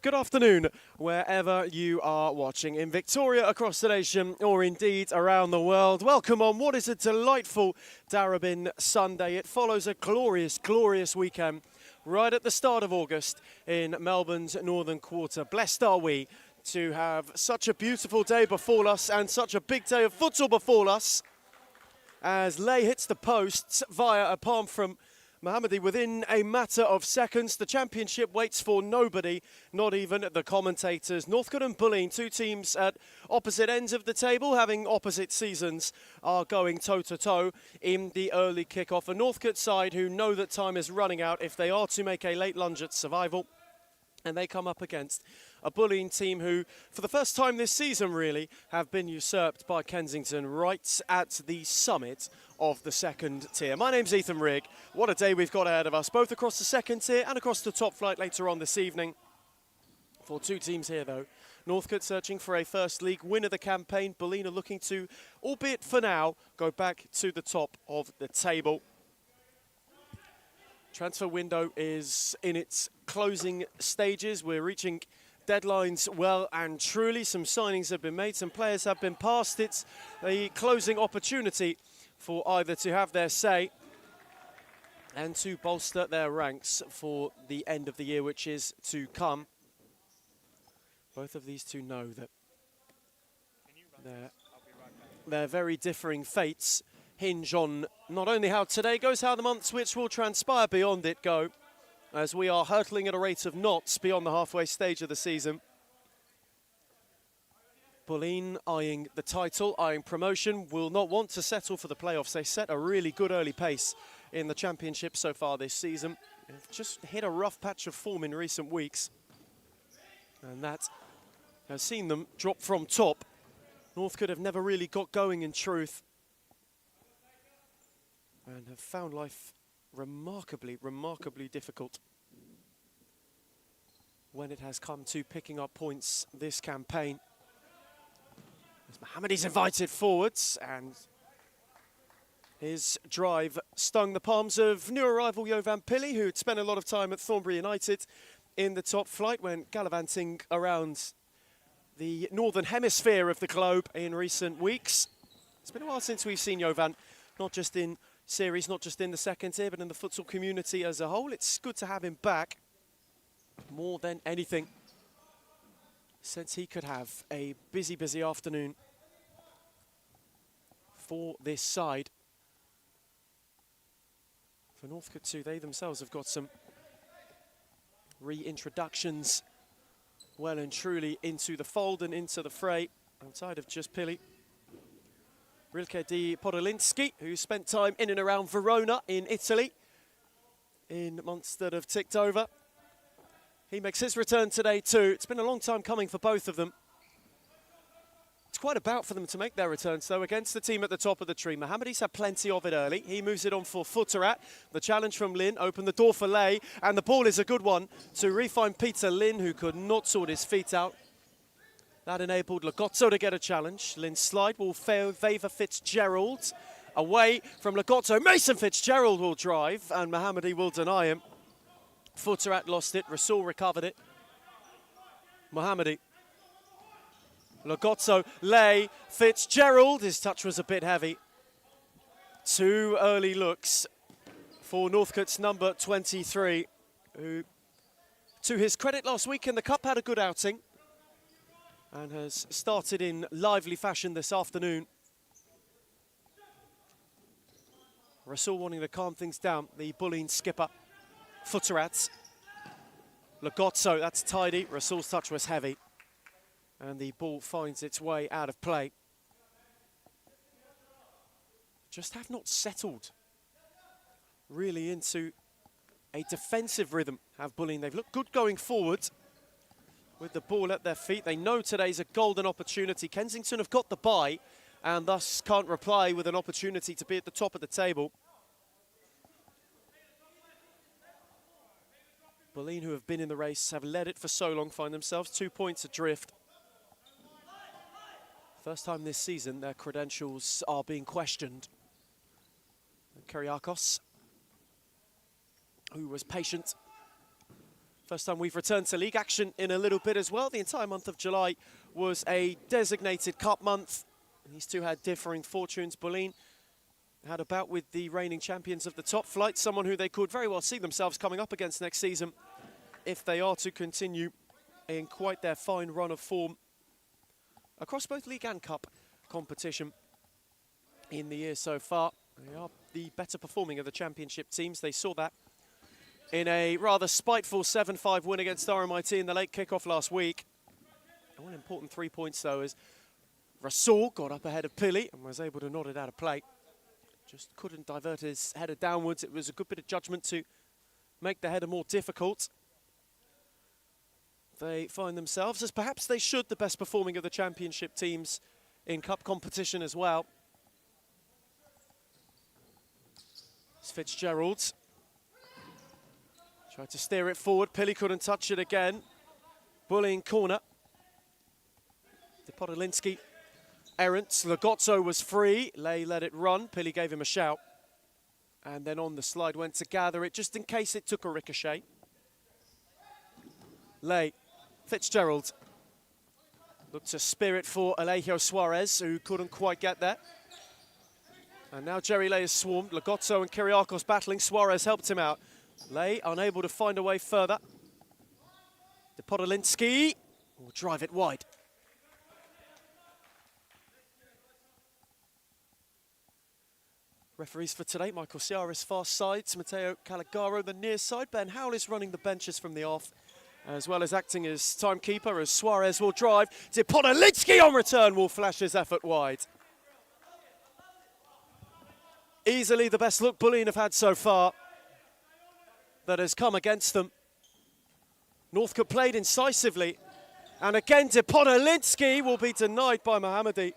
Good afternoon, wherever you are watching in Victoria, across the nation, or indeed around the world. Welcome on what is a delightful Darebin Sunday. It follows a glorious, glorious weekend right at the start of August in Melbourne's Northern Quarter. Blessed are we to have such a beautiful day before us and such a big day of futsal before us as Lay hits the posts via a palm from Mohammadi within a matter of seconds. The championship waits for nobody, not even the commentators. Northcote and Bulleen, two teams at opposite ends of the table, having opposite seasons, are going toe-to-toe in the early kick-off. A Northcote side who know that time is running out if they are to make a late lunge at survival. And they come up against a Bulleen team who, for the first time this season really, have been usurped by Kensington right at the summit of the second tier. My name's Ethan Rigg. What a day we've got ahead of us, both across the second tier and across the top flight later on this evening. For two teams here though, Northcote searching for a first league win of the campaign. Bulleen are looking to, albeit for now, go back to the top of the table. Transfer window is in its closing stages. We're reaching deadlines well and truly. Some signings have been made, some players have been passed. It's a closing opportunity for either to have their say and to bolster their ranks for the end of the year, which is to come. Both of these two know that their very differing fates hinge on not only how today goes, how the months which will transpire beyond it go, as we are hurtling at a rate of knots beyond the halfway stage of the season. Bulleen eyeing the title, eyeing promotion, will not want to settle for the playoffs. They set a really good early pace in the championship so far this season. They've just hit a rough patch of form in recent weeks, and that has seen them drop from top. Northcote have never really got going in truth, and have found life remarkably, remarkably difficult when it has come to picking up points this campaign. As Mohammadi's invited forwards, and his drive stung the palms of new arrival Jovan Pili, who had spent a lot of time at Thornbury United in the top flight, went gallivanting around the northern hemisphere of the globe in recent weeks. It's been a while since we've seen Jovan, not just in series, not just in the second tier, but in the futsal community as a whole. It's good to have him back more than anything, since he could have a busy, busy afternoon for this side. For Northcote too, they themselves have got some reintroductions well and truly into the fold and into the fray, outside of just Pili. Rilke di Podolinski, who spent time in and around Verona in Italy in months that have ticked over. He makes his return today too. It's been a long time coming for both of them. It's quite a bout for them to make their returns though against the team at the top of the tree. Mohammadi's had plenty of it early. He moves it on for Futterat. The challenge from Lin opened the door for Lay, and the ball is a good one to re-find Peter Lin, who could not sort his feet out. That enabled Lagotto to get a challenge. Lin's slide will favour Fitzgerald. Away from Lagotto, Mason Fitzgerald will drive, and Mohammadi will deny him. Futterat lost it, Rasul recovered it. Mohammadi. Lagotto, Lay, Fitzgerald. His touch was a bit heavy. Two early looks for Northcote's number 23, who, to his credit last week in the Cup, had a good outing and has started in lively fashion this afternoon. Rasul wanting to calm things down, the Bulleen skipper. Futterat. Lagotto, that's tidy. Rasul's touch was heavy, and the ball finds its way out of play. Just have not settled really into a defensive rhythm, have Bulleen. They've looked good going forward, with the ball at their feet. They know today's a golden opportunity. Kensington have got the bye and thus can't reply with an opportunity to be at the top of the table. Bulleen, who have been in the race, have led it for so long, find themselves 2 points adrift. First time this season their credentials are being questioned. And Kyriakos, who was patient. First time we've returned to league action in a little bit as well. The entire month of July was a designated cup month. These two had differing fortunes. Bulleen had a bout with the reigning champions of the top flight, someone who they could very well see themselves coming up against next season if they are to continue in quite their fine run of form across both league and cup competition in the year so far. They are the better performing of the championship teams. They saw that in a rather spiteful 7-5 win against RMIT in the late kickoff last week. One important 3 points though, as Rasul got up ahead of Pili and was able to nod it out of play. Just couldn't divert his header downwards. It was a good bit of judgment to make the header more difficult. They find themselves, as perhaps they should, the best performing of the championship teams in cup competition as well. It's Fitzgerald. Tried to steer it forward. Pili couldn't touch it again. Bullying corner. Podolinsky. Errant. Lagozzo was free. Lay let it run. Pili gave him a shout. And then on the slide went to gather it, just in case it took a ricochet. Lay. Fitzgerald. Looked to spear it for Alejo Suarez, who couldn't quite get there. And now Jerry Lay is swarmed. Lagozzo and Kyriakos battling. Suarez helped him out. Lay unable to find a way further. Podolinsky will drive it wide. Referees for today, Michael Ciaris far side, Matteo Calagaro the near side. Ben Howell is running the benches from the off, as well as acting as timekeeper, as Suarez will drive. Podolinsky on return will flash his effort wide. Easily the best look Bulleen have had so far that has come against them. Northcote played incisively, and again Podolinsky will be denied by Mohammadi.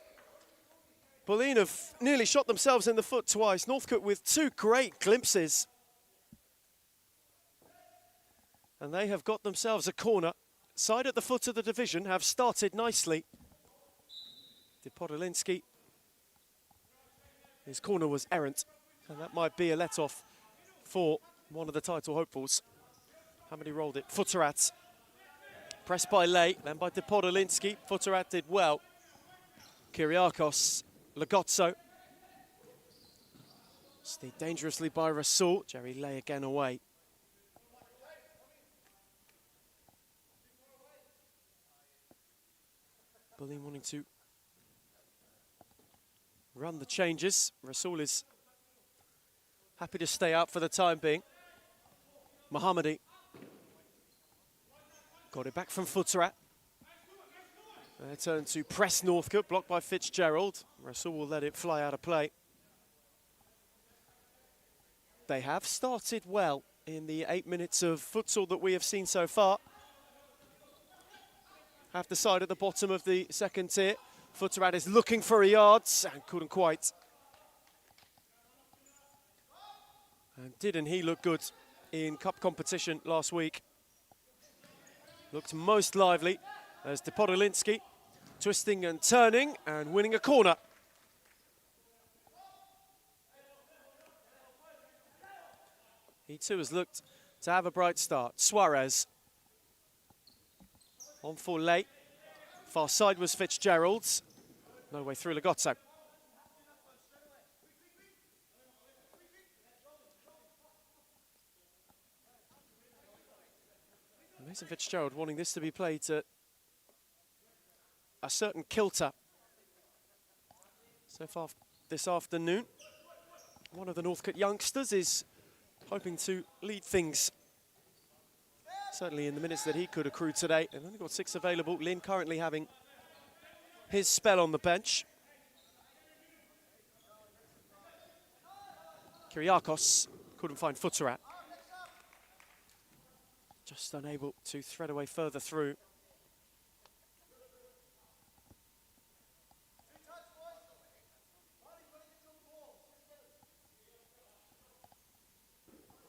Bulleen have nearly shot themselves in the foot twice. Northcote with two great glimpses. And they have got themselves a corner. Side at the foot of the division have started nicely. Podolinsky. His corner was errant, and that might be a let-off for one of the title hopefuls. Mohammadi rolled it. Futterat. Pressed by Lay, then by Podolinsky. Futterat did well. Kyriakos. Lagozzo. Steered dangerously by Rasul. Jerry Lay again away. Bulleen wanting to run the changes. Rasul is happy to stay out for the time being. Mohammadi got it back from Futterat. They turn to press Northcote, blocked by Fitzgerald. Rasul will let it fly out of play. They have started well in the 8 minutes of futsal that we have seen so far. Have the side at the bottom of the second tier. Futterat is looking for a yards and couldn't quite. And didn't he look good in cup competition last week? Looked most lively as Podolinsky twisting and turning and winning a corner. He too has looked to have a bright start. Suarez on for Lay. Far side was Fitzgerald's. No way through Lagozzo. Mason Fitzgerald wanting this to be played to a certain kilter. So far this afternoon, one of the Northcote youngsters is hoping to lead things. Certainly in the minutes that he could accrue today. They've only got 6 available. Lynn currently having his spell on the bench. Kyriakos couldn't find Futterat. Just unable to thread away further through.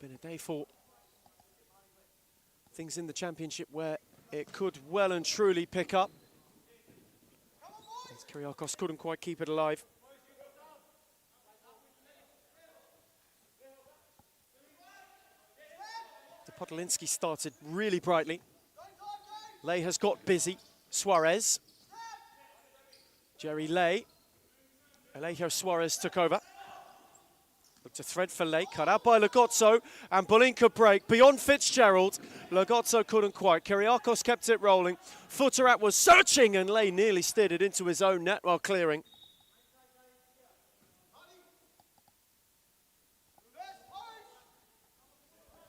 Been a day for things in the championship where it could well and truly pick up. As Kyriakos couldn't quite keep it alive. Podolinsky started really brightly. Lay has got busy. Suarez. Jerry Lay. Alejo Suarez took over. Looked a thread for Lay, cut out by Lagozzo, and Bulin could break. Beyond Fitzgerald, Lagozzo couldn't quite. Kyriakos kept it rolling. Futterat was searching, and Lay nearly steered it into his own net while clearing.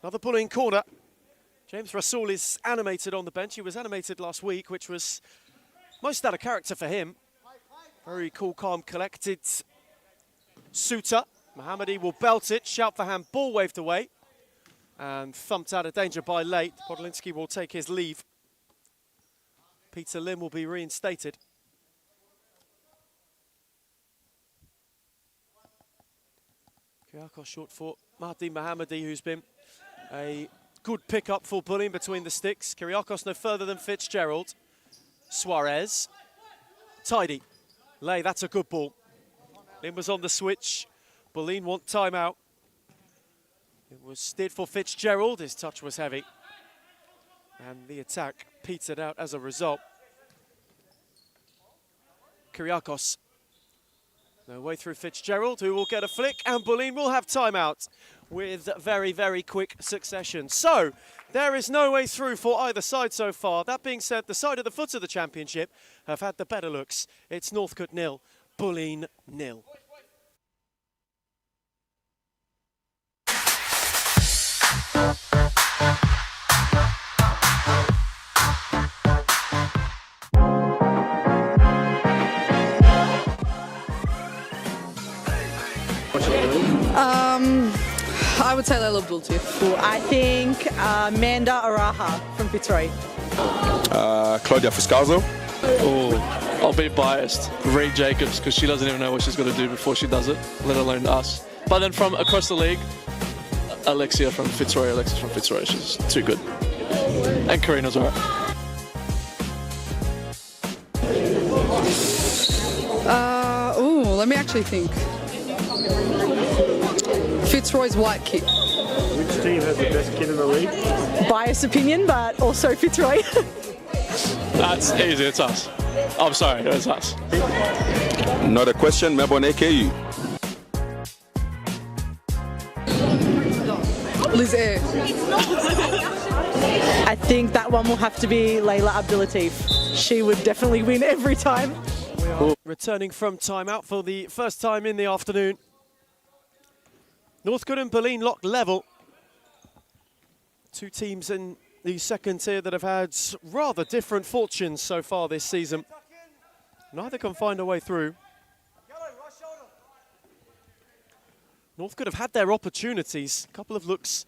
Another Bulin corner. James Rasool is animated on the bench. He was animated last week, which was most out of character for him. Very cool, calm, collected Suter. Mohammadi will belt it, shout for hand, ball waved away, and thumped out of danger by Late. Podolinsky will take his leave. Peter Lim will be reinstated. Kyriakos short for Mahdi Mohammadi, who's been a good pick-up for Bulin between the sticks. Kyriakos no further than Fitzgerald. Suarez. Tidy. Lay, that's a good ball. Lim was on the switch. Bulin want timeout. It was steered for Fitzgerald. His touch was heavy. And the attack petered out as a result. Kyriakos. No way through Fitzgerald, who will get a flick, and Bulin will have timeout with very, very quick succession. So, there is no way through for either side so far. That being said, the side of the foot of the championship have had the better looks. It's Northcote 0, Bulin 0. I would say Layla Bulti. I think Manda Araha from Fitzroy. Claudia Fiscalzo. Oh, I'll be biased. Reed Jacobs, because she doesn't even know what she's got to do before she does it, let alone us. But then from across the league, Alexis from Fitzroy, she's too good. And Karina's alright. Let me actually think. Fitzroy's white kit. Which team has the best kit in the league? Biased opinion, but also Fitzroy. That's easy, it's us. I'm sorry, it's us. Not a question, Mebon AKU. Liz Air. I think that one will have to be Layla Abdulatif. She would definitely win every time. We are returning from timeout for the first time in the afternoon. Northcote and Bulin locked level. Two teams in the second tier that have had rather different fortunes so far this season. Neither can find a way through. Northcote have had their opportunities. A couple of looks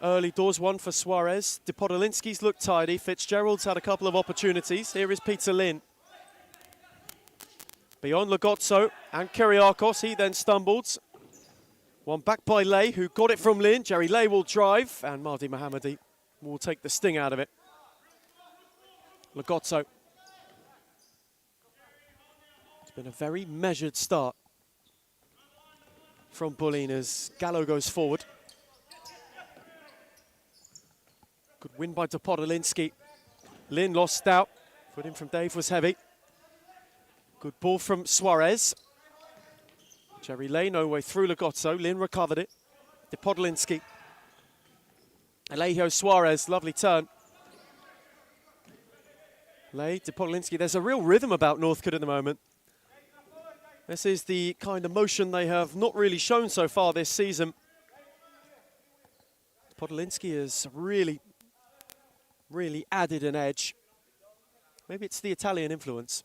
early doors, one for Suarez. Podolinsky's looked tidy. Fitzgerald's had a couple of opportunities. Here is Peter Lin. Beyond Lagozzo and Kyriakos, he then stumbled. One back by Lay, who got it from Lin. Jerry Lay will drive, and Mahdi Mohammadi will take the sting out of it. Lagozzo. It's been a very measured start from Bulin as Gallo goes forward. Good win by Podolinsky. Lin lost out. Foot in from Dave was heavy. Good ball from Suarez. Jerry Lay, no way through Lagozzo. Lin recovered it. Podolinsky. Alejo Suarez, lovely turn. Lay, Podolinsky. There's a real rhythm about Northcote at the moment. This is the kind of motion they have not really shown so far this season. Podolinsky has really added an edge. Maybe it's the Italian influence.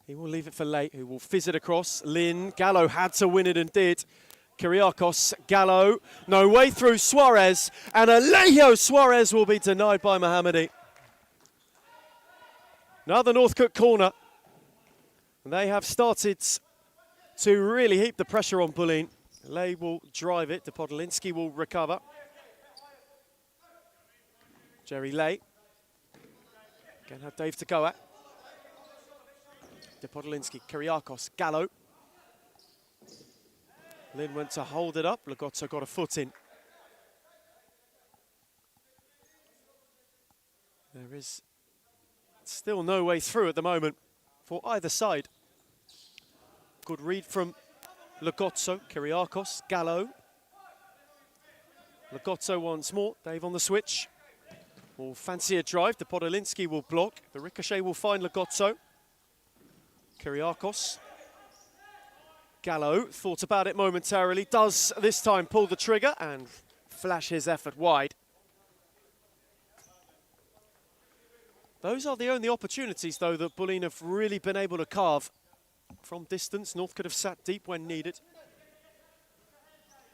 He will leave it for Late, who will fizz it across. Lin, Gallo had to win it and did. Kyriakos, Gallo, no way through Suarez, and Alejo Suarez will be denied by Mohammadi. Another Northcote corner. And they have started to really heap the pressure on Bulleen. Lay will drive it. Podolinsky will recover. Jerry Lay. Again, had Dave to go at. Podolinsky, Kyriakos, Gallo. Lynn went to hold it up. Lagotto got a foot in. There is still no way through at the moment for either side. Good read from Lagotto, Kyriakos, Gallo. Lagotto once more. Dave on the switch. Will fancy a drive. Podolinsky will block. The ricochet will find Lagotto. Kyriakos. Gallo thought about it momentarily. Does this time pull the trigger and flash his effort wide. Those are the only opportunities, though, that Bulleen have really been able to carve. From distance, North could have sat deep when needed.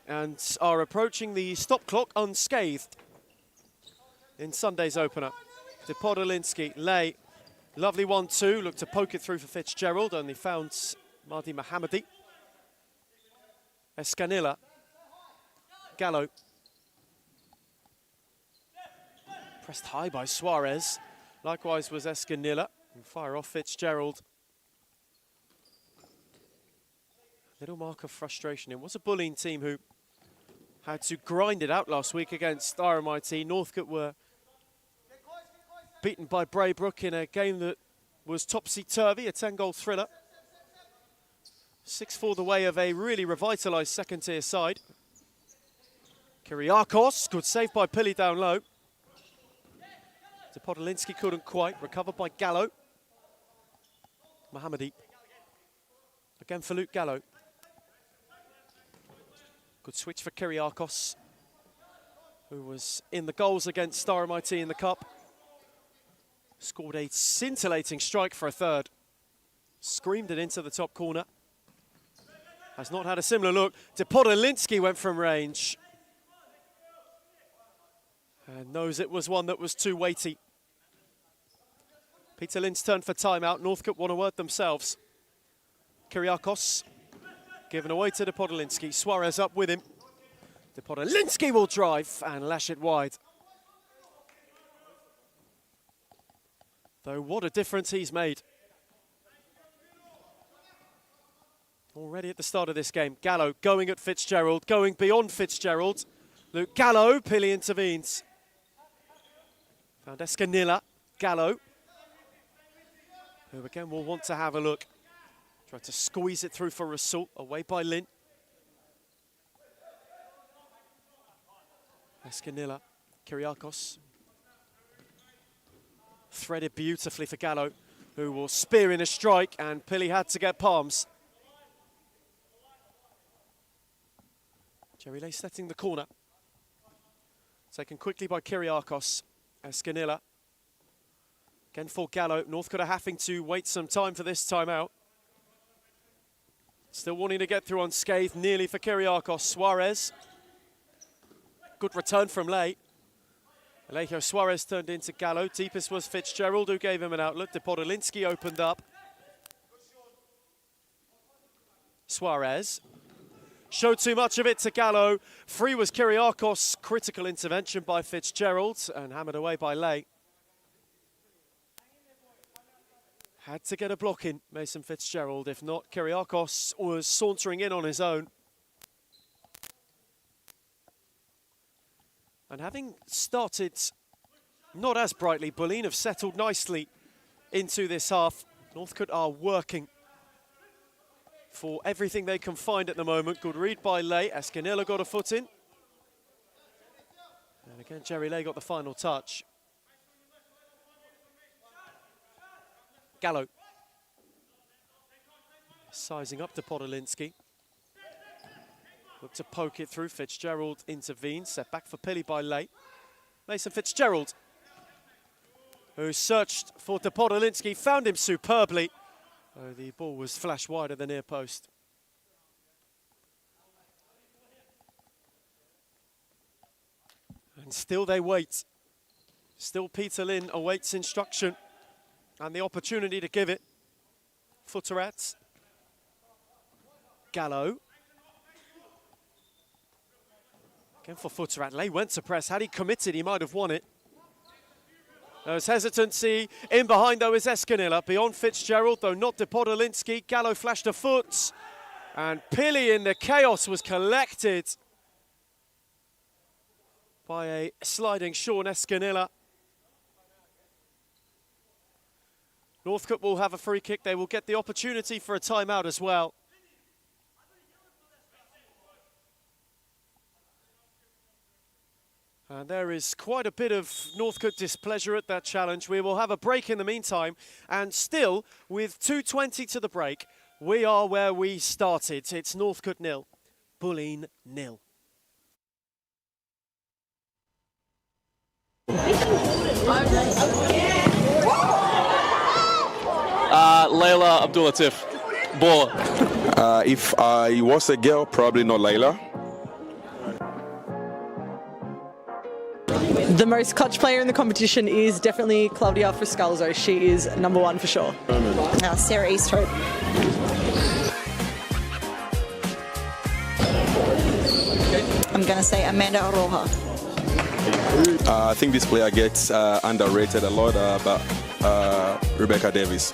And are approaching the stop clock unscathed in Sunday's opener. Podolinsky, Lay, lovely 1-2, looked to poke it through for Fitzgerald, only found Mahdi Mohammadi. Escanilla, Gallo. Pressed high by Suarez. Likewise was Escanilla. And fire off Fitzgerald. Little mark of frustration. It was a Bulleen team who had to grind it out last week against RMIT. Northcote were beaten by Braybrook in a game that was topsy-turvy, a 10-goal thriller. 6-4 the way of a really revitalised second-tier side. Kyriakos, good save by Pili down low. Podolinsky couldn't quite, recovered by Gallo. Mohammadi. Again for Luke Gallo. Good switch for Kyriakos, who was in the goals against RMIT in the Cup. Scored a scintillating strike for a third. Screamed it into the top corner. Has not had a similar look. Podolinsky went from range. And knows it was one that was too weighty. Peter Lind's turn for timeout. Northcote want a word themselves. Kyriakos given away to Podolinsky. Suarez up with him. Podolinsky will drive and lash it wide. Though what a difference he's made. Already at the start of this game, Gallo going at Fitzgerald, going beyond Fitzgerald. Luke Gallo, Pili intervenes. Found Escanilla, Gallo, who again will want to have a look. Tried to squeeze it through for Rasul, away by Lynn. Escanilla, Kyriakos. Threaded beautifully for Gallo, who will spear in a strike, and Pili had to get palms. Jerry Lay setting the corner. Taken quickly by Kyriakos. Escanilla. Again for Gallo. Northcote are having to wait some time for this timeout. Still wanting to get through unscathed, nearly for Kyriakos. Suarez. Good return from Lay. Alejo Suarez turned into Gallo. Deepest was Fitzgerald, who gave him an outlet. Podolinsky opened up. Suarez. Showed too much of it to Gallo. Free was Kyriakos. Critical intervention by Fitzgerald and hammered away by Lay. Had to get a block in, Mason Fitzgerald. If not, Kyriakos was sauntering in on his own. And having started not as brightly, Bulleen have settled nicely into this half. Northcote are working for everything they can find at the moment. Good read by Lay. Escanilla got a foot in. And again, Jerry Lay got the final touch. Gallo. Sizing up to Podolinsky. Look to poke it through. Fitzgerald intervenes. Set back for Pili by Lay. Mason Fitzgerald, who searched for Podolinsky, found him superbly. Oh, the ball was flashed wide of the near post. And still they wait. Still Peter Lynn awaits instruction and the opportunity to give it. Futterats. Gallo. Again for Futterat. Lay went to press. Had he committed, he might have won it. There's hesitancy. In behind, though, is Escanilla. Beyond Fitzgerald, though not Depodolinski. Gallo flashed a foot. And Pili in the chaos was collected by a sliding Sean Escanilla. Northcote will have a free kick. They will get the opportunity for a timeout as well. And there is quite a bit of Northcote displeasure at that challenge. We will have a break in the meantime. And still, with 2:20 to the break, we are where we started. It's Northcote 0, Bulleen 0. Layla Abdulatif, baller. If I was a girl, probably not Layla. The most clutch player in the competition is definitely Claudia Friscalzo. She is #1 for sure. Sarah Easthope. I'm going to say Amanda Aroha. I think this player gets underrated a lot, but Rebecca Davis.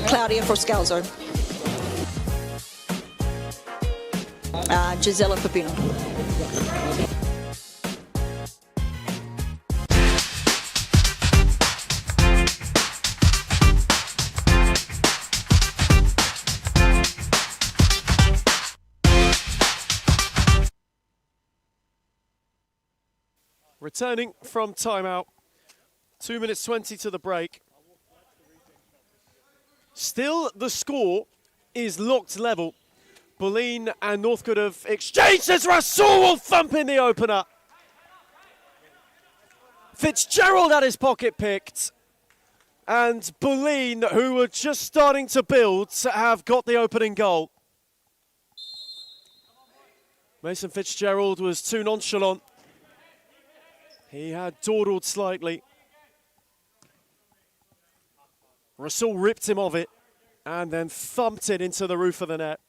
Claudia Friscalzo. Gisela Pepino. Returning from timeout, 2 minutes 20 to the break. Still, the score is locked level. Bulleen and Northcote have exchanged as Rasul will thump in the opener. Fitzgerald had his pocket picked. And Bulleen, who were just starting to build, have got the opening goal. Mason Fitzgerald was too nonchalant. He had dawdled slightly. Rasul ripped him of it and then thumped it into the roof of the net.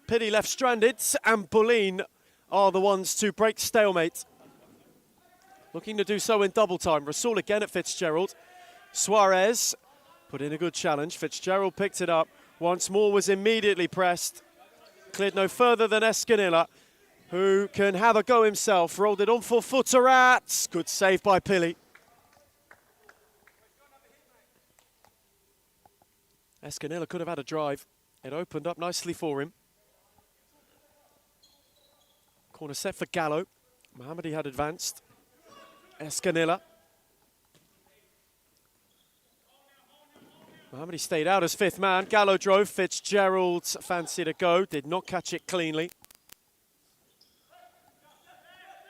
Pili left stranded, and Bulleen are the ones to break stalemate. Looking to do so in double time. Rasul again at Fitzgerald. Suarez put in a good challenge. Fitzgerald picked it up. Once more was immediately pressed. Cleared no further than Escanilla, who can have a go himself. Rolled it on for Futterat. Good save by Pili. Escanilla could have had a drive. It opened up nicely for him. Corner set for Gallo. Mohammadi had advanced. Escanilla. Mohammadi stayed out as fifth man. Gallo drove. Fitzgerald fancied a go. Did not catch it cleanly.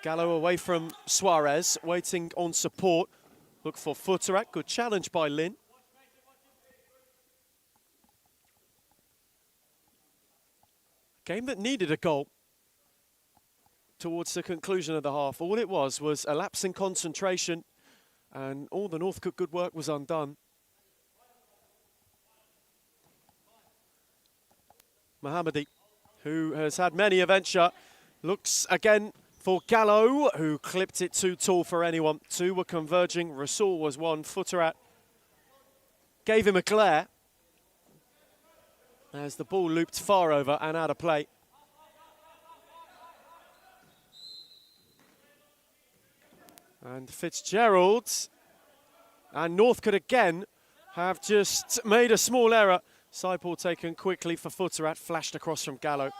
Gallo away from Suarez, waiting on support. Look for Futterat. Good challenge by Lynn. Game that needed a goal towards the conclusion of the half. All it was a lapse in concentration, and all the Northcote good work was undone. Mohammadi, who has had many a venture, looks again for Gallo, who clipped it too tall for anyone. Two were converging. Rasul was one. Futterat gave him a glare as the ball looped far over and out of play. And Fitzgerald and Northcote again have just made a small error. Side ball taken quickly for Futterat, flashed across from Gallo.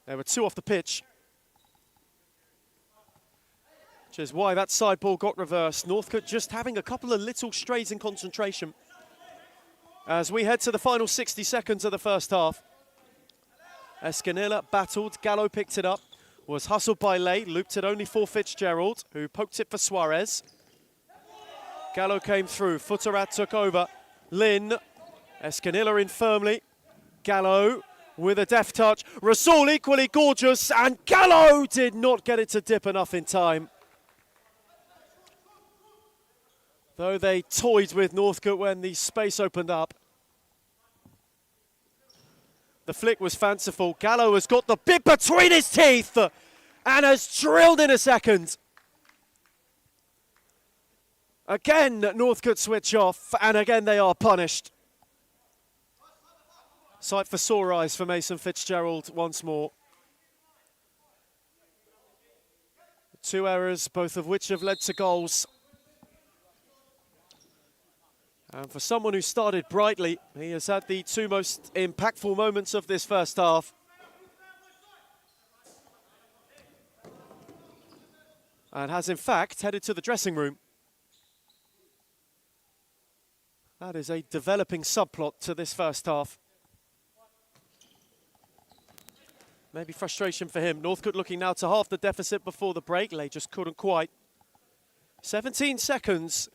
There were two off the pitch, which is why that side ball got reversed. Northcote just having a couple of little strays in concentration as we head to the final 60 seconds of the first half. Escanilla battled, Gallo picked it up, was hustled by Lay, looped it only for Fitzgerald, who poked it for Suarez. Gallo came through, Futterat took over. Lynn, Escanilla in firmly. Gallo with a deft touch. Rasul equally gorgeous, and Gallo did not get it to dip enough in time. Though they toyed with Northcote when the space opened up. The flick was fanciful. Gallo has got the bit between his teeth and has drilled in a second. Again, Northcote switch off, and again they are punished. Sight for sore eyes for Mason Fitzgerald once more. 2 errors, both of which have led to goals. And for someone who started brightly, he has had the 2 most impactful moments of this first half. And has in fact headed to the dressing room. That is a developing subplot to this first half. Maybe frustration for him. Northcote looking now to half the deficit before the break. They just couldn't quite. 17 seconds.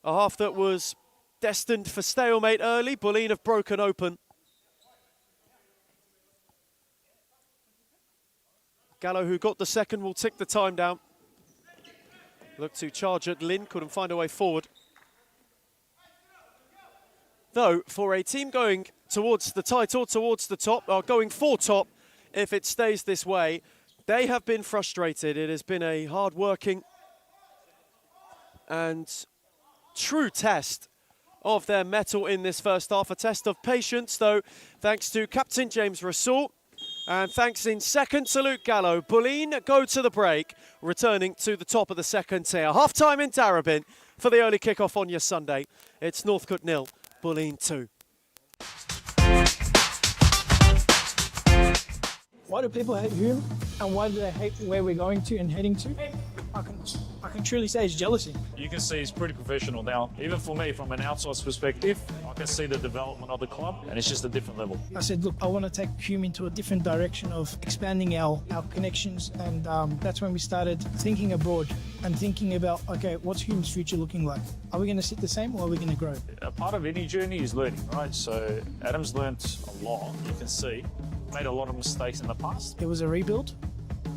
A half that was destined for stalemate early. Bulleen have broken open. Gallo, who got the second, will tick the time down. Looked to charge at Lynn, couldn't find a way forward. Though, for a team going towards the title, towards the top, or going for top, if it stays this way, they have been frustrated. It has been a hard-working and true test of their mettle in this first half. A test of patience, though, thanks to Captain James Rasool. And thanks in second to Luke Gallo. Bulleen go to the break, returning to the top of the second tier. Half-time in Darebin for the early kick-off on your Sunday. It's Northcote 0, Bulleen 2. Why do people hate Hume, and why do they hate where we're going to and heading to? I can truly say it's jealousy. You can see he's pretty professional now. Even for me, from an outsider's perspective, I can see the development of the club, and it's just a different level. I said, look, I want to take Hume into a different direction of expanding our connections, and that's when we started thinking abroad and thinking about, okay, what's Hume's future looking like? Are we going to sit the same, or are we going to grow? A part of any journey is learning, right? So Adam's learnt a lot, you can see. Made a lot of mistakes in the past. It was a rebuild.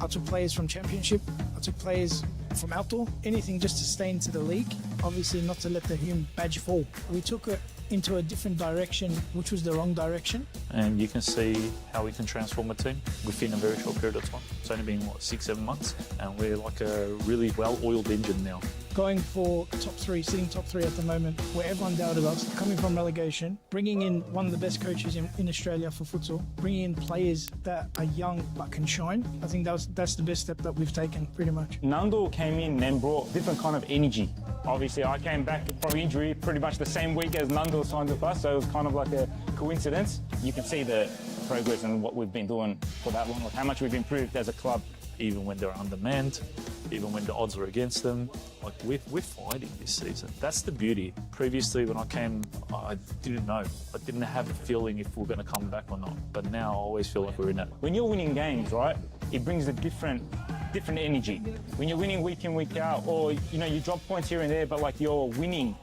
I took players from Championship. I took players from outdoor. Anything just to stay into the league. Obviously not to let the Hume badge fall. We took it into a different direction, which was the wrong direction. And you can see how we can transform a team within a very short period of time. It's only been, 6-7 months? And we're like a really well-oiled engine now. Going for top 3, sitting top 3 at the moment, where everyone doubted us, coming from relegation, bringing in one of the best coaches in Australia for futsal, bringing in players that are young but can shine. I think that's the best step that we've taken, pretty much. Nando came in and brought different kind of energy. Obviously, I came back from injury pretty much the same week as Nando signed with us, so it was kind of like a coincidence. You can see the progress and what we've been doing for that long, like how much we've improved as a club. Even when they're undermanned, even when the odds are against them, like we're fighting this season. That's the beauty. Previously, when I came, I didn't know. I didn't have a feeling if we're going to come back or not. But now I always feel like we're in it. When you're winning games, right, it brings a different energy. When you're winning week in, week out, or you drop points here and there, but like you're winning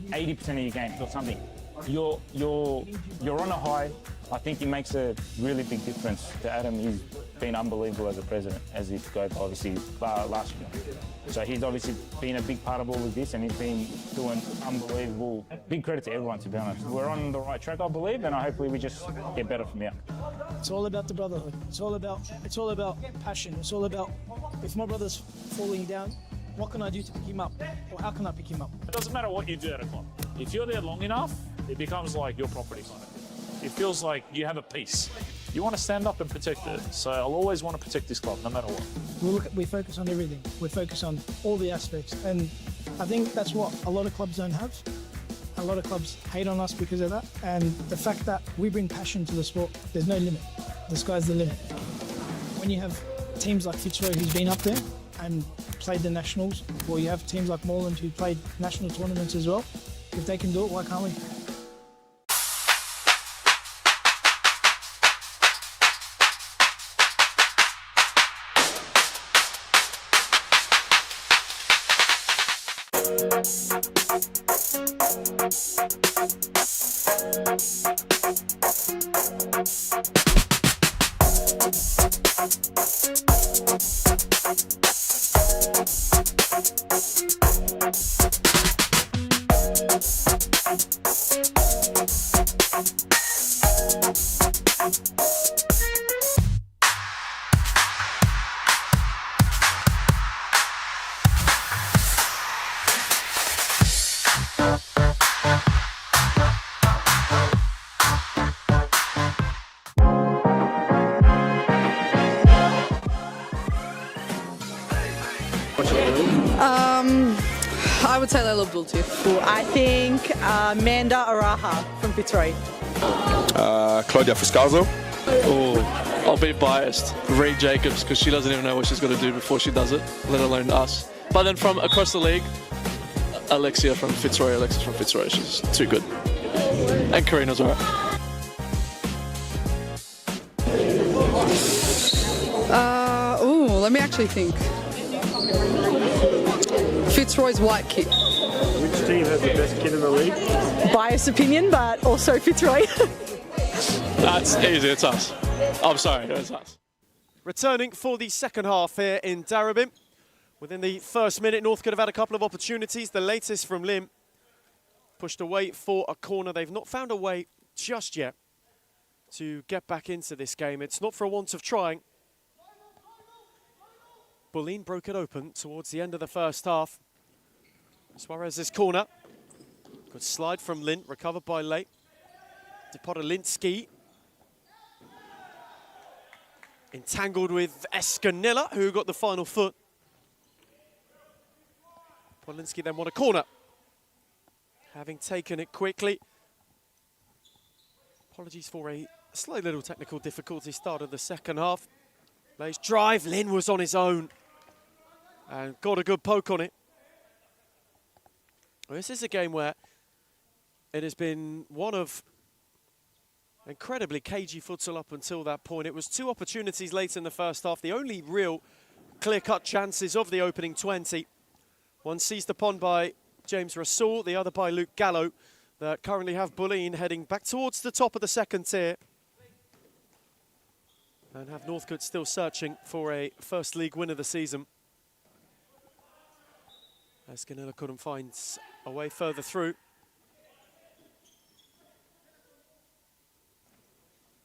80% of your games or something, you're on a high. I think it makes a really big difference to Adam. He's been unbelievable as a president, as he goes obviously last year. So he's obviously been a big part of all of this, and he's been doing unbelievable. Big credit to everyone, to be honest. We're on the right track, I believe, and hopefully we just get better from here. It's all about the brotherhood. It's all about passion. It's all about, if my brother's falling down, what can I do to pick him up? Or how can I pick him up? It doesn't matter what you do at a club. If you're there long enough, it becomes like your property kind of thing. It feels like you have a piece. You want to stand up and protect it. So I'll always want to protect this club, no matter what. We focus on everything. We focus on all the aspects. And I think that's what a lot of clubs don't have. A lot of clubs hate on us because of that. And the fact that we bring passion to the sport, there's no limit. The sky's the limit. When you have teams like Fitzroy, who's been up there and played the nationals, or you have teams like Moreland who played national tournaments as well, if they can do it, why can't we? I would say Layla Abdul too. I think Amanda Araha from Fitzroy. Claudia Fuscazo. Oh, I'll be biased. Reed Jacobs, because she doesn't even know what she's got to do before she does it, let alone us. But then from across the league, Alexis from Fitzroy. She's too good. And Karina's alright. Let me actually think. Fitzroy's white kit. Which team has the best kid in the league? Biased opinion, but also Fitzroy. That's easy, it's us. I'm sorry, it's us. Returning for the second half here in Darabin. Within the first minute, North could have had a couple of opportunities. The latest from Lim. Pushed away for a corner. They've not found a way just yet to get back into this game. It's not for a want of trying. Bulleen broke it open towards the end of the first half. Suarez's corner. Good slide from Lint, recovered by Late. Depodolinsky. Entangled with Escanilla, who got the final foot. Podolinsky then won a corner. Having taken it quickly. Apologies for a slight little technical difficulty start of the second half. Lay's drive, Lin was on his own and got a good poke on it. Well, this is a game where it has been one of incredibly cagey futsal up until that point. It was two opportunities late in the first half, the only real clear-cut chances of the opening 20. One seized upon by James Rasool, the other by Luke Gallo, that currently have Bulleen heading back towards the top of the second tier. And have Northcote still searching for a first league win of the season. Escanilla couldn't find a way further through.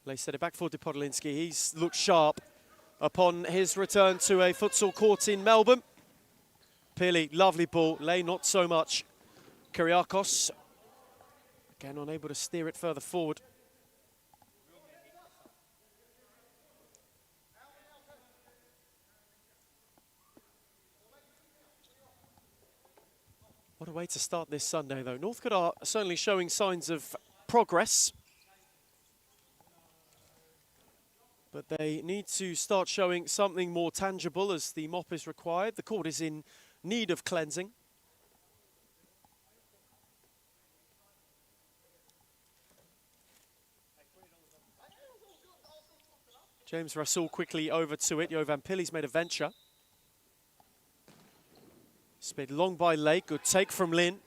Lay set it back for Depodolinsky. He's looked sharp upon his return to a futsal court in Melbourne. Pili, lovely ball. Lay, not so much. Kyriakos, again unable to steer it further forward. What a way to start this Sunday, though. Northcote are certainly showing signs of progress. But they need to start showing something more tangible as the mop is required. The court is in need of cleansing. James Rasool quickly over to it. Jovan Pili's made a venture. Sped long by Lake. Good take from Lin.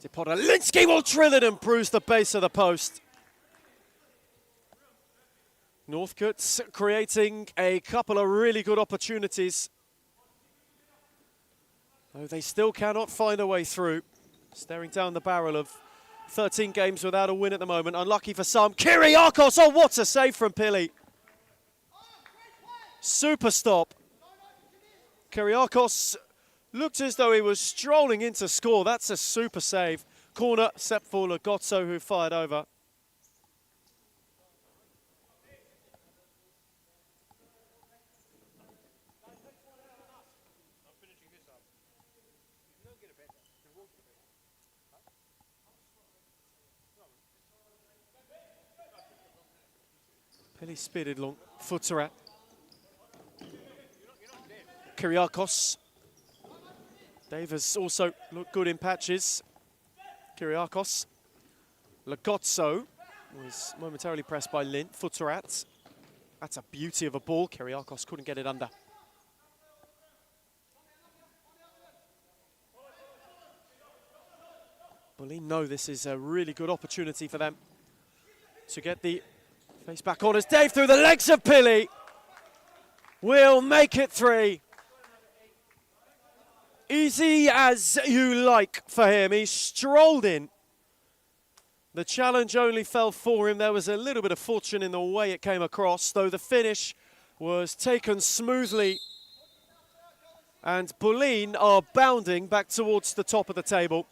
Depodolinsky will drill it and bruise the base of the post. Northcote creating a couple of really good opportunities. Though they still cannot find a way through. Staring down the barrel of 13 games without a win at the moment. Unlucky for some. Kyriakos! Oh, what a save from Pili. Super stop. Kyriakos looked as though he was strolling in to score. That's a super save. Corner set for Lagozzo, who fired over. Pili speeded long. Futsarat. Kyriakos. Dave has also looked good in patches. Kyriakos. Lagozzo was momentarily pressed by Lint. Futsarat. That's a beauty of a ball. Kyriakos couldn't get it under. Bulleen know this is a really good opportunity for them to get the face back on as Dave through the legs of Pili will make it 3. Easy as you like for him. He strolled in. The challenge only fell for him. There was a little bit of fortune in the way it came across, though the finish was taken smoothly. And Boleyn are bounding back towards the top of the table.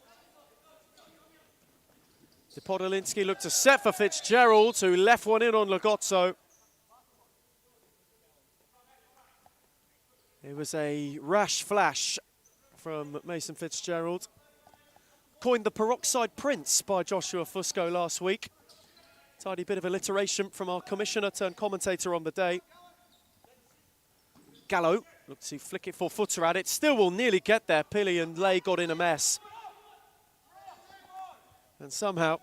Podolinsky looked to set for Fitzgerald, who left one in on Lagozzo. It was a rash flash from Mason Fitzgerald. Coined the peroxide prince by Joshua Fusco last week. Tidy bit of alliteration from our commissioner turned commentator on the day. Gallo looked to flick it for footer at it. Still will nearly get there. Pili and Lay got in a mess. And somehow,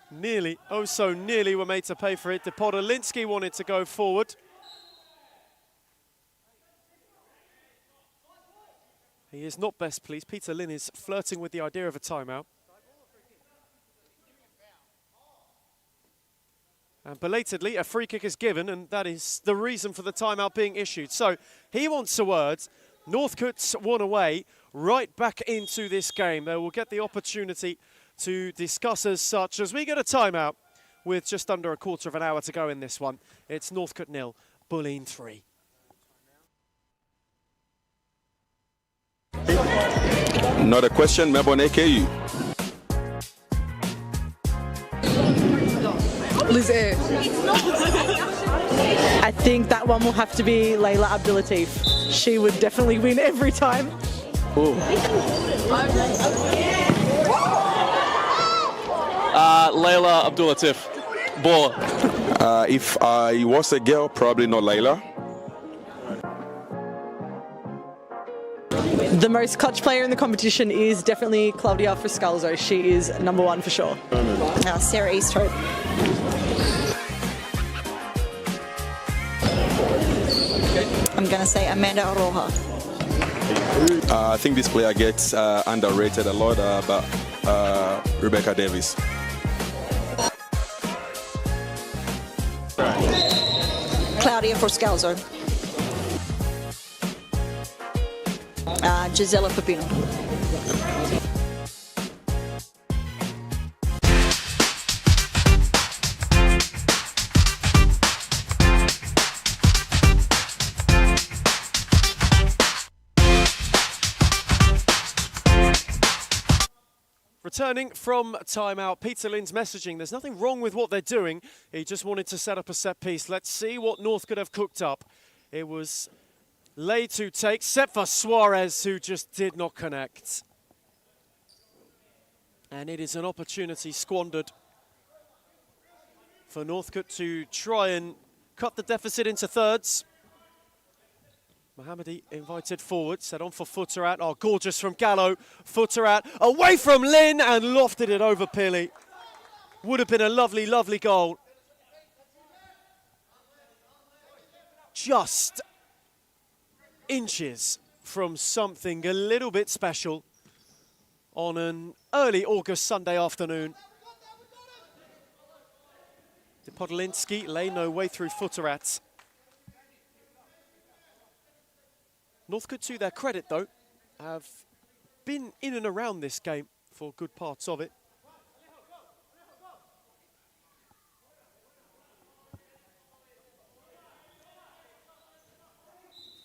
nearly, oh so nearly were made to pay for it. Podolinsky wanted to go forward. He is not best pleased. Peter Lynn is flirting with the idea of a timeout. And belatedly, a free kick is given, and that is the reason for the timeout being issued. So he wants a word. Northcote's won away, right back into this game. They will get the opportunity to discuss as such as we get a timeout with just under a quarter of an hour to go in this one. It's Northcote 0, Bulleen 3. Not a question, Melbourne AKU. Liz Air. I think that one will have to be Layla Abdulatif. She would definitely win every time. Layla Abdulatif. Ball. If I was a girl, probably not Layla. The most clutch player in the competition is definitely Claudia Friscalzo. She is #1 for sure. Sarah Easthope. I'm going to say Amanda Aroha. I think this player gets underrated a lot, but Rebecca Davis. Claudia Friscalzo. Gisela Pepino. Returning from timeout, Peter Lynn's messaging, there's nothing wrong with what they're doing. He just wanted to set up a set piece. Let's see what Northcote have cooked up. It was Lay to take, set for Suarez, who just did not connect. And it is an opportunity squandered for Northcote to try and cut the deficit into thirds. Mohammadi invited forward, set on for Footerat. Oh, gorgeous from Gallo. Footerat away from Lynn and lofted it over Pili. Would have been a lovely, lovely goal. Just inches from something a little bit special on an early August Sunday afternoon. Podolinsky lay no way through Footerat. Northcote, to their credit though, have been in and around this game for good parts of it.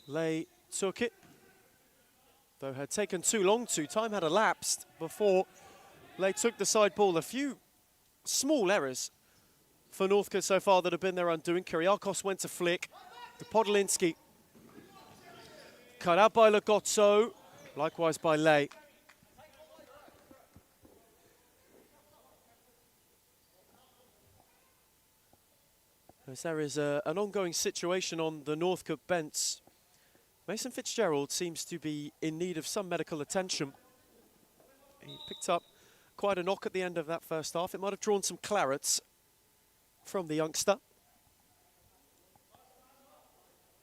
Lay took it, though had taken too long to. Time had elapsed before Lay took the side ball. A few small errors for Northcote so far that have been their undoing. Kyriakos went to flick. Podolinsky cut out by Lagozzo, likewise by Lay. As there is an ongoing situation on the Northcote bench, Mason Fitzgerald seems to be in need of some medical attention. He picked up quite a knock at the end of that first half. It might have drawn some clarets from the youngster,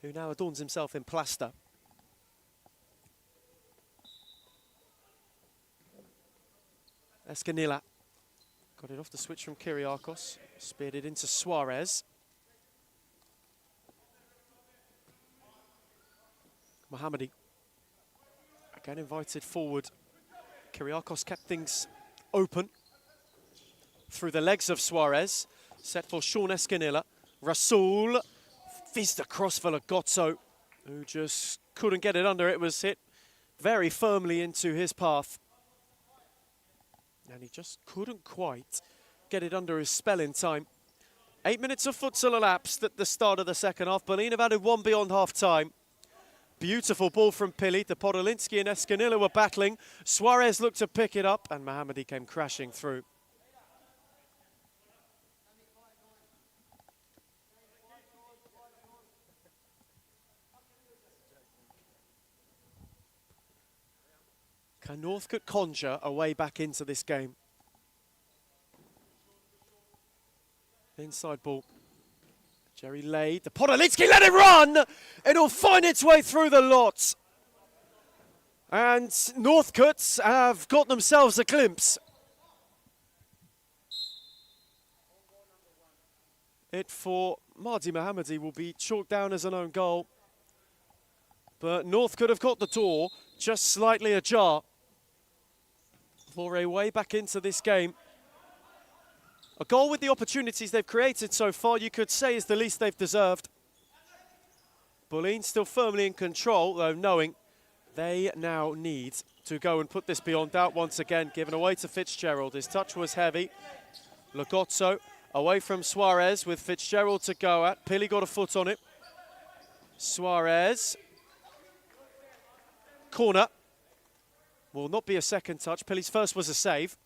who now adorns himself in plaster. Escanilla got it off the switch from Kyriakos, speared it into Suarez. Mohammadi Again invited forward. Kyriakos kept things open through the legs of Suarez. Set for Sean Escanilla. Rasul fizzed across for Lagozzo, who just couldn't get it under. It was hit very firmly into his path. And he just couldn't quite get it under his spell in time. 8 minutes of futsal elapsed at the start of the second half. Berlin have added one beyond half-time. Beautiful ball from Pili. The Podolinsky and Escanilla were battling. Suarez looked to pick it up, and Mohammadi came crashing through. Can Northcote conjure a way back into this game? Inside ball. Jerry laid. The Podolinsky let it run! It'll find its way through the lot. And Northcote have got themselves a glimpse. It for Mardi Mohammadi will be chalked down as an own goal. But Northcote have got the door just slightly ajar for a way back into this game. A goal with the opportunities they've created so far, you could say, is the least they've deserved. Bulleen still firmly in control, though knowing they now need to go and put this beyond doubt once again. Given away to Fitzgerald. His touch was heavy. Lagozzo away from Suarez with Fitzgerald to go at. Pili got a foot on it. Suarez. Corner. Will not be a second touch. Pili's first was a save.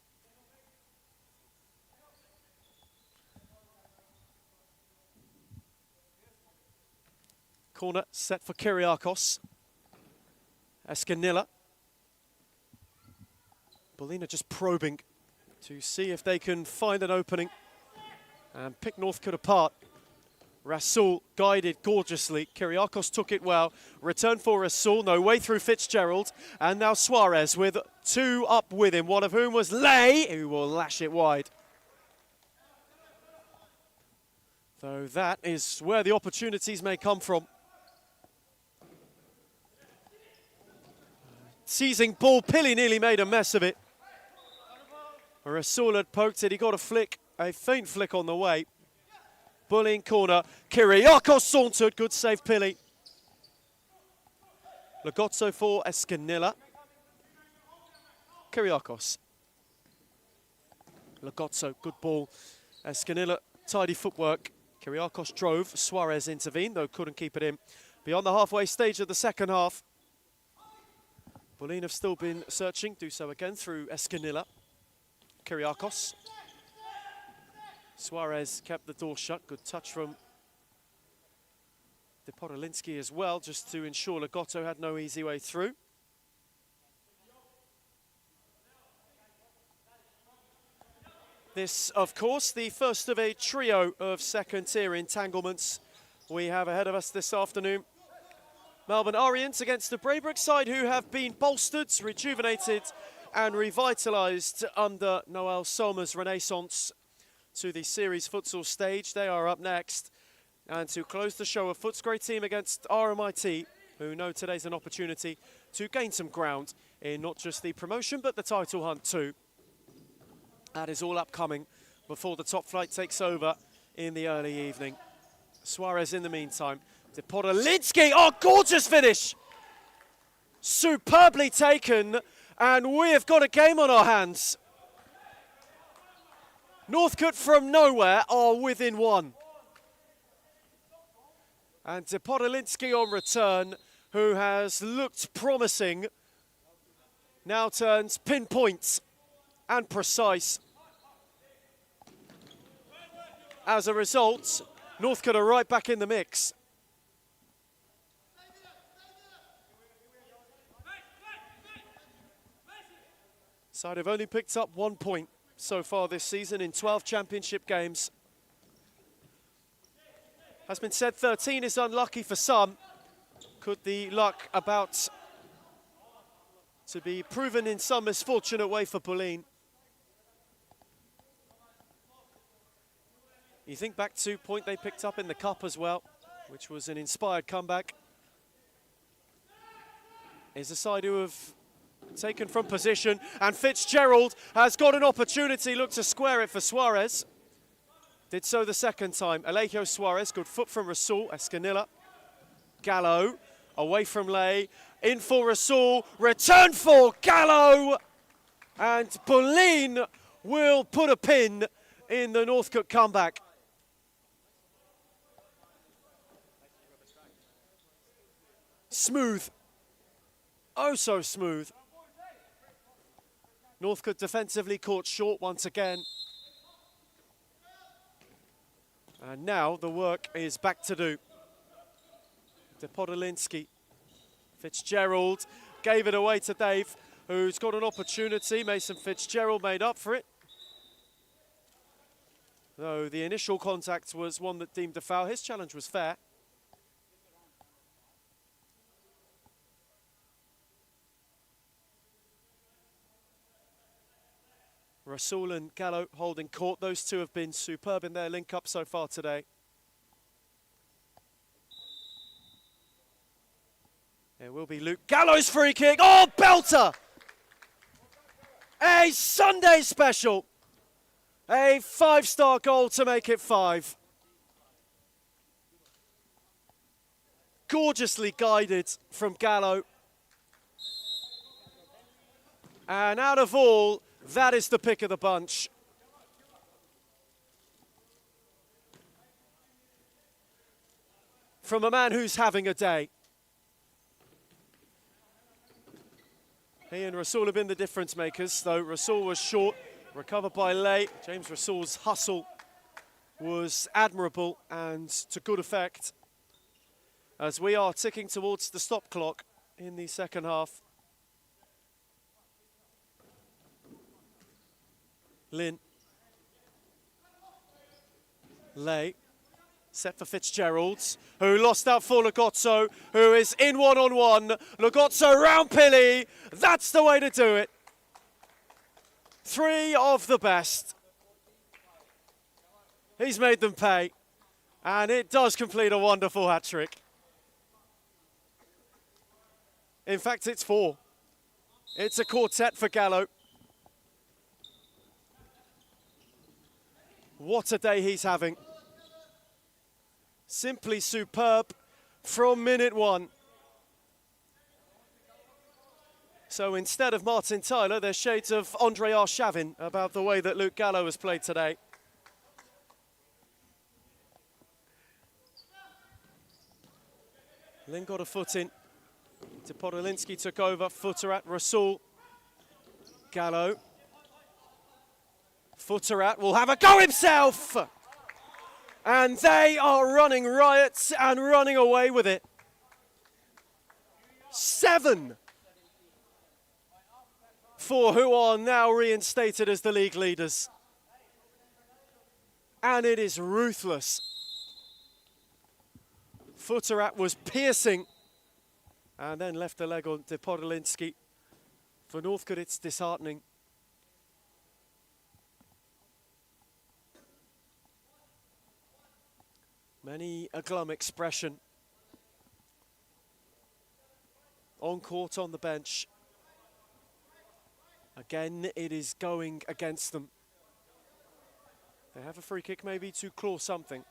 Corner set for Kyriakos. Escanilla. Bolina just probing to see if they can find an opening and pick Northcote apart. Rasul guided gorgeously. Kyriakos took it well. Return for Rasul, no way through Fitzgerald. And now Suarez with two up with him, one of whom was Lay, who will lash it wide. Though that is where the opportunities may come from. Seizing ball, Pili nearly made a mess of it. Rasul had poked it, he got a faint flick on the way. Bullying corner, Kyriakos sauntered, good save Pili. Lagozzo for Escanilla. Kyriakos. Lagozzo, good ball. Escanilla, tidy footwork. Kyriakos drove, Suarez intervened, though couldn't keep it in. Beyond the halfway stage of the second half. Bulleen have still been searching, do so again through Escanilla. Kyriakos. Suarez kept the door shut. Good touch from the Podolinsky as well, just to ensure Lagozzo had no easy way through. This, of course, the first of a trio of second-tier entanglements we have ahead of us this afternoon. Melbourne Orients against the Braybrook side, who have been bolstered, rejuvenated and revitalised under Noel Sommer's renaissance to the series futsal stage. They are up next. And to close the show, a Footscray team against RMIT, who know today's an opportunity to gain some ground in not just the promotion, but the title hunt too. That is all upcoming before the top flight takes over in the early evening. Suarez in the meantime. To Podolinsky, oh, gorgeous finish! Superbly taken, and we have got a game on our hands. Northcote from nowhere are within one. And to Podolinsky on return, who has looked promising, now turns pinpoint and precise. As a result, Northcote are right back in the mix. Side have only picked up 1 point so far this season in 12 championship games. Has been said 13 is unlucky for some. Could the luck about to be proven in some misfortunate way for Bulleen? You think back to point they picked up in the cup as well, which was an inspired comeback. Is a side who have taken from position, and Fitzgerald has got an opportunity, looked to square it for Suarez. Did so the second time. Alejo Suarez, good foot from Rasul, Escanilla. Gallo, away from Lay, in for Rasul, return for Gallo, and Pauline will put a pin in the Northcote comeback. Smooth. Oh, so smooth. Northcote defensively caught short once again. And now the work is back to do. De Podolinsky. Fitzgerald gave it away to Dave, who's got an opportunity. Mason Fitzgerald made up for it. Though the initial contact was one that deemed a foul, his challenge was fair. Rasul and Gallo holding court. Those two have been superb in their link-up so far today. It will be Luke Gallo's free kick. Oh, belter! A Sunday special. A 5-star goal to make it 5. Gorgeously guided from Gallo. And out of all, that is the pick of the bunch. From a man who's having a day. He and Rasul have been the difference makers, though Rasul was short, recovered by Lay. James Rasul's hustle was admirable and to good effect as we are ticking towards the stop clock in the second half. Lynn. Lay. Set for Fitzgerald, who lost out for Lagozzo, who is in one-on-one. Lagozzo round Pili. That's the way to do it. 3 of the best. He's made them pay. And it does complete a wonderful hat-trick. In fact, it's 4. It's a quartet for Gallo. What a day he's having. Simply superb from minute 1. So instead of Martin Tyler, there's shades of Andre Arshavin about the way that Luke Gallo has played today. Lynn got a foot in. Podolinsky took over. Footer at Rasul. Gallo. Footer at will have a go himself! And they are running riot and running away with it. 7 for who are now reinstated as the league leaders. And it is ruthless. Footerat was piercing and then left the leg on De Podolinsky. For Northcote, it's disheartening. Many a glum expression. On court, on the bench. Again, it is going against them. They have a free kick maybe to claw something.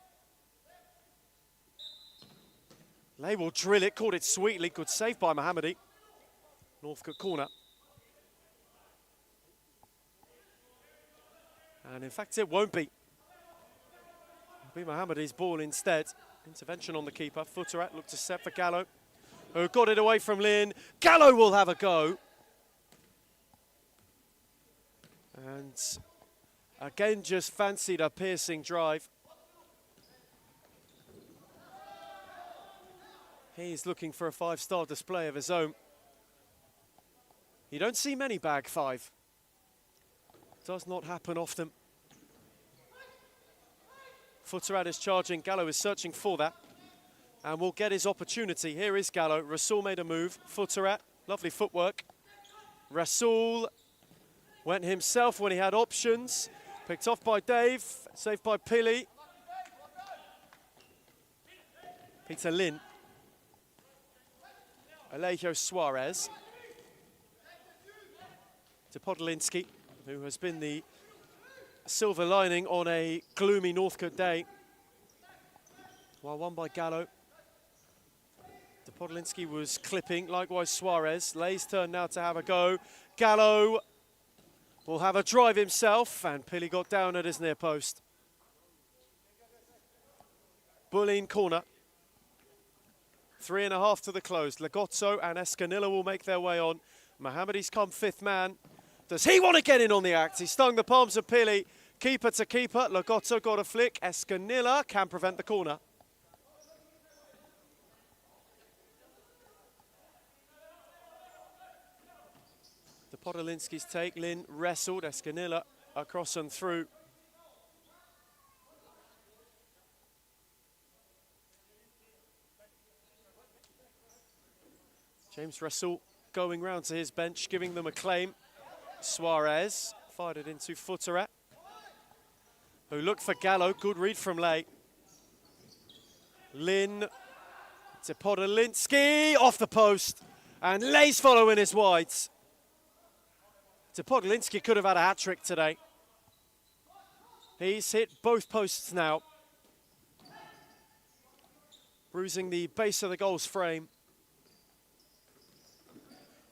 Lay will drill it, caught it sweetly. Good save by Mohammadi. Northcote corner. And in fact, it won't be. It'll be Mohammadi's ball instead. Intervention on the keeper. Footerat looked to set for Gallo, who got it away from Lynn. Gallo will have a go. And again, just fancied a piercing drive. He's looking for a 5-star display of his own. You don't see many bag 5. Does not happen often. Footerat is charging. Gallo is searching for that. And will get his opportunity. Here is Gallo. Rasul made a move. Footerat, lovely footwork. Rasul went himself when he had options. Picked off by Dave. Saved by Pili. Peter Lynn. Alejo Suarez. to Podolinsky, who has been the silver lining on a gloomy Northcote day. Well, won by Gallo. Podolinsky was clipping, likewise Suarez. Lay's turn now to have a go. Gallo will have a drive himself, and Pili got down at his near post. Bulleen corner. 3.5 to the close. Legozzo and Escanilla will make their way on. Mohammedi's come fifth man. Does he want to get in on the act? He stung the palms of Pili. Keeper to keeper. Legozzo got a flick. Escanilla can prevent the corner. Podolinsky's take. Lynn wrestled. Escanilla across and through. James Russell going round to his bench, giving them a claim. Suarez fired it into Futsal, who looked for Gallo. Good read from Lay. Lynn to Podolinsky, off the post. And Lay's following his wides. Podolinsky could have had a hat-trick today. He's hit both posts now, bruising the base of the goal's frame.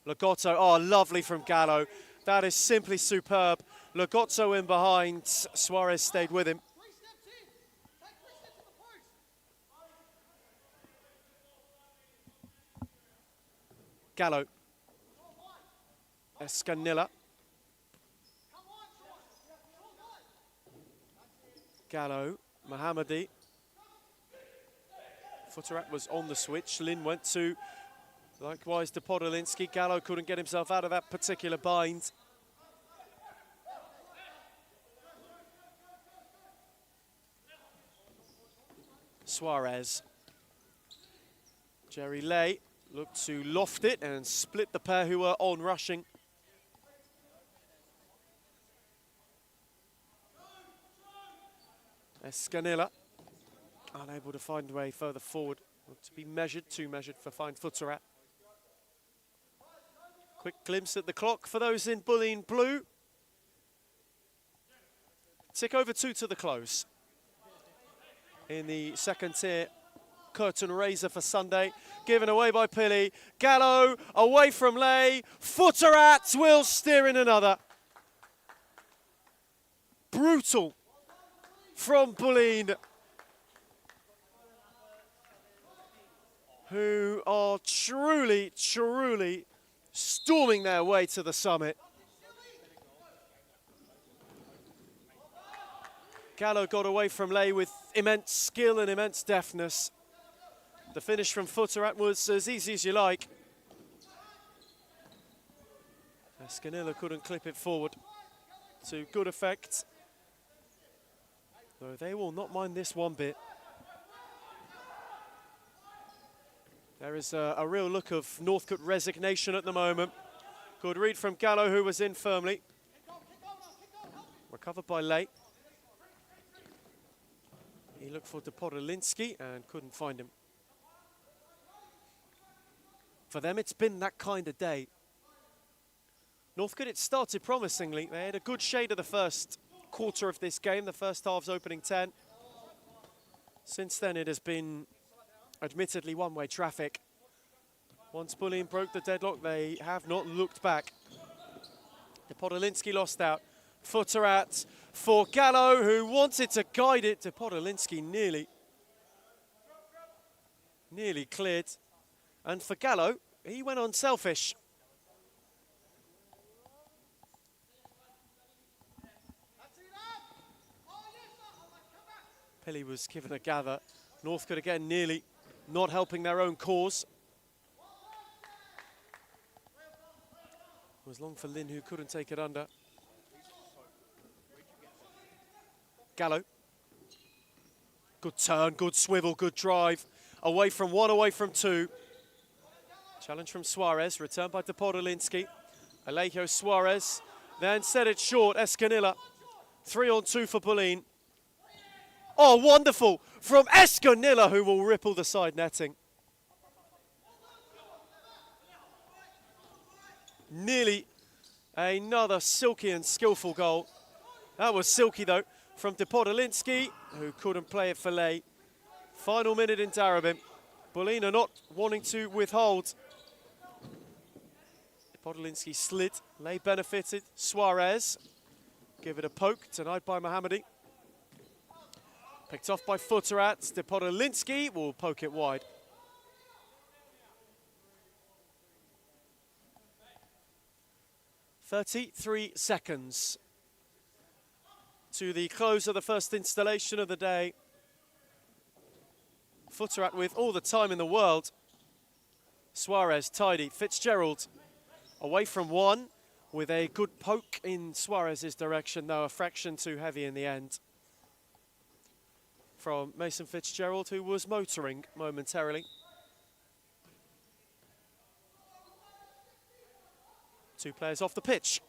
Legozzo, oh, lovely from Gallo. That is simply superb. Legozzo in behind. Suarez stayed with him. Gallo. Escanilla. Gallo, Mohammedi. Futsal was on the switch. Lynn went to, likewise, to Podolinsky. Gallo couldn't get himself out of that particular bind. Suarez. Jerry Lay looked to loft it and split the pair who were on rushing. Escanilla, unable to find a way further forward. To be measured, too measured for fine Futsal. Quick glimpse at the clock for those in Bulleen blue. Tick over 2 to the close. In the second tier, curtain raiser for Sunday, given away by Pili. Gallo away from Lay. Futsal will steer in another. Brutal from Bulleen, who are truly, truly storming their way to the summit. Gallo got away from Lay with immense skill and immense deftness. The finish from Futsal was as easy as you like. Escanilla couldn't clip it forward to good effect. Though they will not mind this one bit. There is a real look of Northcote resignation at the moment. Good read from Gallo, who was in firmly. Recovered by Lay. He looked for Podolinsky and couldn't find him. For them, it's been that kind of day. Northcote, it started promisingly. They had a good shade of the first quarter of this game, the first half's opening 10. Since then, it has been admittedly one-way traffic. Once Bulleen broke the deadlock, they have not looked back. Podolinsky lost out. Futsal for Gallo, who wanted to guide it to Podolinsky, nearly cleared. And for Gallo, he went on selfish. Pili was given a gather. Northcote again nearly not helping their own cause. It was long for Lynn, who couldn't take it under. Gallo. Good turn, good swivel, good drive. Away from one, away from two. Challenge from Suarez, returned by Podolinsky. Alejo Suarez, then set it short. Escanilla, 3-on-2 for Bulleen. Oh, wonderful from Escanilla, who will ripple the side netting. Nearly Another silky and skillful goal. That was silky though, from Podolinsky, who couldn't play it for Lay. Final minute in Darabin. Bulleen are not wanting to withhold. Podolinsky slid, Lay benefited. Suarez, give it a poke, denied by Mohammadi. Picked off by Futterat. Podolinsky will poke it wide. "33 seconds to the close of the first installation of the day. Futterat with all the time in the world. Suarez tidy. Fitzgerald away from one with a good poke in Suarez's direction, though a fraction too heavy in the end. From Mason Fitzgerald, who was motoring momentarily. Two players off the pitch.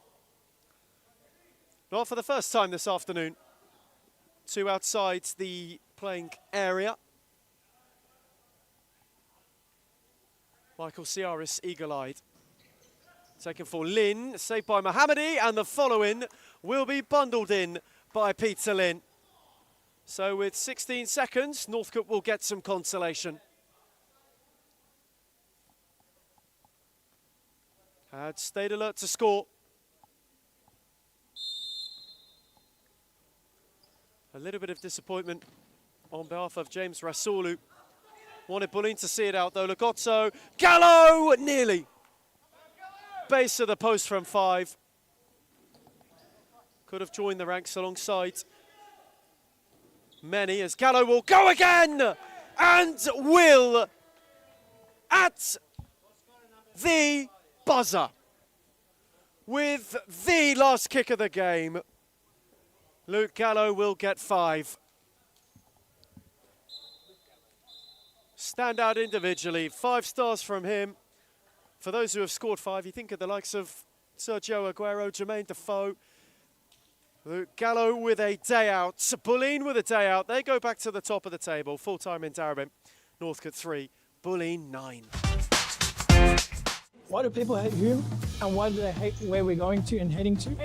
Not for the first time this afternoon. Two outside the playing area. Michael Ciaris, eagle-eyed. Taken for Lin, saved by Mohammadi, and the follow-in will be bundled in by Peter Lin. So with 16 seconds, Northcote will get some consolation. Had stayed alert to score. A little bit of disappointment on behalf of James Rasulu. Wanted Bulleen to see it out though. Lagozzo, Gallo, nearly. Base of the post from 5. Could have joined the ranks alongside many, as Gallo will go again and will at the buzzer with the last kick of the game. Luke Gallo will get 5. Stand out individually, 5 stars from him. For those who have scored 5, you think of the likes of Sergio Aguero, Jermaine Defoe. Luke Gallo with a day out, Bulleen with a day out. They go back to the top of the table, full time in Darabin. Northcote 3, Bulleen 9. Why do people hate Hume, and why do they hate where we're going to and heading to?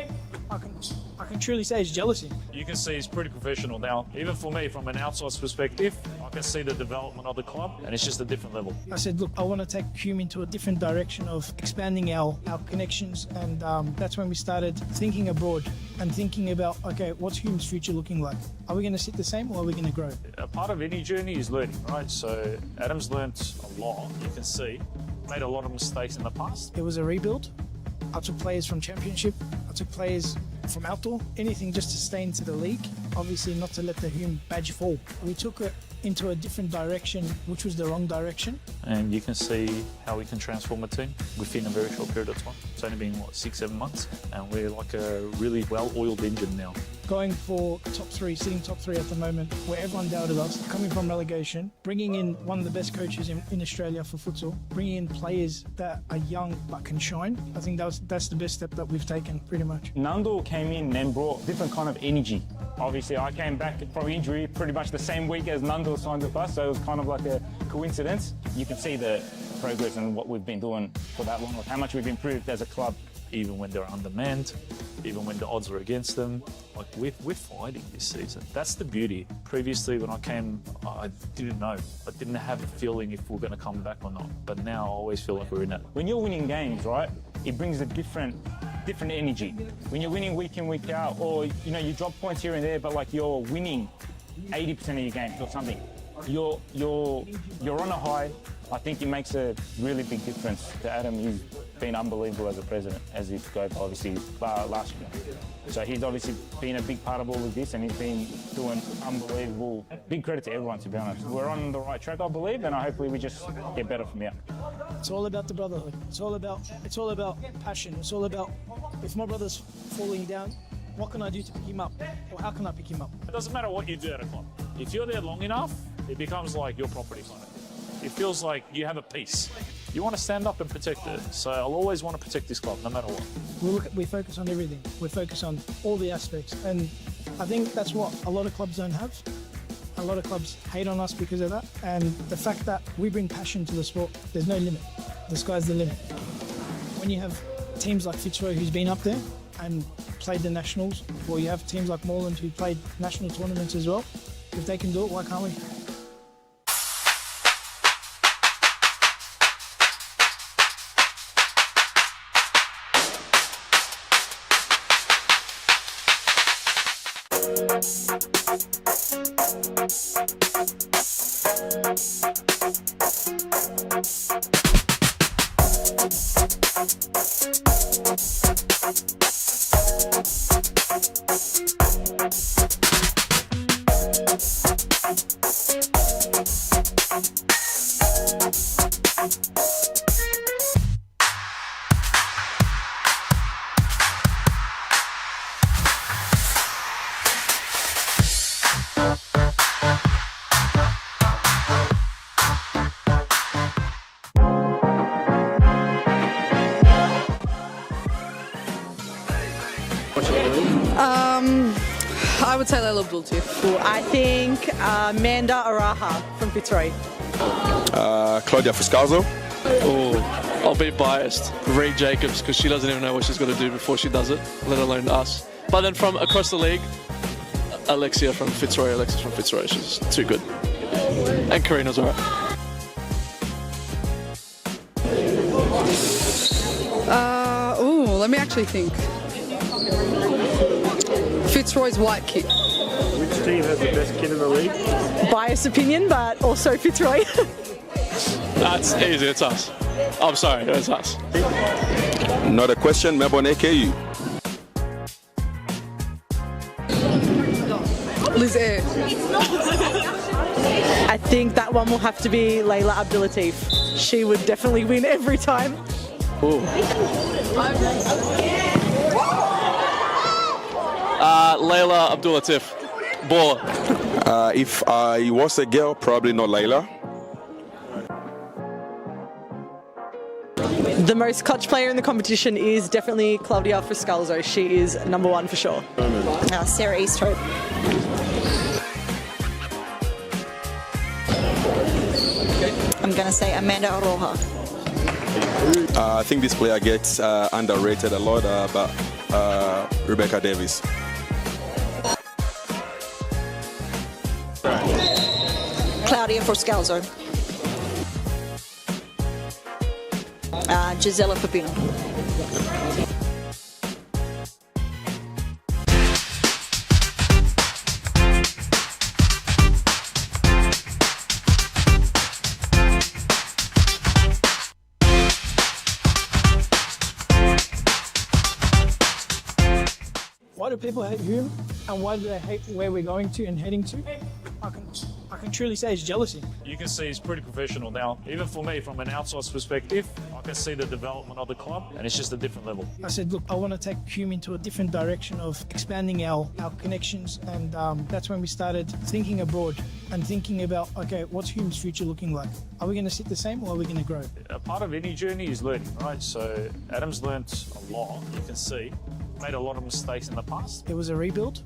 I can truly say it's jealousy. You can see he's pretty professional now. Even for me, from an outsider's perspective, I can see the development of the club, and it's just a different level. I said, look, I want to take Hume into a different direction of expanding our connections, and that's when we started thinking abroad and thinking about, okay, what's Hume's future looking like? Are we going to sit the same, or are we going to grow? A part of any journey is learning, right? So Adam's learnt a lot, you can see. Made a lot of mistakes in the past. It was a rebuild. I took players from Championship. I took players from outdoor. Anything just to stay into the league. Obviously not to let the Hume badge fall. We took it into a different direction, which was the wrong direction. And you can see how we can transform a team within a very short period of time. It's only been, 6-7 months? And we're like a really well-oiled engine now. Going for top 3, sitting top 3 at the moment, where everyone doubted us, coming from relegation, bringing in one of the best coaches in Australia for futsal, bringing in players that are young but can shine. I think that's the best step that we've taken, pretty much. Nando came in and brought different kind of energy. Obviously, I came back from injury pretty much the same week as Nando signed with us, so it was kind of like a coincidence. You can see the progress and what we've been doing for that long, how much we've improved as a club. Even when they're undermanned, even when the odds are against them, like we're fighting this season. That's the beauty. Previously, when I came, I didn't know. I didn't have a feeling if we're going to come back or not. But now I always feel like we're in it. When you're winning games, right, it brings a different energy. When you're winning week in, week out, or you drop points here and there, but like you're winning 80% of your games or something, you're on a high. I think it makes a really big difference to Adam. He's been unbelievable as a president, as he took over, obviously, last year. So he's obviously been a big part of all of this, and he's been doing unbelievable. Big credit to everyone, to be honest. We're on the right track, I believe, and hopefully we just get better from here. It's all about the brotherhood. It's all about passion. It's all about, if my brother's falling down, what can I do to pick him up? Or how can I pick him up? It doesn't matter what you do at a club. If you're there long enough, it becomes like your property kind of thing. It feels like you have a piece. You want to stand up and protect it. So I'll always want to protect this club, no matter what. We focus on everything. We focus on all the aspects. And I think that's what a lot of clubs don't have. A lot of clubs hate on us because of that. And the fact that we bring passion to the sport, there's no limit. The sky's the limit. When you have teams like Fitzroy who's been up there and played the nationals, or you have teams like Moreland who played national tournaments as well. If they can do it, why can't we? I would say Layla Abdul too. I think Amanda Araha from Fitzroy. Claudia Fuscalzo. Oh, I'll be biased. Reed Jacobs, because she doesn't even know what she's got to do before she does it, let alone us. But then from across the league, Alexis from Fitzroy, she's too good. And Karina's alright. Let me actually think. Fitzroy's white kit. Which team has the best kid in the league? Biased opinion, but also Fitzroy. That's easy, it's us. I'm sorry, it's us. Not a question, Melbourne AKU. Liz Air. I think that one will have to be Layla Abdulatif. She would definitely win every time. Ooh. Layla Abdulatif. Baller. If I was a girl, probably not Layla. The most clutch player in the competition is definitely Claudia Fuscalzo. She is number one for sure. Sarah Easthope. I'm going to say Amanda Aroha. I think this player gets underrated a lot, but Rebecca Davis. Claudia Fuscalzo. Gisela Pepino. Why do people hate Hume, and why do they hate where we're going to and heading to? I can truly say it's jealousy. You can see he's pretty professional now. Even for me, from an outsider's perspective, I can see the development of the club, and it's just a different level. I said, look, I want to take Hume into a different direction of expanding our connections, and that's when we started thinking abroad and thinking about, okay, what's Hume's future looking like? Are we going to sit the same, or are we going to grow? A part of any journey is learning, right? So Adam's learnt a lot, you can see. Made a lot of mistakes in the past. It was a rebuild.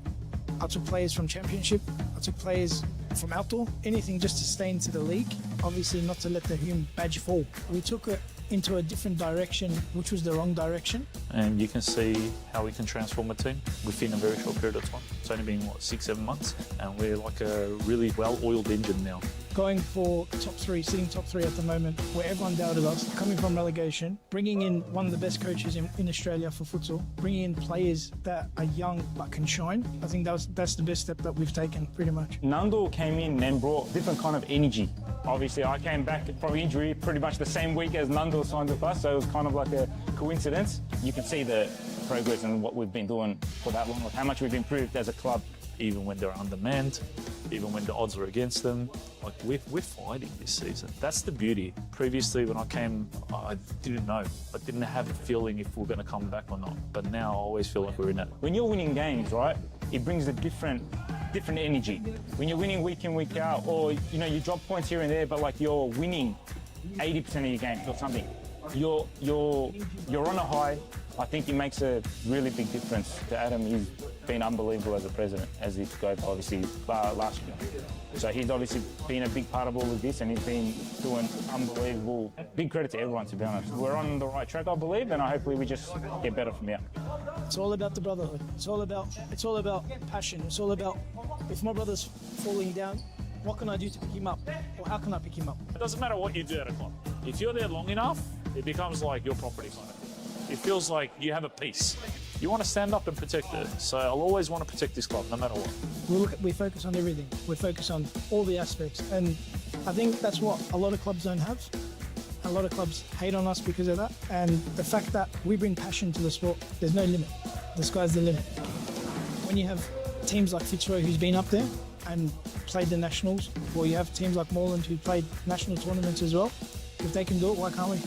I took players from Championship. I took players from outdoor. Anything just to stay into the league. Obviously not to let the Hume badge fall. We took it into a different direction, which was the wrong direction. And you can see how we can transform a team within a very short period of time. It's only been, 6-7 months? And we're like a really well-oiled engine now. Going for top three, sitting top three at the moment, where everyone doubted us, coming from relegation, bringing in one of the best coaches in Australia for futsal, bringing in players that are young but can shine. I think that's the best step that we've taken, pretty much. Nando came in and brought different kind of energy. Obviously, I came back from injury pretty much the same week as Nando signed with us, so it was kind of like a coincidence. You can see the progress and what we've been doing for that long, like how much we've improved as a club. Even when they're undermanned, even when the odds are against them, like we're fighting this season. That's the beauty. Previously, when I came, I didn't know. I didn't have a feeling if we're going to come back or not. But now I always feel like we're in it. When you're winning games, right, it brings a different energy. When you're winning week in, week out, or you drop points here and there, but like you're winning 80% of your games or something, you're on a high. I think it makes a really big difference to Adam. been unbelievable as a president, as he got obviously last year. So he's obviously been a big part of all of this, and he's been doing unbelievable. Big credit to everyone, to be honest. We're on the right track, I believe, and hopefully we just get better from here. It's all about the brotherhood. It's all about passion. It's all about, if my brother's falling down, what can I do to pick him up? Or how can I pick him up? It doesn't matter what you do at a club. If you're there long enough, it becomes like your property kind of thing. It feels like you have a piece. You want to stand up and protect it. So I'll always want to protect this club, no matter what. We focus on everything. We focus on all the aspects. And I think that's what a lot of clubs don't have. A lot of clubs hate on us because of that. And the fact that we bring passion to the sport, there's no limit. The sky's the limit. When you have teams like Fitzroy, who's been up there and played the nationals, or you have teams like Moreland who played national tournaments as well, if they can do it, why can't we?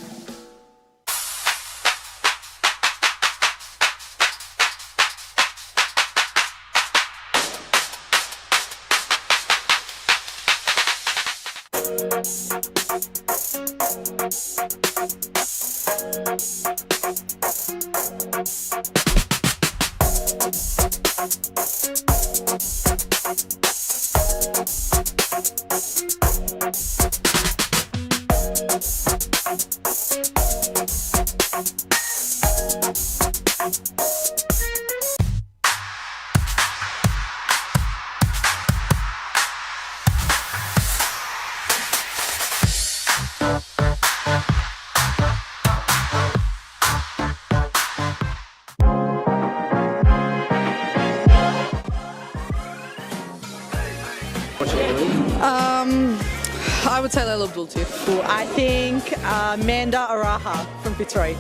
I would say Layla Abdul too. I think Amanda Araha from Fitzroy.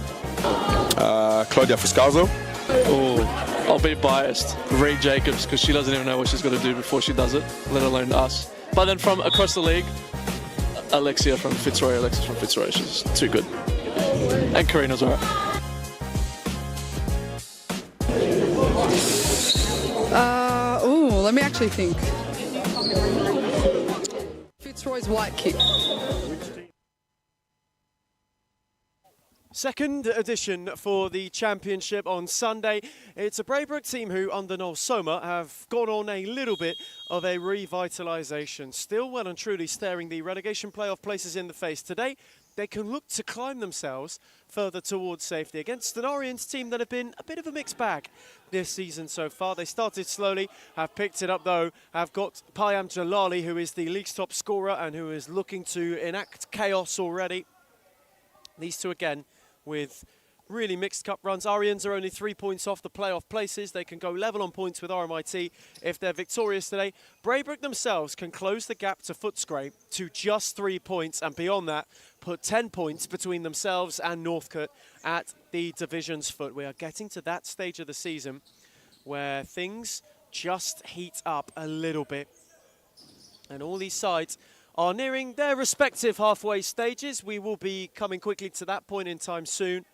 Claudia Fuscalzo. Oh, I'll be biased. Reed Jacobs, because she doesn't even know what she's got to do before she does it, let alone us. But then from across the league, Alexis from Fitzroy. She's too good. And Karina's alright. Let me actually think. Fitzroy's white kit. Second edition for the championship on Sunday. It's a Braybrook team who, under Noel Soma, have gone on a little bit of a revitalisation. Still well and truly staring the relegation playoff places in the face. Today, they can look to climb themselves further towards safety against an Orients team that have been a bit of a mixed bag this season so far. They started slowly, have picked it up though, have got Payam Jalali, who is the league's top scorer and who is looking to enact chaos already. These two again with really mixed cup runs. Arians are only 3 points off the playoff places. They can go level on points with RMIT if they're victorious today. Braybrook themselves can close the gap to Footscray to just 3 points, and beyond that, put 10 points between themselves and Northcote at the division's foot. We are getting to that stage of the season where things just heat up a little bit. And all these sides are nearing their respective halfway stages. We will be coming quickly to that point in time soon.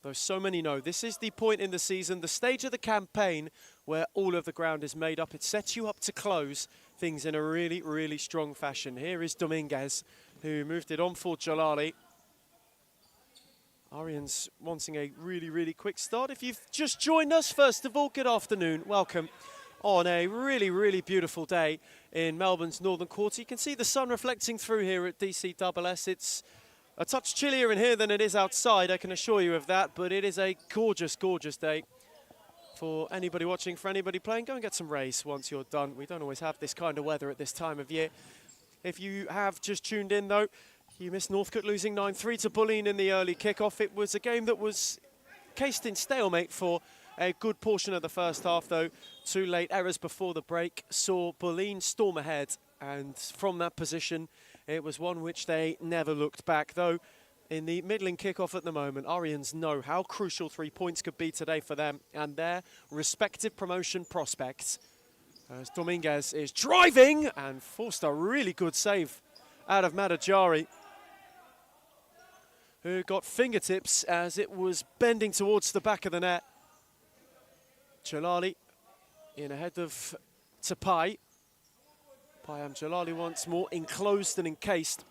Though so many know, this is the point in the season, the stage of the campaign where all of the ground is made up. It sets you up to close things in a really, really strong fashion. Here is Dominguez, who moved it on for Jalali. Arians wanting a really, really quick start. If you've just joined us, first of all, good afternoon. Welcome on a really, really beautiful day in Melbourne's Northern Quarter. You can see the sun reflecting through here at DCSS. It's a touch chillier in here than it is outside, I can assure you of that, but it is a gorgeous, gorgeous day for anybody watching, for anybody playing. Go and get some rays once you're done. We don't always have this kind of weather at this time of year. If you have just tuned in, though, you missed Northcote losing 9-3 to Bulleen in the early kickoff. It was a game that was cased in stalemate for a good portion of the first half, though. 2 late errors before the break saw Bulleen storm ahead, and from that position, it was one which they never looked back, though. In the middling kickoff at the moment, Arians know how crucial 3 points could be today for them and their respective promotion prospects. As Dominguez is driving and forced a really good save out of Madajari, who got fingertips as it was bending towards the back of the net. Jalali in ahead of Tapai. Payam Jalali once more enclosed and encased.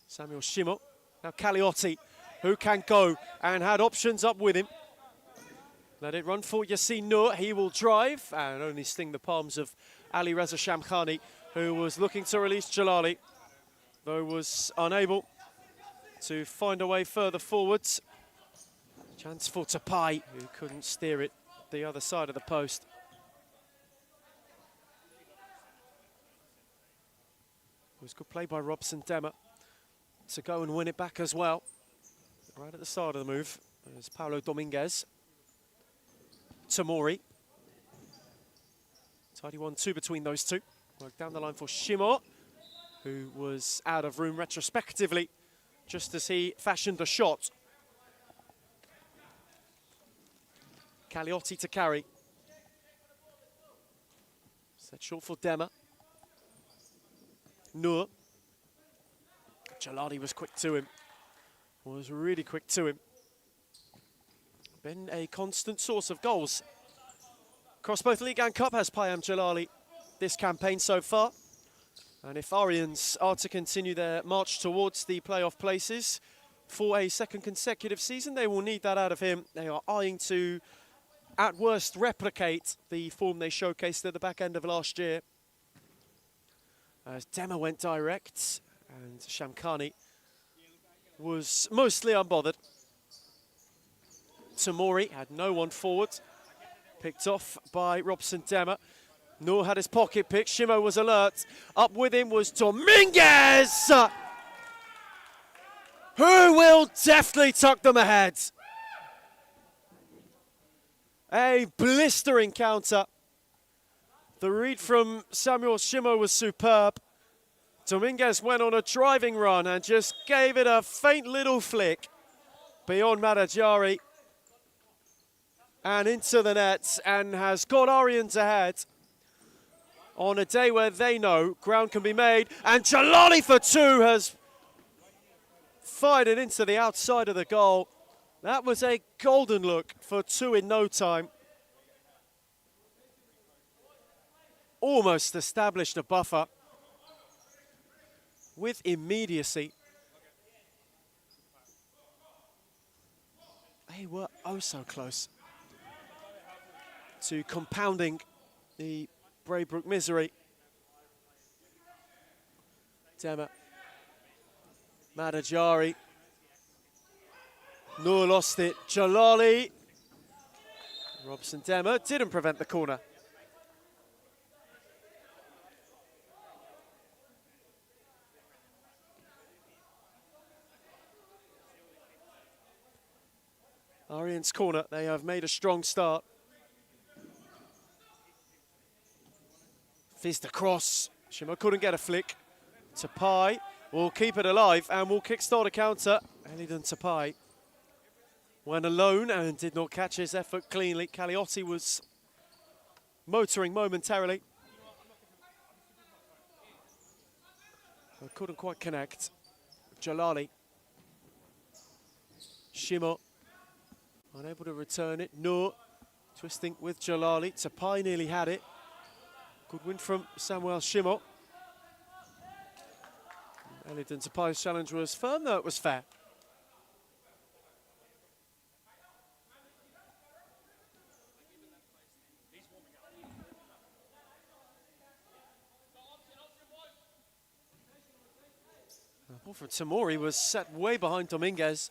Samuel Shimo. Now Caliotti, who can go and had options up with him. Let it run for Yassine Noor. He will drive and only sting the palms of Ali Reza Shamkhani, who was looking to release Jalali, though was unable to find a way further forwards. Chance for Tapai, who couldn't steer it the other side of the post. It was good play by Robson Demmer to go and win it back as well. Right at the start of the move, there's Paulo Dominguez. Tamori. Tidy 1-2 between those two. Work down the line for Shimo, who was out of room retrospectively, just as he fashioned the shot. Caliotti to carry. Set short for Demmer. Noor. Jalali was quick to him. Was really quick to him. Been a constant source of goals across both League and Cup has Payam Jalali this campaign so far. And if Arians are to continue their march towards the playoff places for a second consecutive season, they will need that out of him. They are eyeing to, at worst, replicate the form they showcased at the back end of last year. As Demmer went direct and Shamkhani was mostly unbothered. Tamori had no one forward. Picked off by Robson Demmer. Noor had his pocket pick. Shimo was alert. Up with him was Dominguez, who will deftly tuck them ahead. A blistering counter. The read from Samuel Shimo was superb. Dominguez went on a driving run and just gave it a faint little flick beyond Madajari and into the net, and has got Arians ahead on a day where they know ground can be made. And Jalali for two has fired it into the outside of the goal. That was a golden look for two in no time. Almost established a buffer with immediacy. They were oh so close to compounding the Braybrook misery. Demmer, Madajari, Noor lost it, Jalali. Robson Demmer didn't prevent the corner. Arians corner, they have made a strong start. Fizzed across, Shimo couldn't get a flick. Tapai will keep it alive and will kickstart a counter. Elidon Tapai went alone and did not catch his effort cleanly. Caliotti was motoring momentarily, but couldn't quite connect. Jalali. Shimo unable to return it. Noor twisting with Jalali. Tapai nearly had it. Good win from Samuel Shimo. Elidon Tapai's challenge was firm, though it was fair. The ball from Tamori was set way behind Dominguez,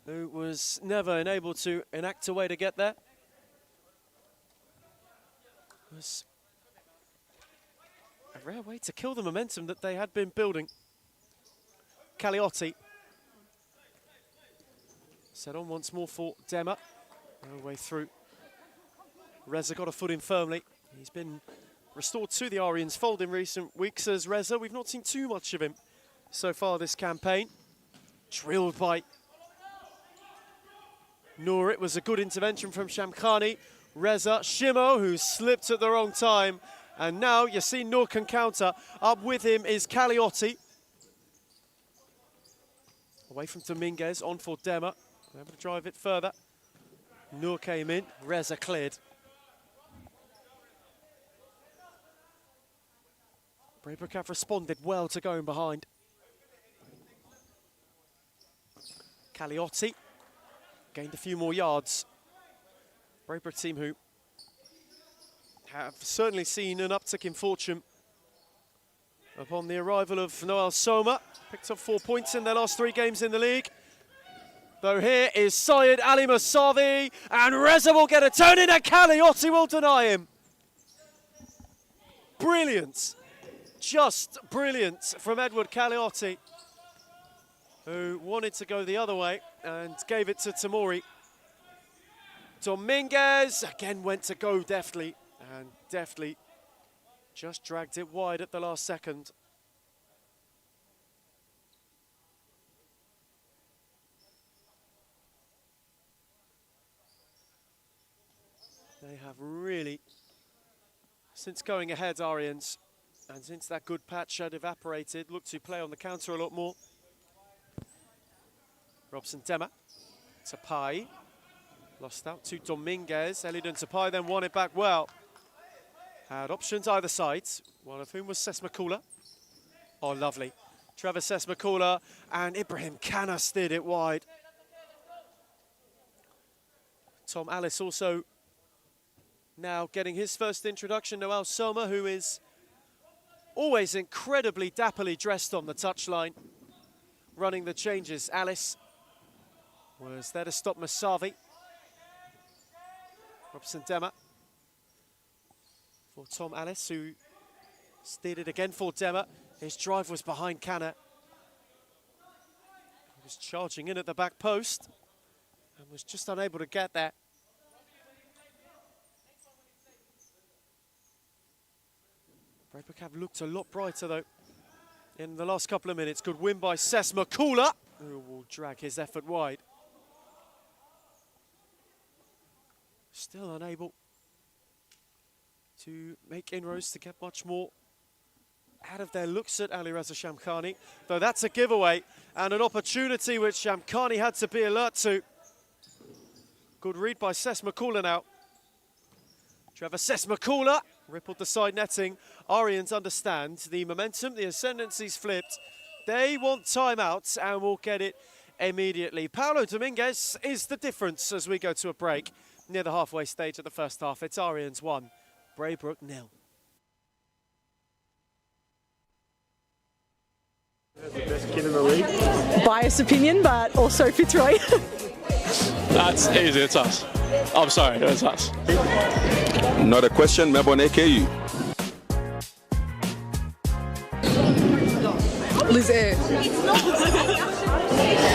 who was never able to enact a way to get there. It was a rare way to kill the momentum that they had been building. Caliotti set on once more for Demmer. No way through. Reza got a foot in firmly. He's been restored to the Arians fold in recent weeks as Reza. We've not seen too much of him so far this campaign. Drilled by Noor. It was a good intervention from Shamkhani. Reza, Shimo, who slipped at the wrong time. And now Yassine Noor can counter. Up with him is Caliotti. Away from Dominguez, on for Demmer. Able to drive it further. Noor came in, Reza cleared. Braybrook have responded well to going behind. Caliotti gained a few more yards. Braybrook team who have certainly seen an uptick in fortune upon the arrival of Noel Soma. Picked up 4 points in their last 3 games in the league. Though here is Syed Ali Musavi, and Reza will get a turn in, and Kaliotti will deny him. Brilliant, just brilliant from Edward Kaliotti, who wanted to go the other way and gave it to Tamori. Dominguez again went to go deftly, and deftly just dragged it wide at the last second. They have really, since going ahead, Arians, and since that good patch had evaporated, looked to play on the counter a lot more. Robson Dema, Tapai, lost out to Dominguez. Elidon Tapai then won it back well. Had options either side, one of whom was Sesmakula. Oh, lovely. Trevor Sesmakula, and Ibrahim Kana steered it wide. Tom Alice also now getting his first introduction. Noel Soma, who is always incredibly dapperly dressed on the touchline, running the changes. Alice was there to stop Musavi. Robson Dema for Tom Alice, who steered it again for Dema. His drive was behind Kana. He was charging in at the back post and was just unable to get there. Braybrook have looked a lot brighter though in the last couple of minutes. Good win by Sesmakula, who will drag his effort wide. Still unable to make inroads to get much more out of their looks at Ali Reza Shamkhani, though that's a giveaway and an opportunity which Shamkhani had to be alert to. Good read by Sesmakula now. Trevor Sesmakula rippled the side netting. Arians understand the momentum, the ascendancy's flipped. They want timeouts and will get it immediately. Paulo Dominguez is the difference as we go to a break. Near the halfway stage of the first half, it's Arians 1, Braybrook 0. The best kid in the league. Biased opinion, but also Fitzroy. That's easy, it's us. I'm sorry, it's us. Not a question, Melbourne AKU. Liz Air.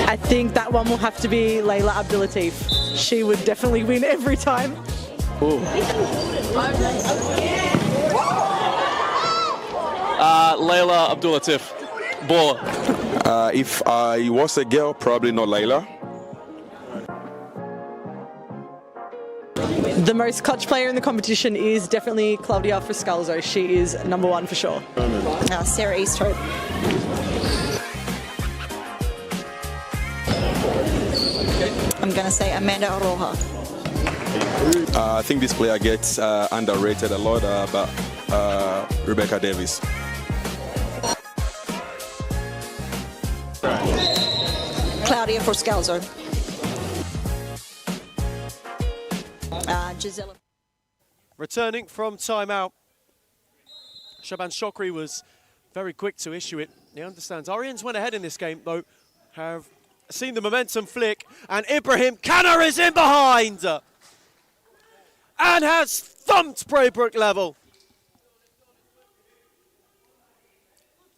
I think that one will have to be Layla Abdulatif. She would definitely win every time. Layla Abdulatif, baller. If I was a girl, probably not Layla. The most clutch player in the competition is definitely Claudia Friscalzo. She is #1 for sure. Sarah Easthope. I'm going to say Amanda Aroha. I think this player gets underrated a lot, but Rebecca Davis. Claudia Friscalzo. Gisela. Returning from timeout, Shaban Shokri was very quick to issue it. He understands. Arians went ahead in this game, though, have seen the momentum flick, and Ibrahim Kana is in behind and has thumped Braybrook level.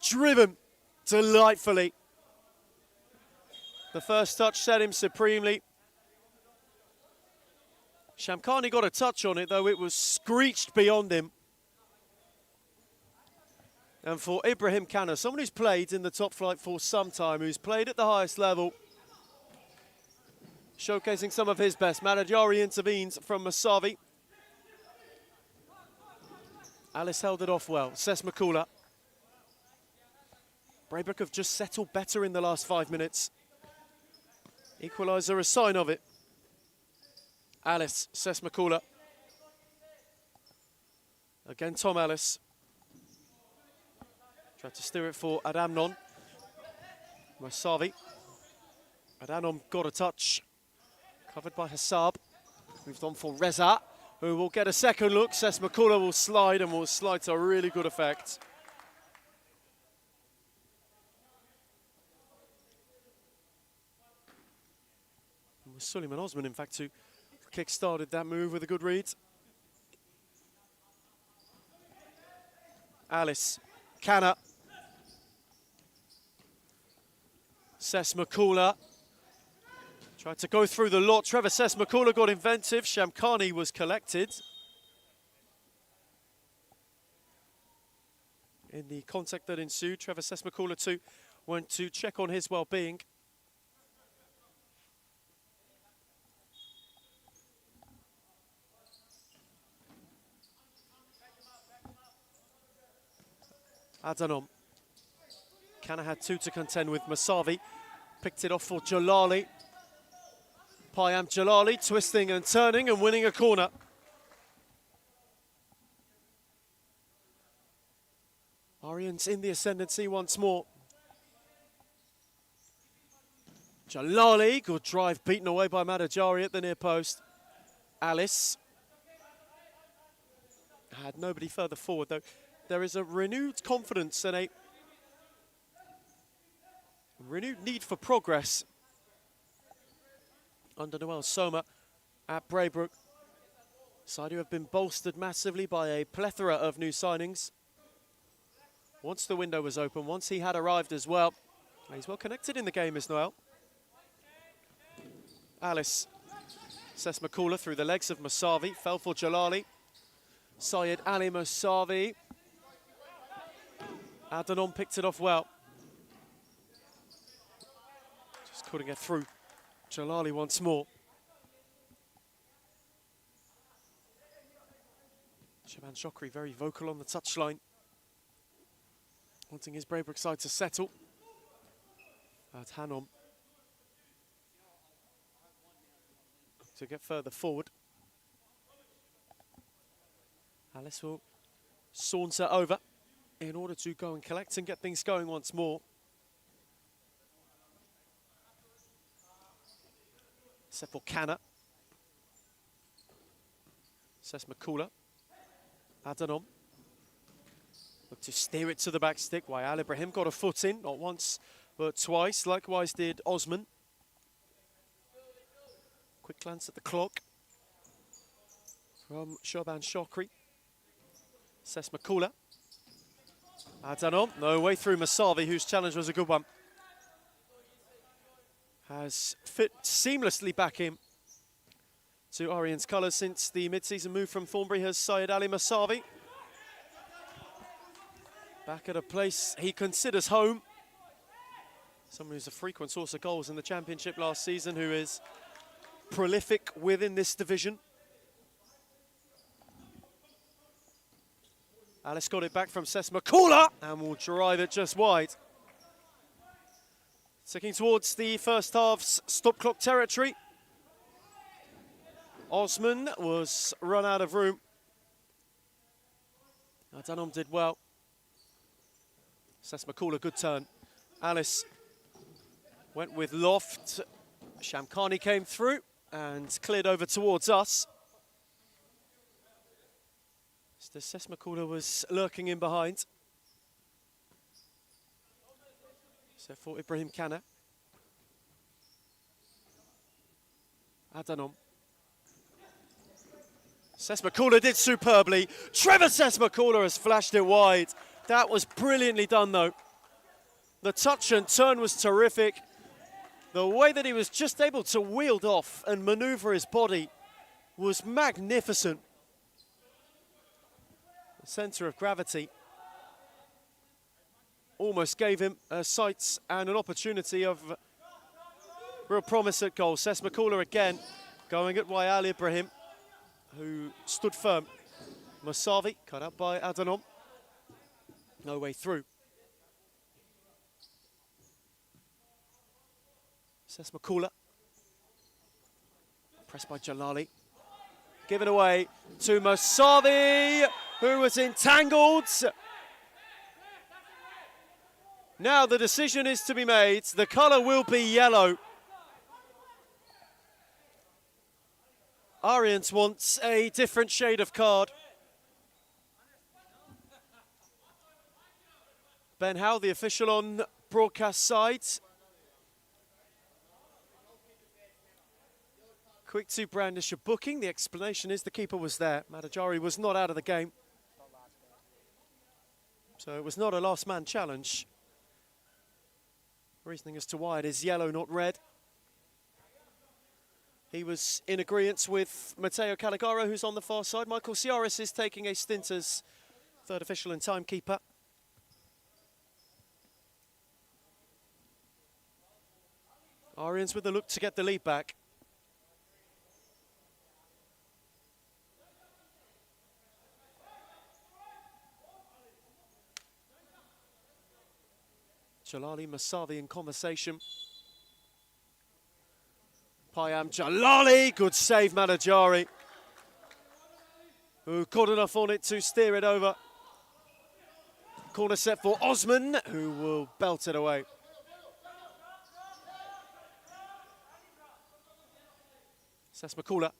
Driven delightfully. The first touch set him supremely. Shamkhani got a touch on it, though it was screeched beyond him. And for Ibrahim Kana, someone who's played in the top flight for some time, who's played at the highest level, showcasing some of his best. Madajari intervenes from Musavi. Alice held it off well. Sesmakula. Braybrook have just settled better in the last 5 minutes. Equaliser, a sign of it. Alice, Sesmakula. Again, Tom Alice. Tried to steer it for Adamnon. Musavi. Adamnon got a touch. Covered by Hassab. Moved on for Reza, who will get a second look. Sesmakula will slide and will slide to really good effect. It was Suleiman Osman, in fact, who kick-started that move with a good read. Alice, Kanna. Sesmakula tried to go through the lot. Trevor Sesmakula got inventive. Shamkhani was collected. In the contact that ensued, Trevor Sesmakula too went to check on his well-being. Adanom. Kanna had two to contend with. Masavi picked it off for Jalali. Payam Jalali twisting and turning and winning a corner. Arians in the ascendancy once more. Jalali, good drive, beaten away by Madajari at the near post. Alice had nobody further forward though. There is a renewed confidence and a renewed need for progress under Noel Soma at Braybrook. Side who have been bolstered massively by a plethora of new signings. Once the window was open, once he had arrived as well. He's well connected in the game, is Noel. Alice. Sesmakula through the legs of Masavi, fell for Jalali. Syed Ali Masavi. Adanon picked it off well. Just couldn't get through. Jalali once more. Shaban Shokri very vocal on the touchline, wanting his Braybrook side to settle. At Hanom to get further forward. Alice will saunter over in order to go and collect and get things going once more. Set for Kanna. Sesmakula. Adanom. Look to steer it to the back stick while Al Ibrahim got a foot in, not once but twice. Likewise did Osman. Quick glance at the clock from Shaban Shokri. Sesmakula. Adanom, no way through Masavi, whose challenge was a good one. Has fit seamlessly back in to Orient's colours since the mid-season move from Thornbury has Syed Ali Masavi. Back at a place he considers home. Someone who's a frequent source of goals in the Championship last season, who is prolific within this division. Alice got it back from Sesmakula and will drive it just wide. Ticking towards the first half's stop clock territory. Osman was run out of room. Adanom did well. Sesmakula, good turn. Alice went with loft. Shamkhani came through and cleared over towards us. Sesmakula was lurking in behind. So for Ibrahim Kanna. Adanom. Sesmakula did superbly. Trevor Sesmakula has flashed it wide. That was brilliantly done though. The touch and turn was terrific. The way that he was just able to wield off and maneuver his body was magnificent. The centre of gravity almost gave him a sight and an opportunity of real promise at goal. Sesmakula again going at Wayal Ibrahim, who stood firm. Masavi cut out by Adanom. No way through. Sesmakula. Pressed by Jalali. Given away to Masavi, who was entangled. Now the decision is to be made. The colour will be yellow. Arians wants a different shade of card. Ben Howe, the official on broadcast side. Quick to brandish a booking. The explanation is the keeper was there. Madajari was not out of the game. So it was not a last man challenge. Reasoning as to why it is yellow, not red. He was in agreement with Matteo Caligaro, who's on the far side. Michael Ciaris is taking a stint as third official and timekeeper. Arians with a look to get the lead back. Jalali Masavi in conversation. Payam Jalali, good save Madajari, who got enough on it to steer it over. Corner set for Osman, who will belt it away. Sess Makula.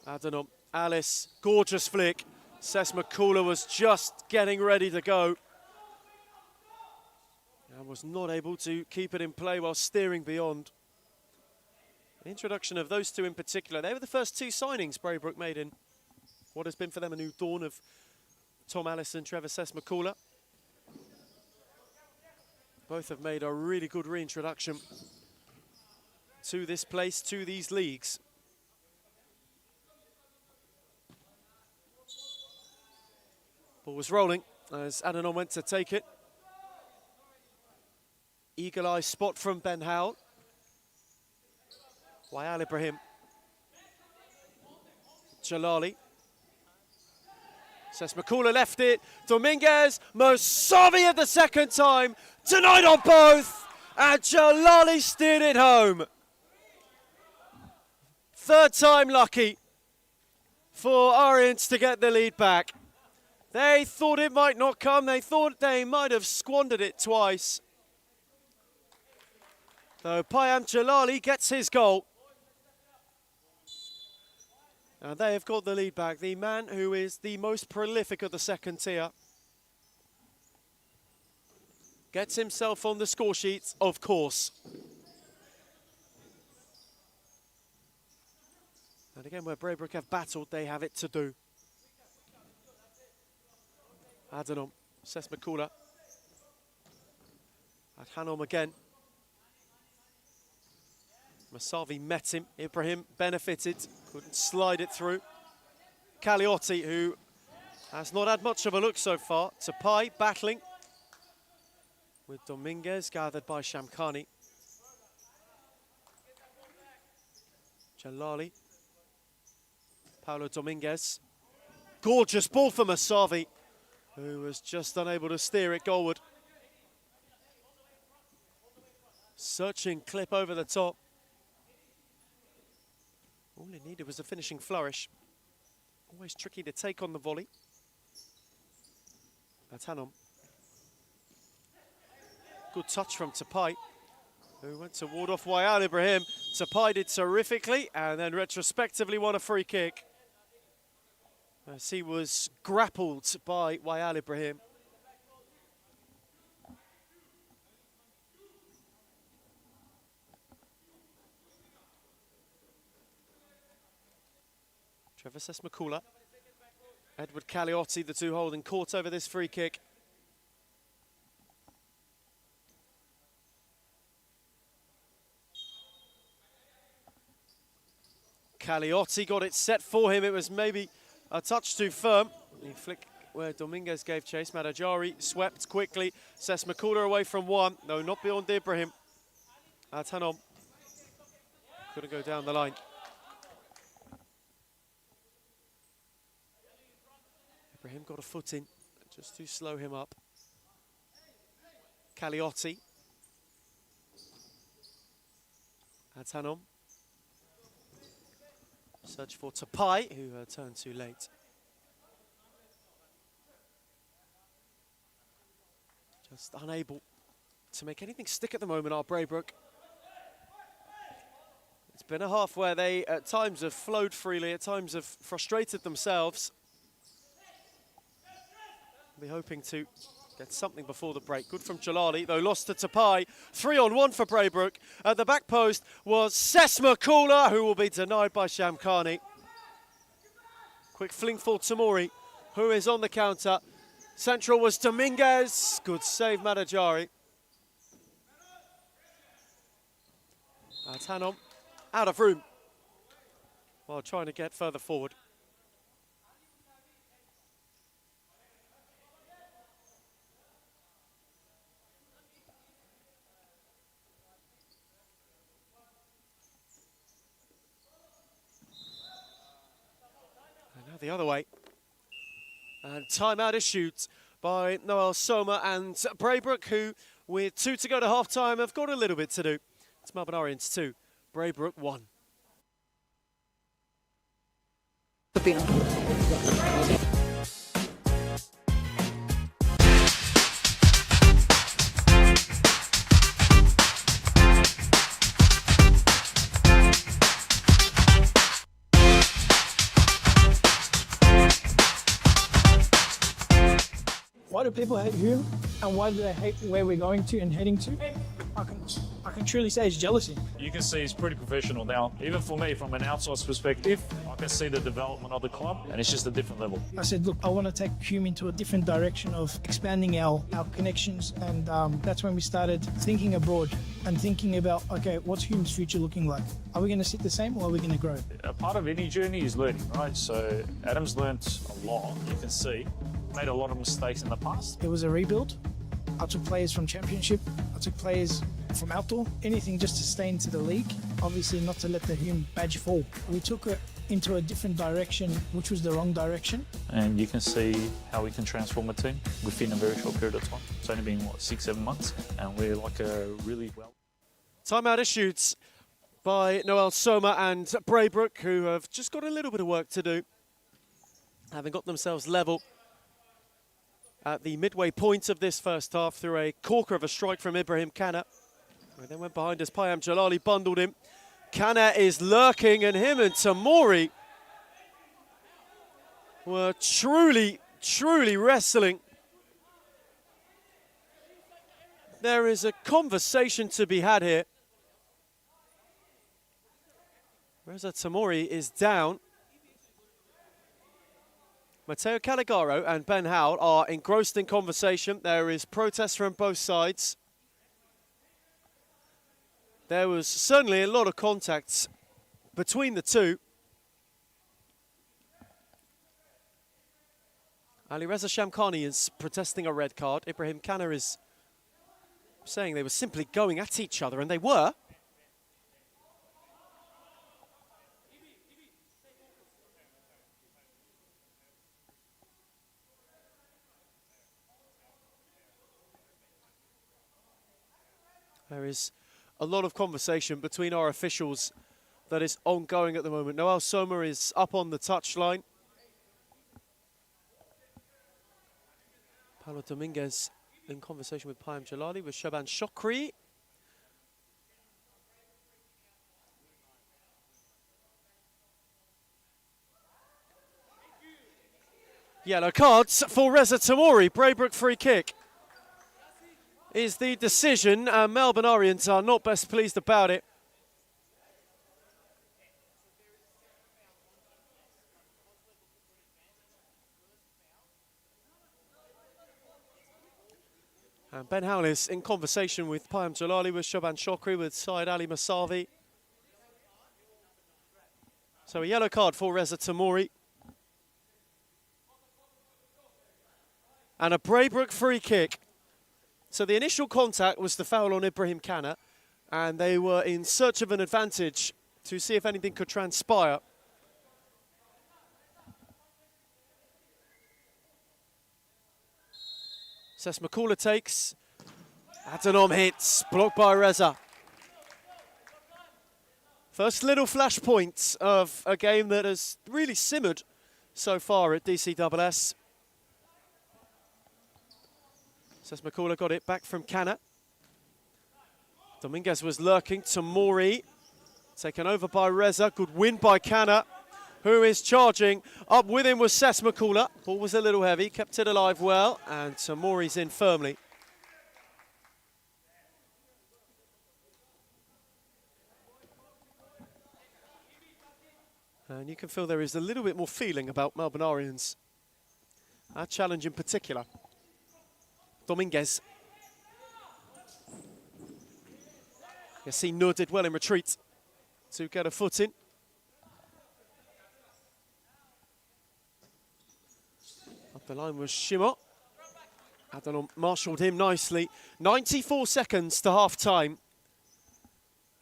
Adenom, Alice, gorgeous flick. Sess Makula was just getting ready to go and was not able to keep it in play while steering beyond. The introduction of those two in particular, they were the first two signings Braybrook made in what has been for them a new dawn of Tom Alice and Trevor Sess Makula. Both have made a really good reintroduction to this place, to these leagues. Ball was rolling as Adanon went to take it. Eagle-eye spot from Ben Howell. Wayal Ibrahim. Jalali. Sess Makula left it. Dominguez, Mosavi at the second time. Tonight on both. And Jalali steered it home. Third time lucky for Arians to get the lead back. They thought it might not come. They thought they might have squandered it twice. So Payam Jalali gets his goal. And they have got the lead back. The man who is the most prolific of the second tier gets himself on the score sheets, of course. And again, where Braybrook have battled, they have it to do. Adanom, Sess Makula. At Hanom again. Masavi met him. Ibrahim benefited. Couldn't slide it through. Caliotti, who has not had much of a look so far. Tapai battling with Dominguez, gathered by Shamkhani. Jalali. Paulo Dominguez. Gorgeous ball for Masavi, who was just unable to steer it goalward. Searching clip over the top. All it needed was a finishing flourish. Always tricky to take on the volley. That's Hanom. Good touch from Tapai, who went to ward off Wayal Ibrahim. Tapai did terrifically and then retrospectively won a free kick, as he was grappled by Wayal Ibrahim. Trevor Sess Makula, Edward Caliotti, the two holding court over this free kick. Caliotti got it set for him. It was maybe a touch too firm. The flick where Dominguez gave chase. Madajari swept quickly. Sess Makula away from one. No, not beyond Ibrahim. Hanom couldn't go down the line. Ibrahim got a foot in just to slow him up. Caliotti. Hanom. Search for Tapai, who turned too late. Just unable to make anything stick at the moment, our Braybrook. been a half where they at times have flowed freely, at times have frustrated themselves. Be hoping to get something before the break. Good from Jalali, though lost to Tapai. 3-on-1 for Braybrook. At the back post was Sesmakula, who will be denied by Shamkhani. Quick fling for Tamori, who is on the counter. Central was Dominguez. Good save, Madajari. Tanom out of room while trying to get further forward. And now the other way. And timeout issued by Noel Soma and Braybrook, who, with 2 to go to half-time, have got a little bit to do. It's Melbourne Orients 2, Braybrook 1. Why do people hate Hume, and why do they hate where we're going to and heading to? I can truly say it's jealousy. You can see he's pretty professional now. Even for me, from an outsider's perspective, I can see the development of the club, and it's just a different level. I said, look, I want to take Hume into a different direction of expanding our connections, and that's when we started thinking abroad and thinking about, okay, what's Hume's future looking like? Are we going to sit the same, or are we going to grow? A part of any journey is learning, right? So Adam's learnt a lot, you can see. Made a lot of mistakes in the past. It was a rebuild. I took players from Championship. I took players from outdoor. Anything just to stay into the league. Obviously not to let the Hume badge fall. We took it into a different direction, which was the wrong direction. And you can see how we can transform a team within a very short period of time. It's only been, what, 6-7 months? And we're like a really well... Timeout issued by Noel Soma and Braybrook, who have just got a little bit of work to do, having got themselves level at the midway point of this first half through a corker of a strike from Ibrahim Kana. And then went behind as Payam Jalali bundled him. Kana is lurking, and him and Tamori were truly wrestling. There is a conversation to be had here. Reza Tamori is down. Matteo Caligaro and Ben Howell are engrossed in conversation. There is protest from both sides. There was certainly a lot of contacts between the two. Ali Reza Shamkhani is protesting a red card. Ibrahim Kana is saying they were simply going at each other, and they were. There is a lot of conversation between our officials that is ongoing at the moment. Noel Soma is up on the touchline. Paulo Dominguez in conversation with Payam Jalali, with Shaban Shokri. Yellow cards for Reza Tamori. Braybrook free kick is the decision. Melbourne Orients are not best pleased about it. And Ben Howell is in conversation with Payam Jalali, with Shaban Shokri, with Syed Ali Masavi. So a yellow card for Reza Tamori. And a Braybrook free kick. So the initial contact was the foul on Ibrahim Kana, and they were in search of an advantage to see if anything could transpire. Sesmakula takes. Atanom hits, blocked by Reza. First little flashpoint of a game that has really simmered so far at DCSS. Sesmakula got it back from Kana. Dominguez was lurking. Tamori Taken over by Reza. Good win by Kana, who is charging. Up with him was Ses Makula. Ball was a little heavy, kept it alive well, and Tamori's in firmly. And you can feel there is a little bit more feeling about Melbourne Oriens. That challenge in particular. Dominguez. Yassine Noor did well in retreat to get a foot in. Up the line was Shimo. Adhanom marshalled him nicely. 94 seconds to half time.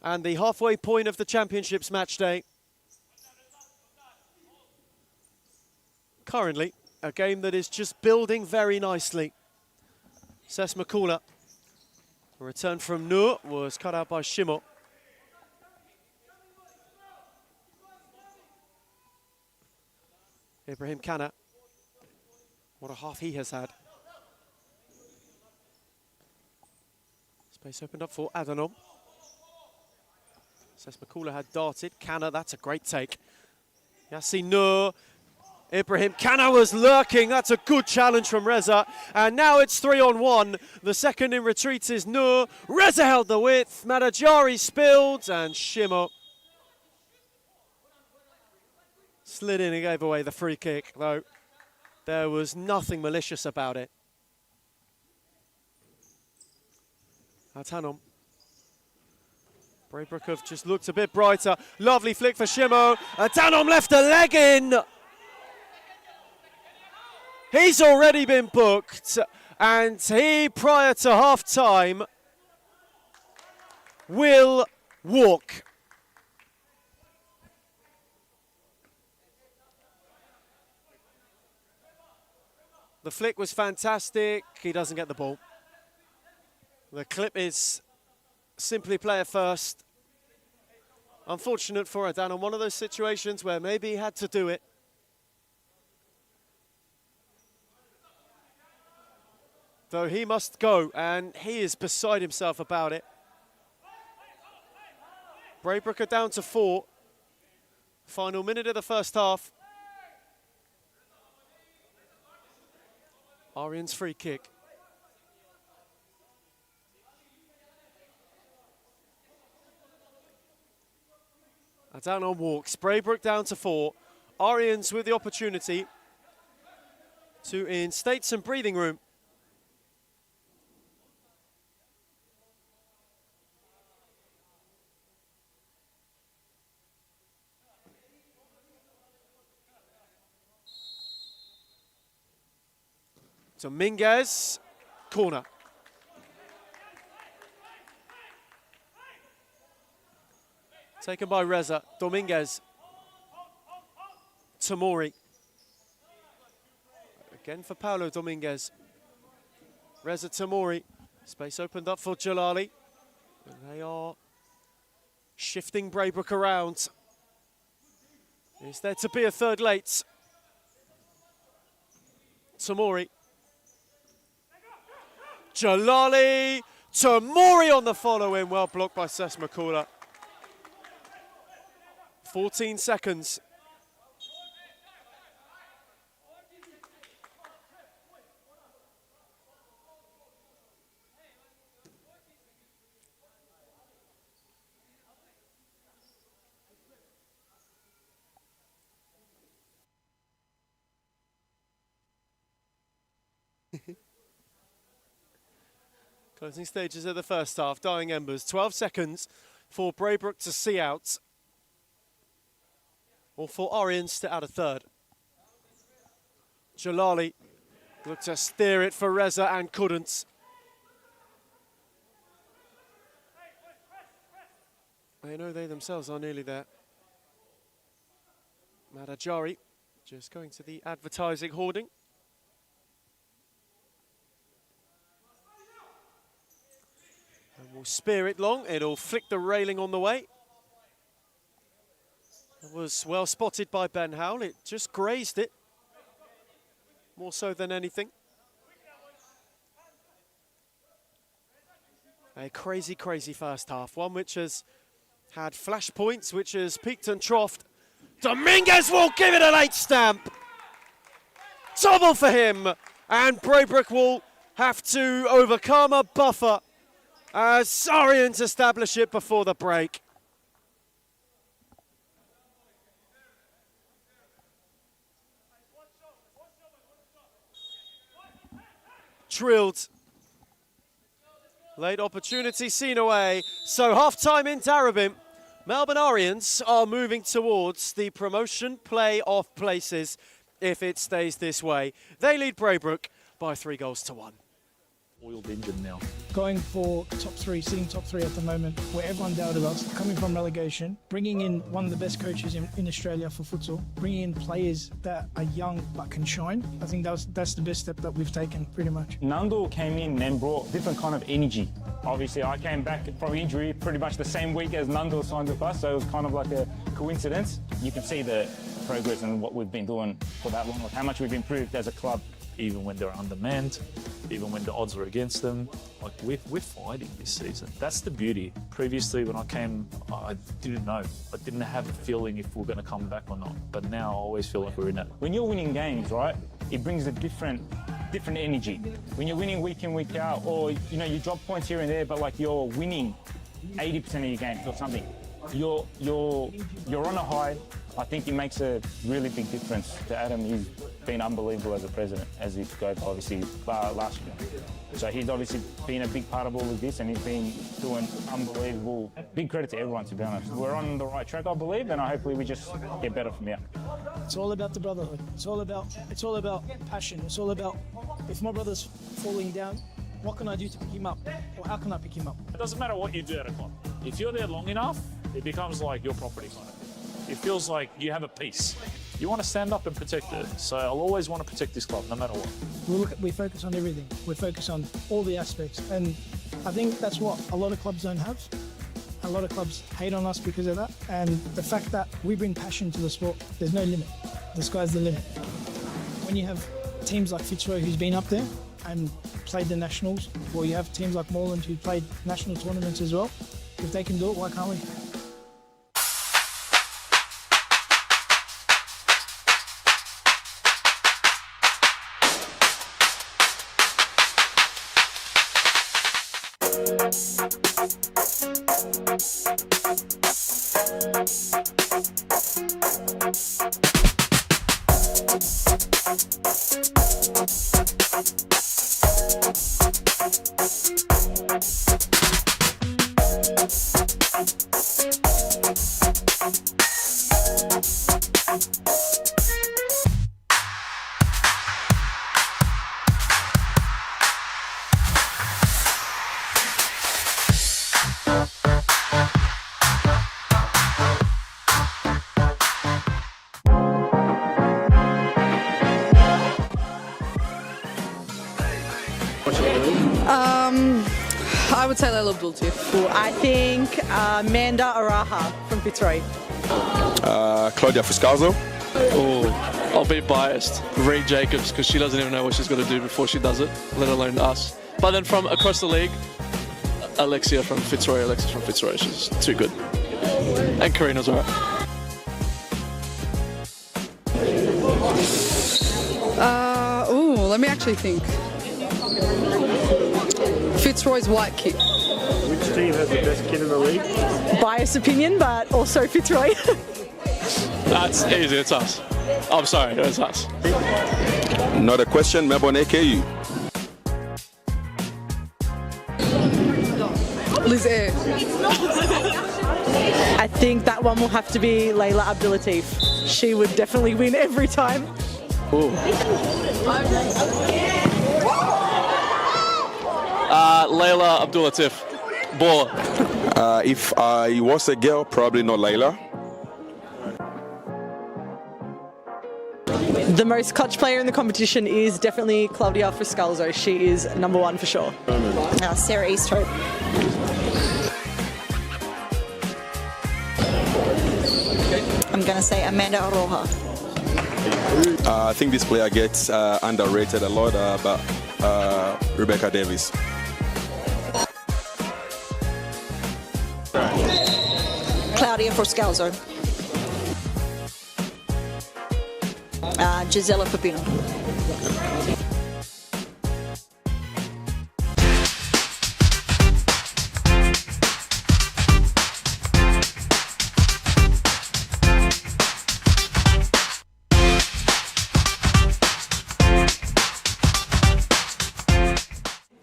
And the halfway point of the Championships match day. Currently, a game that is just building very nicely. Ses Makula. A return from Noor was cut out by Shimo. Ibrahim Kana. What a half he has had. Space opened up for Adhanom. Ses Makula had darted. Kana, that's a great take. Yassine Noor. Ibrahim Kana was lurking. That's a good challenge from Reza. And now it's 3-on-1. The second in retreat is Noor. Reza held the width. Madajari spilled. And Shimo slid in and gave away the free kick, though there was nothing malicious about it. Adhanom. Braybrook have just looked a bit brighter. Lovely flick for Shimo. Adhanom left a leg in. He's already been booked, and he, prior to half-time, will walk. The flick was fantastic. He doesn't get the ball. The clip is simply player first. Unfortunate for Adhanom, one of those situations where maybe he had to do it. Though he must go, and he is beside himself about it. Braybrook are down to 4. Final minute of the first half. Oriens free kick. Adhanom walks. Braybrook down to 4. Oriens with the opportunity to instate some breathing room. Dominguez, corner. Taken by Reza. Dominguez. Tamori. Again for Paulo Dominguez. Reza Tamori. Space opened up for Jalali. And they are shifting Braybrook around. Is there to be a third late? Tamori. Jalali. Tamori on the follow-in. Well blocked by Ses Makula. 14 seconds. Closing stages of the first half, dying embers. 12 seconds for Braybrook to see out, or for Oriens to add a third. Jalali looked to steer it for Reza and couldn't. They know they themselves are nearly there. Madajari just going to the advertising hoarding. And we'll spear it long. It'll flick the railing on the way. It was well spotted by Ben Howell. It just grazed it, more so than anything. A crazy, crazy first half. One which has had flashpoints, which has peaked and troughed. Dominguez will give it a late stamp. Double for him. And Braybrook will have to overcome a buffer as Sarians establish it before the break. Drilled. Late opportunity seen away. So half-time in Darabin. Melbourne Orients are moving towards the promotion play-off places if it stays this way. They lead Braybrook by 3-1. Oiled engine now. Going for top three, sitting top three at the moment, where everyone doubted us, coming from relegation, bringing in one of the best coaches in Australia for futsal, bringing in players that are young but can shine. I think that's the best step that we've taken, pretty much. Nando came in and brought different kind of energy. Obviously, I came back from injury pretty much the same week as Nando signed with us, so it was kind of like a coincidence. You can see the progress and what we've been doing for that long, like how much we've improved as a club. Even when they're undermanned, even when the odds are against them, like we're fighting this season. That's the beauty. Previously, when I came, I didn't know. I didn't have a feeling if we're going to come back or not. But now I always feel like we're in it. When you're winning games, right, it brings a different energy. When you're winning week in, week out, or you drop points here and there, but like you're winning 80% of your games or something, you're on a high. I think it makes a really big difference to Adam. He's been unbelievable as a president, as he goes obviously last year. So he's obviously been a big part of all of this, and he's been doing unbelievable. Big credit to everyone, to be honest. We're on the right track, I believe, and hopefully we just get better from here. It's all about the brotherhood. It's all about passion. It's all about, if my brother's falling down, what can I do to pick him up? Or how can I pick him up? It doesn't matter what you do at a club. If you're there long enough, it becomes like your property kind of thing. It feels like you have a piece. You want to stand up and protect it. So I'll always want to protect this club, no matter what. We focus on everything. We focus on all the aspects. And I think that's what a lot of clubs don't have. A lot of clubs hate on us because of that. And the fact that we bring passion to the sport, there's no limit. The sky's the limit. When you have teams like Fitzroy, who's been up there and played the nationals, or you have teams like Moreland who played national tournaments as well, if they can do it, why can't we? I would say Layla Abdul-Latif. I think Amanda Araha from Fitzroy. Claudia Fuscalzo. Oh, I'll be biased. Reed Jacobs, because she doesn't even know what she's got to do before she does it, let alone us. But then from across the league, Alexis from Fitzroy. She's too good. And Karina's alright. Let me actually think. Fitzroy's white kit. Which team has the best kit in the league? Biased opinion, but also Fitzroy. That's easy, it's us. I'm sorry, it's us. Not a question, Melbourne AKU. Liz Air. I think that one will have to be Layla Abdul-Latif. She would definitely win every time. Ooh. Layla Abdul-Latif. Baller. If I was a girl, probably not Layla. The most clutch player in the competition is definitely Claudia Fuscalzo. She is number one for sure. Sarah Easthope. I'm going to say Amanda Aroha. I think this player gets underrated a lot, but Rebecca Davis. Claudia for Scalzo. Gisela Pepino.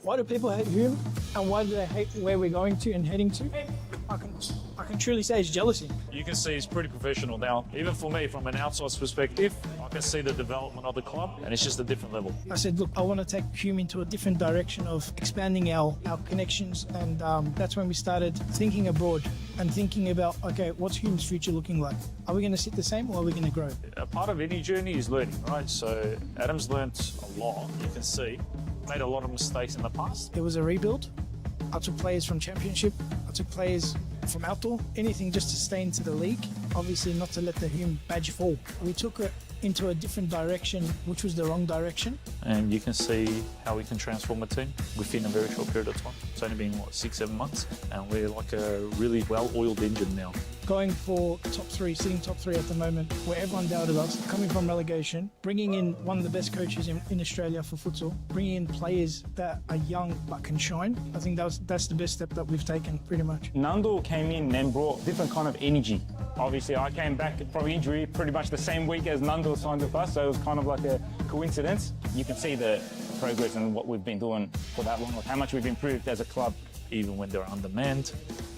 Why do people hate Hume, and why do they hate where we're going to and heading to? I can truly say it's jealousy. You can see he's pretty professional now. Even for me, from an outsider's perspective, I can see the development of the club, and it's just a different level. I said, look, I want to take Hume into a different direction of expanding our connections, and that's when we started thinking abroad and thinking about, okay, what's Hume's future looking like? Are we going to sit the same, or are we going to grow? A part of any journey is learning, right? So Adam's learnt a lot, you can see. Made a lot of mistakes in the past. It was a rebuild. I took players from Championship. I took players from outdoor. Anything just to stay into the league. Obviously not to let the Hume badge fall. We took it into a different direction, which was the wrong direction. And you can see how we can transform a team within a very short period of time. It's only been, 6-7 months? And we're like a really well-oiled engine now. Going for top three, sitting top three at the moment, where everyone doubted us, coming from relegation, bringing in one of the best coaches in Australia for futsal, bringing in players that are young but can shine. I think that's the best step that we've taken, pretty much. Nando came in and brought different kind of energy. Obviously, I came back from injury pretty much the same week as Nando signed with us, so it was kind of like a coincidence. You can see the progress and what we've been doing for that long, how much we've improved as a club. Even when they're undermanned,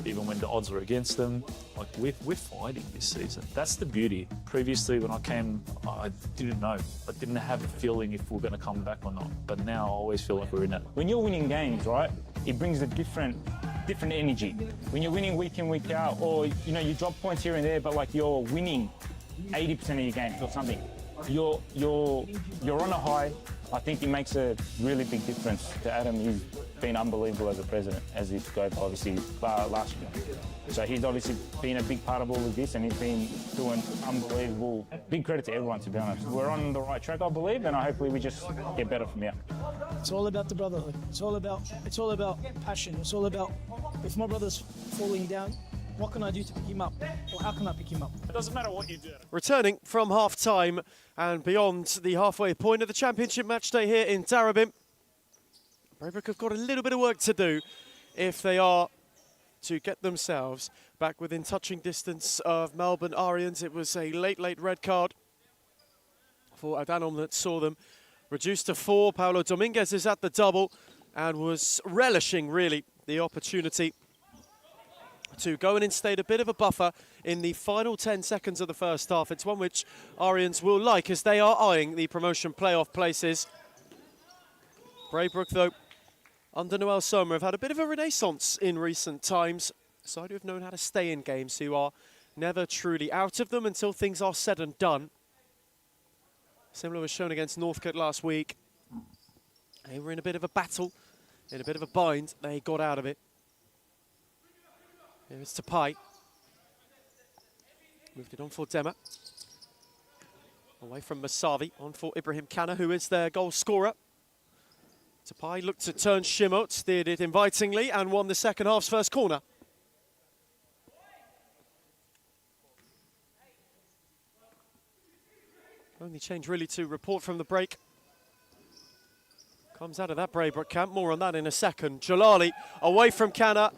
even when the odds are against them, like we're fighting this season. That's the beauty. Previously, when I came, I didn't know. I didn't have a feeling if we're going to come back or not. But now I always feel like we're in it. When you're winning games, right, it brings a different energy. When you're winning week in, week out, or you drop points here and there, but like you're winning 80% of your games or something, you're on a high. I think it makes a really big difference to Adam. He's been unbelievable as a president, as he spoke obviously last year. So he's obviously been a big part of all of this, and he's been doing unbelievable. Big credit to everyone, to be honest. We're on the right track, I believe, and hopefully we just get better from here. It's all about the brotherhood. It's all about passion. It's all about, if my brother's falling down, what can I do to pick him up? Or how can I pick him up? It doesn't matter what you do. Returning from half-time and beyond the halfway point of the championship match day here in Darabin. Braybrook have got a little bit of work to do if they are to get themselves back within touching distance of Melbourne Arians. It was a late red card for Adanom that saw them reduced to 4. Paulo Dominguez is at the double and was relishing, really, the opportunity to go and instate a bit of a buffer in the final 10 seconds of the first half. It's one which Arians will like, as they are eyeing the promotion playoff places. Braybrook, though, under Noel Soma, have had a bit of a renaissance in recent times. A side who have known how to stay in games, who are never truly out of them until things are said and done. Similar was shown against Northcote last week. They were in a bit of a battle, in a bit of a bind. They got out of it. Here it's Tapai. Moved it on for Dema. Away from Masavi, on for Ibrahim Kana, who is their goal scorer. Tapai looked to turn Shimot, steered it invitingly, and won the second half's first corner. Only change really to report from the break. Comes out of that Braybrook camp, more on that in a second. Jalali away from Kana,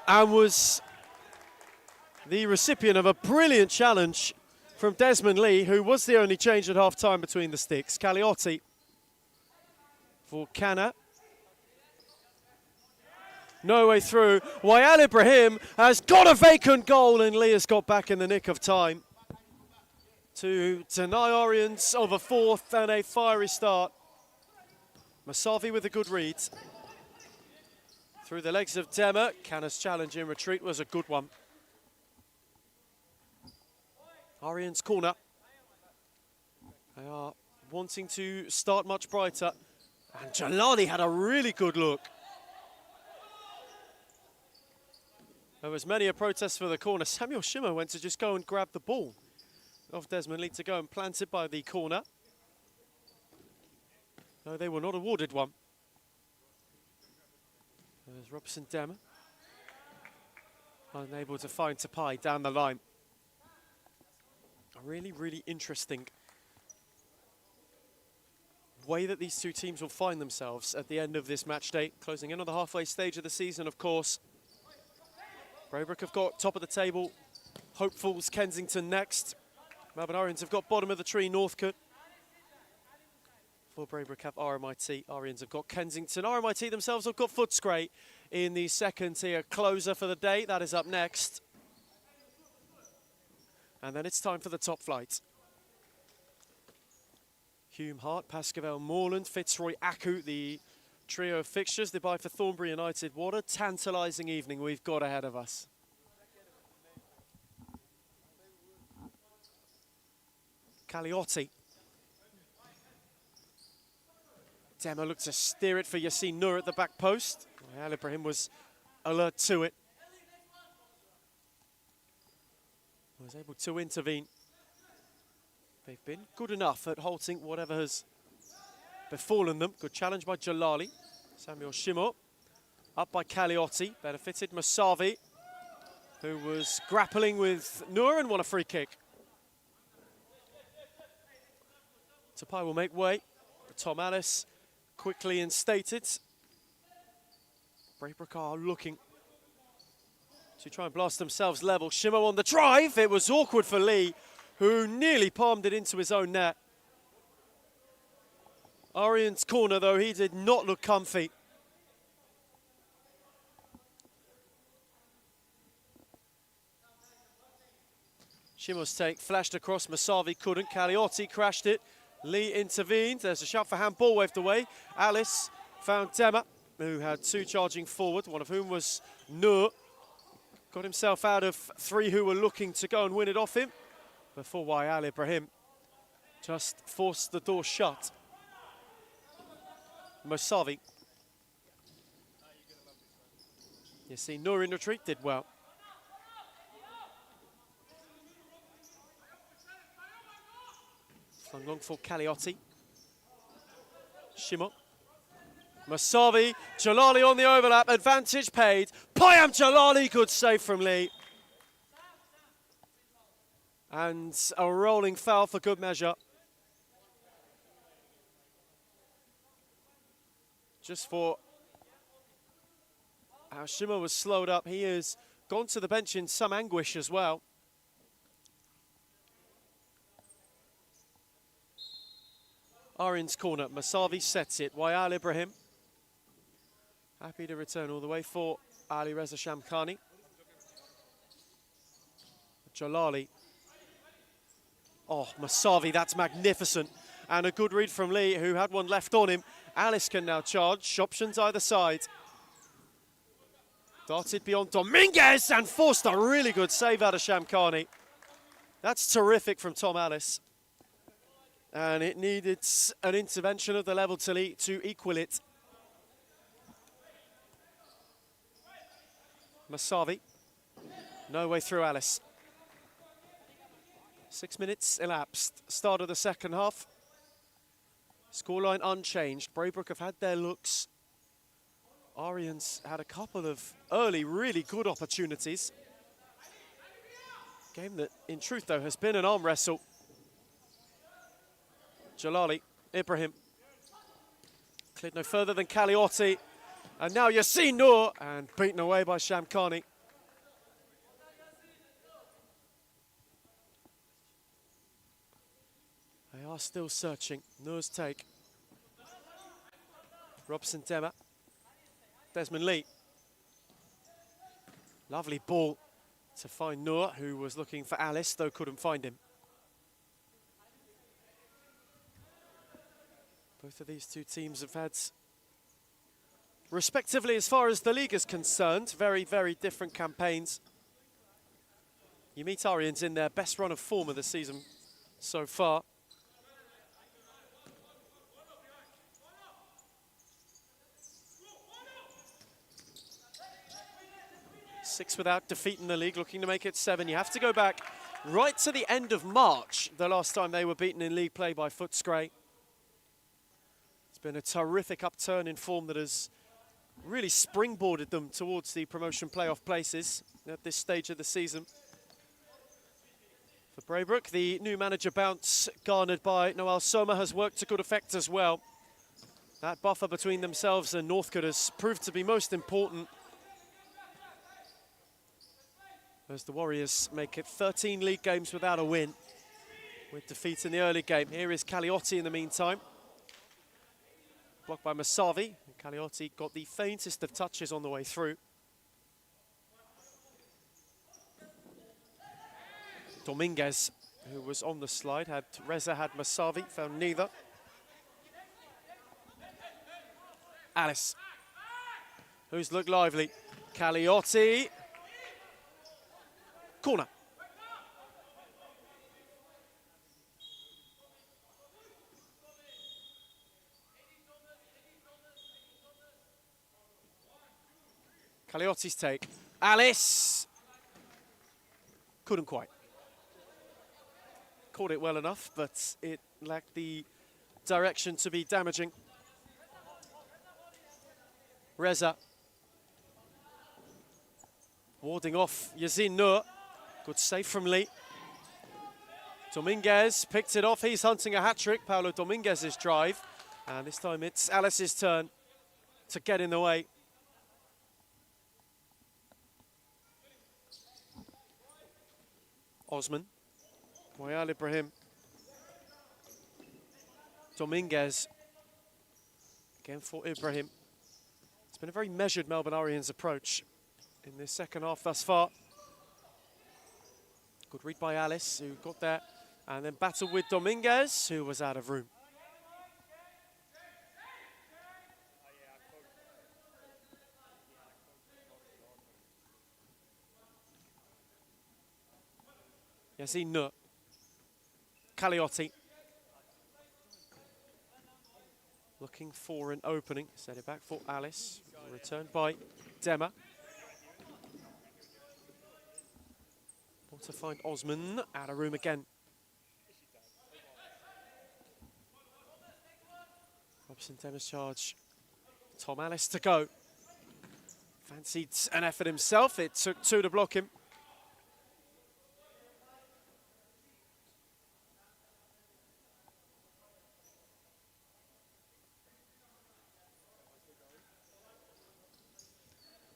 and was the recipient of a brilliant challenge from Desmond Lee, who was the only change at half-time between the sticks. Caliotti for Kana. No way through. Wayal Ibrahim has got a vacant goal, and Lee has got back in the nick of time to deny Orients of a fourth and a fiery start. Masavi with a good read. Through the legs of Dema. Kana's challenge in retreat was a good one. Arians corner. They are wanting to start much brighter. And Jalali had a really good look. There was many a protest for the corner. Samuel Schimmer went to just go and grab the ball of Desmond Lee to go and plant it by the corner. No, they were not awarded one. There's Robson Dema. unable to find Tapai down the line. A really, really interesting way that these two teams will find themselves at the end of this match day, closing in on the halfway stage of the season, of course. Braybrook have got top of the table, hopefuls Kensington next. Melbourne Orients have got bottom of the tree, Northcote. For Braybrook have RMIT, Orients have got Kensington. RMIT themselves have got Footscray in the second tier closer for the day. That is up next. And then it's time for the top flight. Hume Hart, Pascavel Moreland, Fitzroy Aku, the trio of fixtures. They buy for Thornbury United. What a tantalising evening we've got ahead of us. Caliotti. Demo looked to steer it for Yassine Noor at the back post. Al Ibrahim was alert to it. Was able to intervene. They've been good enough at halting whatever has befallen them. Good challenge by Jalali. Samuel Shimo. Up by Caliotti. Benefited Masavi, who was grappling with Noor and won a free kick. Tapai will make way. Tom Alice quickly instated. Braybrook are looking to try and blast themselves level. Shimo on the drive. It was awkward for Lee, who nearly palmed it into his own net. Orient's corner, though, he did not look comfy. Shimo's take flashed across. Masavi couldn't. Caliotti crashed it. Lee intervened. There's a shout for handball waved away. Alice found Dema, who had two charging forward, one of whom was Noor. Got himself out of three who were looking to go and win it off him, before Al Ibrahim just forced the door shut. Masavi. You see Noor in retreat, did well. Flung long for Caliotti. Shimo. Masavi, Jalali on the overlap, advantage paid. Payam Jalali, good save from Lee. And a rolling foul for good measure. Just for how Shimo was slowed up. He has gone to the bench in some anguish as well. Arin's corner, Masavi sets it. Al Ibrahim. Happy to return all the way for Ali Reza Shamkhani. Jalali. Oh, Masavi, that's magnificent. And a good read from Lee, who had one left on him. Alice can now charge. Options either side. Darted beyond Dominguez and forced a really good save out of Shamkhani. That's terrific from Tom Alice. And it needed an intervention of the level to equal it. Masavi. No way through Alice. 6 minutes elapsed. Start of the second half. Scoreline unchanged. Braybrook have had their looks. Orients had a couple of early, really good opportunities. Game that, in truth, though, has been an arm wrestle. Jalali, Ibrahim. Cleared no further than Caliotti. And now Yassine Noor, and beaten away by Shamkhani. They are still searching. Noor's take. Robson Dema. Desmond Lee. Lovely ball to find Noor, who was looking for Alice, though couldn't find him. Both of these two teams have had, respectively, as far as the league is concerned, very, very different campaigns. You meet Orients in their best run of form of the season so far. Six without defeat in the league, looking to make it 7. You have to go back right to the end of March, the last time they were beaten in league play by Footscray. It's been a terrific upturn in form that has really springboarded them towards the promotion playoff places at this stage of the season. For Braybrook, the new manager bounce garnered by Noel Soma has worked to good effect as well. That buffer between themselves and Northcote has proved to be most important, as the Warriors make it 13 league games without a win, with defeat in the early game. Here is Caliotti in the meantime. Blocked by Masavi. Caliotti got the faintest of touches on the way through. Dominguez, who was on the slide, had Reza, had Masavi, found neither. Alice, who's looked lively. Caliotti. Corner. Caliotti's take. Alice. Couldn't quite. Caught it well enough, but it lacked the direction to be damaging. Reza. Warding off Yazin Nur. Good save from Lee. Dominguez picked it off. He's hunting a hat-trick. Paulo Dominguez's drive. And this time it's Alice's turn to get in the way. Osman. Moyal Ibrahim. Dominguez. Again for Ibrahim. It's been a very measured Melbourne Oriens approach in this second half thus far. Good read by Alice, who got there, and then battled with Dominguez, who was out of room. Yazin Nur. Caliotti. Looking for an opening. Set it back for Alice. Returned by Dema. Want to find Osman. Out of room again. Robson Dema's charge. Tom Alice to go. Fancied an effort himself. It took two to block him.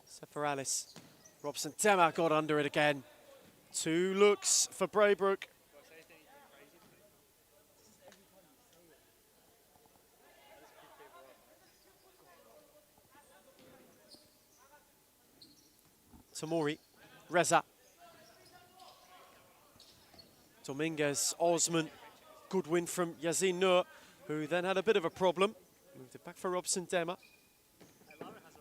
Set for Alice. Robson Dema got under it again. Two looks for Braybrook. Tamori. Reza. Dominguez. Osman. Good win from Yazin Nur, who then had a bit of a problem. Moved it back for Robson Dema.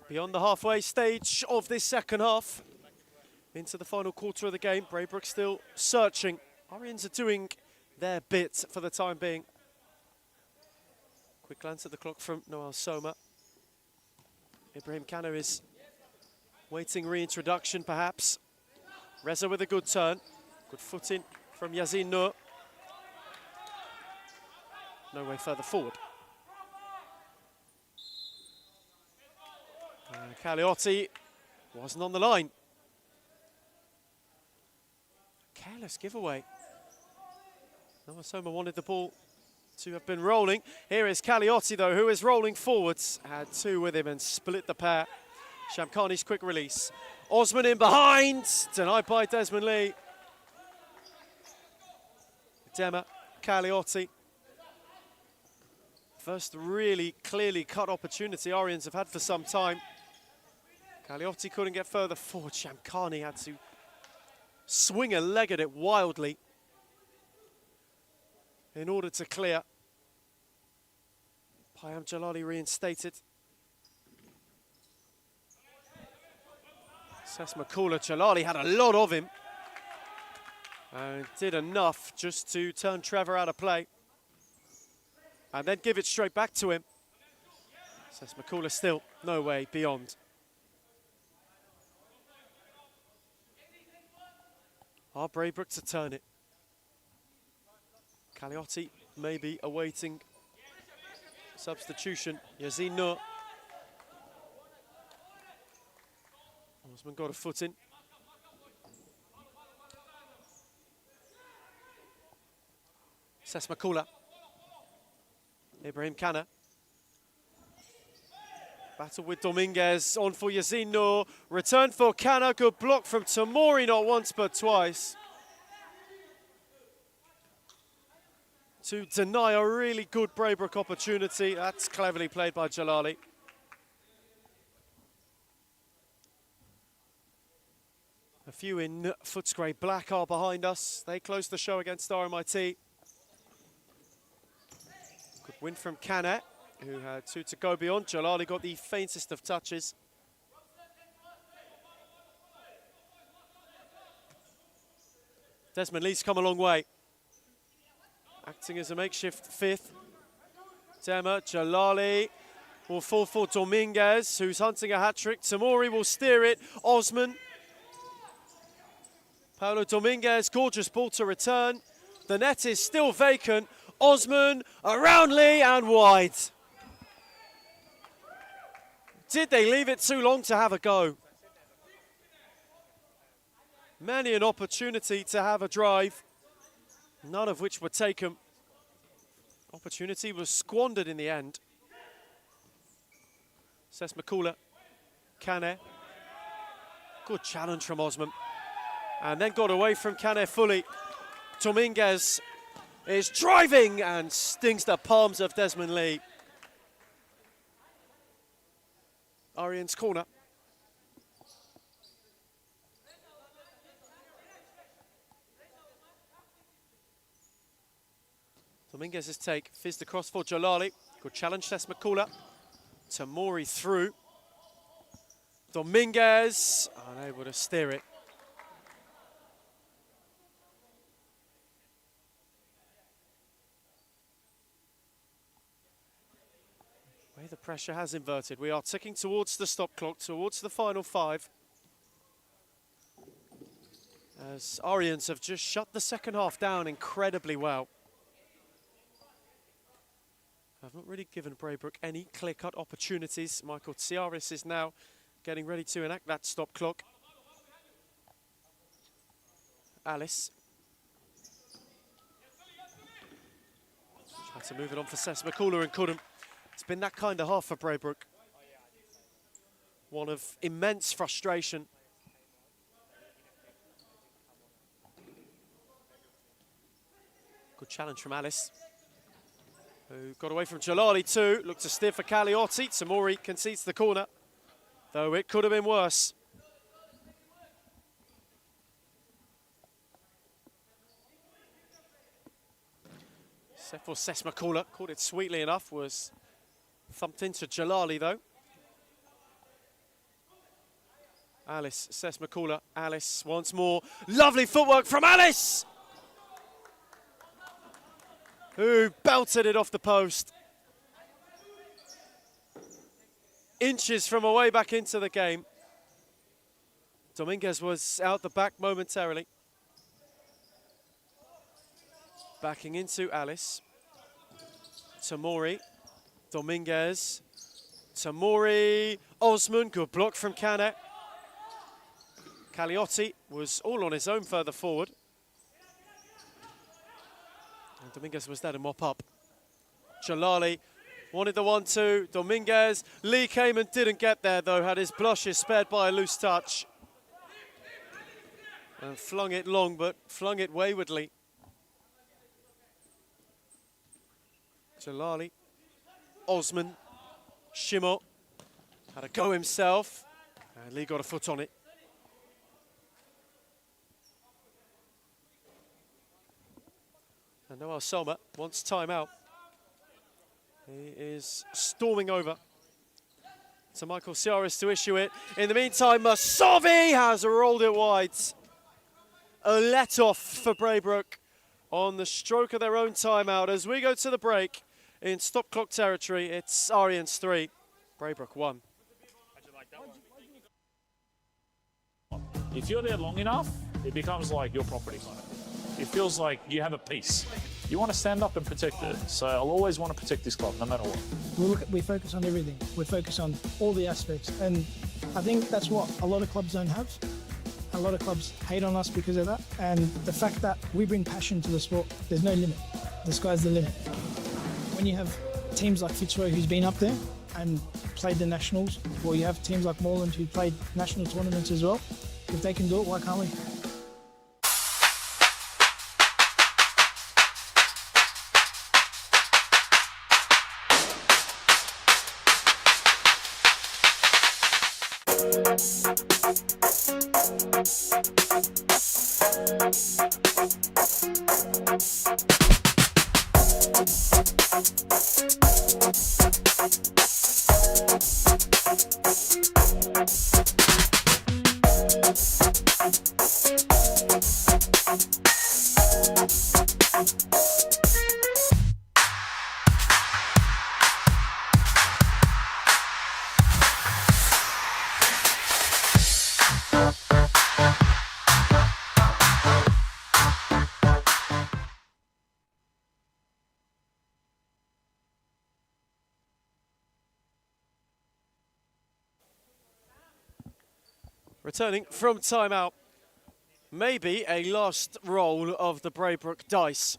Beyond the halfway stage of this second half, into the final quarter of the game, Braybrook still searching. Oriens are doing their bit for the time being. Quick glance at the clock from Noel Soma. Ibrahim Kano is waiting reintroduction, perhaps. Reza with a good turn. Good footing from Yazin Nur. No way further forward. Caliotti wasn't on the line. Careless giveaway. Noel Soma wanted the ball to have been rolling. Here is Caliotti, though, who is rolling forwards. Had two with him and split the pair. Shamkhani's quick release. Osman in behind. Denied by Desmond Lee. Dema, Caliotti. First really clearly cut opportunity Oriens have had for some time. Caliotti couldn't get further forward. Shamkhani had to swing a leg at it wildly in order to clear. Payam Jalali reinstated. Ses Makula. Jalali had a lot of him and did enough just to turn Trevor out of play and then give it straight back to him. Ses Makula still no way beyond. Are Braybrook to turn it? Caliotti maybe awaiting substitution. Yazin Nur. Osman got a foot in. Sesmakula. Ibrahim Kana. Battle with Dominguez, on for Yasin Noor. Return for Kana, good block from Tamori, not once but twice. To deny a really good Braybrook opportunity. That's cleverly played by Jalali. A few in Footscray Black are behind us. They close the show against RMIT. Good win from Kana, who had 2 to go beyond. Jalali got the faintest of touches. Desmond Lee's come a long way. Acting as a makeshift fifth. Tema, Jalali will fall for Dominguez, who's hunting a hat-trick. Tamori will steer it. Osman. Paulo Dominguez, gorgeous ball to return. The net is still vacant. Osman around Lee and wide. Did they leave it too long to have a go? Many an opportunity to have a drive, none of which were taken. Opportunity was squandered in the end. Sesmakula, Kane. Good challenge from Osman. And then got away from Kane fully. Dominguez is driving and stings the palms of Desmond Lee. Arian's corner. Dominguez's take, fizzed across for Jalali. Good challenge, Sesmakula. Tamori through. Dominguez, unable to steer it. The pressure has inverted. We are ticking towards the stop clock, towards the final 5. As Arians have just shut the second half down incredibly well. Have not really given Braybrook any clear-cut opportunities. Michael Tsiaris is now getting ready to enact that stop clock. Alice. Tried to move it on for Sesmakula and couldn't. It's been that kind of half for Braybrook. One of immense frustration. Good challenge from Alice, who got away from Jalali too. Looked to steer for Caliotti. Tamori concedes the corner, though it could have been worse. Set for Sesmakula, caught it sweetly enough, was thumped into Jalali though. Alice, Sesmakula, Alice once more. Lovely footwork from Alice, who belted it off the post. Inches from away back into the game. Dominguez was out the back momentarily. Backing into Alice. Tamori. Dominguez. Tamori. Osman. Good block from Kane. Caliotti was all on his own further forward. And Dominguez was there to mop up. Jalali wanted the 1-2. Dominguez. Lee came and didn't get there though. Had his blushes spared by a loose touch. And flung it long, but flung it waywardly. Jalali, Osman, Shimo had a go himself, and Lee got a foot on it. And Noel Soma wants timeout. He is storming over to Michael Tsiaris to issue it. In the meantime, Masavi has rolled it wide. A let-off for Braybrook on the stroke of their own timeout. As we go to the break in stop clock territory, it's Arians 3, Braybrook 1. If you're there long enough, it becomes like your property kind of. It feels like you have a piece. You want to stand up and protect it. So I'll always want to protect this club, no matter what. We focus on everything. We focus on all the aspects. And I think that's what a lot of clubs don't have. A lot of clubs hate on us because of that. And the fact that we bring passion to the sport, there's no limit. The sky's the limit. When you have teams like Fitzroy who's been up there and played the nationals, or you have teams like Moreland who played national tournaments as well, if they can do it, why can't we? Returning from timeout, maybe a last roll of the Braybrook dice.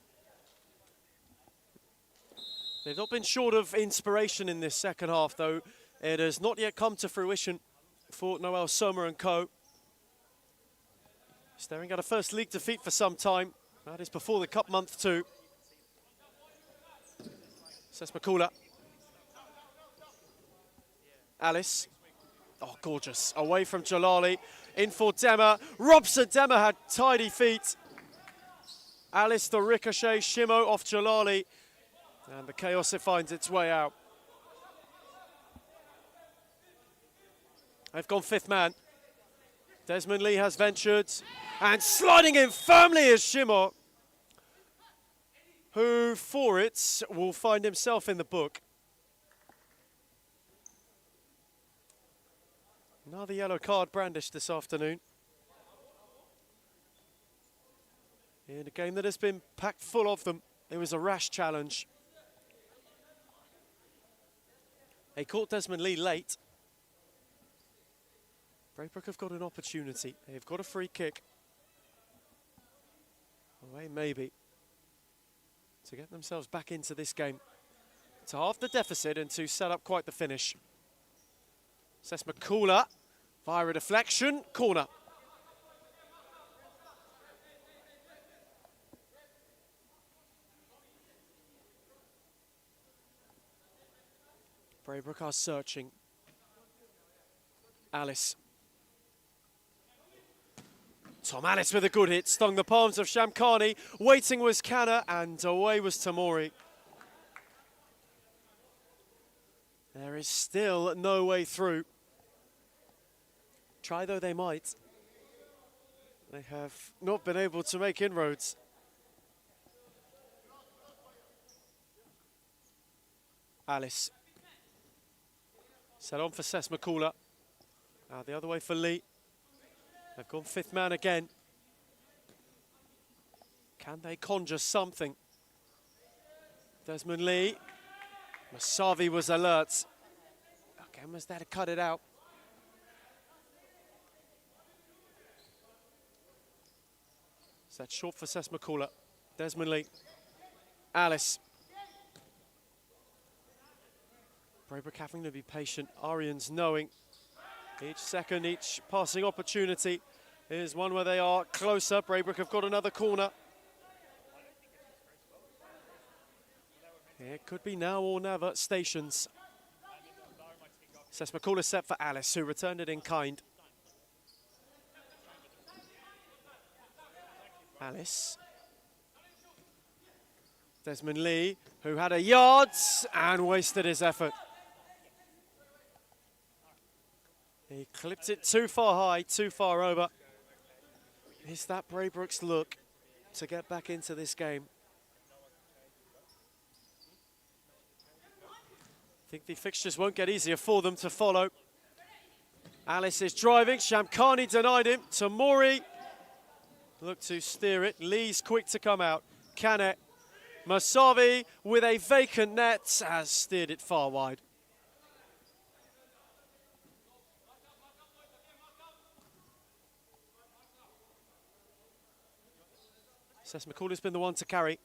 They've not been short of inspiration in this second half, though. It has not yet come to fruition for Noel Sommer and co. Staring at a first league defeat for some time. That is before the cup month too. Sesmakula. Alice. Oh, gorgeous. Away from Jalali. In for Dema. Robson. Dema had tidy feet. Alice, the ricochet. Shimo off Jalali. And the chaos, it finds its way out. They've gone fifth man. Desmond Lee has ventured. And sliding in firmly is Shimo, who for it will find himself in the book. Another yellow card brandished this afternoon. In a game that has been packed full of them, it was a rash challenge. They caught Desmond Lee late. Braybrook have got an opportunity. They've got a free kick. Away maybe. To get themselves back into this game. To halve the deficit and to set up quite the finish. Sesmakula via a deflection, corner. Braybrook are searching. Alice. Tom Alice with a good hit, stung the palms of Shamkhani. Waiting was Kanna, and away was Tamori. There is still no way through. Try though they might. They have not been able to make inroads. Alice. Set on for Sesmakula. Now the other way for Lee. They've gone fifth man again. Can they conjure something? Desmond Lee. Masavi was alert. Again, was there to cut it out. Set short for Sesmakula. Desmond Lee. Alice. Braybrook having to be patient. Arians knowing each second, each passing opportunity is one where they are closer. Braybrook have got another corner. It could be now or never. Stations. Sesmakula set for Alice, who returned it in kind. Alice. Desmond Lee, who had a yard and wasted his effort. He clipped it too far high, too far over. Is that Braybrook's look to get back into this game? I think the fixtures won't get easier for them to follow. Alice is driving. Shamkhani denied him. Tamori looked to steer it. Lee's quick to come out. Kane. Masavi with a vacant net has steered it far wide. Seth McCauley's been the one to carry.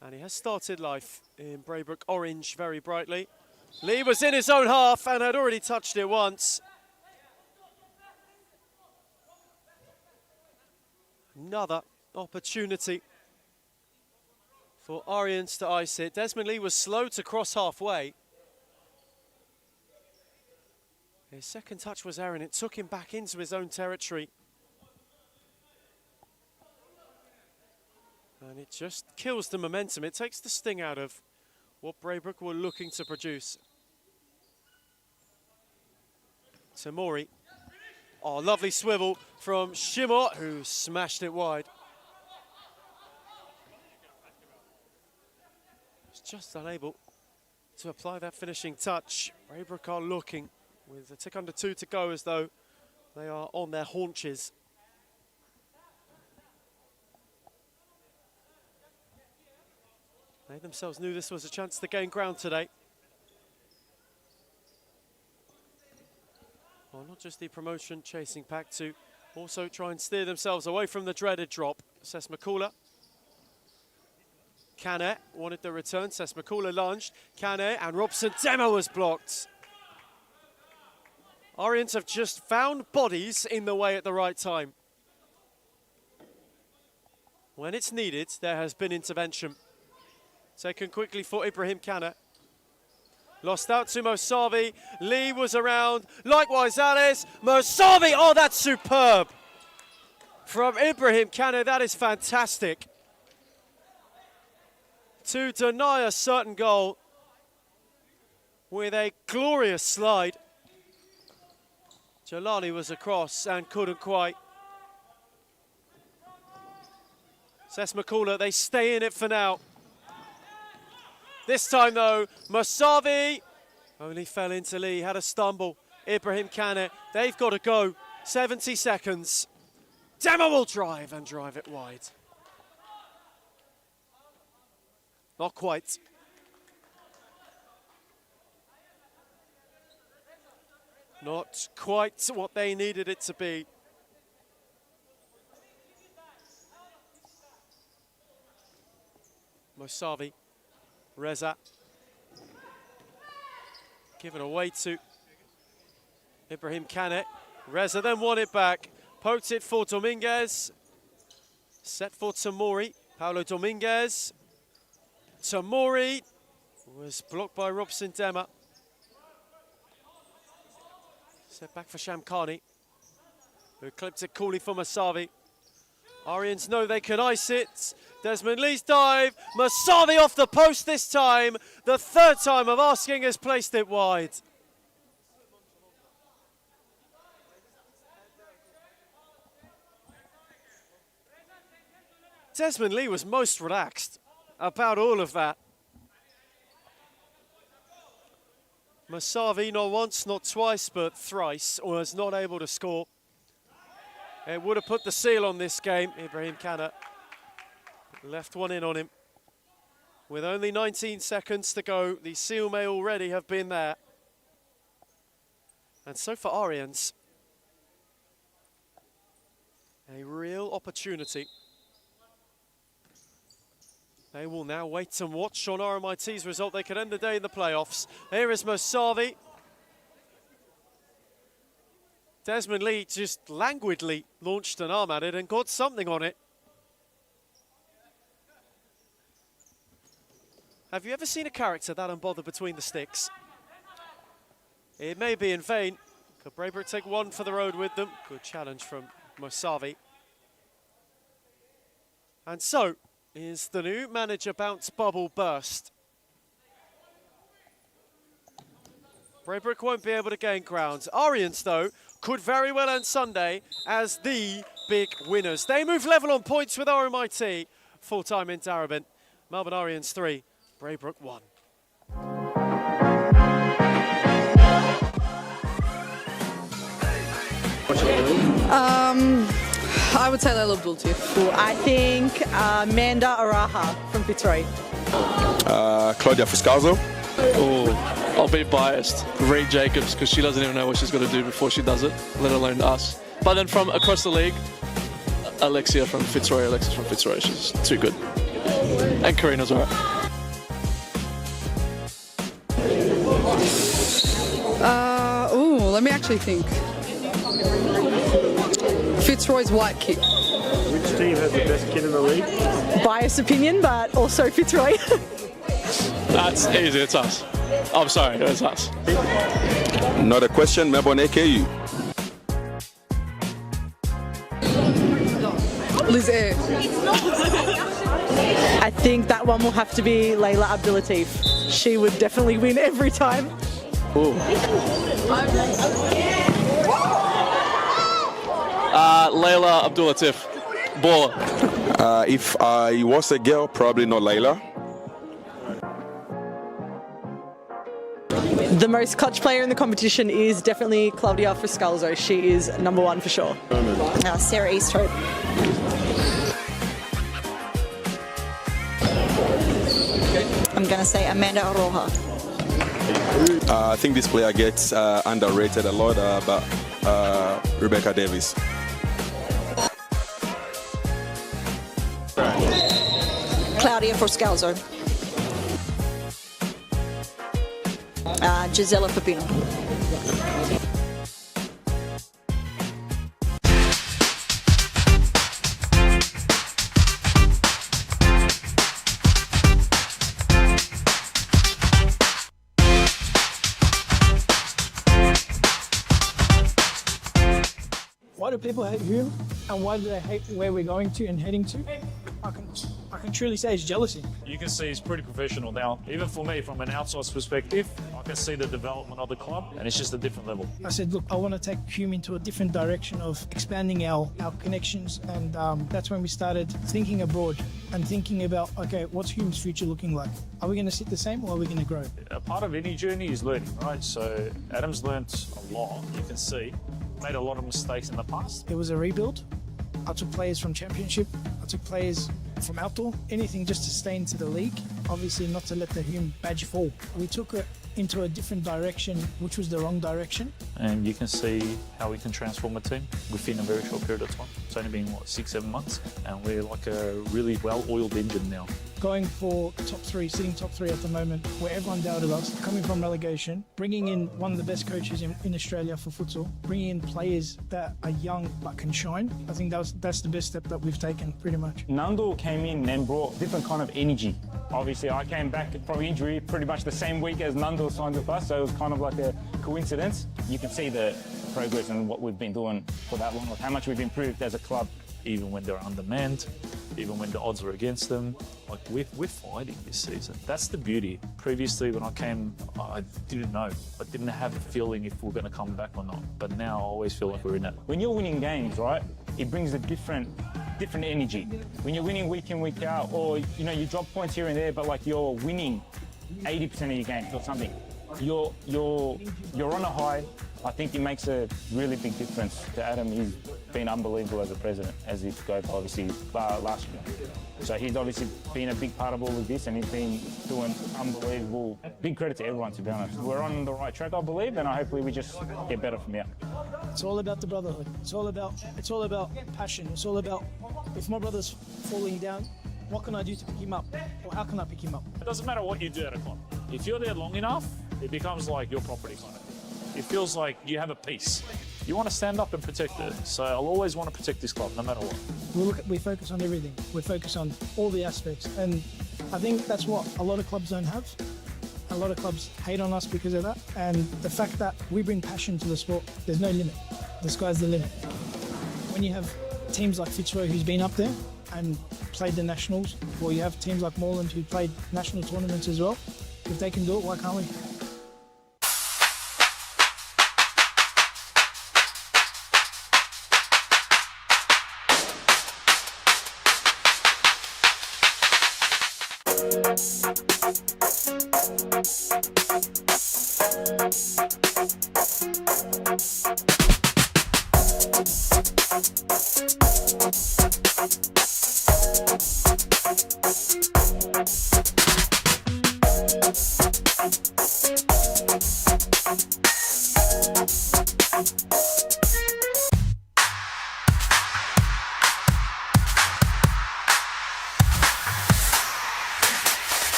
And he has started life in Braybrook Orange very brightly. Lee was in his own half and had already touched it once. Another opportunity for Arians to ice it. Desmond Lee was slow to cross halfway. His second touch was errant. It took him back into his own territory. And it just kills the momentum. It takes the sting out of what Braybrook were looking to produce. Tamori. Oh, lovely swivel from Shimot, who smashed it wide. Was just unable to apply that finishing touch. Braybrook are looking with a tick under 2 to go, as though they are on their haunches. They themselves knew this was a chance to gain ground today. Well, not just the promotion chasing pack, to also try and steer themselves away from the dreaded drop. Seth McCauley. Kane wanted the return. Seth McCauley lunged. Kane and Robson Demo was blocked. Orients have just found bodies in the way at the right time. When it's needed, there has been intervention. Taken quickly for Ibrahim Kane. Lost out to Mosavi. Lee was around. Likewise, Alice. Mosavi. Oh, that's superb. From Ibrahim Kane, that is fantastic. To deny a certain goal with a glorious slide. Jalali was across and couldn't quite. Seth McCauley, they stay in it for now. This time, though, Mosavi only fell into Lee, had a stumble. Ibrahim Kane, they've got to go. 70 seconds. Demo will drive and drive it wide. Not quite. Not quite what they needed it to be. Mosavi. Reza. Given away to Ibrahim Kane. Reza then won it back. Poked it for Dominguez. Set for Tamori. Paulo Dominguez. Tamori was blocked by Robson Dema. Set back for Shamkhani, who clipped it coolly for Mosavi. Arians know they can ice it. Desmond Lee's dive. Mosavi off the post this time. The third time of asking has placed it wide. Desmond Lee was most relaxed about all of that. Mosavi not once, not twice, but thrice was not able to score. It would have put the seal on this game. Ibrahim Kane left one in on him. With only 19 seconds to go, the seal may already have been there. And so for Arians, a real opportunity. They will now wait and watch on RMIT's result. They could end the day in the playoffs. Here is Mosavi. Desmond Lee just languidly launched an arm at it and got something on it. Have you ever seen a character that unbothered between the sticks? It may be in vain. Could Braybrook take one for the road with them? Good challenge from Mosavi. And so, is the new manager bounce bubble burst? Braybrook won't be able to gain ground. Arians, though, could very well end Sunday as the big winners. They move level on points with RMIT. Full-time in Darabin. Melbourne Arians 3, Braybrook 1. I would say Layla Abdul-Latif. I think Amanda Araha from Fitzroy. Claudia Fuscazo. Oh, I'll be biased. Reed Jacobs, because she doesn't even know what she's got to do before she does it, let alone us. But then from across the league, Alexis from Fitzroy. She's too good. And Karina's alright. Let me actually think. Fitzroy's white kick. Which team has the best kid in the league? Biased opinion, but also Fitzroy. That's easy, it's us. I'm sorry, it's us. Not a question, Melbourne AKU. Liz Air. I think that one will have to be Layla Abdulatif. She would definitely win every time. Ooh. Layla Abdulatif. Baller. If I was a girl, probably not Layla. The most clutch player in the competition is definitely Claudia Friscalzo. She is number one for sure. Sarah Easthope. I'm going to say Amanda Aroha. I think this player gets underrated a lot, but Rebecca Davis. Claudia Friscalzo. Gisela Pepino. Why do people hate Hume, and why do they hate where we're going to and heading to? I can truly say it's jealousy. You can see he's pretty professional now. Even for me, from an outside's perspective, I can see the development of the club, and it's just a different level. I said, look, I want to take Hume into a different direction of expanding our connections, and that's when we started thinking abroad and thinking about, okay, what's Hume's future looking like? Are we going to sit the same, or are we going to grow? A part of any journey is learning, right? So Adam's learnt a lot, you can see. Made a lot of mistakes in the past. It was a rebuild. I took players from Championship. I took players from outdoor. Anything just to stay into the league. Obviously not to let the Hume badge fall. We took it into a different direction, which was the wrong direction. And you can see how we can transform a team within a very short period of time. It's only been, 6-7 months? And we're like a really well-oiled engine now. Going for top three, sitting top three at the moment, where everyone doubted us, coming from relegation, bringing in one of the best coaches in Australia for futsal, bringing in players that are young but can shine. I think that's the best step that we've taken, pretty much. Nundle came in and brought different kind of energy. Obviously, I came back from injury pretty much the same week as Nundle signed with us, so it was kind of like a coincidence. You can see the progress and what we've been doing for that long, how much we've improved as a club. Even when they're undermanned, even when the odds are against them, like we're fighting this season. That's the beauty. Previously, when I came, I didn't know. I didn't have a feeling if we're going to come back or not. But now I always feel like we're in it. When you're winning games, right, it brings a different energy. When you're winning week in, week out, or you drop points here and there, but like you're winning 80% of your games or something, you're on a high. I think it makes a really big difference to Adam. He's been unbelievable as a president, as he goes obviously last year. So he's obviously been a big part of all of this, and he's been doing unbelievable. Big credit to everyone, to be honest. We're on the right track, I believe, and hopefully we just get better from here. It's all about the brotherhood. It's all about passion. It's all about, if my brother's falling down, what can I do to pick him up? Or how can I pick him up? It doesn't matter what you do at a club. If you're there long enough, it becomes like your property kind of thing. It feels like you have a piece. You want to stand up and protect it. So I'll always want to protect this club, no matter what. We focus on everything. We focus on all the aspects. And I think that's what a lot of clubs don't have. A lot of clubs hate on us because of that. And the fact that we bring passion to the sport, there's no limit. The sky's the limit. When you have teams like Fitzroy, who's been up there and played the nationals, or you have teams like Moreland who played national tournaments as well, if they can do it, why can't we?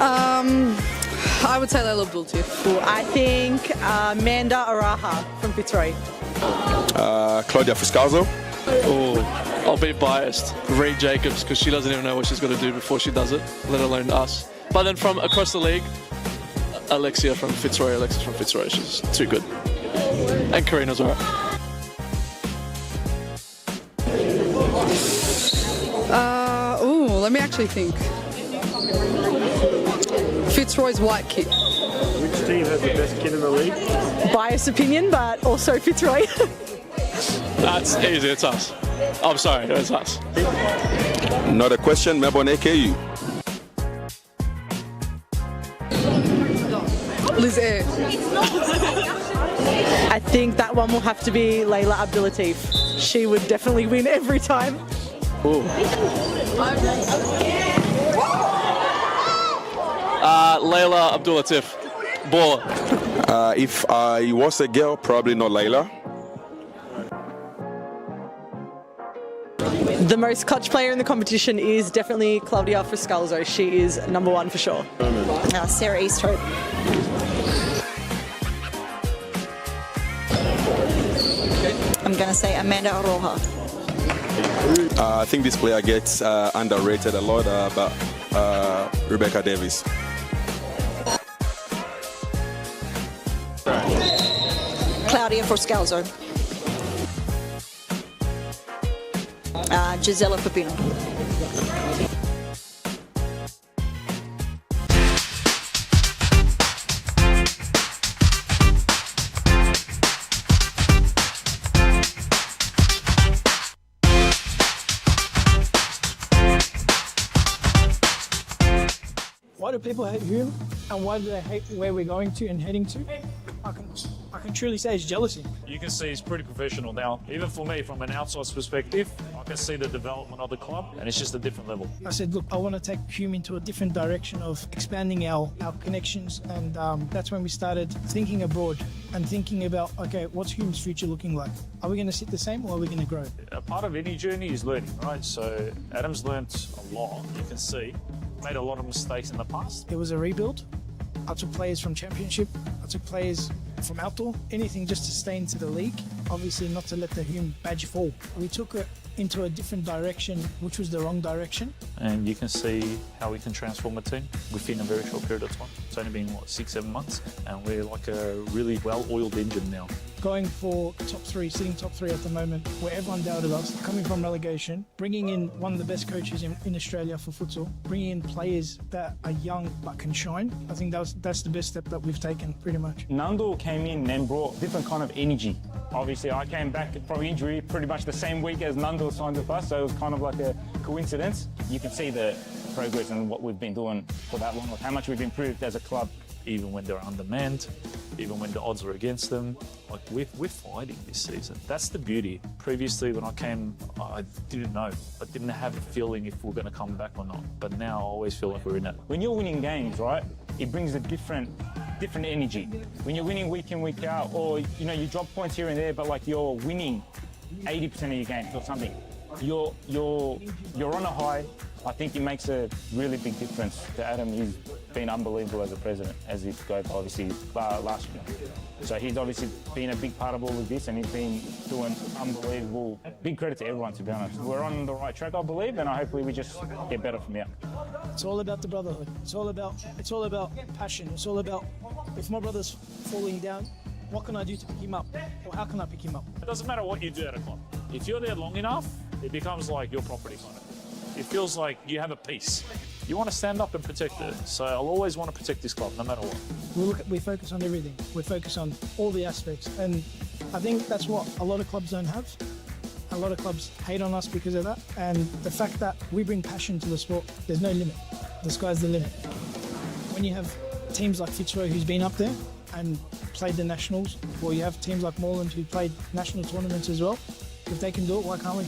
I would say Layla Abdul-Latif. I think Amanda Araha from Fitzroy. Claudia Fuscalzo. Oh, I'll be biased. Reed Jacobs, because she doesn't even know what she's got to do before she does it, let alone us. But then from across the league, Alexis from Fitzroy. She's too good. And Karina's alright. Let me actually think. Fitzroy's white kid. Which team has the best kid in the league? Biased opinion, but also Fitzroy. That's easy, it's us. I'm sorry, it's us. Not a question, Melbourne AKU. Liz Air. I think that one will have to be Layla Abdul-Latif. She would definitely win every time. Layla Abdul-Latif. Baller. If I was a girl, probably not Layla. The most clutch player in the competition is definitely Claudia Fuscalzo. She is number one for sure. Sarah Easthope. I'm going to say Amanda Aroha. I think this player gets underrated a lot, but Rebecca Davis. Claudia Fuscalzo. Gisela Pepino. Why do people hate Hume, and why do they hate where we're going to and heading to? I can truly say it's jealousy. You can see he's pretty professional now. Even for me, from an outsider's perspective, I can see the development of the club, and it's just a different level. I said, look, I want to take Hume into a different direction of expanding our connections, and that's when we started thinking abroad and thinking about, okay, what's Hume's future looking like? Are we going to sit the same, or are we going to grow? A part of any journey is learning, right? So Adam's learnt a lot, you can see. Made a lot of mistakes in the past. It was a rebuild. I took players from Championship. I took players from outdoor. Anything just to stay into the league. Obviously not to let the Hume badge fall. We took it into a different direction, which was the wrong direction. And you can see how we can transform a team within a very short period of time. It's only been, 6-7 months? And we're like a really well-oiled engine now. Going for top three, sitting top three at the moment, where everyone doubted us, coming from relegation, bringing in one of the best coaches in Australia for futsal, bringing in players that are young but can shine. I think that's the best step that we've taken, pretty much. Nandul came in and brought different kind of energy. Obviously, I came back from injury pretty much the same week as Nandul signed with us, so it was kind of like a coincidence. You can see the progress and what we've been doing for that long, how much we've improved as a club. Even when they're undermanned, even when the odds are against them, like we're fighting this season. That's the beauty. Previously, when I came, I didn't know. I didn't have a feeling if we're going to come back or not. But now I always feel like we're in it. When you're winning games, right, it brings a different energy. When you're winning week in, week out, or you drop points here and there, but like you're winning 80% of your games or something, you're on a high. I think it makes a really big difference to Adam. He's been unbelievable as a president, as he's go obviously last year. So he's obviously been a big part of all of this, and he's been doing unbelievable. Big credit to everyone, to be honest. We're on the right track, I believe, and hopefully we just get better from here. It's all about the brotherhood. It's all about passion. It's all about, if my brother's falling down, what can I do to pick him up? Or how can I pick him up? It doesn't matter what you do at a club. If you're there long enough, it becomes like your property kind of thing. It feels like you have a piece. You want to stand up and protect it. So I'll always want to protect this club, no matter what. We focus on everything. We focus on all the aspects. And I think that's what a lot of clubs don't have. A lot of clubs hate on us because of that. And the fact that we bring passion to the sport, there's no limit. The sky's the limit. When you have teams like Fitzroy, who's been up there and played the nationals, or you have teams like Moreland who played national tournaments as well, if they can do it, why can't we?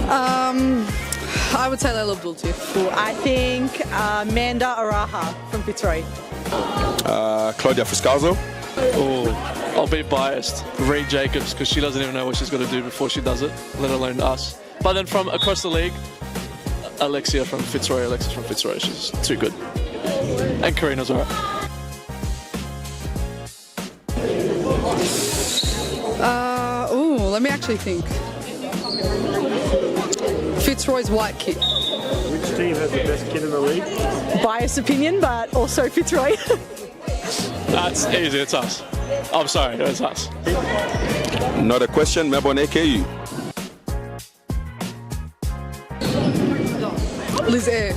I would say Layla Abdul-Latif. I think Amanda Araha from Fitzroy. Claudia Fuscalzo. Oh, I'll be biased. Reed Jacobs, because she doesn't even know what she's got to do before she does it, let alone us. But then from across the league, Alexis from Fitzroy. She's too good. And Karina's alright. Let me actually think. Fitzroy's white kid. Which team has the best kid in the league? Biased opinion, but also Fitzroy. That's easy, it's us. I'm sorry, it's us. Not a question, Melbourne AKU. Liz Air.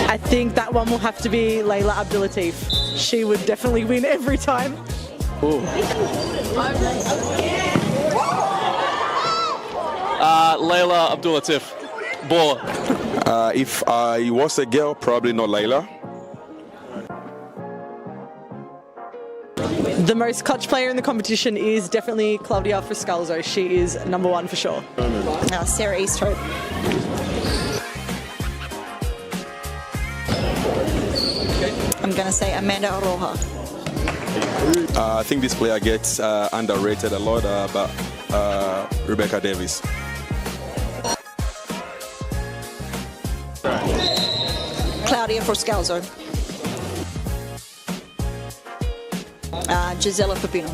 I think that one will have to be Layla Abdul-Latif. She would definitely win every time. Layla Abdul-Latif. Baller. If I was a girl, probably not Layla. The most clutch player in the competition is definitely Claudia Fuscalzo. She is number one for sure. Sarah Easthope. I'm going to say Amanda Aroha. I think this player gets underrated a lot, but Rebecca Davis. Claudia Fuscalzo. Gisela Pepino.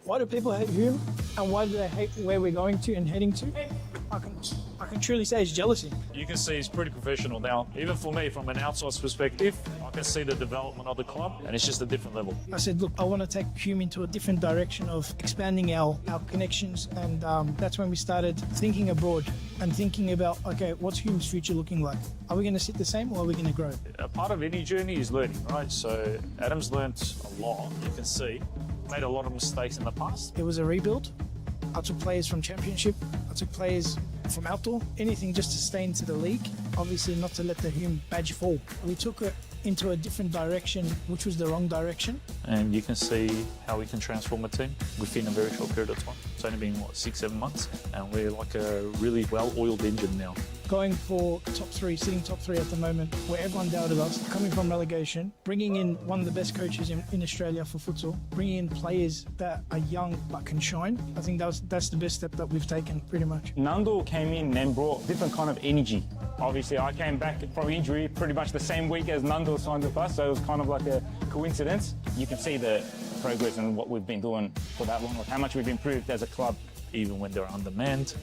Why do people hate Hume, and why do they hate where we're going to and heading to? I can truly say it's jealousy. You can see he's pretty professional now. Even for me, from an outsider's perspective, I can see the development of the club, and it's just a different level. I said, look, I want to take Hume into a different direction of expanding our connections, and that's when we started thinking abroad and thinking about, okay, what's Hume's future looking like? Are we going to sit the same, or are we going to grow? A part of any journey is learning, right? So Adam's learnt a lot, you can see. Made a lot of mistakes in the past. It was a rebuild. I took players from Championship. I took players from outdoor. Anything just to stay into the league. Obviously not to let the Hume badge fall. We took it into a different direction, which was the wrong direction. And you can see how we can transform a team within a very short period of time. It's only been, 6-7 months? And we're like a really well-oiled engine now. Going for top three, sitting top three at the moment, where everyone doubted us, coming from relegation, bringing in one of the best coaches in Australia for futsal, bringing in players that are young but can shine. I think that's the best step that we've taken, pretty much. Nandul came in and brought different kind of energy. Obviously, I came back from injury pretty much the same week as Nandul signed with us, so it was kind of like a coincidence. You can see the progress and what we've been doing for that long, like how much we've improved as a club. Even when they're undermanned,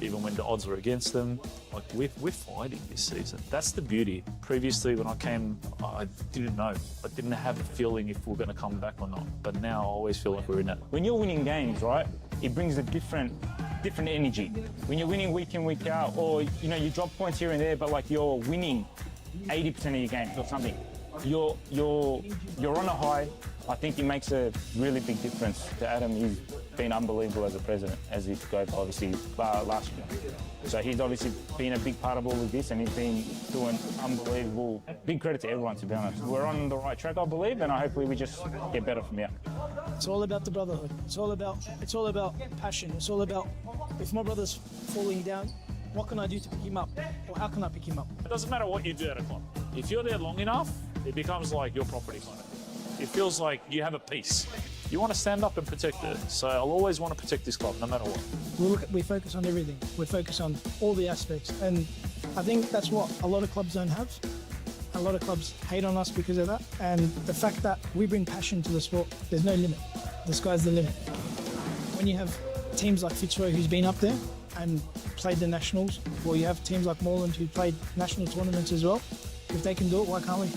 even when the odds were against them, like we're fighting this season. That's the beauty. Previously, when I came, I didn't know. I didn't have a feeling if we're going to come back or not. But now I always feel like we're in it. When you're winning games, right, it brings a different energy. When you're winning week in, week out, or you drop points here and there, but like you're winning 80% of your games or something, you're on a high. I think it makes a really big difference to Adam. He's been unbelievable as a president, as he goes obviously last year. So he's obviously been a big part of all of this, and he's been doing unbelievable. Big credit to everyone, to be honest. We're on the right track, I believe, and hopefully we just get better from here. It's all about the brotherhood. It's all about passion. It's all about, if my brother's falling down, what can I do to pick him up? Or how can I pick him up? It doesn't matter what you do at a club. If you're there long enough, it becomes like your property kind of thing. It feels like you have a piece. You want to stand up and protect it. So I'll always want to protect this club, no matter what. We focus on everything. We focus on all the aspects. And I think that's what a lot of clubs don't have. A lot of clubs hate on us because of that. And the fact that we bring passion to the sport, there's no limit. The sky's the limit. When you have teams like Fitzroy, who's been up there and played the nationals, or you have teams like Moreland who played national tournaments as well, if they can do it, why can't we?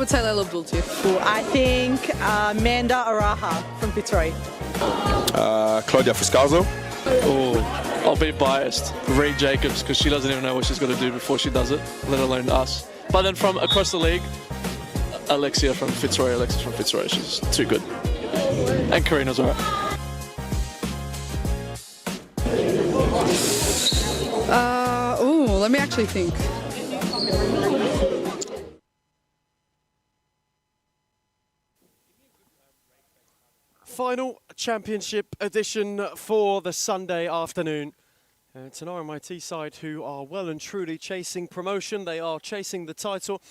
would say Layla Abdul Latif. I think Amanda Araha from Fitzroy. Claudia Fuscazo. Oh, I'll be biased. Reed Jacobs, because she doesn't even know what she's got to do before she does it, let alone us. But then from across the league, Alexis from Fitzroy. She's too good. And Karina's alright. Let me actually think. Final championship edition for the Sunday afternoon. It's an RMIT side who are well and truly chasing promotion. They are chasing the title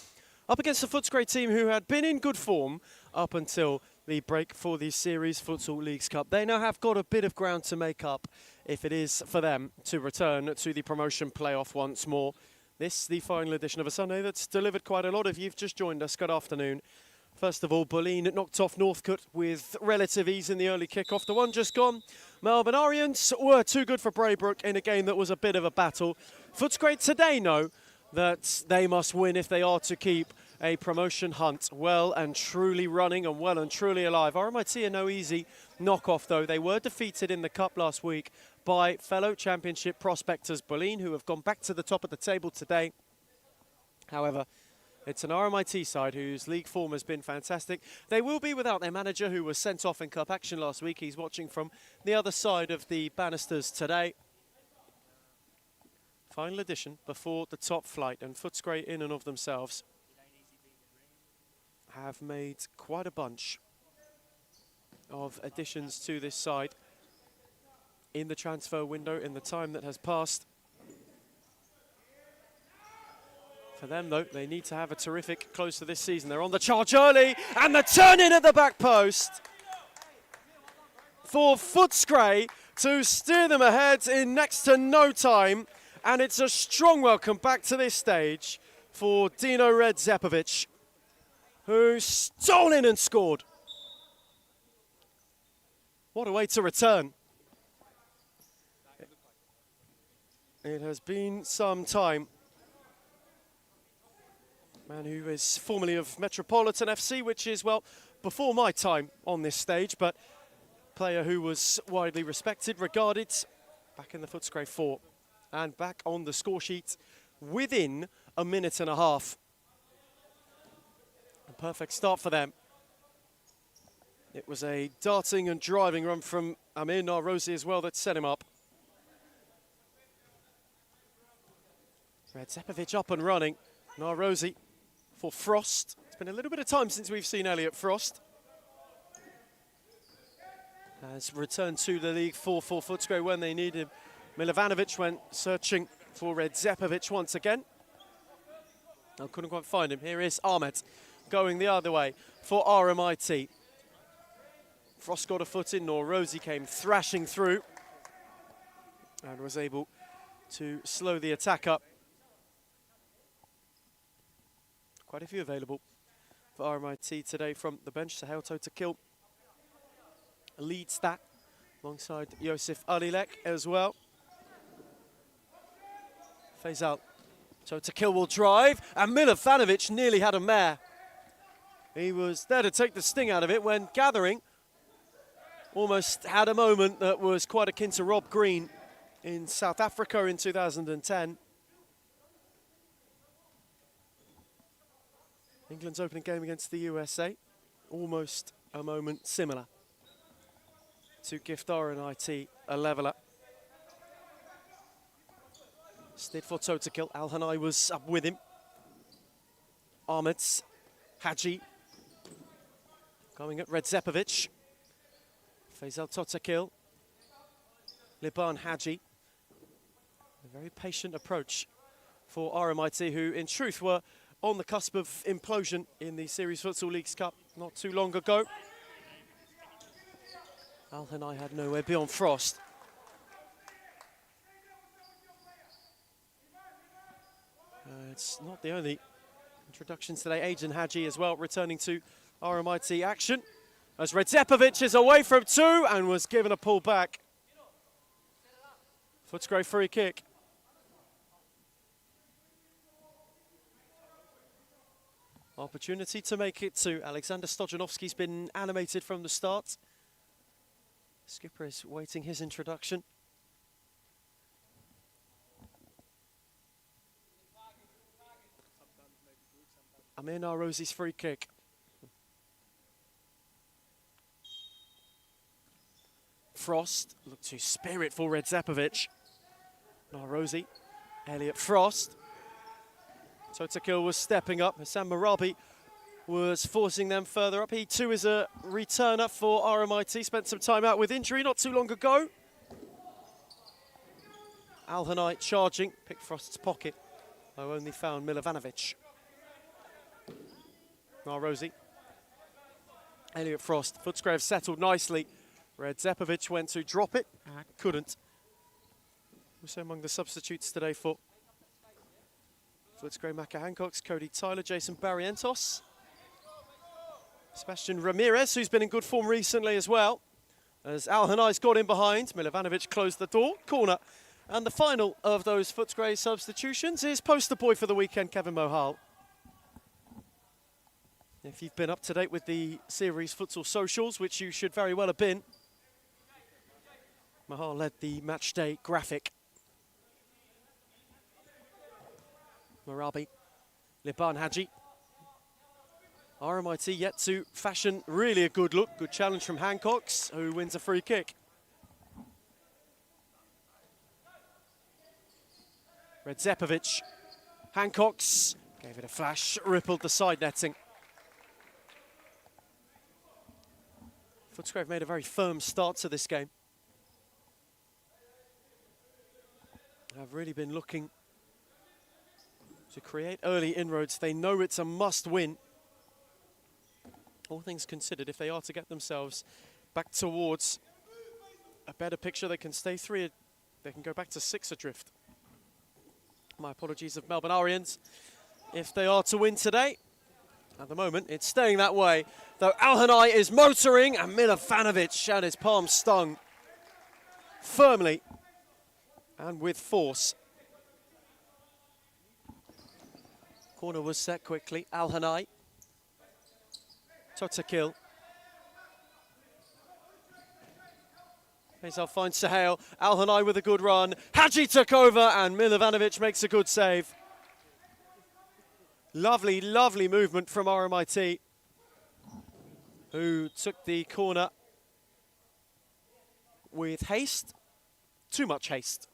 up against a Footscray team who had been in good form up until the break for the Series Futsal Leagues Cup. They now have got a bit of ground to make up if it is for them to return to the promotion playoff once more. This, the final edition of a Sunday that's delivered quite a lot. If you've just joined us, good afternoon. First of all, Bulleen knocked off Northcote with relative ease in the early kick-off. The one just gone. Melbourne Orients were too good for Braybrook in a game that was a bit of a battle. Footscray today know that they must win if they are to keep a promotion hunt well and truly running and well and truly alive. RMIT are no easy knockoff, though. They were defeated in the Cup last week by fellow championship prospectors Bulleen, who have gone back to the top of the table today. However, it's an RMIT side whose league form has been fantastic. They will be without their manager, who was sent off in Cup action last week. He's watching from the other side of the banisters today. Final edition before the top flight, and Footscray in and of themselves have made quite a bunch of additions to this side in the transfer window in the time that has passed. For them, though, they need to have a terrific close to this season. They're on the charge early, and the turn-in at the back post for Footscray to steer them ahead in next to no time. And it's a strong welcome back to this stage for Dino Redzepovic, who stole in and scored. What a way to return. It has been some time. Man who is formerly of Metropolitan FC, which is, well, before my time on this stage, but player who was widely respected, regarded, back in the Footscray 4 and back on the score sheet within a minute and a half. A perfect start for them. It was a darting and driving run from Amir Narrozi as well that set him up. Redzepovic up and running. Narrozi for Frost. It's been a little bit of time since we've seen Elliot Frost. Has returned to the league for Footscray when they needed him. Milovanovic went searching for Redzepovic once again. I couldn't quite find him. Here is Ahmed going the other way for RMIT. Frost got a foot in, Narrozi came thrashing through and was able to slow the attack up. Quite a few available for RMIT today from the bench. Sahel Totakil leads that alongside Yosef Alilek as well. Faisal Totakil will drive, and Milovanovic nearly had a mare. He was there to take the sting out of it when gathering. Almost had a moment that was quite akin to Rob Green in South Africa in 2010. England's opening game against the USA, almost a moment similar to gift RMIT a leveller. Stid for Totakil, Al Hanai was up with him. Ahmed's Haji going at Redzepovic. Faisal Totakil, Liban Haji. A very patient approach for RMIT, who in truth were on the cusp of implosion in the Series Futsal Leagues Cup not too long ago. Al Hanai had nowhere beyond Frost. It's not the only introductions today. Agent Haji as well returning to RMIT action, as Redzepovic is away from two and was given a pull back. Footscray free kick. Opportunity to make it to Alexander Stojanovski's been animated from the start. Skipper is waiting his introduction. Amir Narosi's free kick. Frost looked too spiritful, Redzepovic. Narosi, Elliot Frost. Totakil was stepping up. Hassan Marabi was forcing them further up. He too is a returner for RMIT. Spent some time out with injury not too long ago. Alhanai charging, picked Frost's pocket, though only found Milovanovic. Narosi. Elliot Frost. Footscray settled nicely. Redzepovic went to drop it, couldn't. Also among the substitutes today for Footscray, Maka Hancock's, Cody Tyler, Jason Barrientos. Sebastian Ramirez, who's been in good form recently as well. As Alhanai's got in behind, Milovanovic closed the door, corner. And the final of those Footscray substitutions is poster boy for the weekend, Kevin Mohal. If you've been up to date with the series Futsal Socials, which you should very well have been, Mahal led the match day graphic. Marabi, Liban Haji. RMIT yet to fashion really a good look. Good challenge from Hancocks, who wins a free kick. Redzepovic, Hancocks, gave it a flash, rippled the side netting. Footscray have made a very firm start to this game. Have really been looking to create early inroads. They know it's a must-win. All things considered, if they are to get themselves back towards a better picture, they can stay 3, they can go back to 6 adrift. My apologies of Melbourne Arians. If they are to win today, at the moment, it's staying that way. Though Alhanai is motoring and Milovanovic had his palm stung firmly and with force. Corner was set quickly. Alhanai. Totakil. Faisal finds Sahel. Alhanai with a good run. Haji took over and Milovanovic makes a good save. Lovely, lovely movement from RMIT, who took the corner with haste. Too much haste.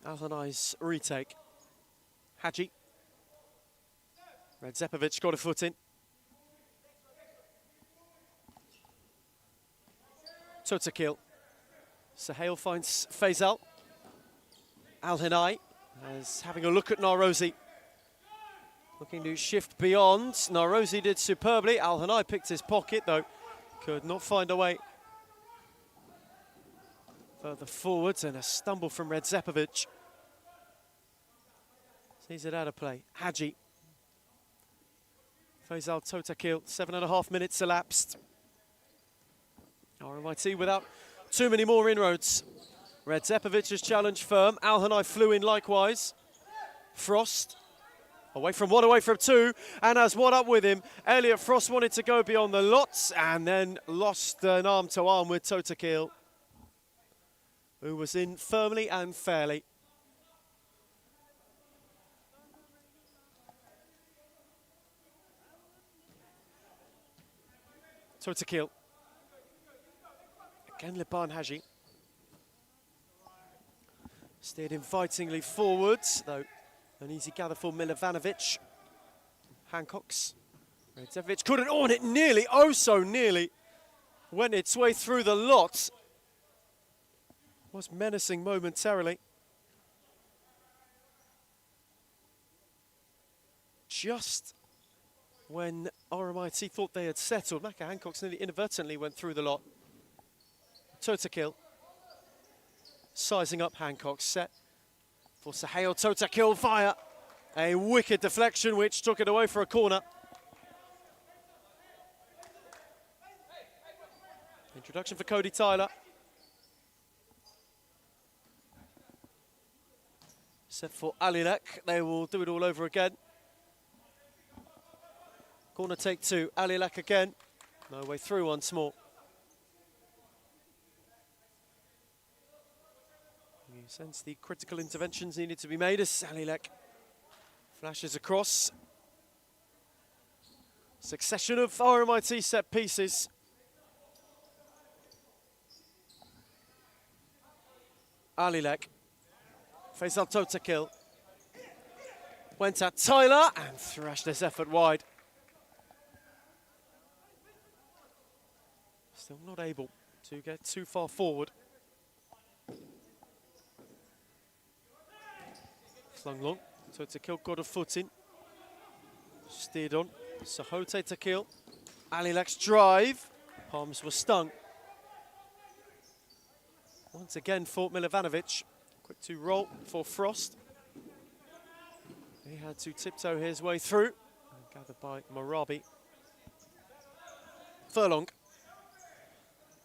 Alhanai's retake. Haji. Redzepovic got a foot in. Totakil. Sahel finds Faisal. Alhanai is having a look at Narosi. Looking to shift beyond. Narosi did superbly. Alhanai picked his pocket, though could not find a way further forwards, and a stumble from Redzepovic. Sees it out of play. Haji. Faisal Totakil, 7.5 minutes elapsed. RMIT without too many more inroads. Redzepovic's challenge firm. Alhanai flew in likewise. Frost. Away from 1, away from 2, and has one up with him. Elliot Frost wanted to go beyond the lots and then lost an arm to arm with Totakil, who was in firmly and fairly. Totakil. Again, Liban Haji. Steered invitingly forwards, though an easy gather for Milovanovic. Hancocks. Redzepovic couldn't, and it nearly, oh so nearly, went its way through the lot. Was menacing momentarily. Just when RMIT thought they had settled, Maka Hancocks nearly inadvertently went through the lot. Totakil. Sizing up Hancocks, set for Sahel. Totakil fire. A wicked deflection which took it away for a corner. Introduction for Cody Tyler. Set for Alilek. They will do it all over again. Corner take 2. Alilek again. No way through once more. You sense the critical interventions needed to be made as Alilek flashes across. Succession of RMIT set pieces. Alilek. Faisal Totakil. Went at Tyler and thrashed this effort wide. Still not able to get too far forward. Flung long. Totakil got a foot in. Steered on. Sahote Takil. Alilek's drive. Palms were stung. Once again for Milovanovic. Quick to roll for Frost. He had to tiptoe his way through. Gathered by Marabi. Furlong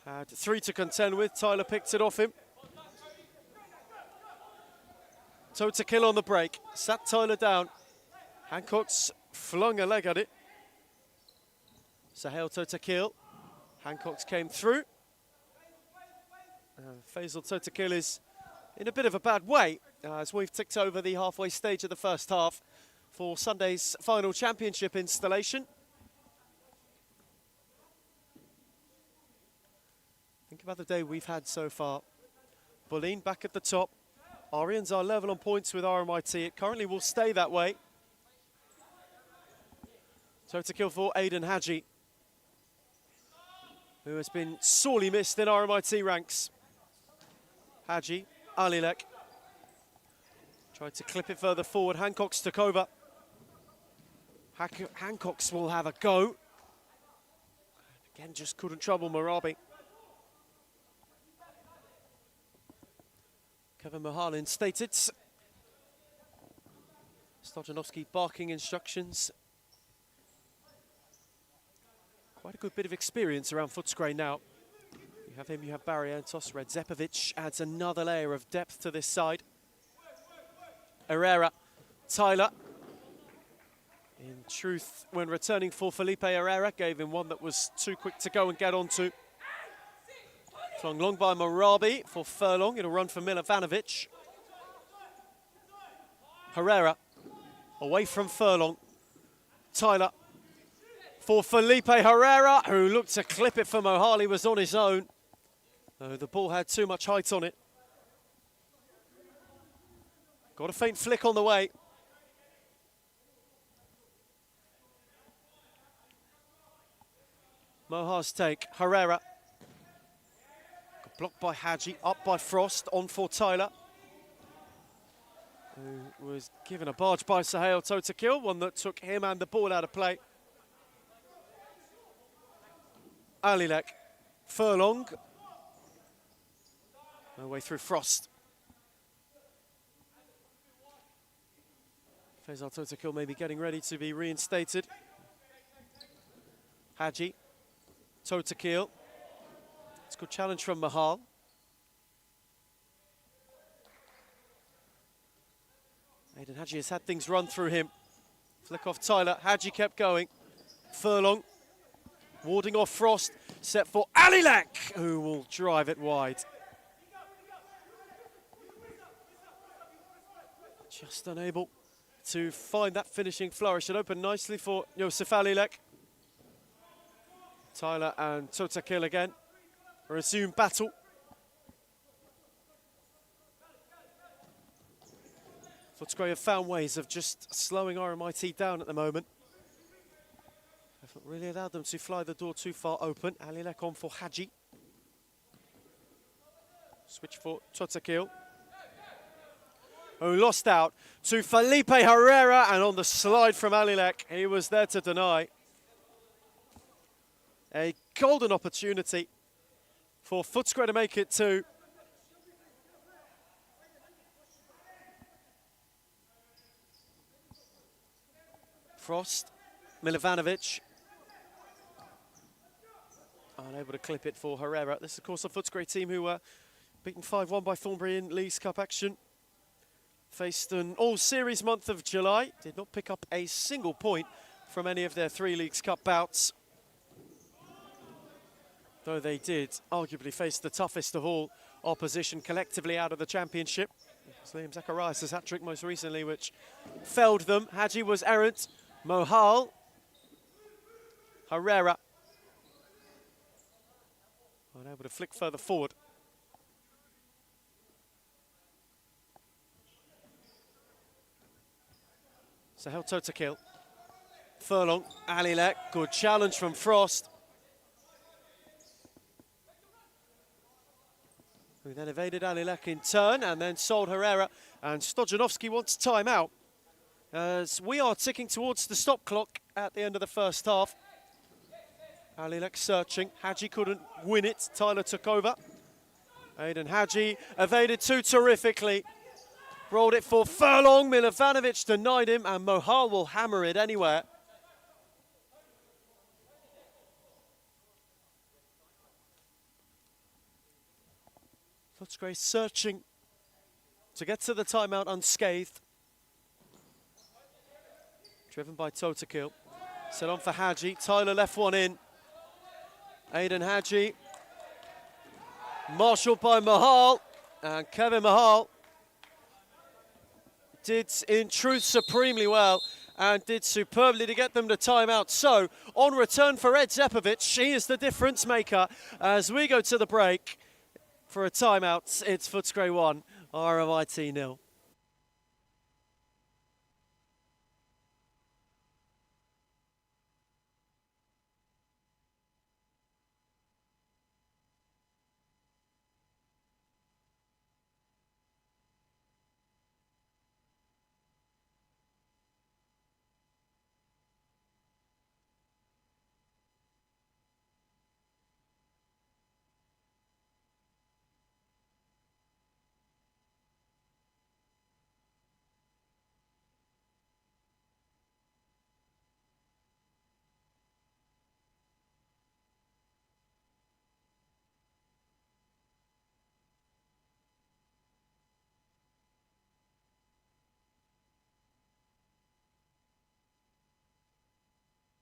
had 3 to contend with. Tyler picked it off him. Totakil on the break. Sat Tyler down. Hancock's flung a leg at it. Sahel Totakil. Hancock's came through. Faisal Totakil is in a bit of a bad way as we've ticked over the halfway stage of the first half for Sunday's final championship installation. Think about the day we've had so far. Boleyn back at the top. Arians are level on points with RMIT. It currently will stay that way. Totakil for Aidan Haji, who has been sorely missed in RMIT ranks. Haji, Alilek. Tried to clip it further forward. Hancock's took over. Hancock's will have a go. Again, just couldn't trouble Marabi. Kevin Mohalin stated. Stojanovski barking instructions. Quite a good bit of experience around Footscray now. You have him, you have Barrientos. Redzepovic adds another layer of depth to this side. Herrera, Tyler. In truth, when returning for Felipe Herrera, gave him one that was too quick to go and get onto. Flung long by Marabi for Furlong. It'll run for Milovanovic. Herrera away from Furlong. Tyler for Felipe Herrera, who looked to clip it for Mohali, was on his own. The ball had too much height on it. Got a faint flick on the way. Mohar's take, Herrera. Got blocked by Haji, up by Frost, on for Tyler, who was given a barge by Sahel Totakil, one that took him and the ball out of play. Alilek, Furlong. No way through Frost. Faisal Totakil maybe getting ready to be reinstated. Haji, Totakil. It's a good challenge from Mahal. Aidan Haji has had things run through him. Flick off Tyler. Haji kept going. Furlong warding off Frost. Set for Alilek, who will drive it wide. Just unable to find that finishing flourish. It opened nicely for Josef Alilek. Tyler and Totakil again. Resume battle. Footscray have found ways of just slowing RMIT down at the moment. Haven't really allowed them to fly the door too far open. Alilek on for Haji. Switch for Totakil, who lost out to Felipe Herrera, and on the slide from Alilek, he was there to deny. A golden opportunity for Footscray to make it 2. Frost, Milovanovic. Unable to clip it for Herrera. This is, of course, a Footscray team who were beaten 5-1 by Thornbury in Leagues Cup action faced an all-series month of July, did not pick up a single point from any of their 3 Leagues Cup bouts. Though they did arguably face the toughest of all opposition collectively out of the championship. Liam Zacharias' hat-trick most recently, which felled them. Hadji was errant. Mohal. Herrera. Unable to flick further forward. Sahel Totakil. Furlong. Alilek. Good challenge from Frost. Who then evaded Alilek in turn and then sold Herrera. And Stojanovski wants timeout as we are ticking towards the stop clock at the end of the first half. Alilek searching. Hadji couldn't win it. Tyler took over. Aidan Hadji evaded too terrifically. Rolled it for Furlong. Milovanovic denied him, and Mohal will hammer it anywhere. Footscray searching to get to the timeout unscathed. Driven by Totakil. Set on for Hadji. Tyler left one in. Aidan Hadji. Marshalled by Mohal. And Kevin Mohal did in truth supremely well and did superbly to get them to timeout. So on return for Ed Zepovic, he is the difference maker as we go to the break. For a timeout, it's Footscray 1, RMIT 0.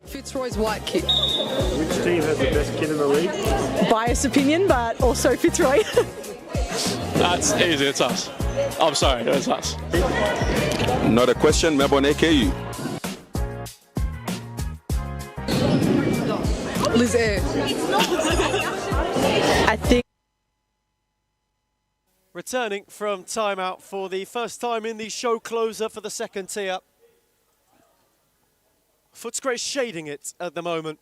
Fitzroy's white kit. Which team has the best kit in the league? Biased opinion, but also Fitzroy. That's easy, it's us. I'm sorry, it's us. Not a question, Melbourne AKU. Liz Air. I think. Returning from timeout for the first time in the show closer for the second tier. Footscray shading it at the moment.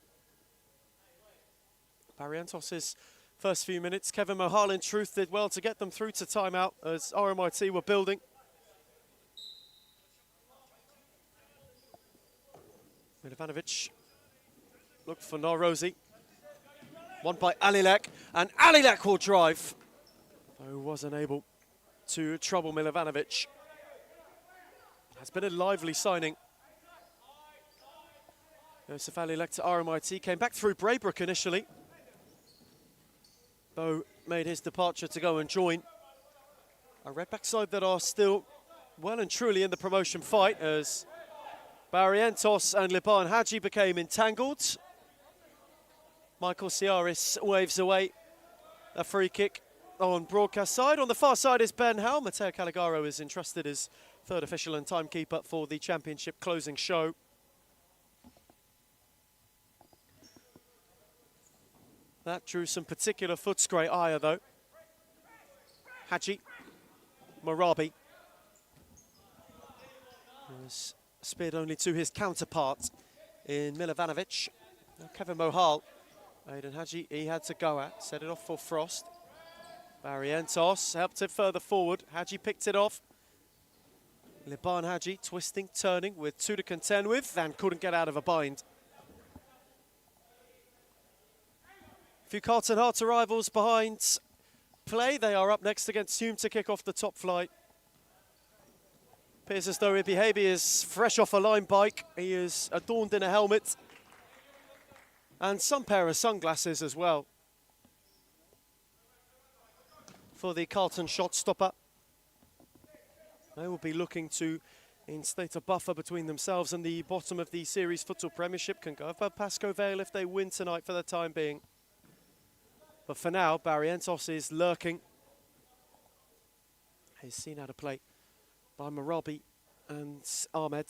Barrientos' first few minutes. Kevin Mohal in truth did well to get them through to timeout as RMIT were building. Milovanovic looked for Narosi. Won by Alilek, and Alilek will drive. Though wasn't able to trouble Milovanovic. Has been a lively signing. Joseph Alilek to RMIT, came back through Braybrook initially. Though made his departure to go and join a Redback side that are still well and truly in the promotion fight as Barrientos and Liban Hadji became entangled. Michael Ciaris waves away a free kick on broadcast side. On the far side is Ben Howe. Matteo Caligaro is entrusted as third official and timekeeper for the championship closing show. That drew some particular Footscray ire, though. Hadji, Marabi was speared only to his counterpart in Milovanovic. Now Kevin Mohal, Aidan Hadji, he had to go at, set it off for Frost. Barrientos helped it further forward. Hadji picked it off. Liban Hadji twisting, turning with 2 to contend with and couldn't get out of a bind. Few Carlton Hearts arrivals behind play. They are up next against Hume to kick off the top flight. Appears as though Ibihabi is fresh off a line bike. He is adorned in a helmet and some pair of sunglasses as well for the Carlton shot stopper. They will be looking to instate a buffer between themselves and the bottom of the series Futsal Premiership. Can go for Pascoe Vale if they win tonight for the time being. But for now, Barrientos is lurking. He's seen how to play by Marabi and Ahmed.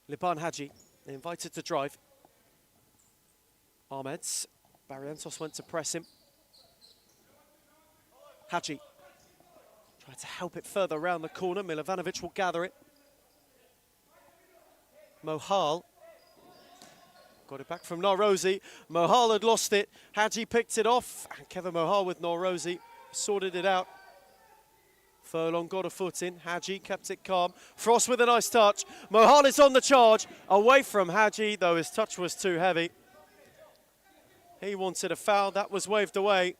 Liban Hadji invited to drive. Ahmed. Barrientos went to press him. Hadji tried to help it further around the corner. Milovanovic will gather it. Mohal got it back from Norrozi. Mohal had lost it. Hadji picked it off. And Kevin Mohal with Norrozi sorted it out. Furlong got a foot in. Hadji kept it calm. Frost with a nice touch. Mohal is on the charge. Away from Hadji, though his touch was too heavy. He wanted a foul. That was waved away.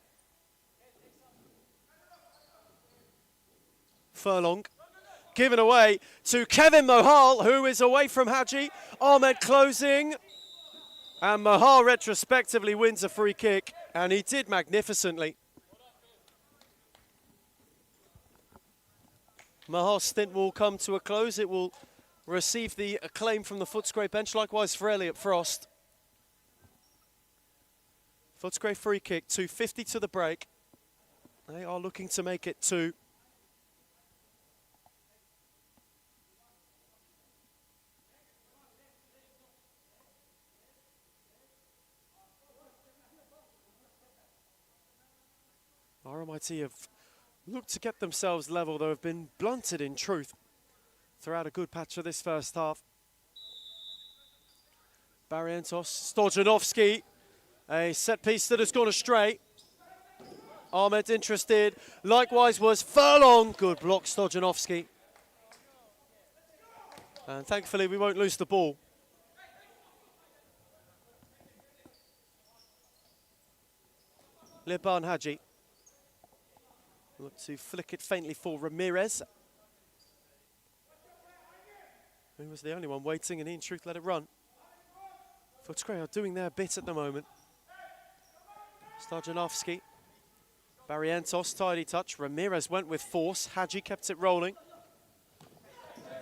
Furlong given away to Kevin Mohal, who is away from Hadji. Ahmed closing. And Mohal retrospectively wins a free kick. And he did magnificently. Mahal's stint will come to a close. It will receive the acclaim from the Footscray bench, likewise for Elliot Frost. Footscray free kick, 2:50 to the break. They are looking to make it 2. RMIT have looked to get themselves level, though have been blunted in truth throughout a good patch of this first half. Barrientos, Stojanovski, a set piece that has gone astray. Ahmed interested, likewise was Furlong. Good block, Stojanovski. And thankfully we won't lose the ball. Liban Hadji. Look to flick it faintly for Ramirez, who was the only one waiting, and he in truth let it run. Footscray are doing their bit at the moment. Stojanovski, Barrientos, tidy touch. Ramirez went with force. Hadji kept it rolling.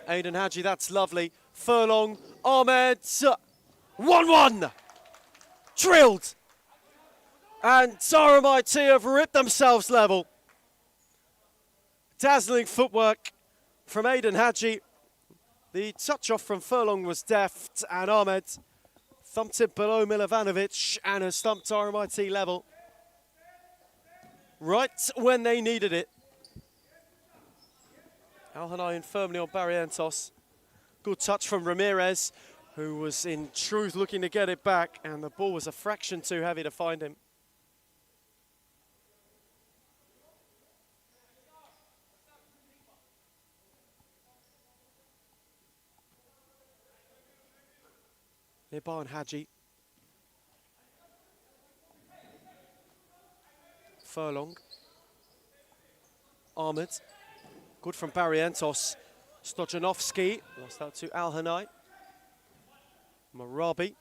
Aidan Hadji, that's lovely. Furlong, Ahmed, 1-1. Drilled. And RMIT have ripped themselves level. Dazzling footwork from Aidan Hadji. The touch-off from Furlong was deft, and Ahmed thumped it below Milovanovic and has stumped RMIT level. Right when they needed it. Al-Hanai firmly on Barrientos. Good touch from Ramirez, who was in truth looking to get it back, and the ball was a fraction too heavy to find him. Liban Hadji. Furlong. Ahmed. Good from Barrientos. Stojanovski. Lost out to Al-Hanai. Marabi.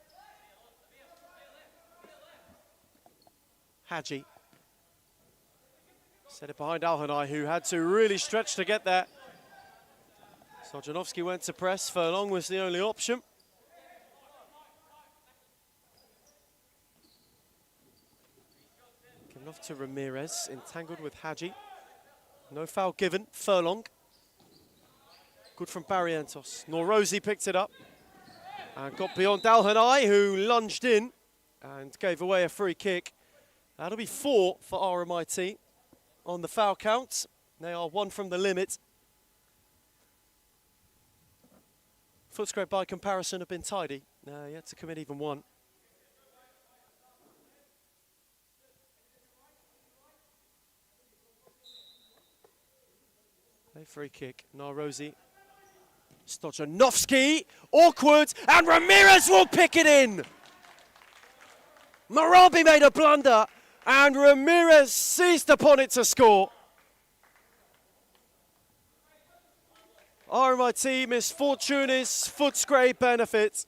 Hadji. Set it behind Al-Hanai, who had to really stretch to get there. Stojanovski went to press. Furlong was the only option. Off to Ramirez, entangled with Hadji. No foul given. Furlong. Good from Barrientos. Norrozi picked it up and got beyond Al-Hanai, who lunged in and gave away a free kick. That'll be 4 for RMIT on the foul count. They are 1 from the limit. Footscray by comparison have been tidy. Yet to commit even one. A free kick. Norrozi. Stojanovski. Awkward. And Ramirez will pick it in. Marabi made a blunder. And Ramirez seized upon it to score. RMIT misfortunis, Footscray benefit.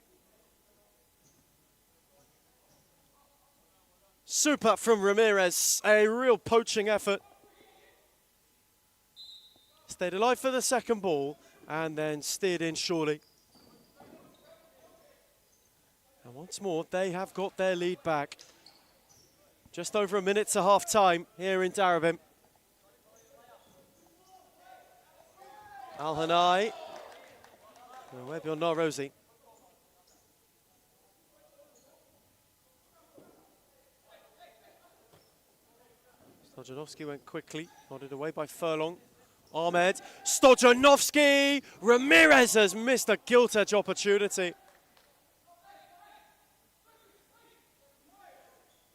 Super from Ramirez, a real poaching effort. Stayed alive for the second ball and then steered in surely. And once more, they have got their lead back. Just over a minute to half time here in Darabin. Al-Hanai. Where beyond Rosie. Stojanovski went quickly, nodded away by Furlong. Ahmed, Stojanovski! Ramirez has missed a gilt-edge opportunity.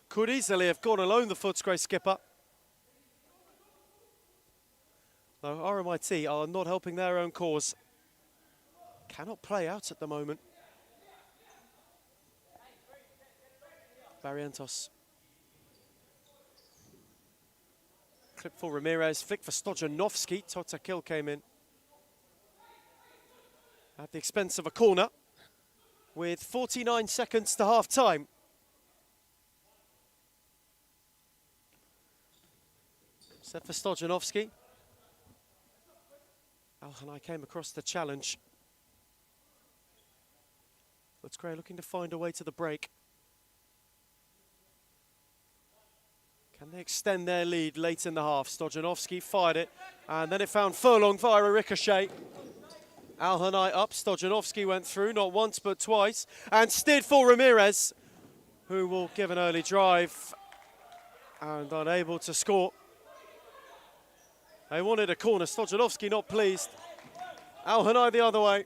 Could easily have gone alone, the Footscray skipper. Though RMIT are not helping their own cause. Cannot play out at the moment. Barrientos. Clip for Ramirez, flick for Stojanovski. Totakil came in at the expense of a corner with 49 seconds to half time. Set for Stojanovski. Al-Hanai came across the challenge. Footscray looking to find a way to the break. Can they extend their lead late in the half? Stojanovski fired it, and then it found Furlong via a ricochet. Al-Hanai up, Stojanovski went through, not once but twice, and steered for Ramirez, who will give an early drive, and unable to score. They wanted a corner, Stojanovski not pleased. Al-Hanai the other way.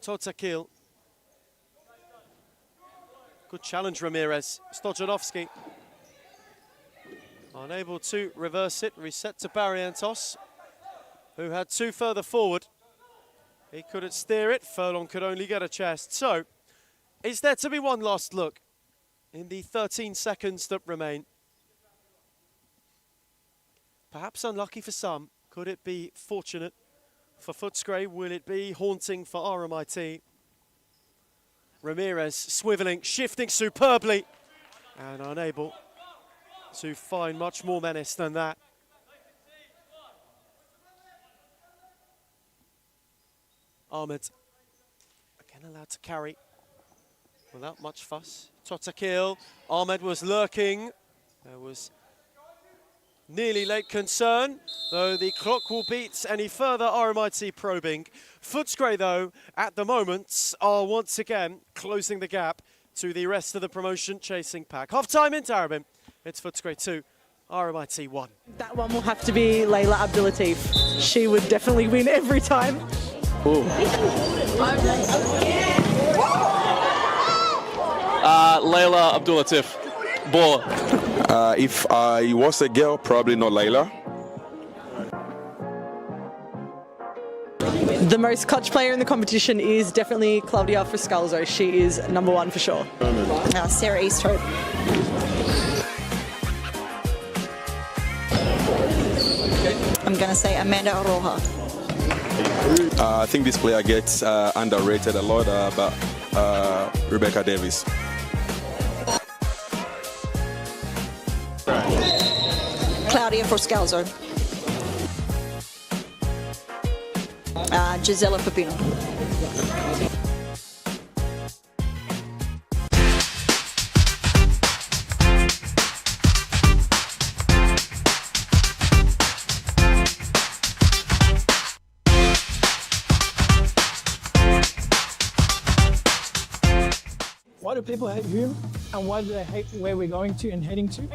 Totakil. Good challenge, Ramirez. Stojanovski. Unable to reverse it. Reset to Barrientos, who had two further forward. He couldn't steer it. Furlong could only get a chest. So, is there to be one last look in the 13 seconds that remain? Perhaps unlucky for some. Could it be fortunate for Footscray? Will it be haunting for RMIT? Ramirez swiveling, shifting superbly, and unable to find much more menace than that. Ahmed, again allowed to carry without much fuss. Totakil, Ahmed was lurking. There was nearly late concern, though the clock will beat any further RMIT probing. Footscray, though, at the moment, are once again closing the gap to the rest of the promotion chasing pack. Half-time in Darabin. It's Footscray 2, RMIT 1. That one will have to be Layla Abdulatif. She would definitely win every time. Layla Abdulatif. Ball. If I was a girl, probably not Layla. The most clutch player in the competition is definitely Claudia Friscalzo. She is #1 for sure. Sarah Easthope. I'm going to say Amanda Aroha. I think this player gets underrated a lot, but Rebecca Davis. Claudia Friscalzo. Gisela Pepino. Why do people hate Hume, and why do they hate where we're going to and heading to?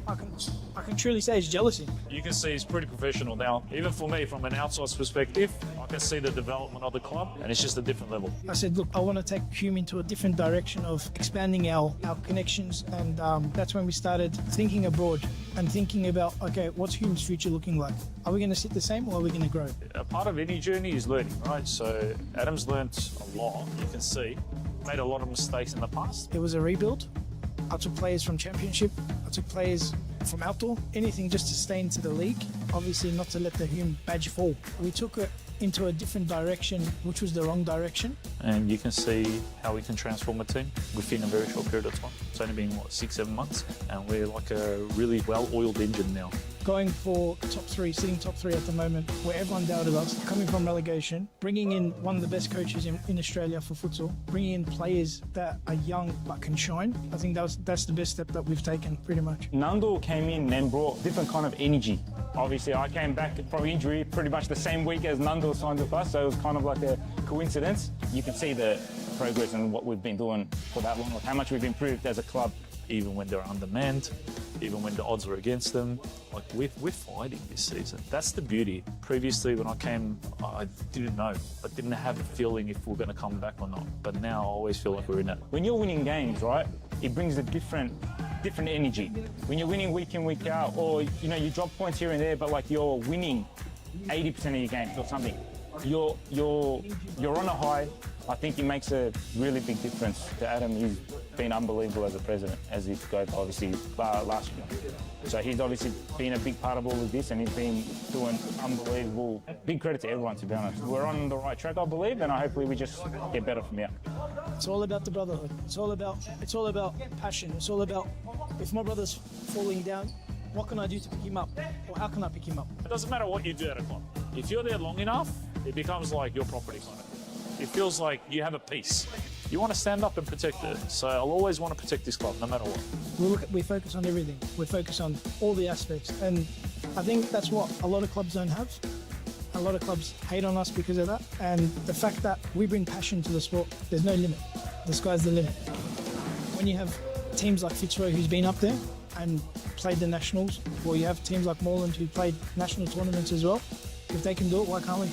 I can truly say it's jealousy. You can see he's pretty professional now. Even for me, from an outsider's perspective, I can see the development of the club, and it's just a different level. I said, look, I want to take Hume into a different direction of expanding our connections, and that's when we started thinking abroad and thinking about, okay, what's Hume's future looking like? Are we going to sit the same, or are we going to grow? A part of any journey is learning, right? So Adam's learnt a lot, you can see. Made a lot of mistakes in the past. It was a rebuild. I took players from Championship. I took players from outdoor. Anything just to stay into the league. Obviously not to let the Hume badge fall. We took into a different direction, which was the wrong direction. And you can see how we can transform a team within a very short period of time. It's only been, what, 6-7 months? And we're like a really well-oiled engine now. Going for top three, sitting top three at the moment, where everyone doubted us, coming from relegation, bringing in one of the best coaches in Australia for futsal, bringing in players that are young but can shine. I think that's the best step that we've taken, pretty much. Nandul came in and brought different kind of energy. Obviously, I came back from injury pretty much the same week as Nandul signed with us, so it was kind of like a coincidence. You can see the progress and what we've been doing for that long, how much we've improved as a club. Even when they're undermanned, even when the odds are against them, like we're fighting this season. That's the beauty. Previously, when I came, I didn't know. I didn't have a feeling if we're going to come back or not. But now I always feel like we're in it. When you're winning games, right, it brings a different energy. When you're winning week in, week out, or you drop points here and there, but like you're winning 80% of your games or something, you're on a high. I think it makes a really big difference to Adam. He's been unbelievable as a president, as he goes obviously last year. So he's obviously been a big part of all of this, and he's been doing unbelievable. Big credit to everyone, to be honest. We're on the right track, I believe, and hopefully we just get better from here. It's all about the brotherhood. It's all about passion. It's all about, if my brother's falling down, what can I do to pick him up? Or how can I pick him up? It doesn't matter what you do at a club. If you're there long enough, it becomes like your property kind of. It feels like you have a piece. You want to stand up and protect it. So I'll always want to protect this club, no matter what. We focus on everything. We focus on all the aspects. And I think that's what a lot of clubs don't have. A lot of clubs hate on us because of that. And the fact that we bring passion to the sport, there's no limit. The sky's the limit. When you have teams like Fitzroy, who's been up there and played the nationals, or you have teams like Moreland who played national tournaments as well, if they can do it, why can't we?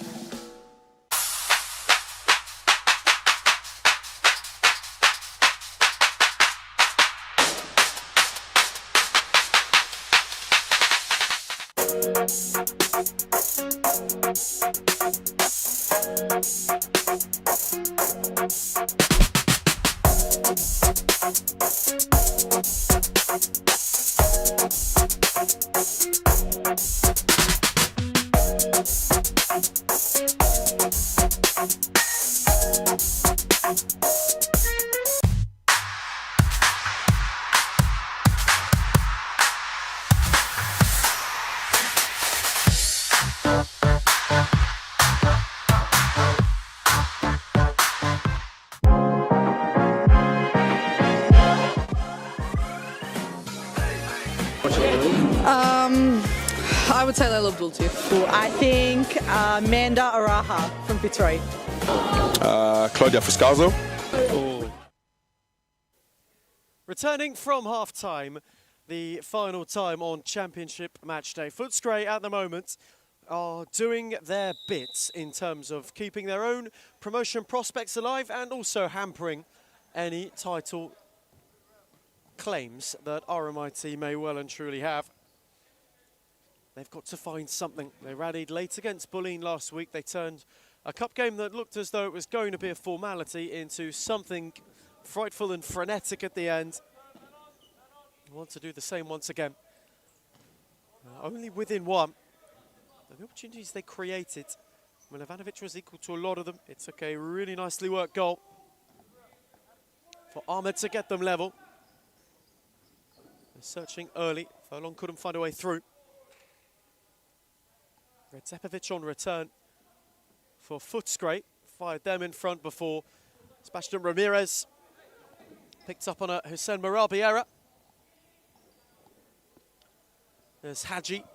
I would say Layla Abdul-Tif. I think Amanda Araha from Fitzroy. Claudia Fuscalzo. Returning from half-time, the final time on Championship Match Day. Footscray at the moment are doing their bit in terms of keeping their own promotion prospects alive and also hampering any title claims that RMIT may well and truly have. They've got to find something. They rallied late against Bulleen last week. They turned a cup game that looked as though it was going to be a formality into something frightful and frenetic at the end. They want to do the same once again. Only within one. The opportunities they created, Milovanovic was equal to a lot of them. It took a really nicely worked goal for Ahmed to get them level. They're searching early. Furlong couldn't find a way through. Redzepovic on return for Footscray. Fired them in front before Sebastian Ramirez picked up on a Hussein Marabi error. There's Hadji,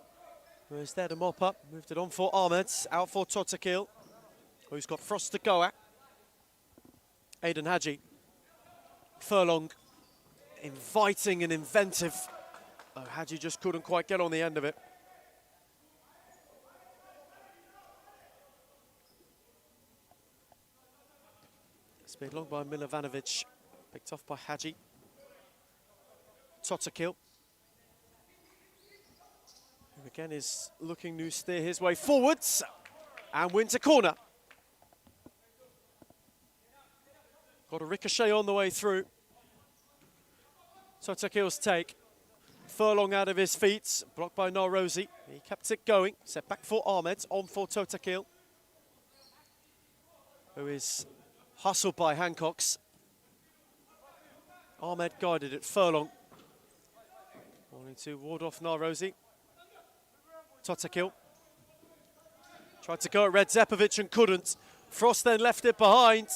who is there to mop up. Moved it on for Ahmed, out for Totakil, who's got Frost to go at. Aidan Hadji. Furlong, inviting and inventive. Oh, Hadji just couldn't quite get on the end of it. Speed long by Milovanovic, picked off by Hadji. Totakil. Who again is looking to steer his way forwards and wins a corner. Got a ricochet on the way through. Totakil's take. Furlong out of his feet, blocked by Narrozi. He kept it going, set back for Ahmed, on for Totakil. who is hustled by Hancocks. Ahmed guided it furlong. Wanting to ward off Narosi. Totakil. Tried to go at Redzepovic and couldn't. Frost then left it behind.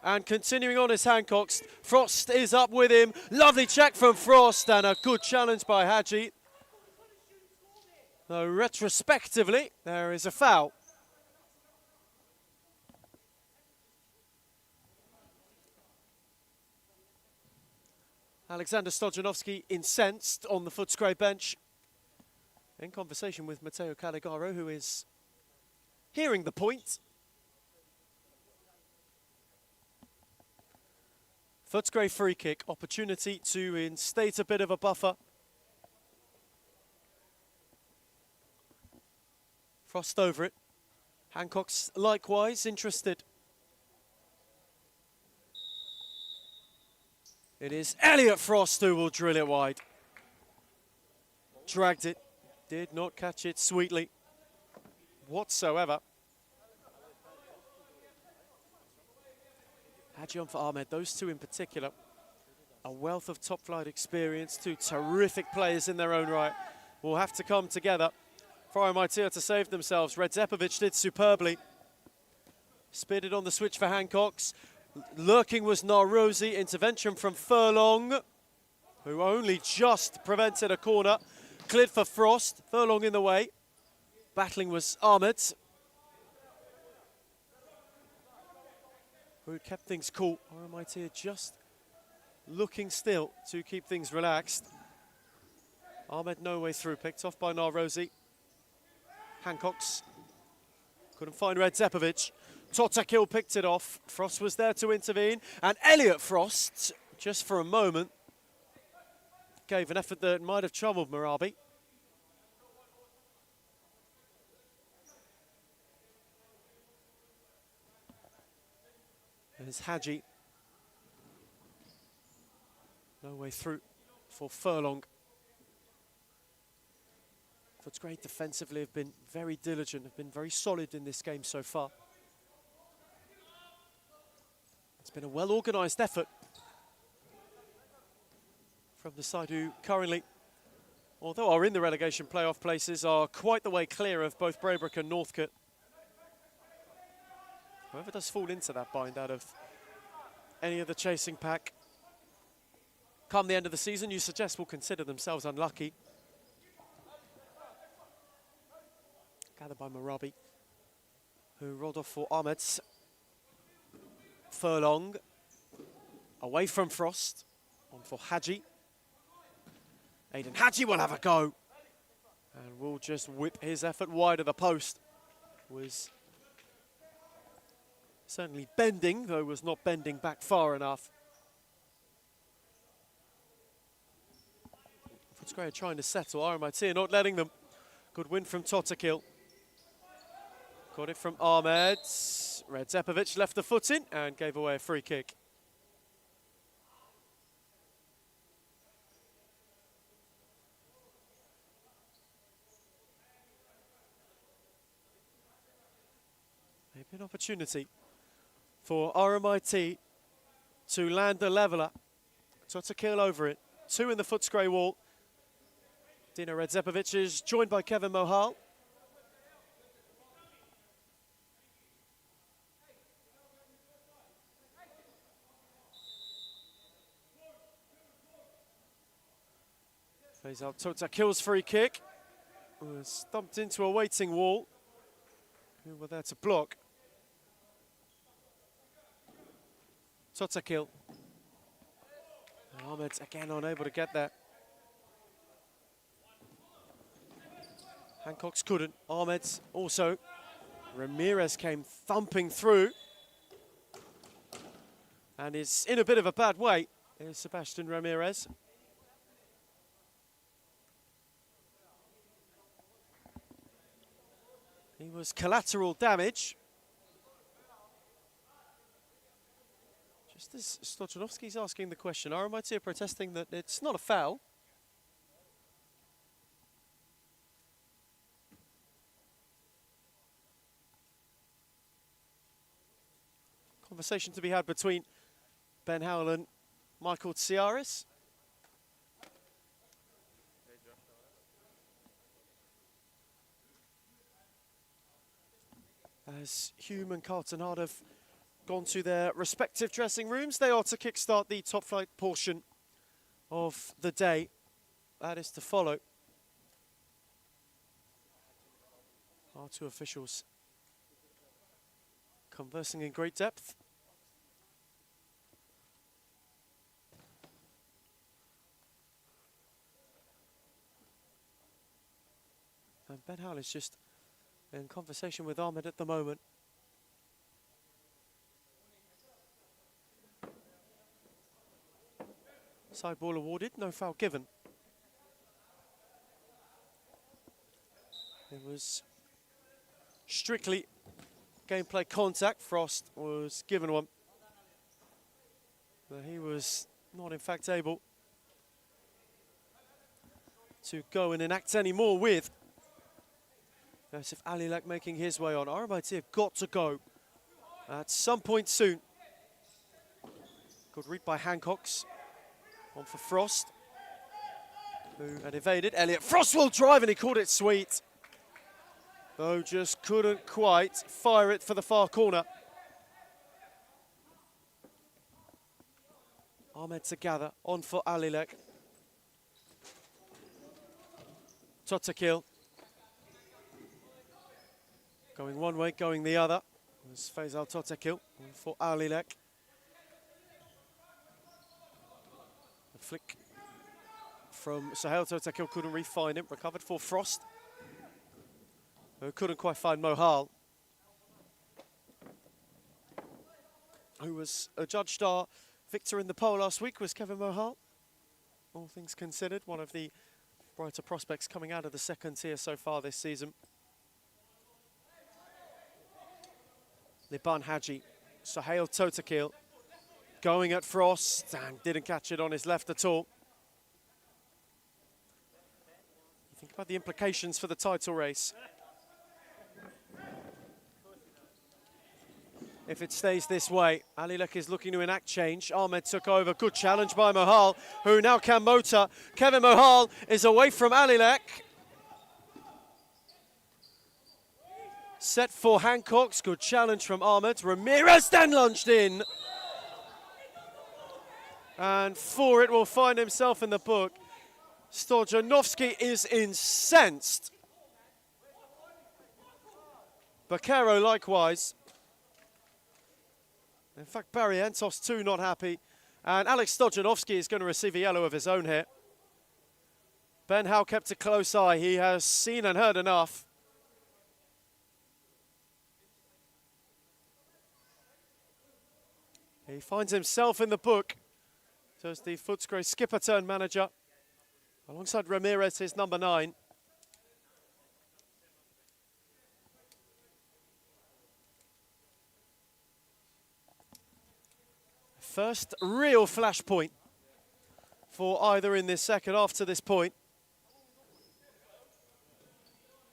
And continuing on is Hancocks. Frost is up with him. Lovely check from Frost and a good challenge by Hadji. Though retrospectively, there is a foul. Alexander Stojanovski incensed on the Footscray bench. In conversation with Matteo Caligaro, who is hearing the point. Footscray free kick, opportunity to instate a bit of a buffer. Frost over it. Hancocks likewise interested. It is Elliot Frost who will drill it wide. Dragged it, did not catch it sweetly whatsoever. Hadji on for Ahmed, those two in particular. A wealth of top flight experience, two terrific players in their own right. Will have to come together for RMIT to save themselves. Redzepovic did superbly. Speared on the switch for Hancocks. Lurking was Narosi, intervention from Furlong, who only just prevented a corner. Cleared for Frost, Furlong in the way. Battling was Ahmed, who kept things cool. RMIT just looking still to keep things relaxed. Ahmed no way through, picked off by Narosi. Hancocks couldn't find Redzepovic. Totakil picked it off. Frost was there to intervene. And Elliot Frost, just for a moment, gave an effort that might have troubled Marabi. There's Hadji. No way through for Furlong. Footscray defensively have been very diligent, have been very solid in this game so far. It's been a well-organised effort from the side who currently, although are in the relegation playoff places, are quite the way clear of both Braybrooke and Northcote. Whoever does fall into that bind out of any of the chasing pack, come the end of the season, you suggest will consider themselves unlucky. Gathered by Marabi, who rolled off for Ahmed's. Furlong, away from Frost, on for Hadji. Aidan Hadji will have a go. And will just whip his effort wide of the post. Was certainly bending, though was not bending back far enough. Footscray trying to settle, RMIT not letting them. Good win from Totakil. Got it from Ahmed. Redzepovic left the foot in and gave away a free kick. Maybe an opportunity for RMIT to land the leveller. Totakil over it. Two in the Footscray wall. Dino Redzepovic is joined by Kevin Mohal. Plays out Totakil's free kick. Was stumped into a waiting wall. Who were there to block. Totakil. Ahmed again unable to get there. Hancocks couldn't. Ahmed also. Ramirez came thumping through. And is in a bit of a bad way. Here's Sebastian Ramirez. He was collateral damage. Just as Stojanovski's asking the question, RMIT are protesting that it's not a foul. Conversation to be had between Ben Howell and Michael Tsiaris. As Hume and Carlton Hard have gone to their respective dressing rooms, they are to kickstart the top flight portion of the day. That is to follow. Our two officials conversing in great depth. And Ben Howell is just in conversation with Ahmed at the moment. Side ball awarded, no foul given. It was strictly gameplay contact. Frost was given one, but he was not in fact able to go and enact any more with. Yusuf Alilek making his way on. RMIT have got to go at some point soon. Good read by Hancocks. On for Frost, who had evaded. Elliot Frost will drive, and he caught it sweet. Though just couldn't quite fire it for the far corner. Ahmed to gather, on for Alilek. Totakil. Going one way, going the other. It's Faisal Totakil for Alilek. The flick from Sahel Totakil, couldn't re-find him. Recovered for Frost, who couldn't quite find Mohal, who was a Judge Star victor in the poll last week, was Kevin Mohal. All things considered, one of the brighter prospects coming out of the second tier so far this season. Liban Haji, Sahel Totakil, going at Frost, and didn't catch it on his left at all. Think about the implications for the title race. If it stays this way, Alilek is looking to enact change. Ahmed took over. Good challenge by Mohal, who now can motor. Kevin Mohal is away from Alilek. Set for Hancocks. Good challenge from Ahmed. Ramirez then lunged in. And for it will find himself in the book. Stojanovski is incensed. Bakero likewise. In fact, Barrientos too not happy. And Alex Stojanovski is going to receive a yellow of his own here. Ben Howell kept a close eye. He has seen and heard enough. He finds himself in the book. So it's the Footscray skipper turn manager. Alongside Ramirez, his number 9. First real flashpoint for either in this second half to this point.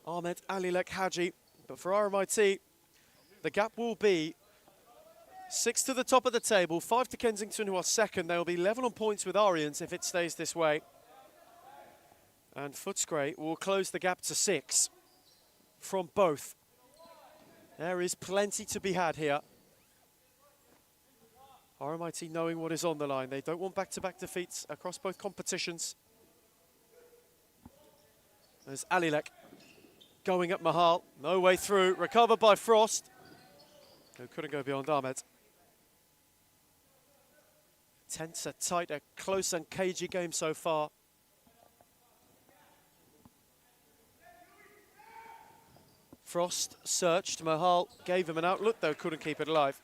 Ahmed, Alilek, Haji. But for RMIT, the gap will be 6 to the top of the table, 5 to Kensington, who are second. They will be level on points with Arians if it stays this way. And Footscray will close the gap to 6 from both. There is plenty to be had here. RMIT knowing what is on the line. They don't want back-to-back defeats across both competitions. There's Alilek going at Mahal. No way through. Recovered by Frost, who couldn't go beyond Ahmed. Tense, a tight, a close and cagey game so far. Frost searched. Mahal gave him an outlook, though couldn't keep it alive.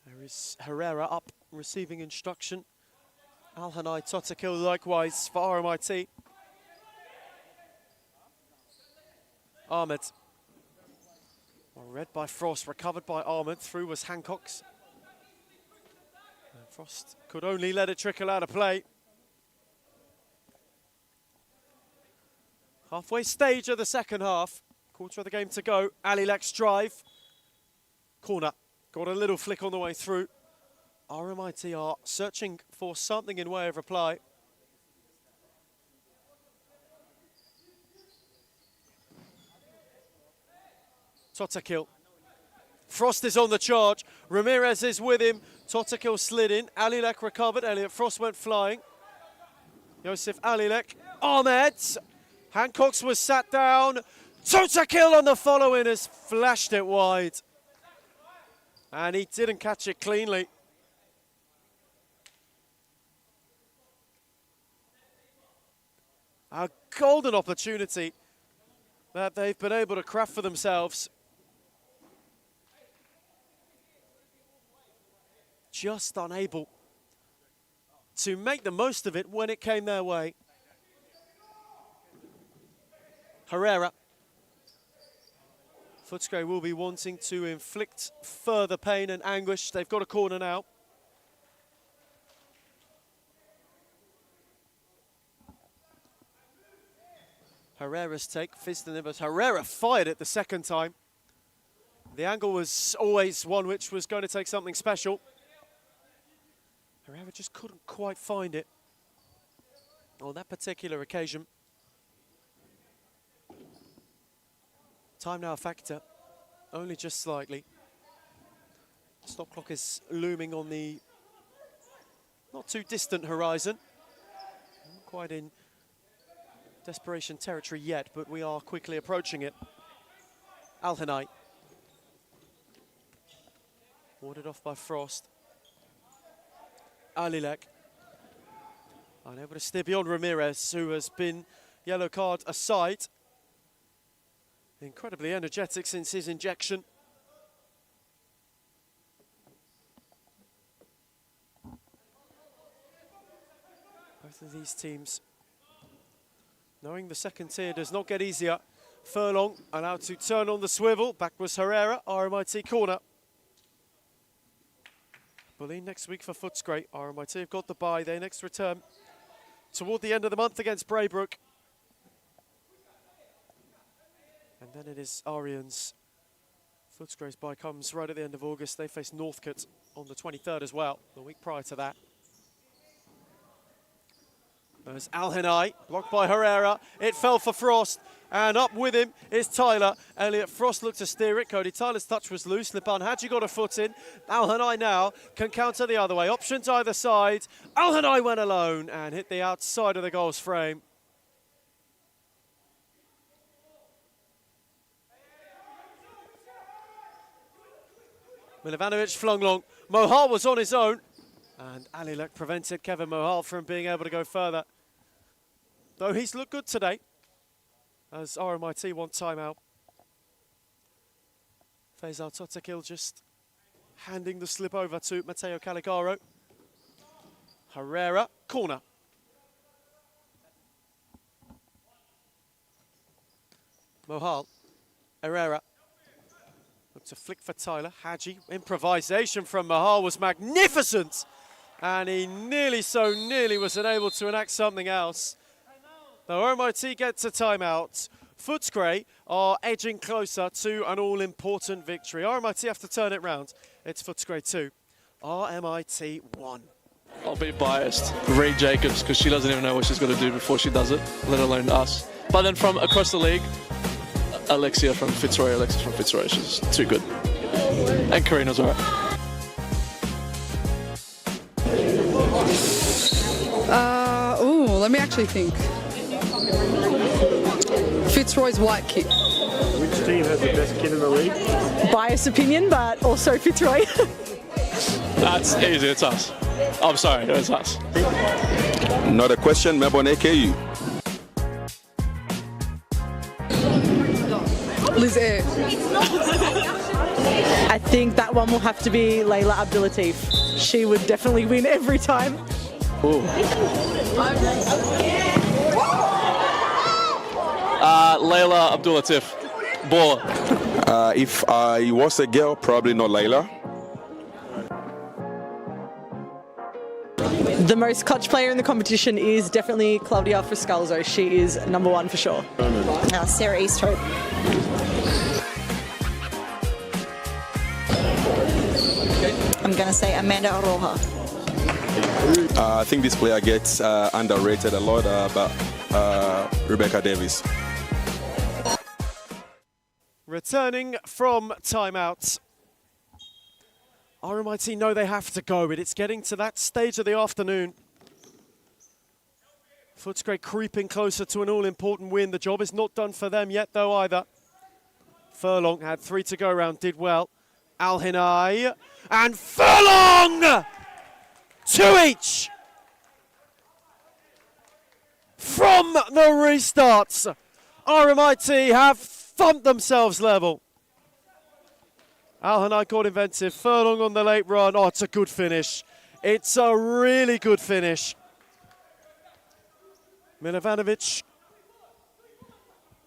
There is Herrera up, receiving instruction. Al-Hanai Totakil likewise for RMIT. Ahmed. Well, read by Frost, recovered by Ahmed. Through was Hancocks. And Frost could only let it trickle out of play. Halfway stage of the second half. Quarter of the game to go. Alilek's drive. Corner. Got a little flick on the way through. RMIT are searching for something in way of reply. Totakil. Frost is on the charge. Ramirez is with him. Totakil slid in. Alilek recovered. Elliot Frost went flying. Josef Alilek. Ahmed. Hancocks was sat down. Totakil on the follow-in has flashed it wide. And he didn't catch it cleanly. A golden opportunity that they've been able to craft for themselves. Just unable to make the most of it when it came their way. Herrera. Footscray will be wanting to inflict further pain and anguish. They've got a corner now. Herrera's take, Fiston, but Herrera fired it the second time. The angle was always one which was going to take something special. Herrera just couldn't quite find it on that particular occasion. Time now a factor, only just slightly. Stop clock is looming on the not too distant horizon. Not quite in desperation territory yet, but we are quickly approaching it. Al-Hanai. Warded off by Frost. Alilek. Unable to steer beyond Ramirez, who has been yellow card aside. Incredibly energetic since his injection. Both of these teams knowing the second tier does not get easier. Furlong allowed to turn on the swivel. Back was Herrera, RMIT corner. Bulleen next week for Footscray. RMIT have got the bye. Their next return toward the end of the month against Braybrook. And then it is Arians. Footscray's bye comes right at the end of August. They face Northcote on the 23rd as well, the week prior to that. There's Al-Hanai, blocked by Herrera. It fell for Frost, and up with him is Tyler. Elliot Frost looked to steer it. Cody Tyler's touch was loose. Lipan Hadji got a foot in. Al-Hanai now can counter the other way. Options either side. Al-Hanai went alone and hit the outside of the goal's frame. Milovanovic flung long. Mohal was on his own, and Alilek prevented Kevin Mohal from being able to go further. Though he's looked good today, as RMIT want timeout. Faisal Totakil just handing the slip over to Matteo Caligaro. Herrera, corner. Mohal, Herrera. Looked to flick for Tyler. Hadji, improvisation from Mahal was magnificent. And he nearly was unable to enact something else. Now RMIT gets a timeout. Footscray are edging closer to an all-important victory. RMIT have to turn it round. It's Footscray 2, RMIT 1. I'll be biased. Reed Jacobs, because she doesn't even know what she's got to do before she does it, let alone us. But then from across the league, Alexis from Fitzroy, she's too good. And Karina's all right. Let me actually think. Fitzroy's white kit. Which team has the best kid in the league? Biased opinion, but also Fitzroy. That's easy, it's us. I'm sorry, it's us. Not a question, Mebon AKU. Liz Air. I think that one will have to be Layla Abdulatif. She would definitely win every time. Ooh. Layla Abdulatif. Baller. If I was a girl, probably not Layla. The most clutch player in the competition is definitely Claudia Friscalzo. She is number one for sure. Sarah Easthope. I'm going to say Amanda Aroha. I think this player gets underrated a lot, but Rebecca Davis. Returning from timeout. RMIT know they have to go, but it's getting to that stage of the afternoon. Footscray creeping closer to an all-important win. The job is not done for them yet, though, either. Furlong had 3 to go round, did well. Al-Hinai and Furlong! 2 each! From the restarts, RMIT have thumped themselves level. Al-Hinai got inventive. Furlong on the late run. Oh, it's a good finish. It's a really good finish. Milovanovic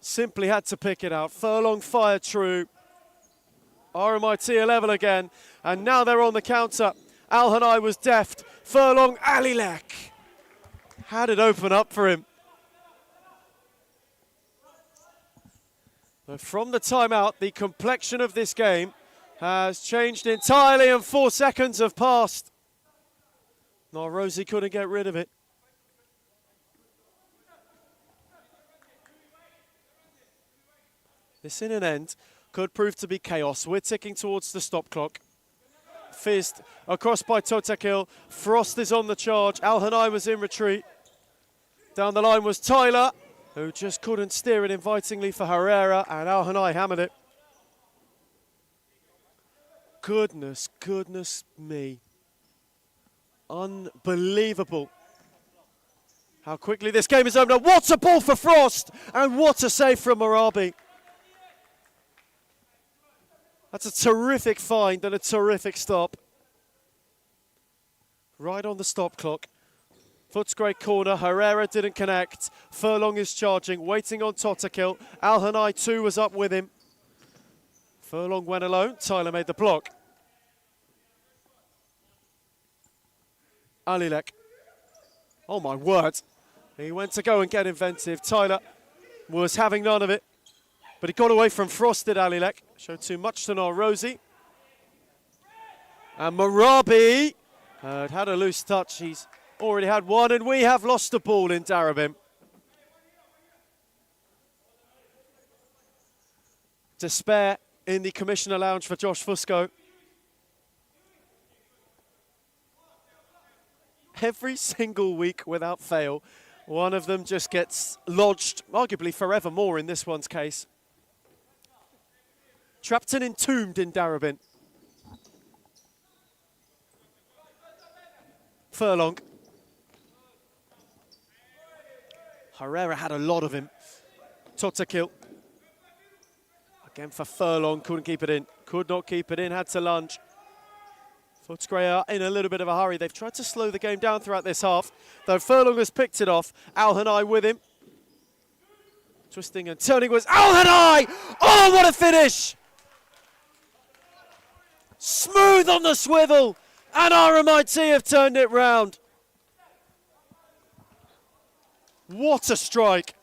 simply had to pick it out. Furlong fired true. RMIT are level again. And now they're on the counter. Al-Hinai was deft. Furlong, Alilek. How did it open up for him? But from the timeout, the complexion of this game has changed entirely and 4 seconds have passed. No, Rosie couldn't get rid of it. This in an end could prove to be chaos. We're ticking towards the stop clock. Fizzed across by Totakil. Frost is on the charge. Al-Hinai was in retreat. Down the line was Tyler, who just couldn't steer it invitingly for Herrera, and Al-Hinai hammered it. Goodness me. Unbelievable how quickly this game is over. What a ball for Frost, and what a save from Marabi. That's a terrific find and a terrific stop. Right on the stop clock. Footscray corner, Herrera didn't connect. Furlong is charging, waiting on Totakil. Al-Hinai too was up with him. Furlong went alone, Tyler made the block. Alilek. Oh my word. He went to go and get inventive. Tyler was having none of it. But he got away from Frosted Alilek. Showed too much to Rosie. And Marabi had a loose touch. He's already had one, and we have lost the ball in Darabin. Despair in the Commissioner Lounge for Josh Fusco. Every single week without fail, one of them just gets lodged, arguably forevermore in this one's case. Trapped and entombed in Darabin. Furlong. Herrera had a lot of him. Totakil. Again for Furlong, couldn't keep it in. Could not keep it in, had to lunge. Footscray are in a little bit of a hurry. They've tried to slow the game down throughout this half, though Furlong has picked it off. Al-Hinai with him. Twisting and turning was Al-Hinai! Oh, what a finish! Smooth on the swivel, and RMIT have turned it round. What a strike.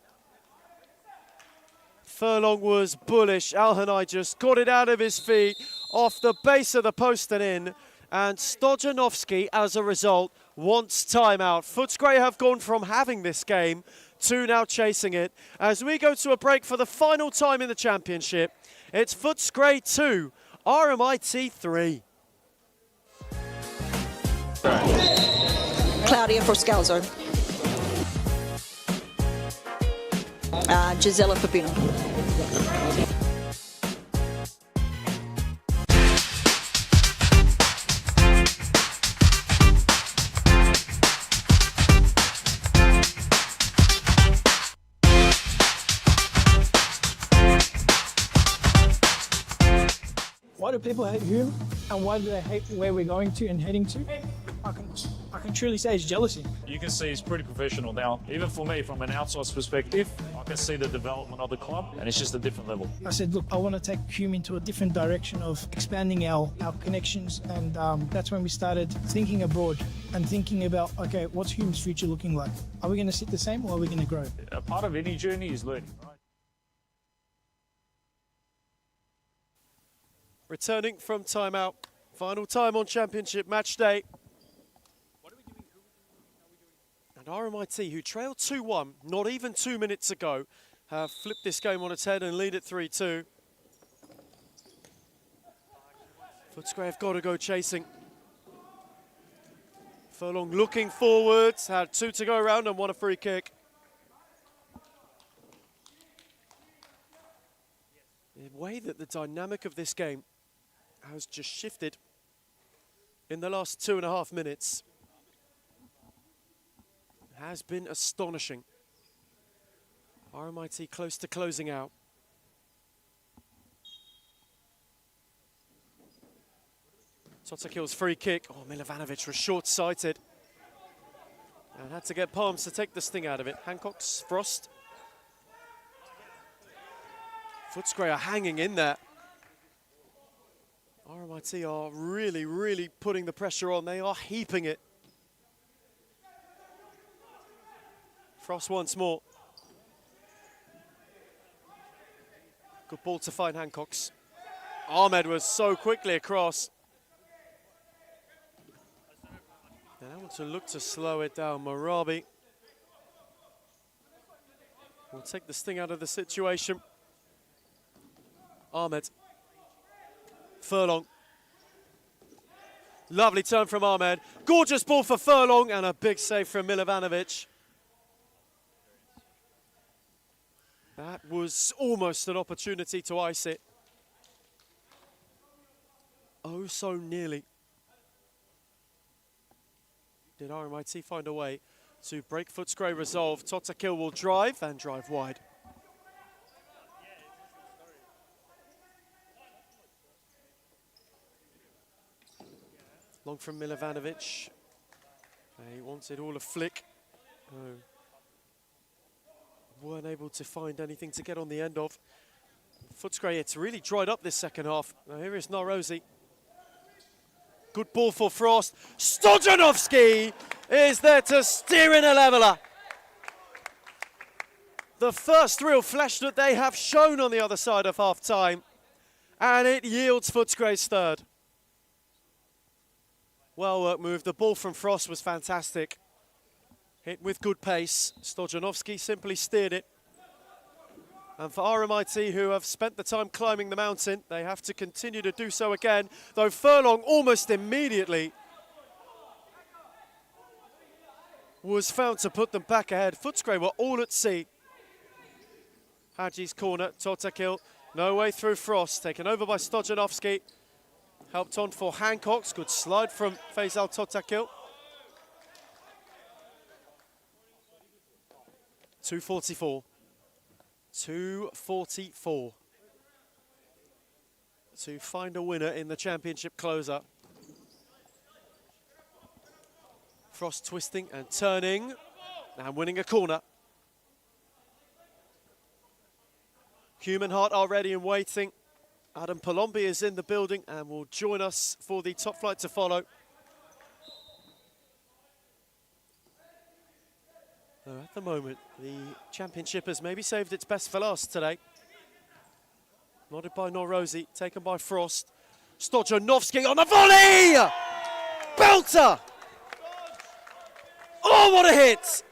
Furlong was bullish. Al-Hinai just got it out of his feet, off the base of the post and in. And Stojanovski, as a result, wants timeout. Footscray have gone from having this game to now chasing it. As we go to a break for the final time in the championship, it's Footscray 2, RMIT 3. Claudia Friscalzo. Gisela Pepino. Why do people hate whom, and why do they hate where we're going to and heading to? I can can truly say is jealousy. You can see he's pretty professional now. Even for me, from an outside perspective, I can see the development of the club, and it's just a different level. I said, look, I want to take Hume into a different direction of expanding our connections, and that's when we started thinking abroad and thinking about, okay, what's Hume's future looking like? Are we going to sit the same or are we going to grow? A part of any journey is learning, right? Returning from timeout, final time on Championship match day. And RMIT, who trailed 2-1 not even 2 minutes ago, have flipped this game on its head and lead it 3-2. Footscray have got to go chasing. Furlong looking forwards, had 2 to go around and won a free kick. The way that the dynamic of this game has just shifted in the last 2.5 minutes has been astonishing. RMIT close to closing out. Totakil's free kick. Oh, Milovanovic was short-sighted and had to get Palms to take the sting out of it. Hancock's Frost. Footscray are hanging in there. RMIT are really, really putting the pressure on. They are heaping it. Frost once more. Good ball to find Hancock's. Ahmed was so quickly across. And I want to look to slow it down. Marabi will take the sting out of the situation. Ahmed. Furlong. Lovely turn from Ahmed. Gorgeous ball for Furlong and a big save from Milovanovic. That was almost an opportunity to ice it. Oh, so nearly. Did RMIT find a way to break Footscray resolve? Totakil will drive and drive wide. Long from Milovanovic. He wanted all a flick. Oh. Weren't able to find anything to get on the end of. Footscray, it's really dried up this second half. Now here is Narosi. Good ball for Frost. Stojanovski is there to steer in a leveller. The first real flash that they have shown on the other side of half-time. And it yields Footscray's third. Well worked move. The ball from Frost was fantastic. Hit with good pace. Stojanovski simply steered it. And for RMIT, who have spent the time climbing the mountain, they have to continue to do so again, though Furlong almost immediately was found to put them back ahead. Footscray were all at sea. Hadji's corner, Totakil, no way through Frost, taken over by Stojanovski. Helped on for Hancock's, good slide from Faisal Totakil. 2:44. 2:44 to find a winner in the championship closer. Frost twisting and turning and winning a corner. Human Heart are ready and waiting. Adam Palombi is in the building and will join us for the top flight to follow. So at the moment, the championship has maybe saved its best for last today. Nodded by Norosi, taken by Frost. Stojanovski on the volley! Belter! Oh, what a hit!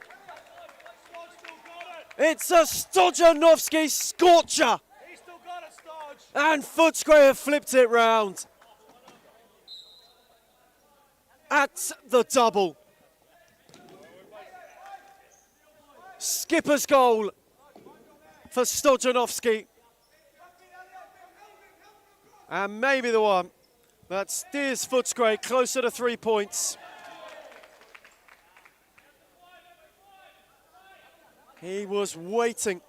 It's a Stojanovski scorcher! And Footscray have flipped it round. At the double. Skipper's goal for Stojanovski. And maybe the one that steers Footscray closer to 3 points. He was waiting.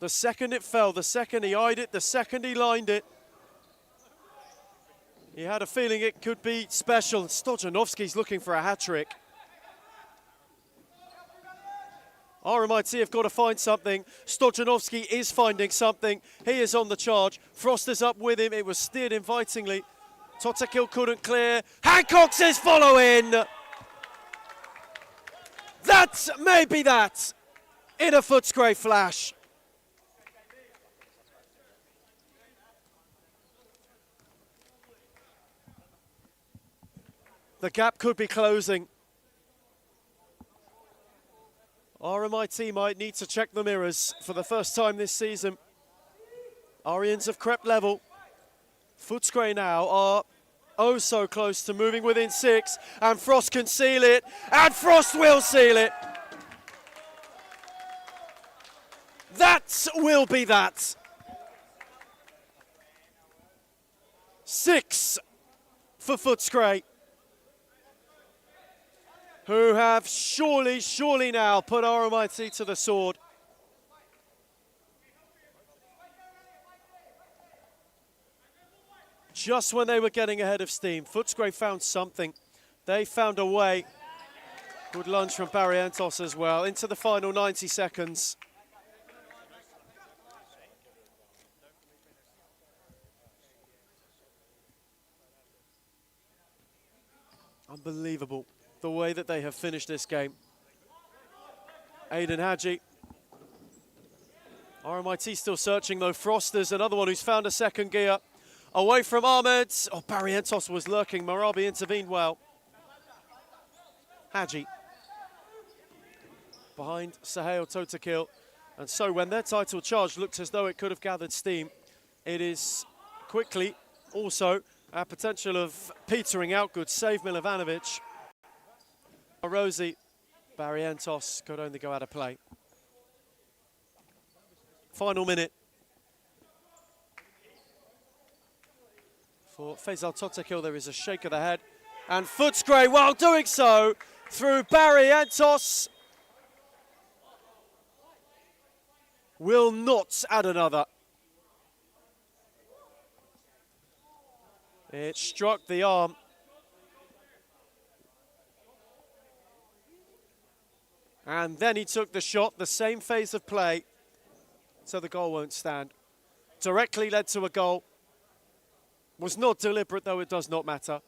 The second it fell, the second he eyed it, the second he lined it. He had a feeling it could be special. Stojanovski's looking for a hat-trick. RMIT have got to find something. Stojanovski is finding something. He is on the charge. Frost is up with him. It was steered invitingly. Totakil couldn't clear. Hancock's is following. That may be that in a Footscray flash. The gap could be closing. RMIT might need to check the mirrors for the first time this season. Arians have crept level. Footscray now are oh so close to moving within 6, and Frost can seal it, and Frost will seal it. That will be that. 6 for Footscray, who have surely now put RMIT to the sword. Just when they were getting ahead of steam, Footscray found something. They found a way. Good lunge from Barrientos as well, into the final 90 seconds. Unbelievable the way that they have finished this game. Aidan Hadji. RMIT still searching though. Frost is another one who's found a second gear. Away from Ahmed. Oh, Barrientos was lurking. Marabi intervened well. Hadji. Behind Sahel Totakil. And so when their title charge looked as though it could have gathered steam, it is quickly also a potential of petering out. Good save, Milovanovic. Rosie, Barrientos could only go out of play. Final minute for Faisal Totakil. There is a shake of the head, and Footscray, while doing so, through Barrientos, will not add another. It struck the arm. And then he took the shot, the same phase of play, so the goal won't stand. Directly led to a goal. Was not deliberate, though it does not matter.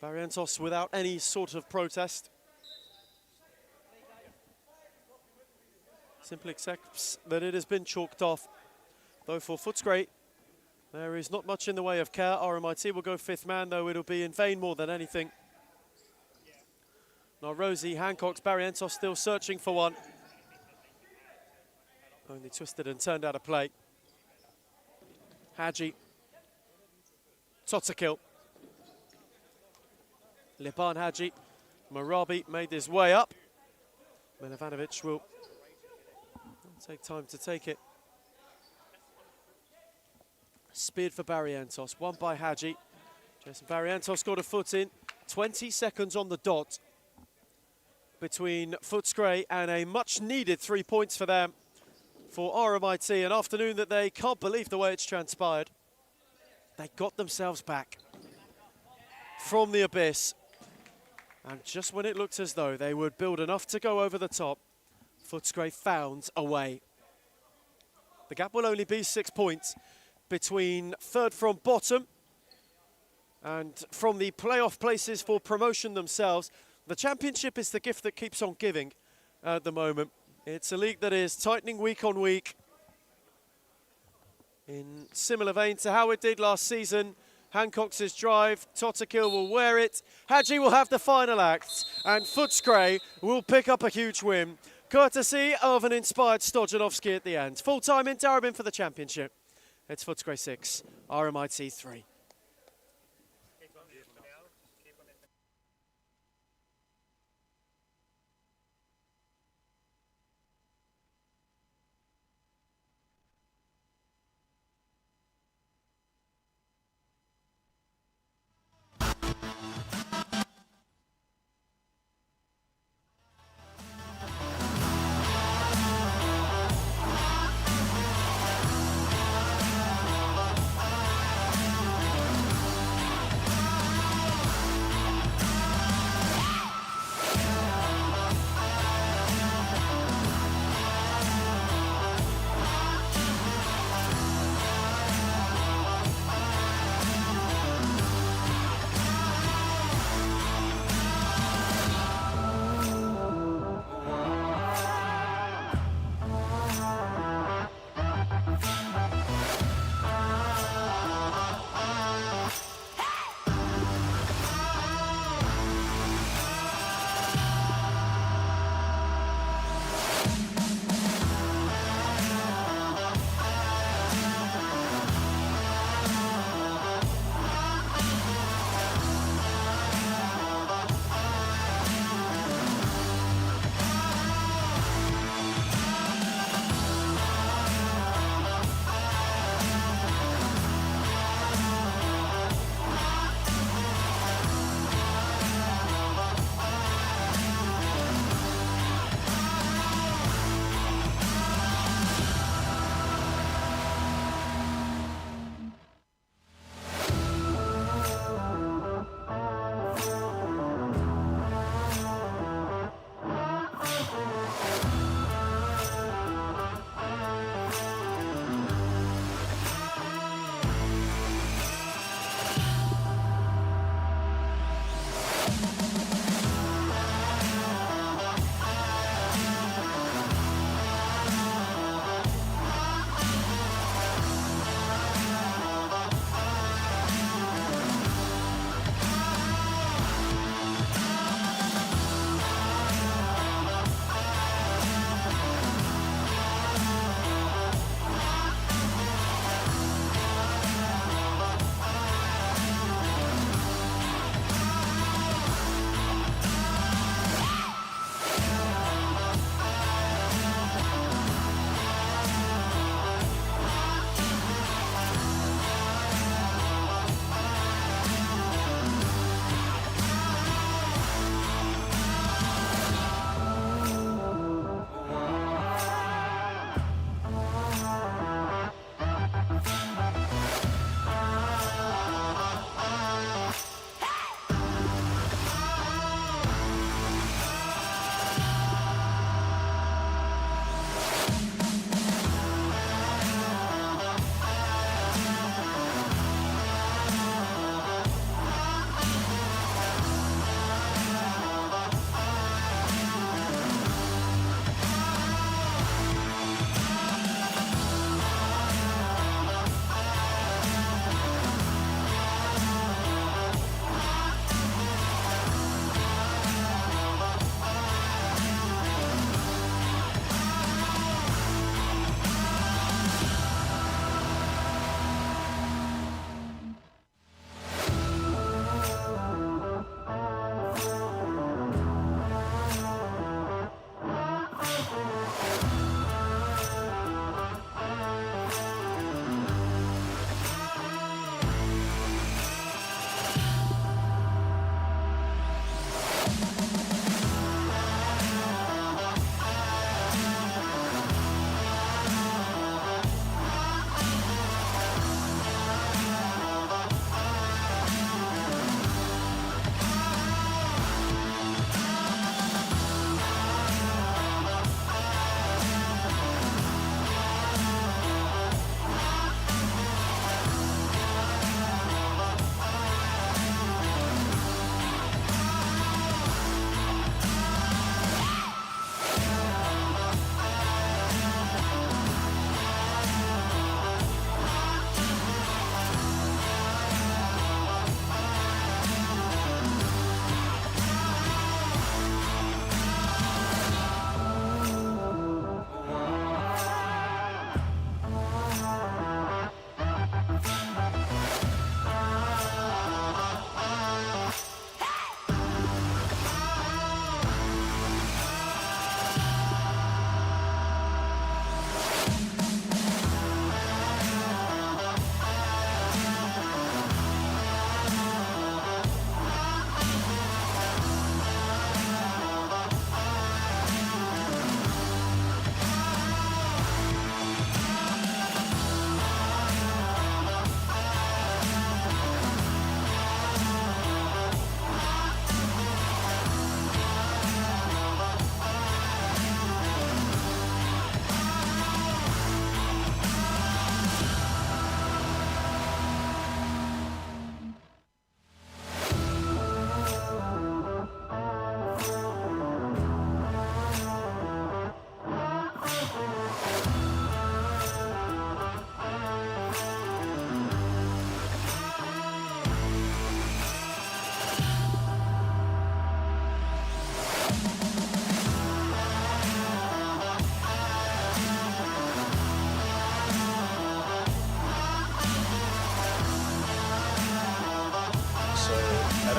Barrientos without any sort of protest. Simply accepts that it has been chalked off. Though for Footscray, there is not much in the way of care. RMIT will go 5th man, though it'll be in vain more than anything. Now Rosie, Hancock's, Barrientos still searching for one. Only twisted and turned out of play. Hadji. Totakil. Liban Hadji. Marabi made his way up. Milovanovic will take time to take it. Speared for Barrientos, won by Hadji. Jason Barrientos got a foot in. 20 seconds on the dot between Footscray and a much needed 3 points for them. For RMIT, an afternoon that they can't believe the way it's transpired. They got themselves back from the abyss. And just when it looked as though they would build enough to go over the top, Footscray found a way. The gap will only be 6 points between third from bottom and from the playoff places for promotion themselves. The championship is the gift that keeps on giving at the moment. It's a league that is tightening week on week. In similar vein to how it did last season, Hancock's drive, Totakil will wear it, Hadji will have the final act, and Footscray will pick up a huge win, courtesy of an inspired Stojanovski at the end. Full time in Darabin for the championship. It's Footscray 6, RMIT 3.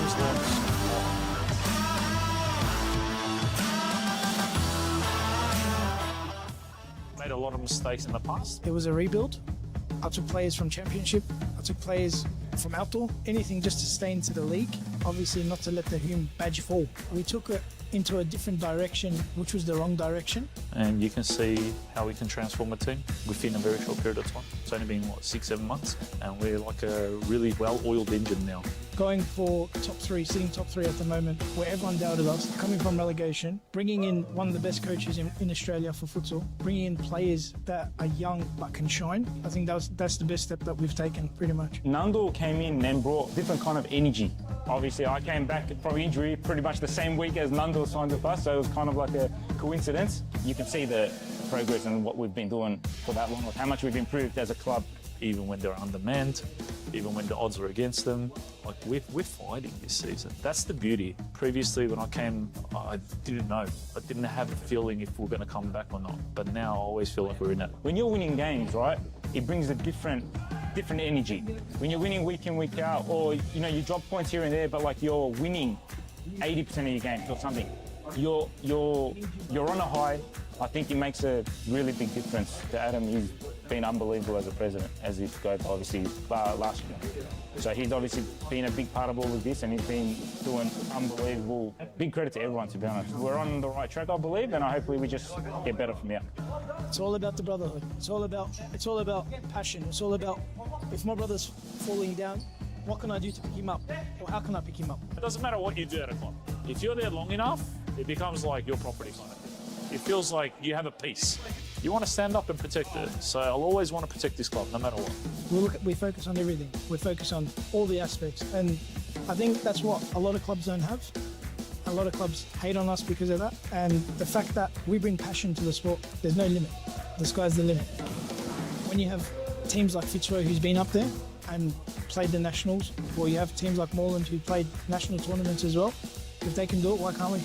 just lost. Made a lot of mistakes in the past. It was a rebuild. I took players from Championship. I took players from outdoor. Anything just to stay into the league. Obviously not to let the Hume badge fall. We took it into a different direction, which was the wrong direction. And you can see how we can transform a team within a very short period of time. It's only been, 6-7 months? And we're like a really well-oiled engine now. Going for top three, sitting top three at the moment, where everyone doubted us, coming from relegation, bringing in one of the best coaches in Australia for futsal, bringing in players that are young but can shine. I think that's the best step that we've taken, pretty much. Nando came in and brought different kind of energy. Obviously, I came back from injury pretty much the same week as Nando signed with us, so it was kind of like a coincidence. You can see the progress and what we've been doing for that long, how much we've improved as a club. Even when they're undermanned, even when the odds are against them, like we're fighting this season. That's the beauty. Previously, when I came, I didn't know. I didn't have a feeling if we're going to come back or not. But now I always feel like we're in it. When you're winning games, right, it brings a different energy. When you're winning week in, week out, or you drop points here and there, but like you're winning 80% of your games or something, you're on a high. I think it makes a really big difference to Adam. He's been unbelievable as a president, as he's got obviously last year. So he's obviously been a big part of all of this, and he's been doing unbelievable. Big credit to everyone, to be honest. We're on the right track, I believe, and hopefully we just get better from here. It's all about the brotherhood. It's all about passion. It's all about, if my brother's falling down, what can I do to pick him up? Or how can I pick him up? It doesn't matter what you do at a club. If you're there long enough, it becomes like your property kind of thing. It feels like you have a piece. You want to stand up and protect it. So I'll always want to protect this club, no matter what. We focus on everything. We focus on all the aspects. And I think that's what a lot of clubs don't have. A lot of clubs hate on us because of that. And the fact that we bring passion to the sport, there's no limit. The sky's the limit. When you have teams like Fitzroy, who's been up there and played the nationals, or you have teams like Moreland who played national tournaments as well, if they can do it, why can't we?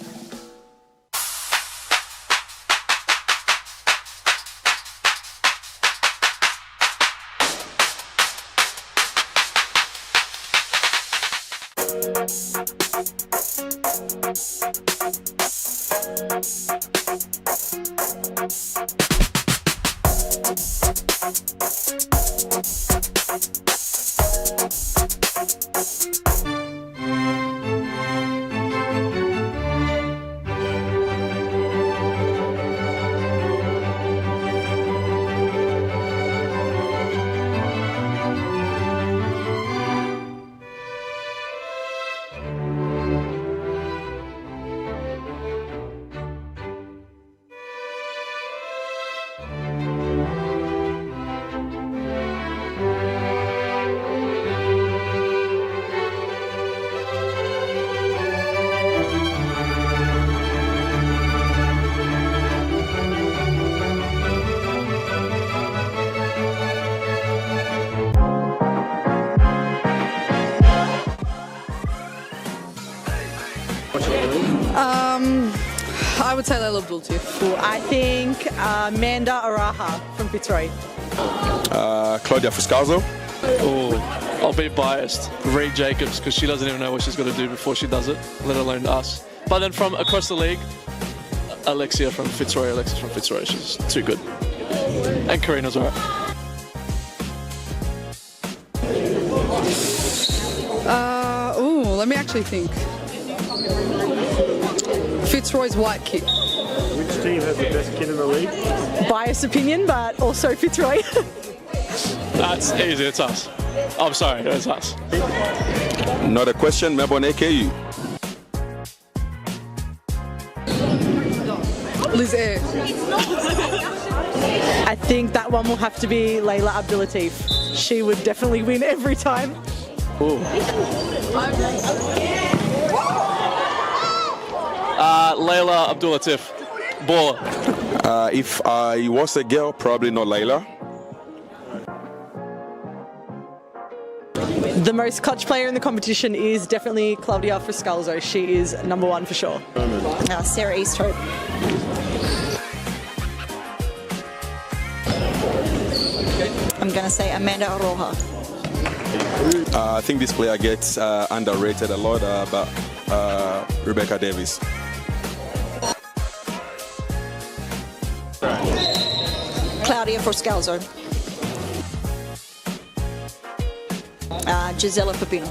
I would say Layla Abdul-Latif. I think Amanda Araha from Fitzroy. Claudia Fuscazo. Oh, I'll be biased. Reed Jacobs, because she doesn't even know what she's got to do before she does it, let alone us. But then from across the league, Alexis from Fitzroy. She's too good. And Karina's alright. Let me actually think. Fitzroy's white kit. Which team has the best kid in the league? Biased opinion, but also Fitzroy. That's easy, it's us. I'm sorry, it's us. Not a question, Melbourne AKU. Liz Air. I think that one will have to be Layla Abdul-Latif. She would definitely win every time. Ooh. Layla Abdul-Latif. Baller. If I was a girl, probably not Layla. The most clutch player in the competition is definitely Claudia Fuscazo. She is number one for sure. Sarah Easthope. I'm going to say Amanda Aroha. I think this player gets underrated a lot, but Rebecca Davis. Claudia Forscalzo. Gisela Pepino.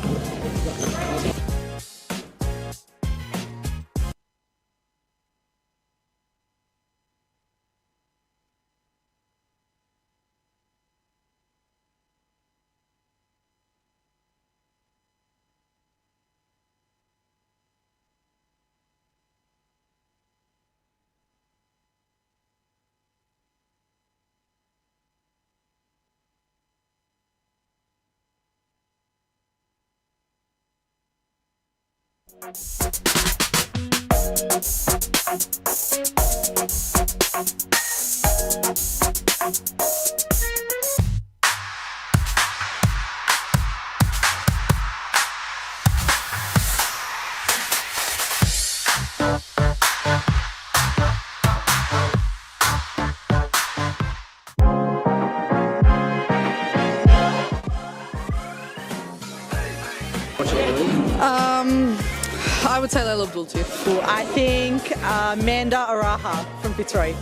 I would say Layla Abdul-Latif. I think Amanda Araha from Fitzroy.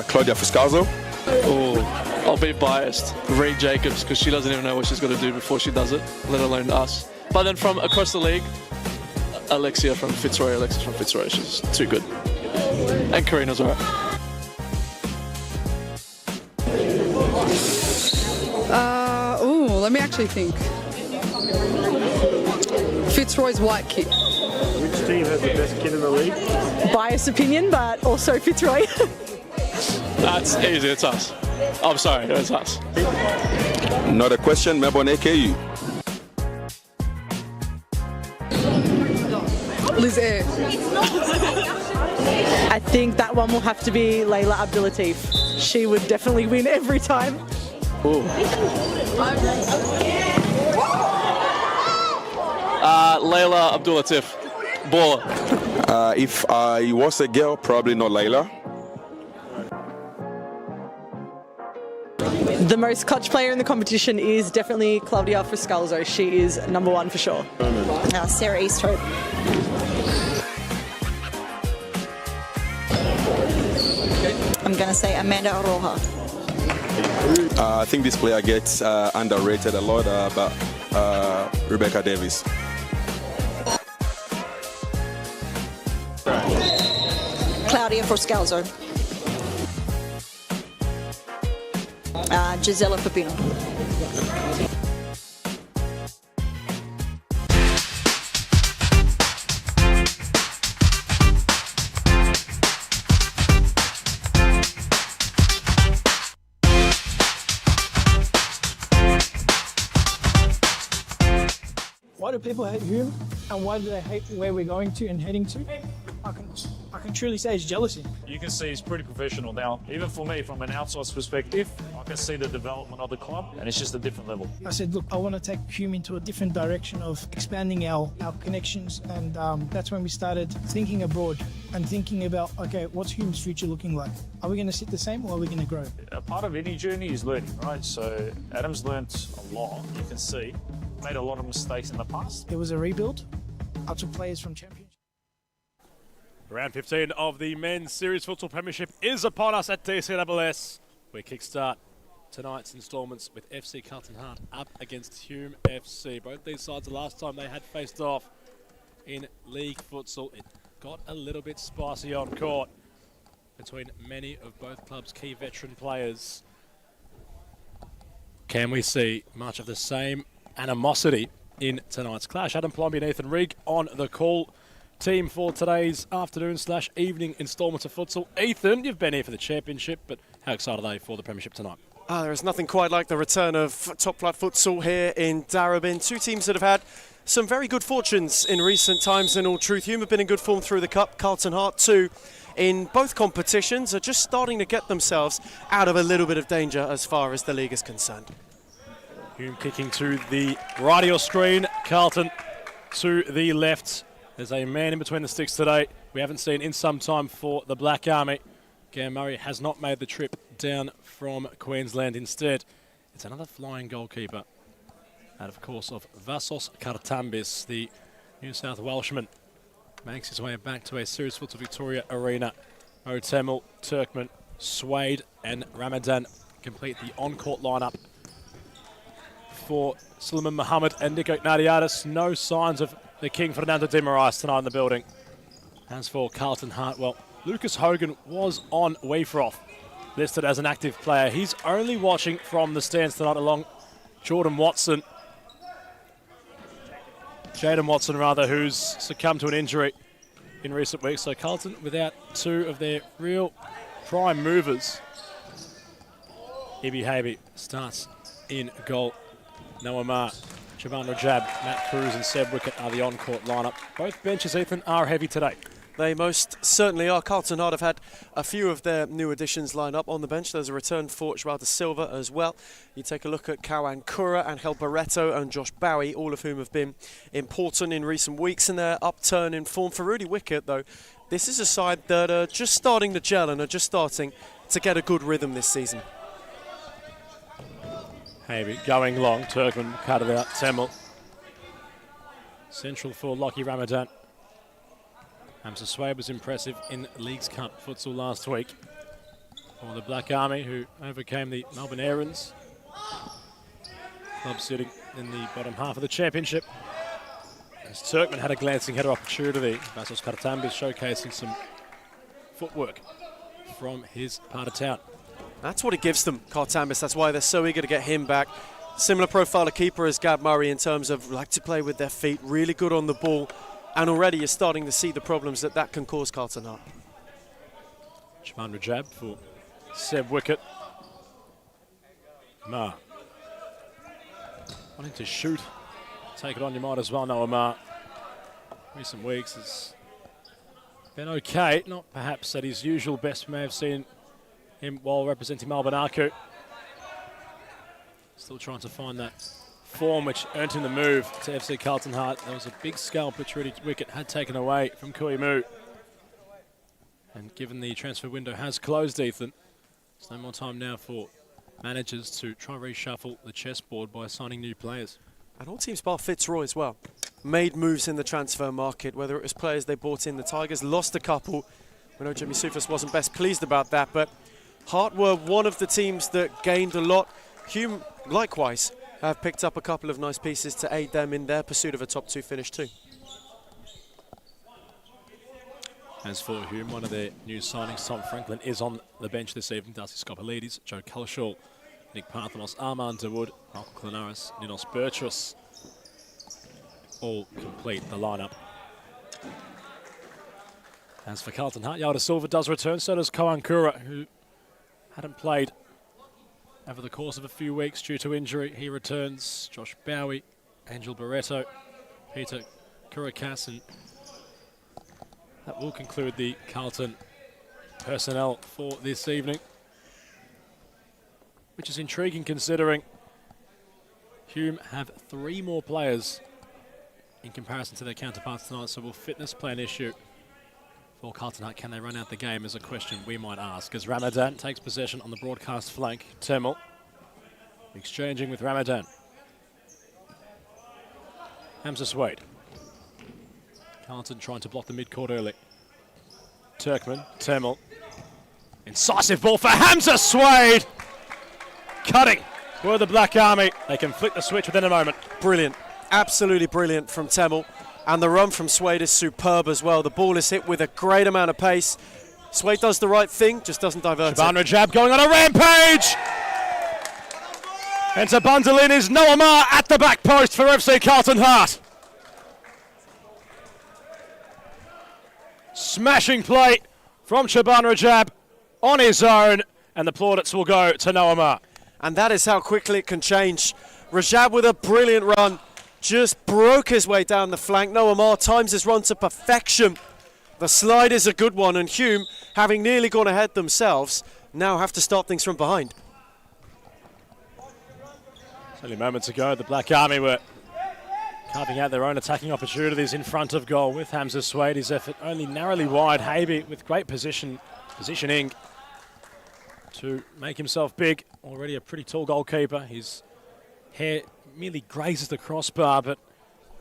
Claudia Fuscalzo. Oh, I'll be biased. Reed Jacobs, because she doesn't even know what she's got to do before she does it, let alone us. But then from across the league, Alexis from Fitzroy. She's too good. And Karina's alright. Let me actually think. Fitzroy's white kid. Which team has the best kid in the league? Biased opinion, but also Fitzroy. That's easy, it's us. I'm sorry, it's us. Not a question, Melbourne AKU. Liz Air. I think that one will have to be Layla Abdul-Latif. She would definitely win every time. Ooh. Layla Abdul-Latif, baller. If I was a girl, probably not Layla. The most clutch player in the competition is definitely Claudia Forscalzo. She is number one for sure. Sarah Easthope. I'm going to say Amanda Aroha. I think this player gets underrated a lot, but Rebecca Davis. Claudia Forscalzo. Gisela Pepino. Why do people hate Hume, and why do they hate where we're going to and heading to? I can truly say it's jealousy. You can see he's pretty professional now. Even for me, from an outsider's perspective, I can see the development of the club, and it's just a different level. I said, look, I want to take Hume into a different direction of expanding our connections, and that's when we started thinking abroad and thinking about, okay, what's Hume's future looking like? Are we going to sit the same, or are we going to grow? A part of any journey is learning, right? So Adam's learnt a lot, you can see. Made a lot of mistakes in the past. It was a rebuild. I took players from Championship. Round 15 of the Men's Series Futsal Premiership is upon us at DCSS. We kickstart tonight's instalments with FC Carlton Heart up against Hume FC. Both these sides, the last time they had faced off in League Futsal, it got a little bit spicy on court between many of both clubs' key veteran players. Can we see much of the same animosity in tonight's clash? Adam Plomby and Ethan Rigg on the call team for today's afternoon/evening instalment of futsal. Ethan, you've been here for the championship, but how excited are they for the premiership tonight? There is nothing quite like the return of top flight futsal here in Darebin. Two teams that have had some very good fortunes in recent times. In all truth, Hume have been in good form through the cup. Carlton Heart too, in both competitions, are just starting to get themselves out of a little bit of danger as far as the league is concerned. Hume kicking to the right of your screen. Carlton to the left. There's a man in between the sticks today we haven't seen in some time for the Black Army. Gam Murray has not made the trip down from Queensland. Instead, it's another flying goalkeeper And of course of Vassos Kartambis, the New South Welshman, makes his way back to a Series Futsal Victoria arena. Temel, Turkmen, Swade and Ramadan complete the on-court lineup for Suleiman Mohammed and Nico Ignatiadis. No signs of the King Fernando de Moraes tonight in the building. As for Carlton Hartwell, Lucas Hogan was on Weefroth, listed as an active player. He's only watching from the stands tonight along Jaden Watson, who's succumbed to an injury in recent weeks. So Carlton without two of their real prime movers. Ibi Habe starts in goal. Noah Ma, Chaban Rajab, Matt Cruz and Seb Wickett are the on-court lineup. Both benches, Ethan, are heavy today. They most certainly are. Carlton Hart have had a few of their new additions lined up on the bench. There's a return for Joao da Silva as well. You take a look at Kawan Kura, Angel Barreto and Josh Bowie, all of whom have been important in recent weeks in their upturn in form. For Rudy Wickett, though, this is a side that are just starting to gel and are just starting to get a good rhythm this season. Maybe going long, Turkmen cut it out, Temel. Central for Lockie Ramadan. Hamza Swade was impressive in Leagues Cup futsal last week for the Black Army, who overcame the Melbourne Aarons. Club sitting in the bottom half of the championship. As Turkmen had a glancing header opportunity, Vassos Kartambis showcasing some footwork from his part of town. That's what it gives them, Kartambis. That's why they're so eager to get him back. Similar profile of keeper as Gab Murray in terms of like to play with their feet, really good on the ball. And already you're starting to see the problems that can cause Carlton Hart. Chaban Rajab for Seb Wickett. Ma. Wanting to shoot. Take it on, you might as well, Noah Ma. Recent weeks has been okay. Not perhaps at his usual best. We may have seen him while representing Melbourne Arco. Still trying to find that form which earned him the move to FC Carlton Hart. There was a big scalp which Rudy Wickett had taken away from Kuimu. And given the transfer window has closed, Ethan, there's no more time now for managers to try and reshuffle the chessboard by signing new players. And all teams bar Fitzroy as well made moves in the transfer market, whether it was players they bought in. The Tigers lost a couple. We know Jimmy Sufas wasn't best pleased about that, but Hart were one of the teams that gained a lot. Hume, likewise, have picked up a couple of nice pieces to aid them in their pursuit of a top two finish too. As for Hume, one of their new signings, Tom Franklin, is on the bench this evening. Darcy Skopalidis, Joe Culshaw, Nick Parthenos, Armand Dawood, Michael Klinaris, Ninos Bertrus, all complete the lineup. As for Carlton Hart, Joao da Silva does return, so does Koan Kura, who hadn't played over the course of a few weeks due to injury. He returns. Josh Bowie, Angel Barreto, Peter Kurakas, and that will conclude the Carlton personnel for this evening, which is intriguing considering Hume have 3 more players in comparison to their counterparts tonight, so will fitness play an issue for Carlton Hart? Can they run out the game is a question we might ask, as Ramadan takes possession on the broadcast flank. Temel exchanging with Ramadan. Hamza Swade. Carlton trying to block the mid-court early. Turkmen, Temel. Incisive ball for Hamza Swade! Cutting for the Black Army. They can flick the switch within a moment. Brilliant, absolutely brilliant from Temel. And the run from Swade is superb as well. The ball is hit with a great amount of pace. Swade does the right thing, just doesn't divert Chaban it. Rajab going on a rampage! And to bundle in is Noah Ma at the back post for FC Carlton Hart. Smashing play from Chaban Rajab on his own, and the plaudits will go to Noah Ma. And that is how quickly it can change. Rajab with a brilliant run, just broke his way down the flank. Noah Ma times his run to perfection. The slide is a good one, and Hume, having nearly gone ahead themselves, now have to start things from behind. Only moments ago, the Black Army were carving out their own attacking opportunities in front of goal with Hamza Swade. His effort only narrowly wide. Habe with great positioning to make himself big. Already a pretty tall goalkeeper. His hair merely grazes the crossbar, but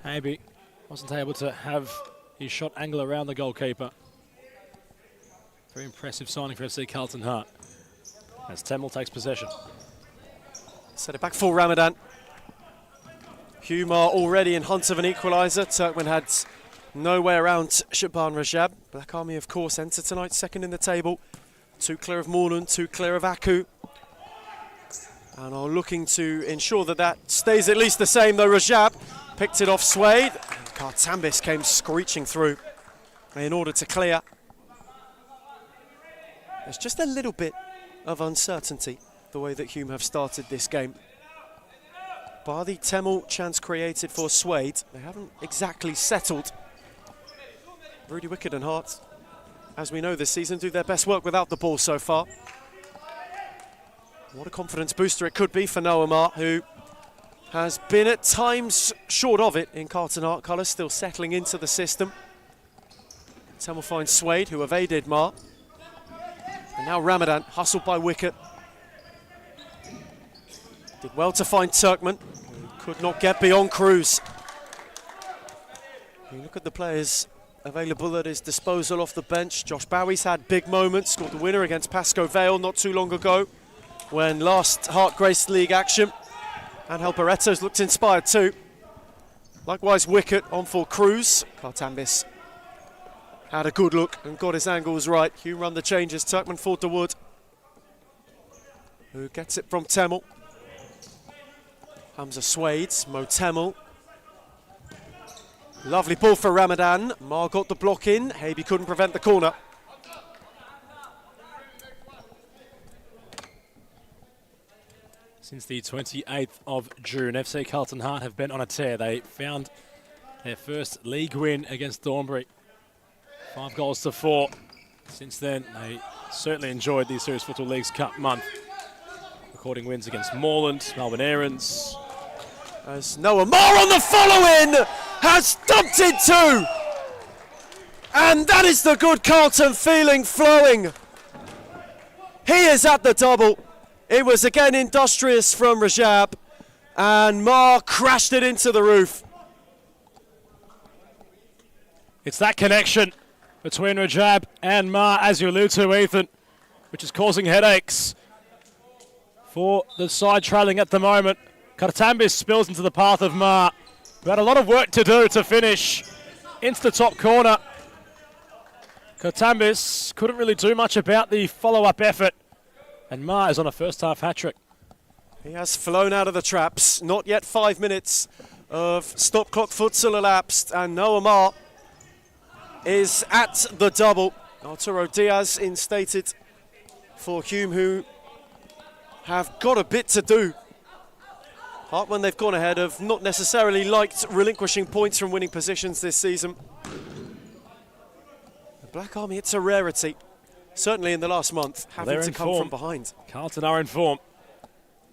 maybe wasn't able to have his shot angle around the goalkeeper. Very impressive signing for FC Carlton Heart as Temel takes possession. Set it back for Ramadan. Hume are already in hunt of an equaliser. Turkmen had no way around Shaban Rajab. Black Army, of course, enter tonight second in the table. 2 clear of Moreland, 2 clear of Aku. And are looking to ensure that that stays at least the same, though Rajab picked it off Suede. Kartambis came screeching through in order to clear. There's just a little bit of uncertainty the way that Hume have started this game. Bar the Temel chance created for Suede, they haven't exactly settled. Rudy Wickett and Hart, as we know this season, do their best work without the ball so far. What a confidence booster it could be for Noah Marr, who has been at times short of it in Carlton Heart colours, still settling into the system. Temel finds Suede, who evaded Marr. And now Ramadan, hustled by Wickett. Did well to find Turkmen, who could not get beyond Cruz. You look at the players available at his disposal off the bench. Josh Bowie's had big moments, scored the winner against Pascoe Vale not too long ago when last Hart graced league action. And Helpereto's looked inspired too. Likewise Wickett on for Cruz. Kartambis had a good look and got his angles right. Hume run the changes, Turkmen forward to Wood, who gets it from Temel. Hamza Suede, Mo Temel. Lovely ball for Ramadan. Marr got the block in. Habe couldn't prevent the corner. Since the 28th of June, FC Carlton Heart have been on a tear. They found their first league win against Thornbury. 5 goals to 4. Since then, they certainly enjoyed the Serious Futsal League's Cup month. Recording wins against Moreland, Melbourne Aarons. As Noah Marr on the follow-in has dumped it too. And that is the good Carlton feeling flowing. He is at the double. It was again industrious from Rajab, and Marr crashed it into the roof. It's that connection between Rajab and Marr, as you allude to, Ethan, which is causing headaches for the side trailing at the moment. Kartambis spills into the path of Marr, who had a lot of work to do to finish into the top corner. Kartambis couldn't really do much about the follow-up effort, and Marr is on a first-half hat-trick. He has flown out of the traps. Not yet 5 minutes of stop-clock futsal elapsed, and Noah Marr is at the double. Arturo Diaz instated for Hume, who have got a bit to do. Hart, when they've gone ahead, have not necessarily liked relinquishing points from winning positions this season. The Black Army, it's a rarity. Certainly in the last month, having to come from behind. Carlton are in form.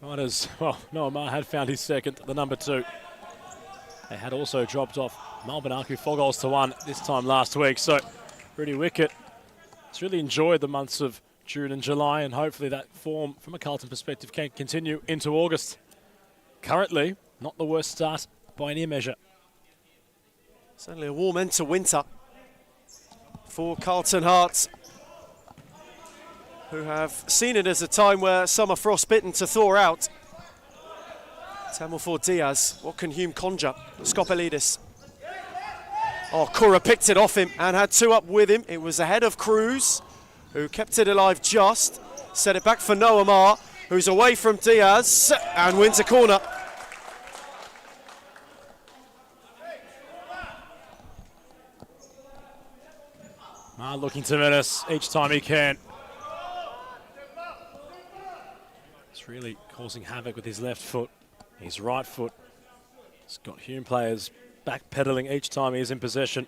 Right as, well, Noah Marr had found his second, the number 2. They had also dropped off Melbourne Aku 4 goals to 1 this time last week. So, Rudy Wickett has really enjoyed the months of June and July, and hopefully that form, from a Carlton perspective, can continue into August. Currently, not the worst start by any measure. Certainly a warm end to winter for Carlton Heart, who have seen it as a time where some are frostbitten to thaw out. Temel for Diaz. What can Hume conjure? Skopelidis. Oh, Kura picked it off him and had 2 up with him. It was ahead of Cruz, who kept it alive just. Set it back for Noah Marr, who's away from Diaz and wins a corner. Marr looking to menace each time he can. It's really causing havoc with his left foot. His right foot has got Hume players backpedaling each time he is in possession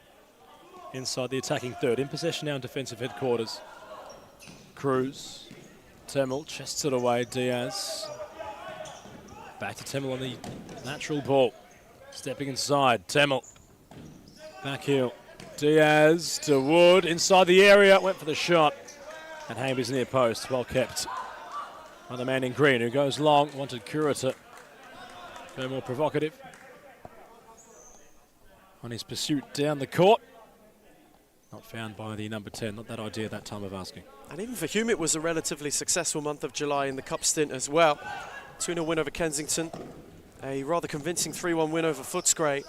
inside the attacking third. In possession now in defensive headquarters. Cruz. Temel chests it away. Diaz. Back to Temel on the natural ball. Stepping inside. Temel. Back heel. Diaz to Wood. Inside the area. Went for the shot. And Hamby's near post. Well kept. Another man in green who goes long. Wanted Kura to go more provocative on his pursuit down the court. Not found by the number 10, not that idea that time of asking. And even for Hume, it was a relatively successful month of July in the Cup stint as well. 2-0 win over Kensington, a rather convincing 3-1 win over Footscray,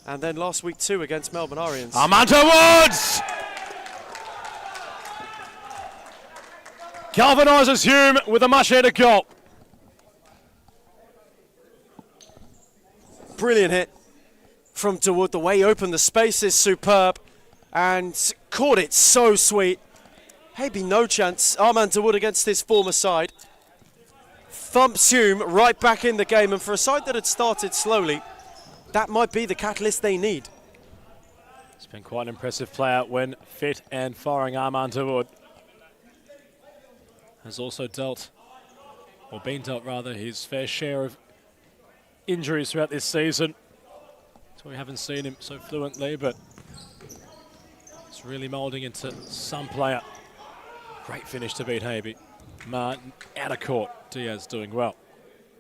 and then last week too against Melbourne Arians. Armando Woods! Galvanises Hume with a much-needed goal. Brilliant hit from DeWood. The way he opened the space is superb and caught it so sweet. Maybe no chance. Armand DeWood against his former side. Thumps Hume right back in the game, and for a side that had started slowly, that might be the catalyst they need. He's been quite an impressive player when fit and firing. Armand DeWood has also dealt, or been dealt rather, his fair share of injuries throughout this season. So we haven't seen him so fluently, but it's really moulding into some player. Great finish to beat Habe. Martin out of court. Diaz doing well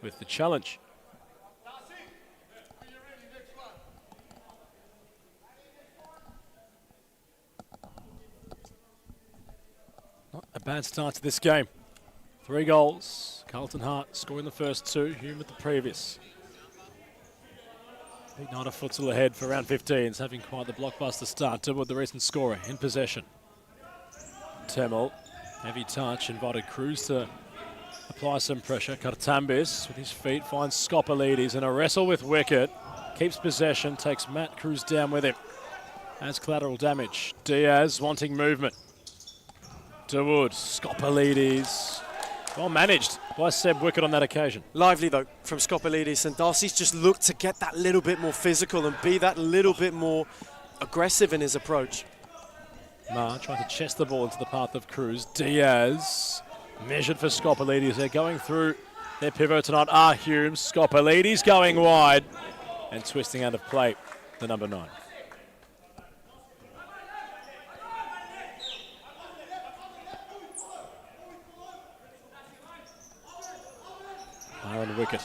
with the challenge. Not a bad start to this game. 3 goals. Carlton Hart scoring the first 2. Hume with the previous. Big night of futsal ahead for round 15s, having quite the blockbuster start. DeWood, the recent scorer, in possession. Temel, heavy touch, invited Cruz to apply some pressure. Kartambis with his feet finds Skopalides in a wrestle with Wicket. Keeps possession, takes Matt Cruz down with him. Has collateral damage. Diaz wanting movement. DeWood, Skopalides. Well managed by Seb Wicket on that occasion. Lively though from Skopalides, and Darcy's just looked to get that little bit more physical and be that little bit more aggressive in his approach. Ma trying to chest the ball into the path of Cruz. Diaz measured for Skopalides. They're going through their pivot tonight. Hume. Skopalides going wide and twisting out of play, the number 9. Aaron Wicket.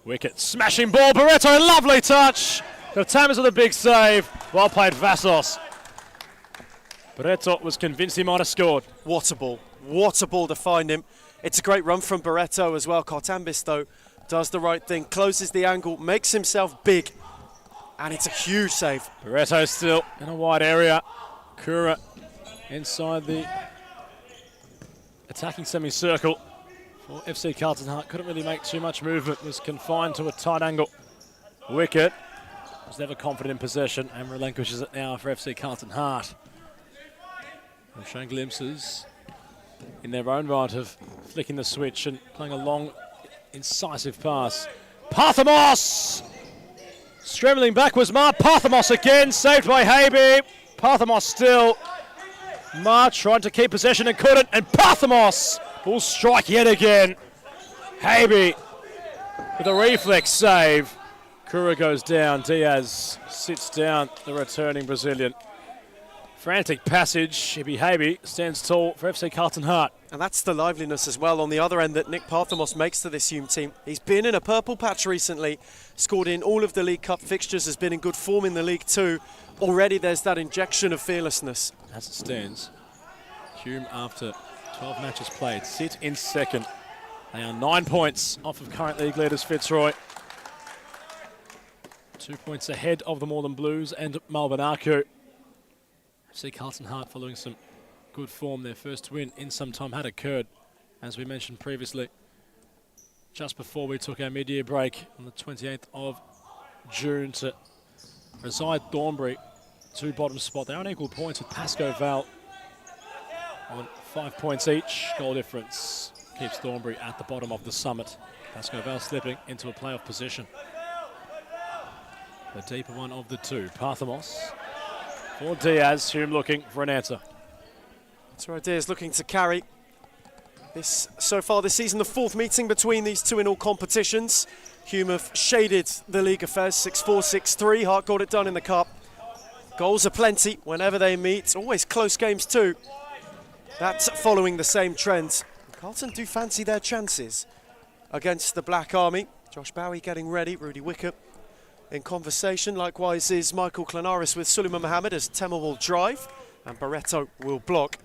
Wicket smashing ball. Barreto, lovely touch. Tamas with a big save. Well played, Vassos. Barreto was convinced he might have scored. What a ball. What a ball to find him. It's a great run from Barreto as well. Kartambis, though, does the right thing. Closes the angle, makes himself big. And it's a huge save. Barreto still in a wide area. Kura inside the attacking semicircle. For FC Carlton Hart, couldn't really make too much movement, was confined to a tight angle. Wicket was never confident in possession and relinquishes it now for FC Carlton Hart. They've shown glimpses in their own right of flicking the switch and playing a long, incisive pass. Parthamos! Scrambling back was Mar. Parthamos again, saved by Habe. Parthamos still. Mar tried to keep possession and couldn't, and Parthamos will strike yet again. Habe with a reflex save. Kura goes down. Diaz sits down, the returning Brazilian. Frantic passage. Ibi Habe stands tall for FC Carlton Hart. And that's the liveliness as well on the other end that Nick Parthamos makes to this Hume team. He's been in a purple patch recently, scored in all of the League Cup fixtures, has been in good form in the League too. Already there's that injection of fearlessness. As it stands, Hume, after 12 matches played, sit in second. They are 9 points off of current league leaders Fitzroy. 2 points ahead of the Northern Blues and Melbourne Arco. FC Carlton Hart following some good form. Their first win in some time had occurred, as we mentioned previously, just before we took our mid-year break on the 28th of June to reside Thornbury to bottom spot. They're on equal points with Pascoe Val on 5 points each. Goal difference keeps Thornbury at the bottom of the summit. Pascoe Val slipping into a playoff position. The deeper one of the two. Parthamos for Diaz. Hume looking for an answer. That's right, Diaz looking to carry this so far this season, the 4th meeting between these two in all competitions. Hume have shaded the league affairs 6-4, 6-3. Hart got it done in the cup. Goals are plenty whenever they meet. Always close games too. That's following the same trend. Carlton do fancy their chances against the Black Army. Josh Bowie getting ready, Rudy Wicker in conversation. Likewise is Michael Klanaris with Suleiman Mohammed as Temel will drive and Barreto will block.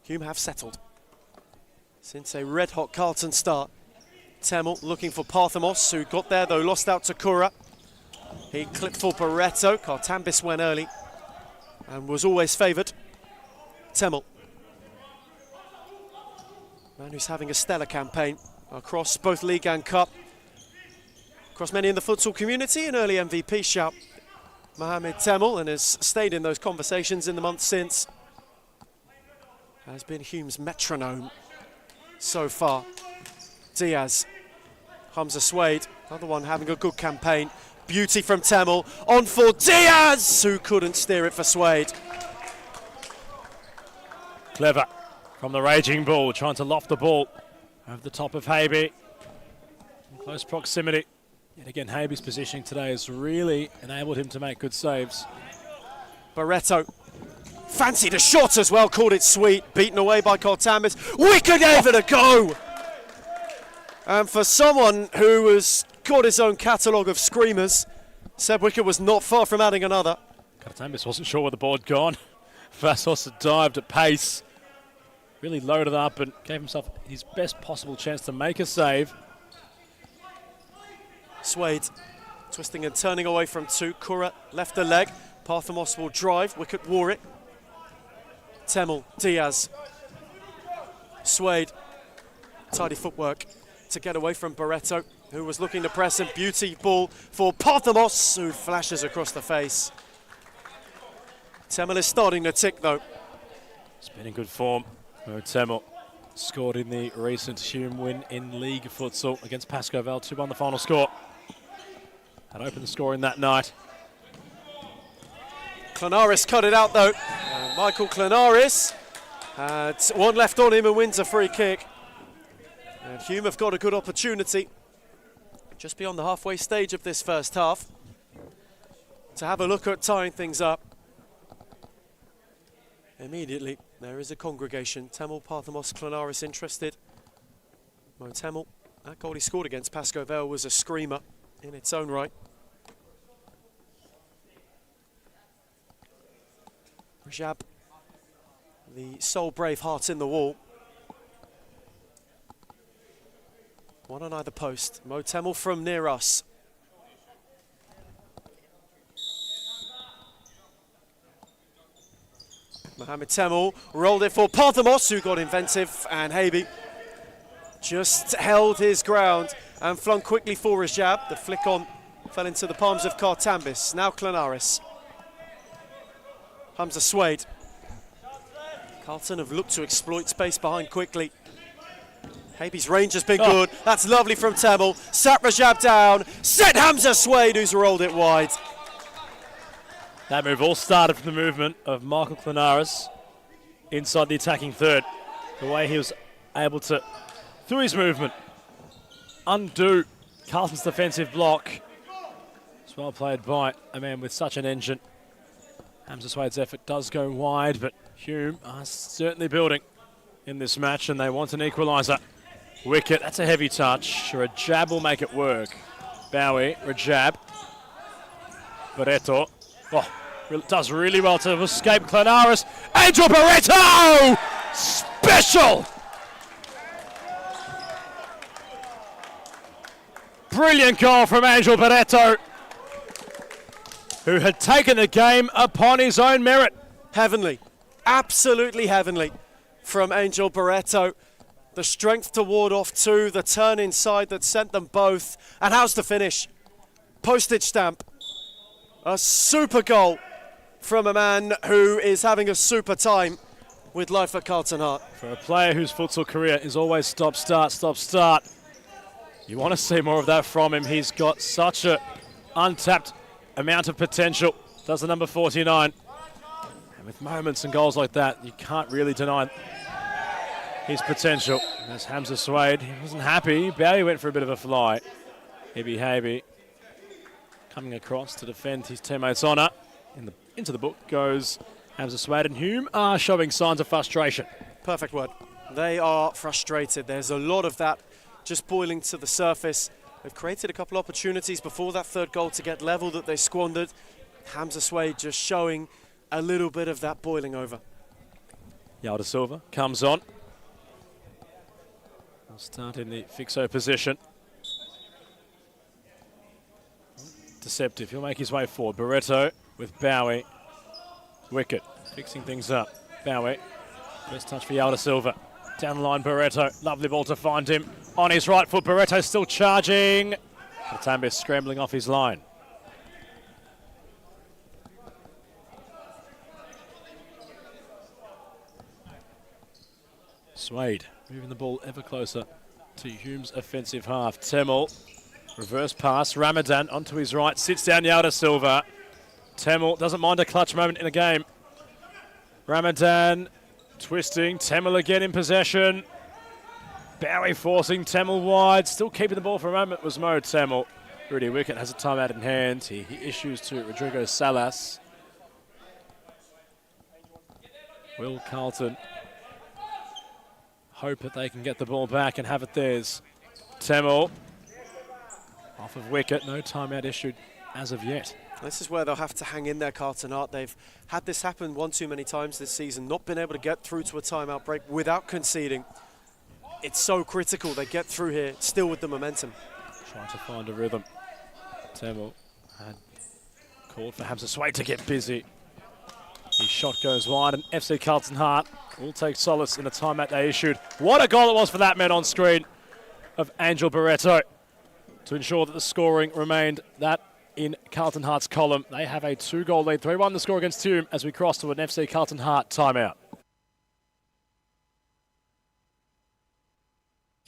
Hume have settled since a red-hot Carlton start. Temel looking for Parthamos, who got there though, lost out to Kura. He clipped for Barreto. Kartambis went early and was always favoured. Temel, man who's having a stellar campaign across both league and cup. Across many in the futsal community, an early MVP shout. Mohamed Temel, and has stayed in those conversations in the months since. Has been Hume's metronome so far. Diaz, Hamza Suede, another one having a good campaign. Beauty from Temel, on for Diaz, who couldn't steer it for Suede. Clever from the Raging Bull, trying to loft the ball over the top of Habe. In close proximity. Yet again, Habe's positioning today has really enabled him to make good saves. Barreto fancied a shot as well, called it sweet, beaten away by Kartambis. Wicker gave it a go! And for someone who has got his own catalogue of screamers, Seb Wicker was not far from adding another. Kartambis wasn't sure where the ball had gone. Vassos had dived at pace, really loaded up and gave himself his best possible chance to make a save. Suede twisting and turning away from two. Kura left the leg. Parthamos will drive. Wicket wore it. Temel, Diaz, Suede. Tidy footwork to get away from Barreto, who was looking to press him. Beauty ball for Parthamos, who flashes across the face. Temel is starting to tick though. It's been in good form. Temel scored in the recent Hume win in League Futsal against Pascoe Vale, 2-1 the final score. Had opened the scoring that night. Klanaris cut it out though. Michael Klanaris had one left on him and wins a free kick. And Hume have got a good opportunity just beyond the halfway stage of this first half to have a look at tying things up. Immediately there is a congregation. Temel, Parthamos, Klanaris interested. Mo Temel, that goal he scored against Pascoe Vale was a screamer in its own right. Rajab, the sole brave heart in the wall. One on either post. Mo Temel from near us. Mohamed Temel rolled it for Parthamos, who got inventive, and Habe just held his ground and flung quickly for Rajab. The flick on fell into the palms of Kartambis. Now Klanaris. Hamza Suede. Carlton have looked to exploit space behind quickly. Habe's range has been good. That's lovely from Temel. Sat Rajab down. Set Hamza Suede, who's rolled it wide. That move all started from the movement of Michael Klanaris inside the attacking third. The way he was able to, through his movement, undo Carlton's defensive block. It's well played by a man with such an engine. Hamza Suede's effort does go wide, but Hume are certainly building in this match, and they want an equaliser. Wicket, that's a heavy touch. Rajab will make it work. Bowie, Rajab. Barreto. Oh, does really well to escape Klanaris. Angel Barreto! Special! Brilliant goal from Angel Barreto, who had taken the game upon his own merit. Heavenly, absolutely heavenly from Angel Barreto. The strength to ward off two, the turn inside that sent them both. And how's the finish? Postage stamp. A super goal from a man who is having a super time with life at Carlton Heart. For a player whose futsal career is always stop, start, you want to see more of that from him. He's got such an untapped amount of potential, does the number 49. And with moments and goals like that, you can't really deny his potential. There's Hamza Suede. He wasn't happy. Bowie went for a bit of a fly. Habe coming across to defend his teammates' honour. Into the book goes Hamza Suede, and Hume are showing signs of frustration. Perfect word. They are frustrated. There's a lot of that just boiling to the surface. They've created a couple opportunities before that third goal to get level that they squandered. Hamza Suede just showing a little bit of that boiling over. Yao da Silva comes on. We'll start in the fixo position. Deceptive, he'll make his way forward. Barreto with Bowie. Wicket, fixing things up. Bowie, first touch for Yao da Silva. Down the line, Barreto, lovely ball to find him. On his right foot, Barreto still charging. Katambe scrambling off his line. Suede moving the ball ever closer to Hume's offensive half. Temel, reverse pass, Ramadan onto his right, sits down Yao da Silva. Temel doesn't mind a clutch moment in a game. Ramadan twisting, Temel again in possession. Bowie forcing Temel wide, still keeping the ball for a moment was Mo Temel. Rudy Wicket has a timeout in hand. He issues to Rodrigo Salas. Will Carlton hope that they can get the ball back and have it theirs. Temel off of Wicket, no timeout issued as of yet. This is where they'll have to hang in there, Carlton Hart. They've had this happen one too many times this season, not been able to get through to a timeout break without conceding. It's so critical they get through here, still with the momentum. Trying to find a rhythm. Temel had called for Hamza Suede to get busy. His shot goes wide and FC Carlton Hart will take solace in the timeout they issued. What a goal it was for that man on screen of Angel Barreto to ensure that the scoring remained that in Carlton Hart's column. They have a 2-goal lead, 3-1 the score against Hume as we cross to an FC Carlton Hart timeout.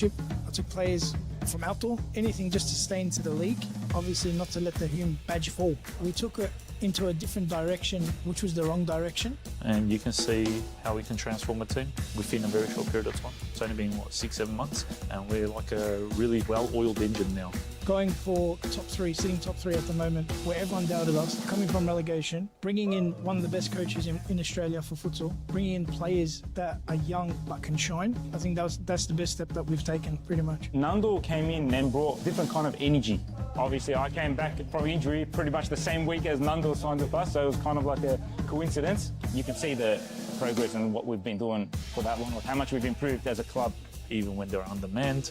I took players from outdoor, anything just to stay into the league, obviously not to let the Hume badge fall. We took it into a different direction, which was the wrong direction. And you can see how we can transform a team within a very short period of time. It's only been, 6-7 months, and we're like a really well-oiled engine now. Going for top 3, sitting top 3 at the moment, where everyone doubted us, coming from relegation, bringing in one of the best coaches in Australia for futsal, bringing in players that are young but can shine. I think that's the best step that we've taken, pretty much. Nando came in and brought different kind of energy. Obviously, I came back from injury pretty much the same week as Nando signed with us, so it was kind of like a coincidence. You can see the progress and what we've been doing for that long, how much we've improved as a club. Even when they're undermanned,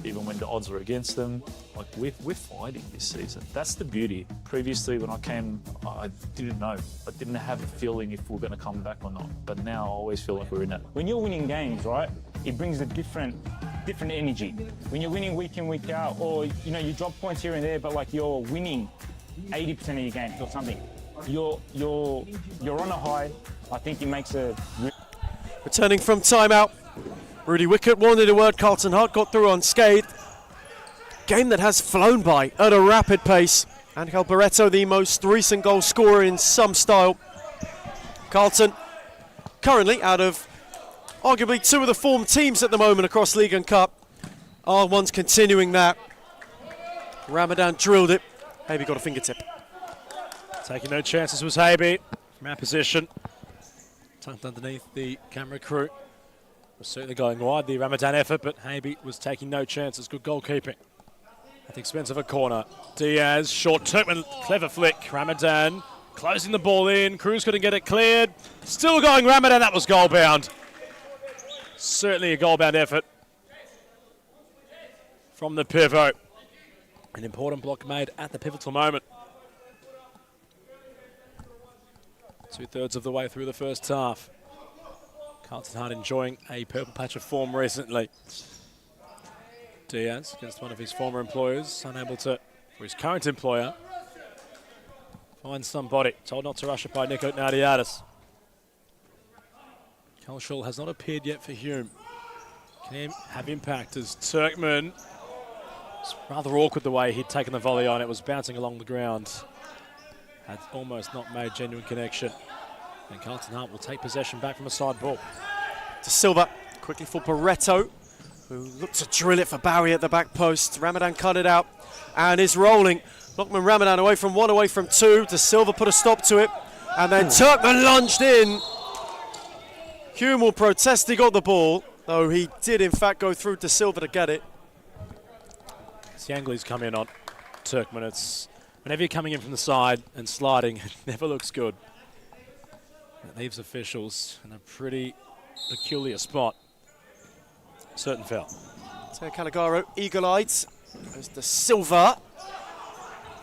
even when the odds are against them, like we're fighting this season. That's the beauty. Previously, when I came, I didn't know. I didn't have a feeling if we're going to come back or not. But now I always feel like we're in it. When you're winning games, right, it brings a different energy. When you're winning week in, week out, or you drop points here and there, but like you're winning 80% of your games or something, you're on a high. I think it makes a. Returning from timeout, Rudy Wicket wanted a word. Carlton Hart got through unscathed. Game that has flown by at a rapid pace. Angel Barreto, the most recent goal scorer in some style. Carlton currently out of arguably 2 of the form teams at the moment across League and Cup. R1's continuing that. Ramadan drilled it. Habe got a fingertip. Taking no chances was Habe from our position. Tucked underneath the camera crew. Was certainly going wide, the Ramadan effort, but Habe was taking no chances. Good goalkeeping at the expense of a corner. Diaz, short Turkman, clever flick. Ramadan closing the ball in. Cruz couldn't get it cleared. Still going Ramadan, that was goal bound. Certainly a goal bound effort from the pivot. An important block made at the pivotal moment. 2/3 of the way through the first half. Carlton Hart enjoying a purple patch of form recently. Diaz against one of his former employers, unable to, for his current employer, find somebody. Told not to rush it by Nico Nardiadis. Kalshul has not appeared yet for Hume. Can he have impact as Turkman? It's rather awkward the way he'd taken the volley on. It was bouncing along the ground. Had almost not made genuine connection. And Carlton Hart will take possession back from a side ball. To Silva, quickly for Barreto, who looked to drill it for Bowie at the back post. Ramadan cut it out and is rolling. Lokman Ramadan away from 1, away from 2. De Silva put a stop to it. And then Turkman lunged in. Hume will protest he got the ball, though he did in fact go through De Silva to get it. Siangli's come in on Turkmen. It's whenever you're coming in from the side and sliding, it never looks good. It leaves officials in a pretty peculiar spot. Certain foul. So Caligaro, eagle-eyed, as the Silva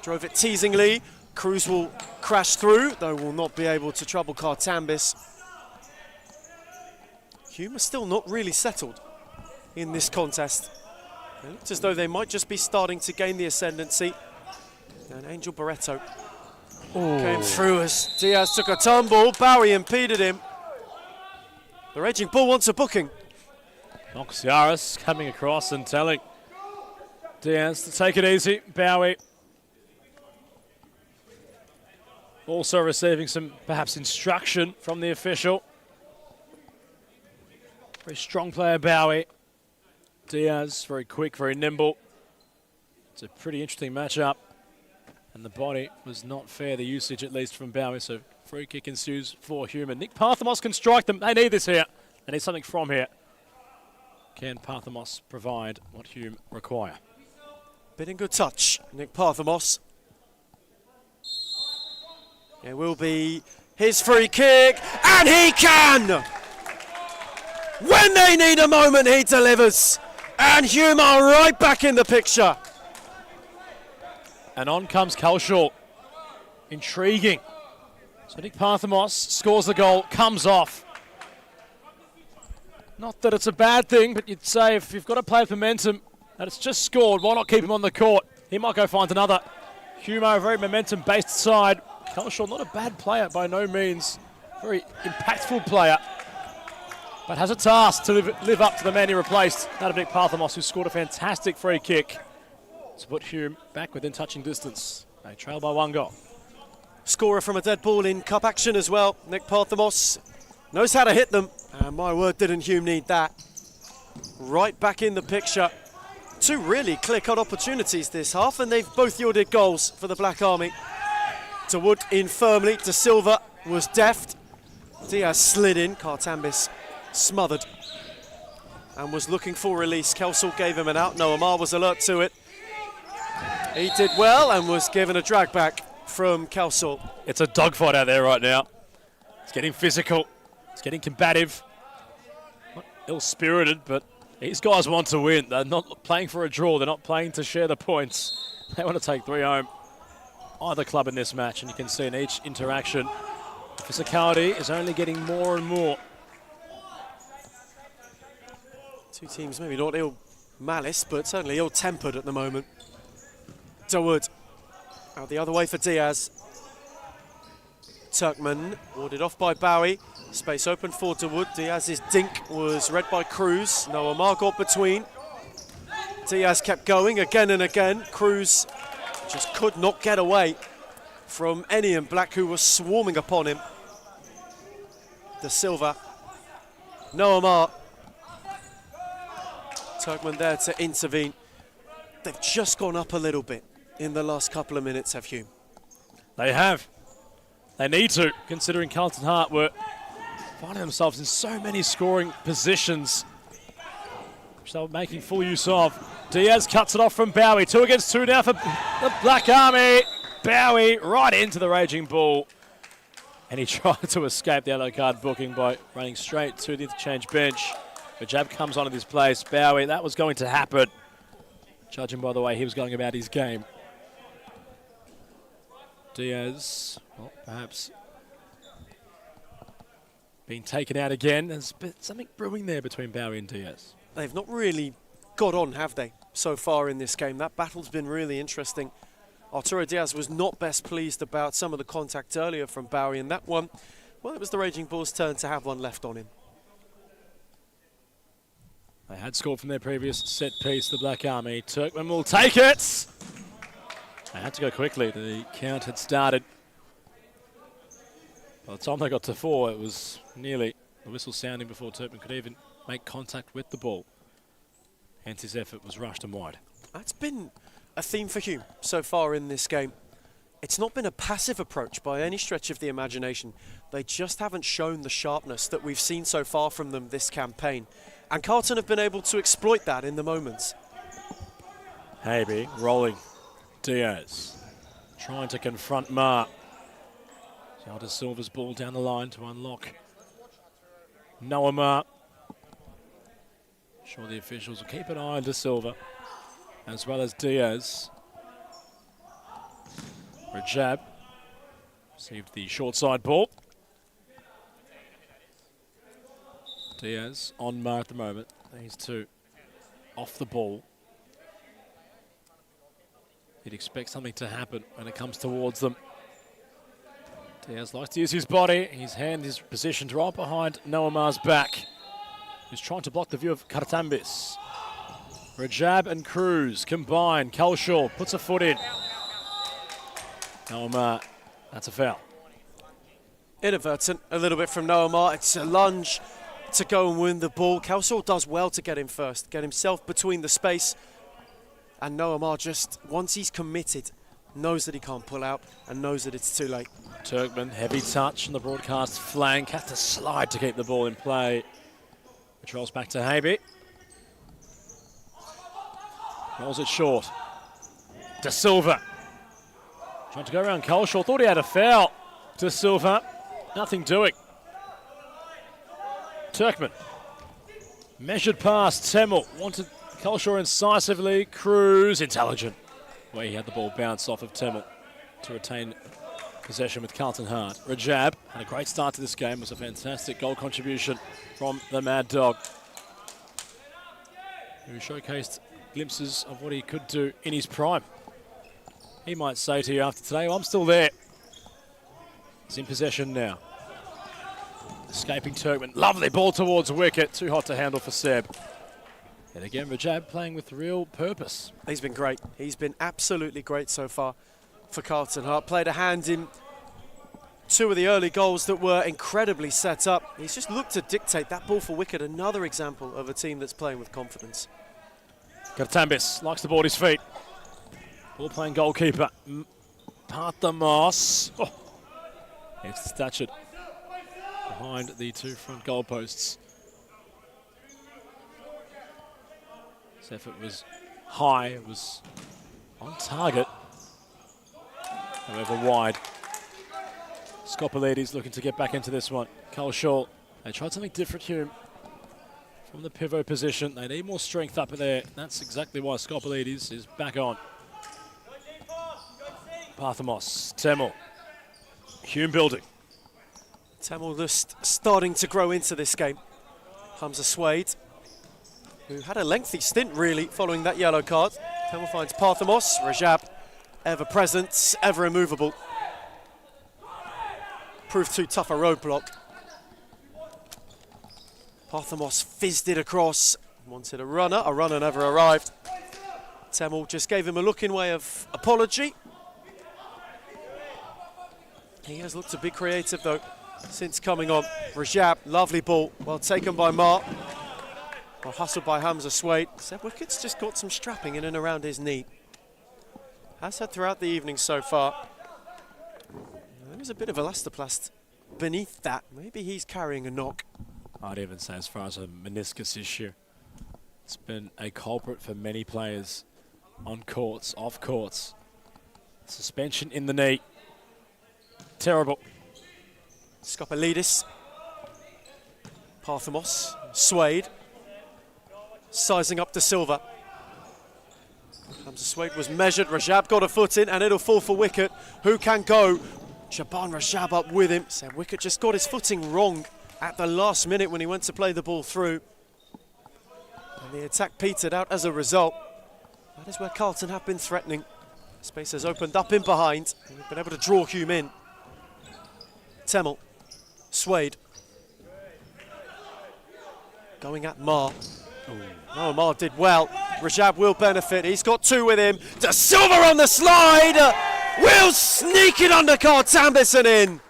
drove it teasingly. Cruz will crash through, though will not be able to trouble Kartambis. Hume are still not really settled in this contest. It looks as though they might just be starting to gain the ascendancy. And Angel Barreto came through as Diaz took a tumble. Bowie impeded him. The Raging Bull wants a booking. Noxiaris coming across and telling Diaz to take it easy. Bowie also receiving some perhaps instruction from the official. Very strong player, Bowie. Diaz, very quick, very nimble. It's a pretty interesting matchup. And the body was not fair, the usage at least from Bowie, so free kick ensues for Hume. Nick Parthamos can strike them. They need this here. They need something from here. Can Parthamos provide what Hume require? Been in good touch, Nick Parthamos. It will be his free kick, and he can! When they need a moment, he delivers. And Hume are right back in the picture. And on comes Kelshaw. Intriguing. So Nick Parthamos scores the goal, comes off. Not that it's a bad thing, but you'd say if you've got to play with momentum and it's just scored, why not keep him on the court? He might go find another. Hume are a very momentum-based side. Kelshaw, not a bad player by no means. Very impactful player. But has a task to live up to the man he replaced, that of Nick Parthamos, who scored a fantastic free kick to put Hume back within touching distance. They trail by 1 goal. Scorer from a dead ball in cup action as well. Nick Parthamos knows how to hit them. And my word, didn't Hume need that. Right back in the picture. 2 really clear-cut opportunities this half, and they've both yielded goals for the Black Army. To Wood in firmly. De Silva was deft. Diaz slid in. Kartambis smothered and was looking for release. Kelsall gave him an out. Noamar was alert to it. He did well and was given a drag back from Kelsall. It's a dogfight out there right now. It's getting physical. It's getting combative. Not ill-spirited, but these guys want to win. They're not playing for a draw. They're not playing to share the points. They want to take 3 home. Either club in this match, and you can see in each interaction, the physicality is only getting more and more. 2 teams maybe not ill malice, but certainly ill-tempered at the moment. Dawood out the other way for Diaz. Turkmen warded off by Bowie. Space open for Dawood. Diaz's dink was read by Cruz. Noamar got between. Diaz kept going again and again. Cruz just could not get away from Enian Black, who was swarming upon him. De Silva. Noamar. Turkmen there to intervene. They've just gone up a little bit in the last couple of minutes, have Hume. They have. They need to, considering Carlton Hart were finding themselves in so many scoring positions, which they were making full use of. Diaz cuts it off from Bowie. 2 against 2 now for the Black Army. Bowie right into the Raging Bull. And he tried to escape the yellow card booking by running straight to the interchange bench. The jab comes onto this place. Bowie, that was going to happen, judging by the way he was going about his game. Diaz, well, perhaps being taken out again. There's something brewing there between Bowie and Diaz. They've not really got on, have they, so far in this game? That battle's been really interesting. Arturo Diaz was not best pleased about some of the contact earlier from Bowie in that one. Well, it was the Raging Bull's turn to have one left on him. They had scored from their previous set piece, the Black Army. Turkmen will take it! They had to go quickly. The count had started. By the time they got to 4, it was nearly the whistle sounding before Turkmen could even make contact with the ball. Hence his effort was rushed and wide. That's been a theme for Hume so far in this game. It's not been a passive approach by any stretch of the imagination. They just haven't shown the sharpness that we've seen so far from them this campaign. And Carlton have been able to exploit that in the moments. Habe rolling. Diaz trying to confront Ma. Zelda Silva's ball down the line to unlock Noah Ma. Sure the officials will keep an eye on De Silva as well as Diaz. Rajab received the short side ball. Diaz on Ma at the moment. These two off the ball. You'd expect something to happen when it comes towards them. Diaz likes to use his body. His hand is positioned right behind Noah Ma's back. He's trying to block the view of Kartambis. Rajab and Cruz combine. Kalshall puts a foot in. Noah Ma, that's a foul. Inadvertent a little bit from Noah Ma. It's a lunge to go and win the ball. Kalshall does well to get him first, get himself between the space. And Noah Ma just, once he's committed, knows that he can't pull out and knows that it's too late. Turkman, heavy touch on the broadcast flank. Has to slide to keep the ball in play. Which rolls back to Habe. Rolls it short. De Silva. Trying to go around Kalshall. Thought he had a foul. De Silva. Nothing doing. Turkman. Measured pass. Temel wanted Kalshall incisively. Cruz. Intelligent. Where he had the ball bounce off of Temel to retain possession with Carlton Hart. Rajab had a great start to this game. It was a fantastic goal contribution from the Mad Dog, who showcased glimpses of what he could do in his prime. He might say to you after today, well, I'm still there. He's in possession now. Escaping Turkman. Lovely ball towards wicket. Too hot to handle for Seb. And again, Rajab playing with real purpose. He's been great. He's been absolutely great so far for Carlton Hart. Played a hand in two of the early goals that were incredibly set up. He's just looked to dictate that ball for wicket. Another example of a team that's playing with confidence. Kartambis likes to board his feet. Ball playing goalkeeper. Parthamos. Oh. It's statured behind the two front goalposts. This effort was high, it was on target, however wide. Skopoulides looking to get back into this one. Kalshall, they tried something different here from the pivot position. They need more strength up there. That's exactly why Skopoulides is back on. Parthamos, Temel, Hume building. Temel just starting to grow into this game. Hamza Swade, who had a lengthy stint really following that yellow card. Temel finds Parthamos. Rajab, ever present, ever immovable. Proved too tough a roadblock. Parthamos fizzed it across. Wanted a runner never arrived. Temel just gave him a look in way of apology. He has looked a bit creative though since coming on. Rajab, lovely ball, well taken by Ma. Well hustled by Hamza Swade. Seb Wicket's just got some strapping in and around his knee. Has had throughout the evening so far. There was a bit of elastoplast beneath that. Maybe he's carrying a knock. I'd even say as far as a meniscus issue, it's been a culprit for many players on courts, off courts. Suspension in the knee. Terrible. Skopoulides. Parthamos. Swade. Sizing up De Silva. Hamza Swade was measured. Rajab got a foot in and it'll fall for wicket. Who can go? Shaban Rajab up with him. Seb Wicket just got his footing wrong at the last minute when he went to play the ball through. And the attack petered out as a result. That is where Carlton have been threatening. Space has opened up in behind. They've been able to draw Hume in. Temel. Swade. Going at Ma. Oh, Ma did well. Rajab will benefit. He's got two with him. De Silva on the slide. Will sneak it under Kartambis and in.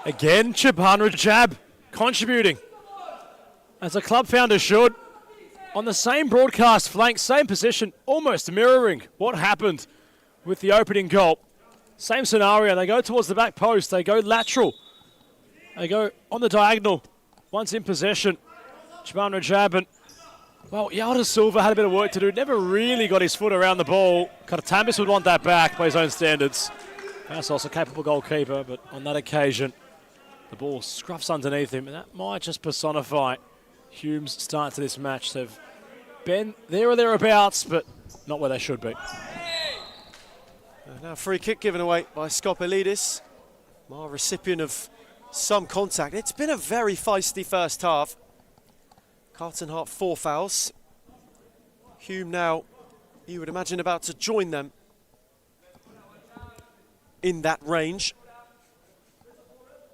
Again, Shaban Rajab contributing, as a club founder should. On the same broadcast flank, same position, almost mirroring what happened with the opening goal. Same scenario, they go towards the back post, they go lateral. They go on the diagonal, once in possession. Jabana jab, and well, Yalda Silva had a bit of work to do. Never really got his foot around the ball. Karatambis would want that back by his own standards. Vassos, a capable goalkeeper, but on that occasion, the ball scruffs underneath him, and that might just personify Hume's start to this match. They've been there or thereabouts, but not where they should be. Now free kick given away by Skopelidis. Mar recipient of some contact. It's been a very feisty first half. Carlton Hart 4 fouls. Hume now, you would imagine, about to join them in that range.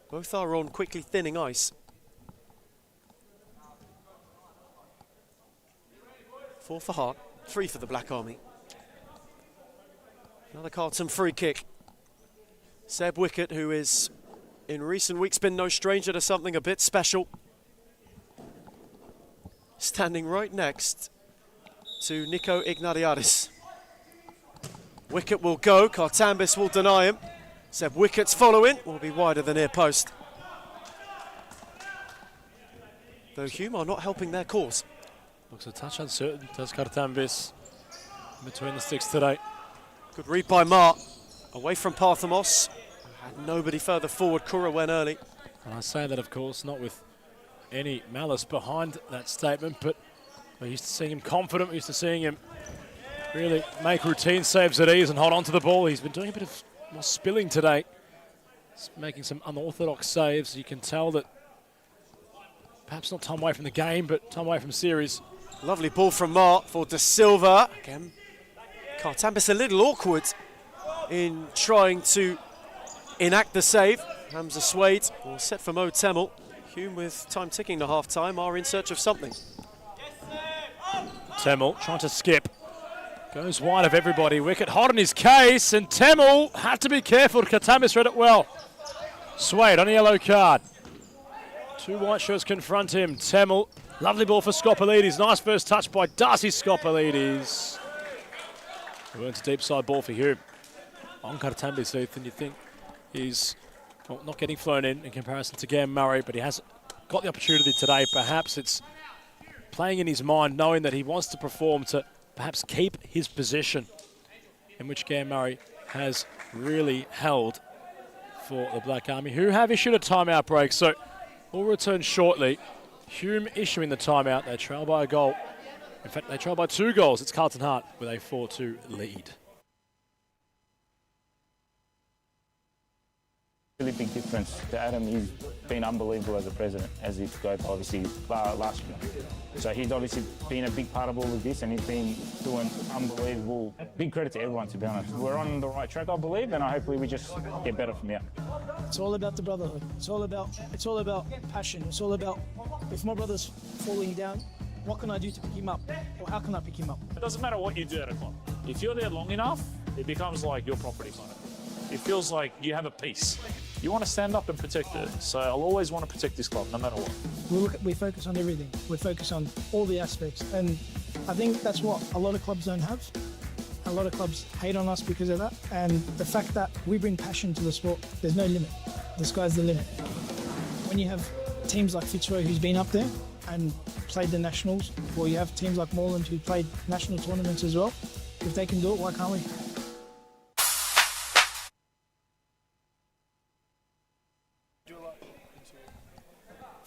Both are on quickly thinning ice. 4 for Hart, 3 for the Black Army. Another Carlton free kick. Seb Wickett, who is in recent weeks been no stranger to something a bit special, standing right next to Nico Ignatiadis. Wickett will go, Kartambis will deny him. Seb Wickett's following, will be wider than near post. Though Hume are not helping their cause. Looks a touch uncertain, does Kartambis, between the sticks today. Good read by Mar, away from Parthamos. Had nobody further forward, Kura went early. And I say that, of course, not with any malice behind that statement, but we're used to seeing him confident, we're used to seeing him really make routine saves at ease and hold on to the ball. He's been doing a bit of more spilling today. He's making some unorthodox saves. You can tell that perhaps not time away from the game, but time away from series. Lovely ball from Mar for De Silva. Again, Kartambis a little awkward in trying to enact the save. Hamza Swade all set for Mo Temel. Hume with time ticking to half-time are in search of something. Temel trying to skip. Goes wide of everybody. Wickett hot in his case, and Temel had to be careful. Kartambis read it well. Swade on a yellow card. 2 white shirts confront him. Temel, lovely ball for Skopelidis. Nice first touch by Darcy Skopelidis. Earns a deep side ball for Hume. On Kartambis, Ethan, you think he's not getting flown in comparison to Gam Murray, but he has got the opportunity today. Perhaps it's playing in his mind, knowing that he wants to perform to perhaps keep his position, in which Gam Murray has really held for the Black Army, who have issued a timeout break. So we'll return shortly. Hume issuing the timeout. They trail by a goal. In fact, they trail by 2 goals. It's Carlton Hart with a 4-2 lead. Really big difference to Adam. He's been unbelievable as a president, as he spoke obviously last year. So he's obviously been a big part of all of this, and he's been doing unbelievable. Big credit to everyone, to be honest. We're on the right track, I believe, and hopefully we just get better from here. It's all about the brotherhood. It's all about passion. It's all about, if my brother's falling down, what can I do to pick him up? Or how can I pick him up? It doesn't matter what you do at a club. If you're there long enough, it becomes like your property kind of. It feels like you have a piece. You want to stand up and protect it. So I'll always want to protect this club, no matter what. We focus on everything. We focus on all the aspects. And I think that's what a lot of clubs don't have. A lot of clubs hate on us because of that. And the fact that we bring passion to the sport, there's no limit. The sky's the limit. When you have teams like Fitzroy, who's been up there and played the nationals, or you have teams like Moreland who played national tournaments as well, if they can do it, why can't we?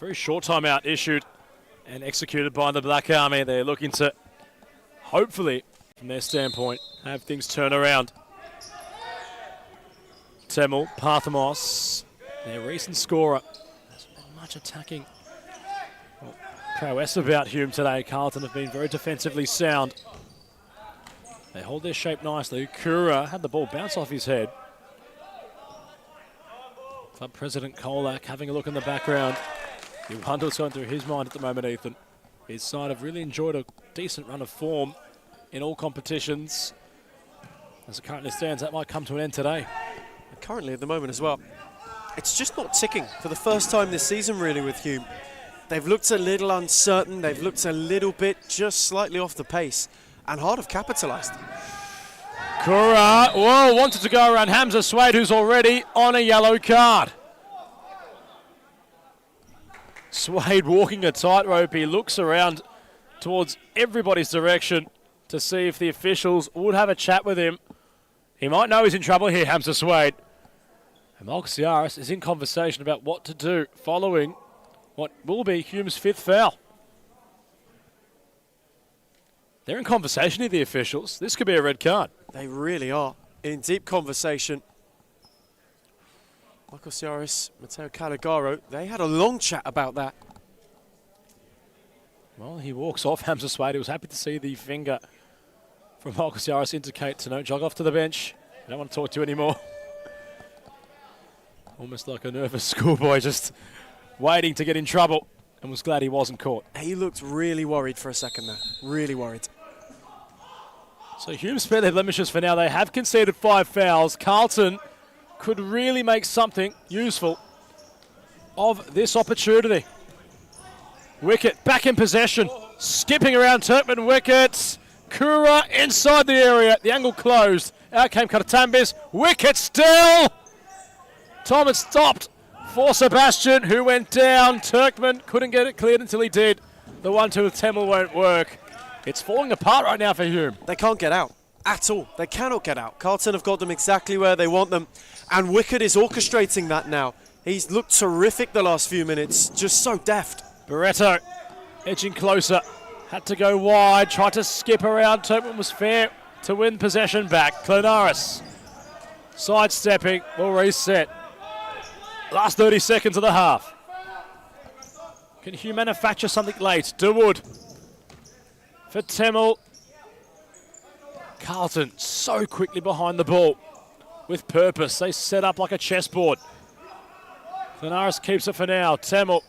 Very short timeout issued and executed by the Black Army. They're looking to, hopefully, from their standpoint, have things turn around. Temel, Parthamos, their recent scorer. There's not much attacking prowess about Hume today. Carlton have been very defensively sound. They hold their shape nicely. Kura had the ball bounce off his head. Club President Kolak having a look in the background. You wonder what's going through his mind at the moment, Ethan. His side have really enjoyed a decent run of form in all competitions. As it currently stands, that might come to an end today. Currently at the moment as well. It's just not ticking for the first time this season, really, with Hume. They've looked a little uncertain. They've looked a little bit just slightly off the pace. And Hart have capitalised. Kura, whoa, wanted to go around Hamza Swade, who's already on a yellow card. Suede walking a tightrope. He looks around towards everybody's direction to see if the officials would have a chat with him. He might know he's in trouble here, Hamza Suede. And Marcus Yaris is in conversation about what to do following what will be Hume's 5th foul. They're in conversation here, the officials. This could be a red card. They really are in deep conversation. Michael Ciaris, Matteo Calagaro, they had a long chat about that. Well, he walks off, Hamza Suede. He was happy to see the finger from Michael Ciaris indicate to no, jog off to the bench. I don't want to talk to you anymore. Almost like a nervous schoolboy just waiting to get in trouble, and was glad he wasn't caught. He looked really worried for a second there, really worried. So Hume spare their blemishes for now. They have conceded 5 fouls. Carlton could really make something useful of this opportunity. Wicket back in possession. Skipping around Turkmen wickets. Kura inside the area. The angle closed. Out came Karatambis. Wicket still. Time had stopped for Sebastian, who went down. Turkmen couldn't get it cleared until he did. The 1-2 with Temel won't work. It's falling apart right now for Hume. They can't get out at all. They cannot get out. Carlton have got them exactly where they want them. And Wicket is orchestrating that now. He's looked terrific the last few minutes. Just so deft. Barreto edging closer. Had to go wide. Tried to skip around. Turkmen was fair to win possession back. Clonaris sidestepping. Will reset. Last 30 seconds of the half. Can Hume manufacture something late? DeWood for Temel. Carlton so quickly behind the ball. With purpose. They set up like a chessboard. Clonaris keeps it for now. Temel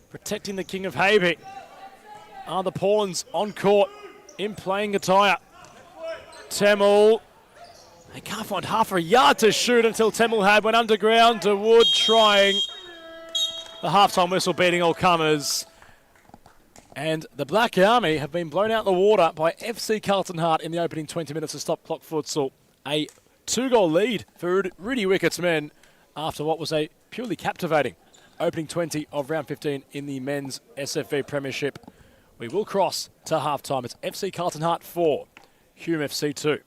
protecting the King of Haby. Are the Pawns on court in playing attire? Temel. They can't find half a yard to shoot until Temel had went underground. DeWood trying. The halftime whistle beating all comers. And the Black Army have been blown out the water by FC Carlton Heart in the opening 20 minutes of stop clock futsal. A 2-goal lead for Rudy Wickett's men after what was a purely captivating opening 20 of round 15 in the men's SFV Premiership. We will cross to halftime. It's FC Carlton Heart 4, Hume FC 2.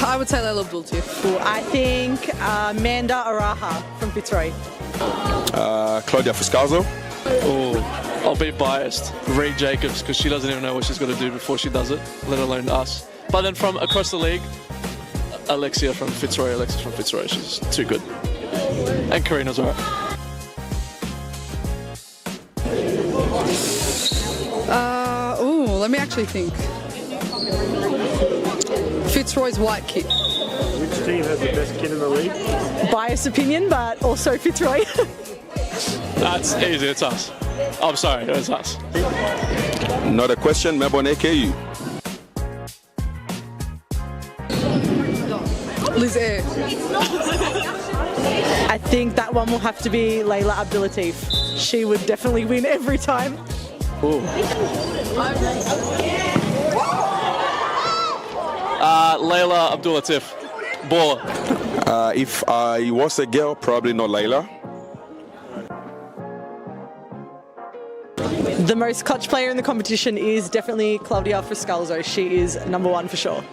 I would say Layla Abdul too. I think Amanda Araha from Fitzroy. Claudia Fuscalzo. Oh, I'll be biased. Reed Jacobs, because she doesn't even know what she's got to do before she does it, let alone us. But then from across the league, Alexis from Fitzroy, she's too good. And Karina's alright. Let me actually think. Fitzroy's white kit. Which team has the best kid in the league? Biased opinion, but also Fitzroy. That's easy, it's us. I'm sorry, it's us. Not a question, Melbourne AKU. Liz Air. I think that one will have to be Layla Abdulatif. She would definitely win every time. Ooh. Layla Abdulatif. Baller. If I was a girl, probably not Layla. The most clutch player in the competition is definitely Claudia Fuscalzo. She is number one for sure.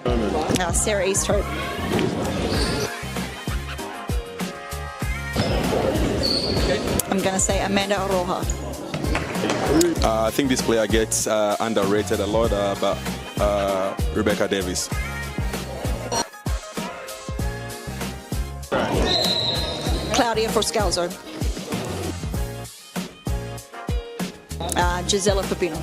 Sarah Easthope. I'm going to say Amanda Aroha. I think this player gets underrated a lot, but Rebecca Davis. Claudia Fuscalzo. Gisela Pepino.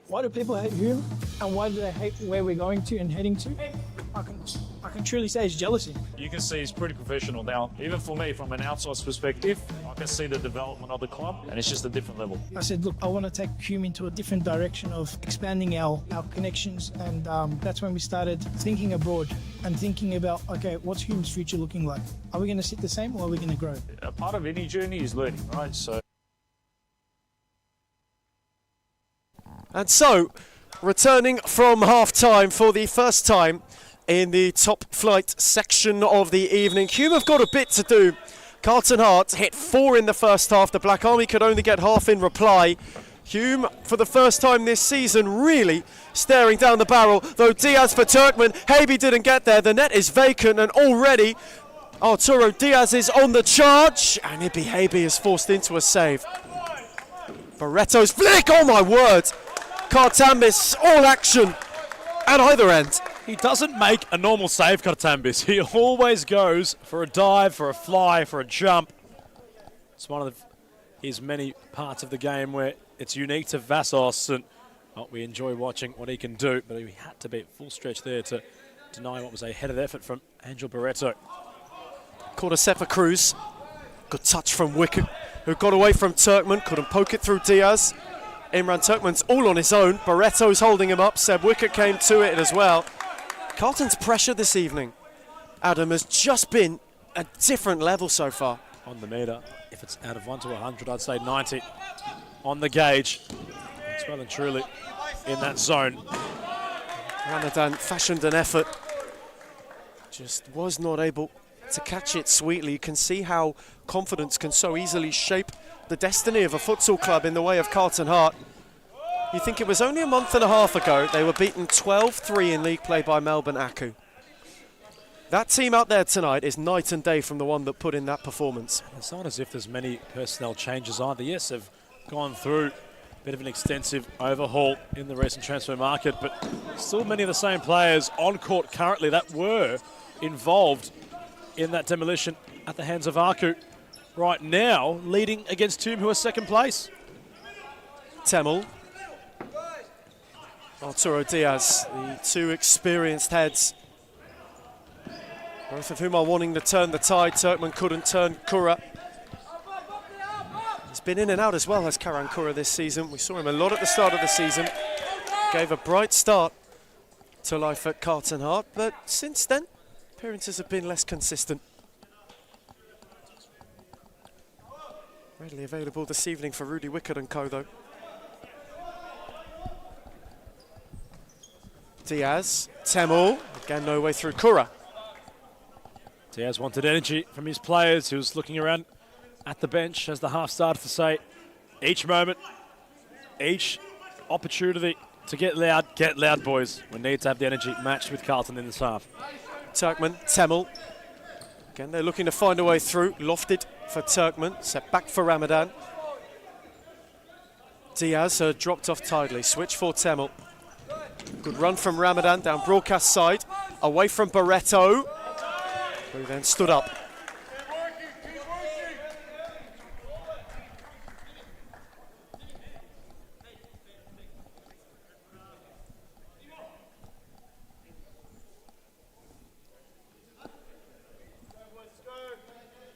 Why do people hate Hume, and why do they hate where we're going to and heading to? I can truly say it's jealousy. You can see he's pretty professional now. Even for me, from an outside perspective, I can see the development of the club, and it's just a different level. I said, look, I want to take Hume into a different direction of expanding our connections, and that's when we started thinking abroad and thinking about, okay, what's Hume's future looking like? Are we going to sit the same, or are we going to grow? A part of any journey is learning, right? And so, returning from half-time for the first time in the top flight section of the evening. Hume have got a bit to do. Carlton Heart hit 4 in the first half. The Black Army could only get half in reply. Hume, for the first time this season, really staring down the barrel. Though Diaz for Turkmen. Habe didn't get there. The net is vacant, and already Arturo Diaz is on the charge. And Ibi Habe is forced into a save. Barreto's flick, oh my word. Kartambis, all action at either end. He doesn't make a normal save, Kartambis. He always goes for a dive, for a fly, for a jump. It's one of his many parts of the game where it's unique to Vassos, and we enjoy watching what he can do, but he had to be at full stretch there to deny what was a headed effort from Angel Barreto. Caught a set for Cruz. Good touch from Wickett, who got away from Turkmen, couldn't poke it through Diaz. Imran Turkmen's all on his own. Barreto's holding him up. Seb Wickett came to it as well. Carlton's pressure this evening, Adam, has just been a different level so far. On the meter, if it's out of 1 to 100, I'd say 90 on the gauge. It's well and truly in that zone. Ramadan fashioned an effort, just was not able to catch it sweetly. You can see how confidence can so easily shape the destiny of a futsal club in the way of Carlton Heart. You think it was only a month and a half ago they were beaten 12-3 in league play by Melbourne Aku. That team out there tonight is night and day from the one that put in that performance. It's not as if there's many personnel changes either. Yes, they've gone through a bit of an extensive overhaul in the recent transfer market, but still many of the same players on court currently that were involved in that demolition at the hands of Aku. Right now, leading against Hume, who are second place. Temel. Arturo Diaz, the two experienced heads, both of whom are wanting to turn the tide. Turkmen couldn't turn Kura. He's been in and out as well as Karan Kura this season. We saw him a lot at the start of the season. Gave a bright start to life at Carlton Heart, but since then, appearances have been less consistent. Readily available this evening for Rudy Wickett and co, though. Diaz, Temel, again no way through Kura. Diaz wanted energy from his players. He was looking around at the bench as the half started to say, each moment, each opportunity to get loud, boys. We need to have the energy matched with Carlton in this half. Turkmen, Temel. Again, they're looking to find a way through. Lofted for Turkmen, set back for Ramadan. Diaz dropped off tidily, switch for Temel. Good run from Ramadan down broadcast side, away from Barreto, who then stood up.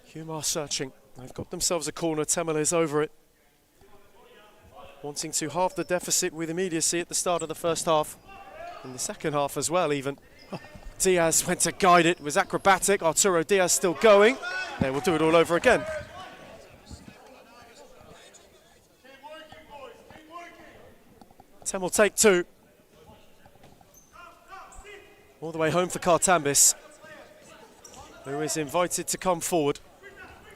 Hume are searching. They've got themselves a corner. Temel is over it, wanting to halve the deficit with immediacy at the start of the first half. In the second half as well, even. Diaz went to guide it, was acrobatic. Arturo Diaz still going. They will do it all over again. Temel take two. All the way home for Kartambis, who is invited to come forward.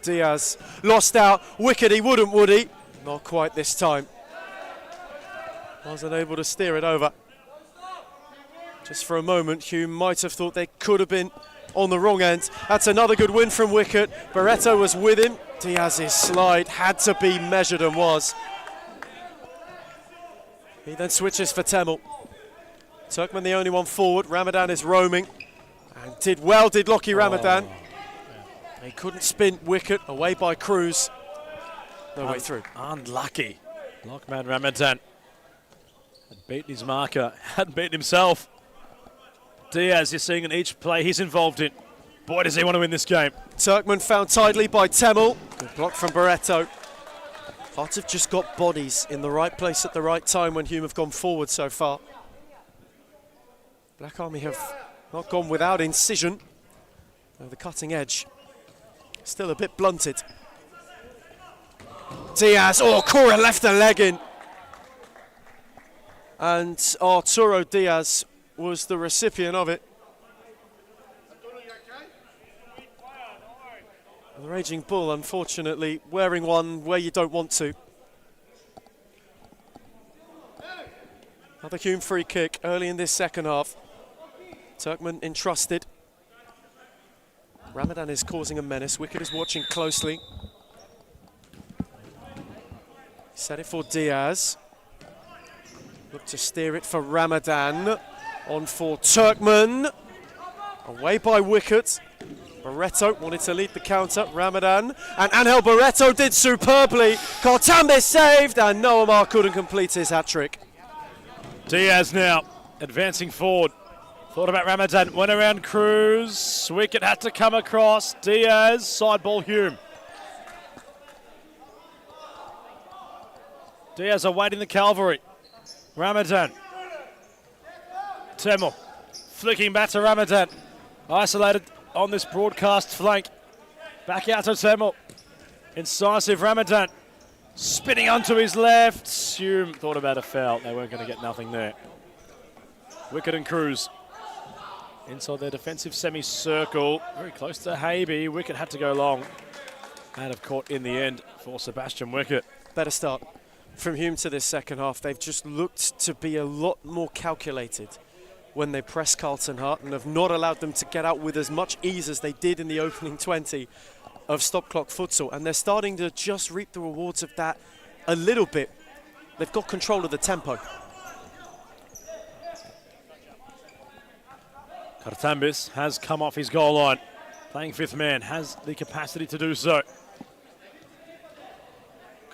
Diaz lost out. Wicked, he wouldn't, would he? Not quite this time. Wasn't able to steer it over. Just for a moment, Hume might have thought they could have been on the wrong end. That's another good win from Wickett. Barreto was with him. Diaz's slide had to be measured and was. He then switches for Temel. Turkmen the only one forward. Ramadan is roaming. And did well, did Lockie Ramadan. He couldn't spin Wickett, away by Cruz. No way through. Unlucky. Lockman Ramadan had beaten his marker, hadn't beaten himself. Diaz, you're seeing in each play he's involved in. Boy, does he want to win this game. Turkmen found tidily by Temel. Good block from Barreto. Hearts have just got bodies in the right place at the right time when Hume have gone forward so far. Black Army have not gone without incision. The cutting edge still a bit blunted. Diaz, Kura left the leg in. And Arturo Diaz was the recipient of it. The Raging Bull, unfortunately, wearing one where you don't want to. Another Hume free kick early in this second half. Turkmen entrusted. Ramadan is causing a menace. Wickett is watching closely. Set it for Diaz. Look to steer it for Ramadan. On for Turkmen. Away by Wickett. Barreto wanted to lead the counter. Ramadan. And Angel Barreto did superbly. Kartambis saved. And Noamar couldn't complete his hat-trick. Diaz now advancing forward. Thought about Ramadan. Went around Cruz. Wickett had to come across. Diaz. Side ball Hume. Diaz awaiting the cavalry. Ramadan. Temel flicking back to Ramadan. Isolated on this broadcast flank. Back out to Temel. Incisive Ramadan. Spinning onto his left. Hume thought about a foul. They weren't going to get nothing there. Wickett and Cruz inside their defensive semicircle. Very close to Habe. Wickett had to go long. Out of court in the end for Sebastian Wickett. Better start from Hume to this second half. They've just looked to be a lot more calculated when they press Carlton Heart and have not allowed them to get out with as much ease as they did in the opening 20 of Stop Clock Futsal. And they're starting to just reap the rewards of that a little bit. They've got control of the tempo. Kartambis has come off his goal line. Playing fifth man, has the capacity to do so.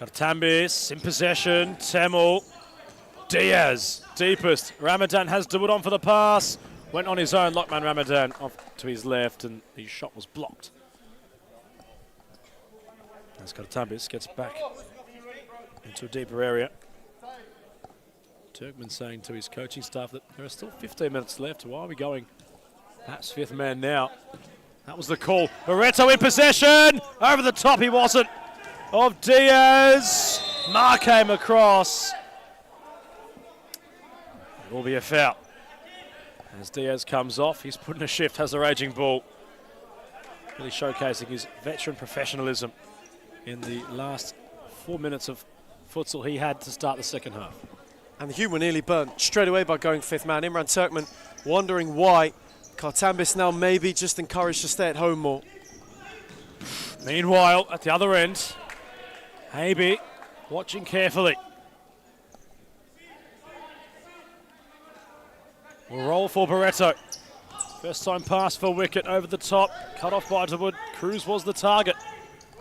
Kartambis in possession. Temel. Diaz, deepest. Ramadan has Dawood on for the pass. Went on his own. Lockman Ramadan off to his left, and the shot was blocked. As Kartambis gets back into a deeper area. Turkman saying to his coaching staff that there are still 15 minutes left. Why are we going perhaps fifth man now? That was the call. Barreto in possession. Over the top he wasn't. Of Diaz. Mar came across. It will be a foul. As Diaz comes off, he's put in a shift, has a raging ball. Really showcasing his veteran professionalism in the last 4 minutes of futsal he had to start the second half. And the Hume were nearly burnt straight away by going fifth man. Imran Turkman wondering why. Kartambis now maybe just encouraged to stay at home more. Meanwhile, at the other end, Habe watching carefully. Will roll for Barreto. First time pass for wicket over the top. Cut off by Dawood. Cruz was the target.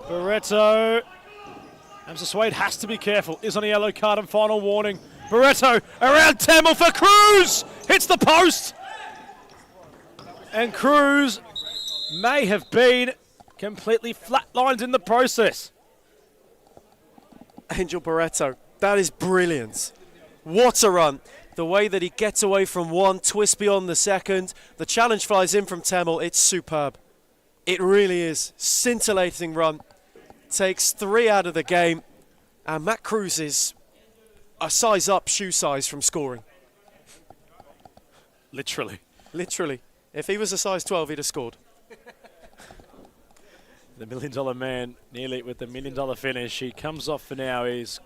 Barreto. Hamza Swade has to be careful. Is on a yellow card and final warning. Barreto around Temel for Cruz. Hits the post. And Cruz may have been completely flatlined in the process. Angel Barreto, that is brilliant. What a run. The way that he gets away from one, twist beyond the second. The challenge flies in from Temel. It's superb. It really is. Scintillating run. Takes 3 out of the game. And Matt Cruz is a size up, shoe size from scoring. Literally. Literally. If he was a size 12, he'd have scored. The $1 million man, nearly with the $1 million finish. He comes off for now. He's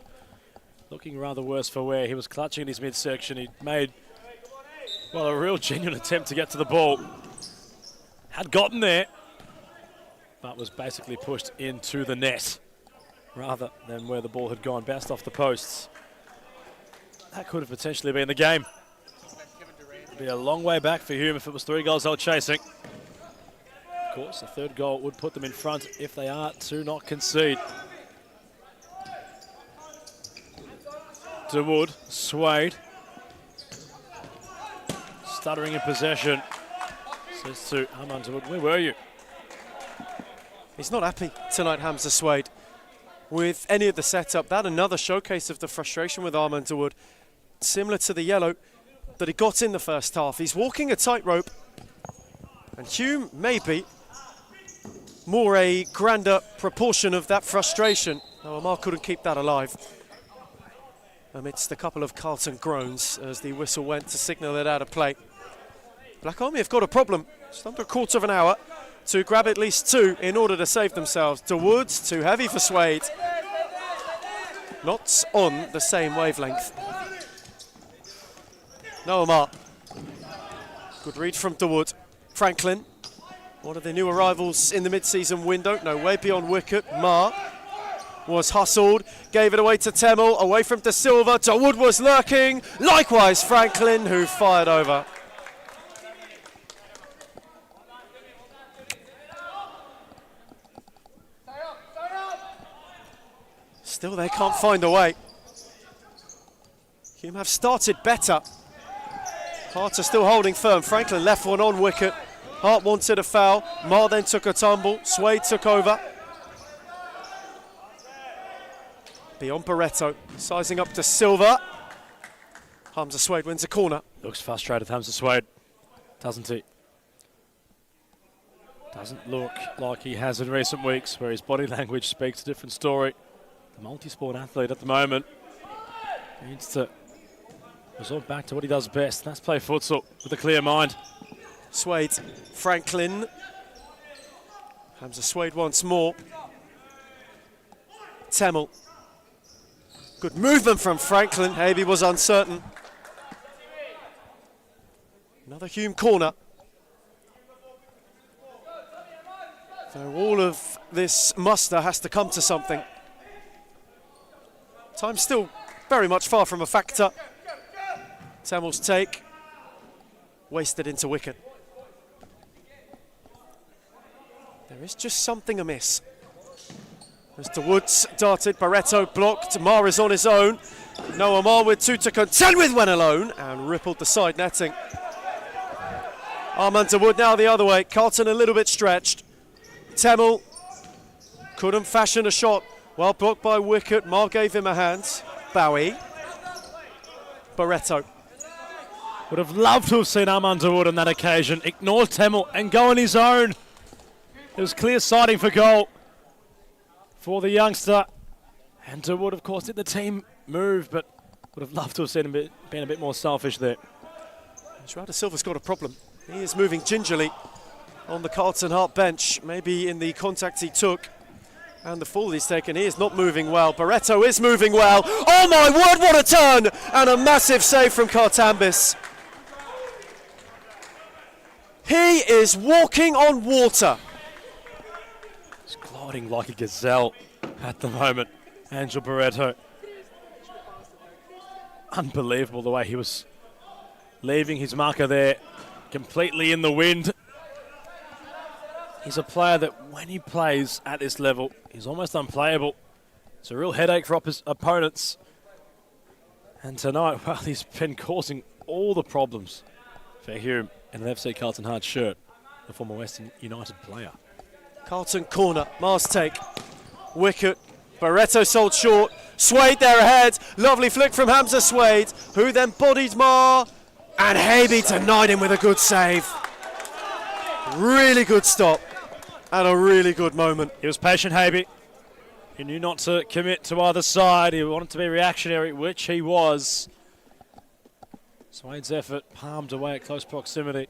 looking rather worse for wear. He was clutching in his midsection. He made, well, a real genuine attempt to get to the ball. Had gotten there, but was basically pushed into the net rather than where the ball had gone. Bounced off the posts. That could have potentially been the game. It'd be a long way back for Hume if it was 3 goals they were chasing. Of course, the third goal would put them in front if they are to not concede. Dawood, Swade. Stuttering in possession. Says to Arman Dawood, where were you? He's not happy tonight, Hamza Swade, with any of the setup. That another showcase of the frustration with Arman Dawood. Similar to the yellow that he got in the first half. He's walking a tightrope. And Hume, maybe, more a grander proportion of that frustration. No, Amar couldn't keep that alive. Amidst a couple of Carlton groans as the whistle went to signal it out of play. Black Army have got a problem. Just under a quarter of an hour to grab at least 2 in order to save themselves. Dawood, too heavy for Swade. Not on the same wavelength. No, Amar. Good read from Dawood. Franklin, one of the new arrivals in the mid-season window. No, way beyond wicket. Mar was hustled, gave it away to Temel, away from De Silva. Dawood was lurking. Likewise, Franklin, who fired over. Still, they can't find a way. Hume have started better. Hart are still holding firm. Franklin left one on wicket. Hart wanted a foul. Mar then took a tumble. Swade took over. Beyond Barreto, sizing up to Silva. Hamza Swade wins a corner. Looks frustrated, Hamza Swade, doesn't he? Doesn't look like he has in recent weeks, where his body language speaks a different story. The multi-sport athlete at the moment needs to resort back to what he does best. That's play futsal with a clear mind. Swade, Franklin. Hamza Swade once more. Temel. Good movement from Franklin. Habe was uncertain. Another Hume corner. So all of this muster has to come to something. Time still very much far from a factor. Temel's take. Wasted into wicket. There is just something amiss. Mr. Woods darted, Barreto blocked, Mar is on his own. Noah Mar with two to contend with when alone, and rippled the side netting. Armand to Wood now the other way, Carlton a little bit stretched. Temmel couldn't fashion a shot, well blocked by Wicket, Mar gave him a hand. Bowie. Barreto. Would have loved to have seen Armand Wood on that occasion. Ignore Temmel and go on his own. It was clear sighting for goal for the youngster. And Wood, of course, did the team move, but would have loved to have seen him being a bit more selfish there. João Silva's got a problem. He is moving gingerly on the Carlton Heart bench. Maybe in the contact he took and the fall he's taken, he is not moving well. Barreto is moving well. Oh my word, what a turn! And a massive save from Cartambis. He is walking on water. He's gliding like a gazelle at the moment. Angel Barreto. Unbelievable the way he was leaving his marker there completely in the wind. He's a player that when he plays at this level, he's almost unplayable. It's a real headache for opponents. And tonight, well, he's been causing all the problems for Hume in an FC Carlton Heart shirt, the former Western United player. Carlton corner, Mars take. Wicket, Barreto sold short. Swade there ahead. Lovely flick from Hamza Swade, who then bodied Mar. And Haby denied him with a good save. Really good stop. And a really good moment. He was patient, Haby. He knew not to commit to either side. He wanted to be reactionary, which he was. Swade's effort palmed away at close proximity.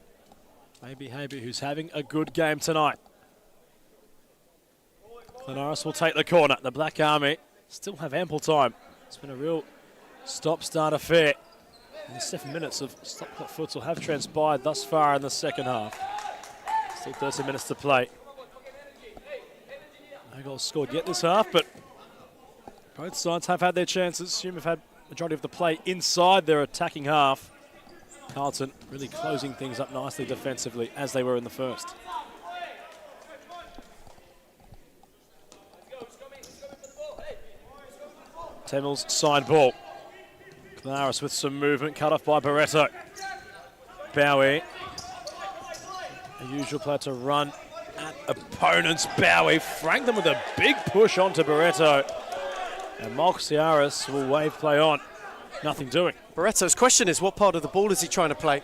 Maybe Haby, who's having a good game tonight. Clenaris will take the corner. The Black Army still have ample time. It's been a real stop-start affair. And the 7 minutes of stop-clock futsal have transpired thus far in the second half. Still 30 minutes to play. No goals scored yet this half, but both sides have had their chances. Hume have had majority of the play inside their attacking half. Carlton really closing things up nicely defensively as they were in the first. Temmel's side ball. Clenaris with some movement, cut off by Barreto. Bowie, a usual player to run at opponents. Bowie franked them with a big push onto Barreto. And Mark Ciaris will wave play on. Nothing doing. Barreto's question is, what part of the ball is he trying to play?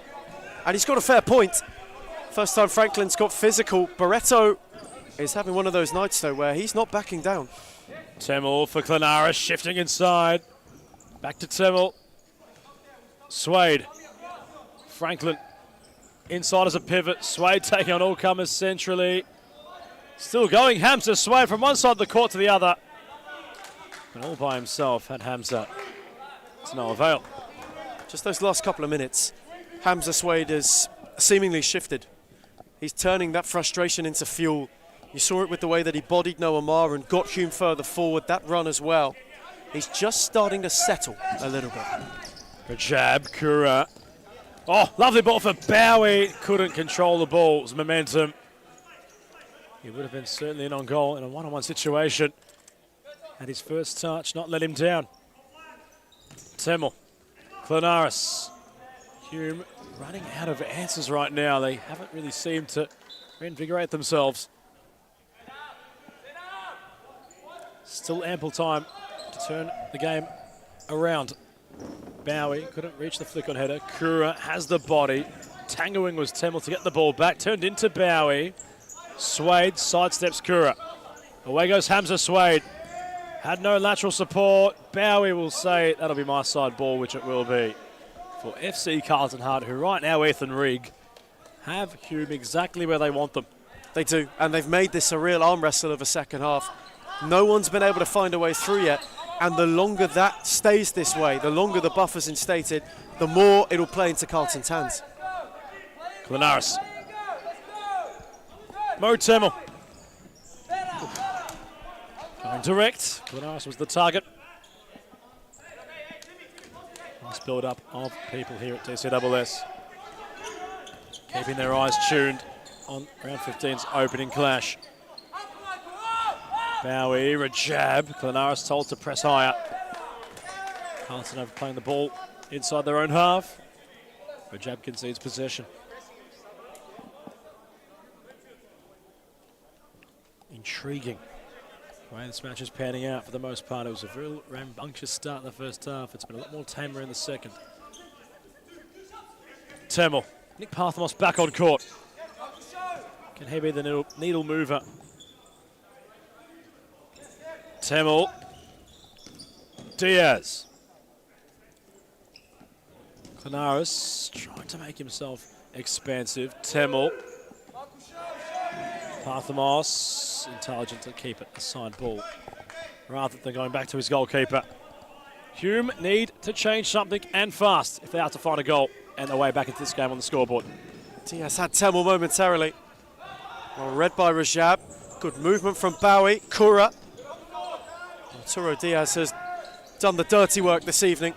And he's got a fair point. First time Franklin's got physical. Barreto is having one of those nights, though, where he's not backing down. Temmel for Clenaris, shifting inside. Back to Temmel. Swade. Franklin inside as a pivot. Swade taking on all comers centrally. Still going. Hamza Swade from one side of the court to the other. And all by himself had Hamza. It's no avail. Just those last couple of minutes, Hamza Swade has seemingly shifted. He's turning that frustration into fuel. You saw it with the way that he bodied Noah Mar and got Hume further forward, that run as well. He's just starting to settle a little bit. Rajab, Kura. Oh, lovely ball for Bowie. Couldn't control the ball's momentum. He would have been certainly in on goal in a one-on-one situation. And his first touch not let him down. Temmel, Clenaris. Hume running out of answers right now. They haven't really seemed to reinvigorate themselves. Still ample time to turn the game around. Bowie couldn't reach the flick on header. Kura has the body. Tangoing was Temmel to get the ball back. Turned into Bowie. Swade sidesteps Kura. Away goes Hamza Swade. Had no lateral support. Bowie will say that'll be my side ball, which it will be. For FC Carlton Heart, who right now, Ethan Rigg, have Hume exactly where they want them. They do, and they've made this a real arm wrestle of a second half. No one's been able to find a way through yet, and the longer that stays this way, the longer the buffer's instated, the more it'll play into Carlton's hands. Clenaris. Mo Temmel. Going direct. Clenaris was the target. Nice build-up of people here at TCSS. Keeping their eyes tuned on round 15's opening clash. Bowie, Rajab. Klanaris told to press higher. Carlton overplaying the ball inside their own half. Rajab concedes possession. Intriguing. The way this match is panning out for the most part. It was a very rambunctious start in the first half. It's been a lot more tamer in the second. Temel. Nick Parthamos back on court. Can he be the needle mover? Temel. Diaz. Klanaris trying to make himself expansive. Temel. Parthamos, intelligent to keep it, a signed ball, rather than going back to his goalkeeper. Hume need to change something and fast if they have to find a goal and their way back into this game on the scoreboard. Diaz had Temel momentarily. Well read by Rajab. Good movement from Bowie. Kura. Arturo Diaz has done the dirty work this evening.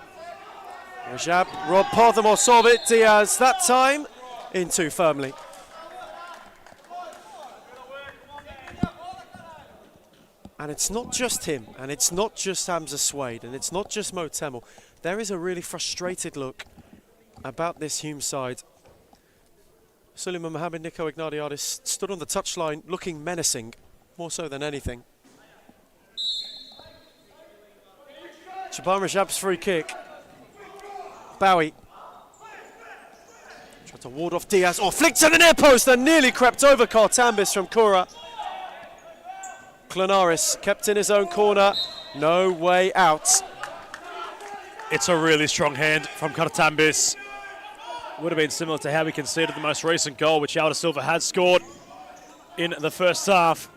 Rajab, Rob Parthamos of it. Diaz that time in too firmly. And it's not just him, and it's not just Hamza Suede, and it's not just Mo Temel. There is a really frustrated look about this Hume side. Suleiman Mohamed, Nico Ignatiadis stood on the touchline looking menacing, more so than anything. Shaban Rajab's free kick. Bowie. Tried to ward off Diaz, flicked to the near post and nearly crept over Kartambis from Kura. Klanaris kept in his own corner, no way out. It's a really strong hand from Kartambis. Would have been similar to how he conceded the most recent goal, which Alda Silva had scored in the first half.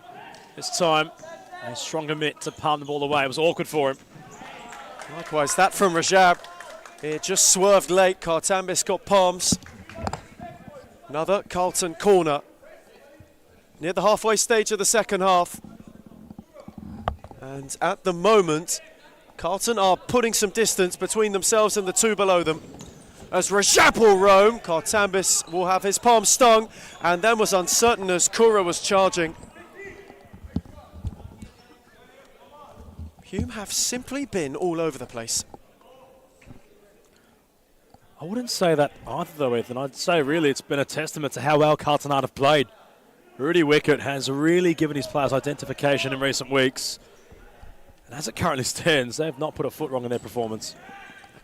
This time, a stronger mitt to palm the ball away. It was awkward for him. Likewise, that from Rajab. It just swerved late. Kartambis got palms. Another Carlton corner. Near the halfway stage of the second half. And at the moment, Carlton are putting some distance between themselves and the two below them. As Rajab will roam, Kartambis will have his palm stung and then was uncertain as Kura was charging. Hume have simply been all over the place. I wouldn't say that either, though, Ethan. I'd say really it's been a testament to how well Carlton have played. Rudy Wickett has really given his players identification in recent weeks. And as it currently stands, they have not put a foot wrong in their performance.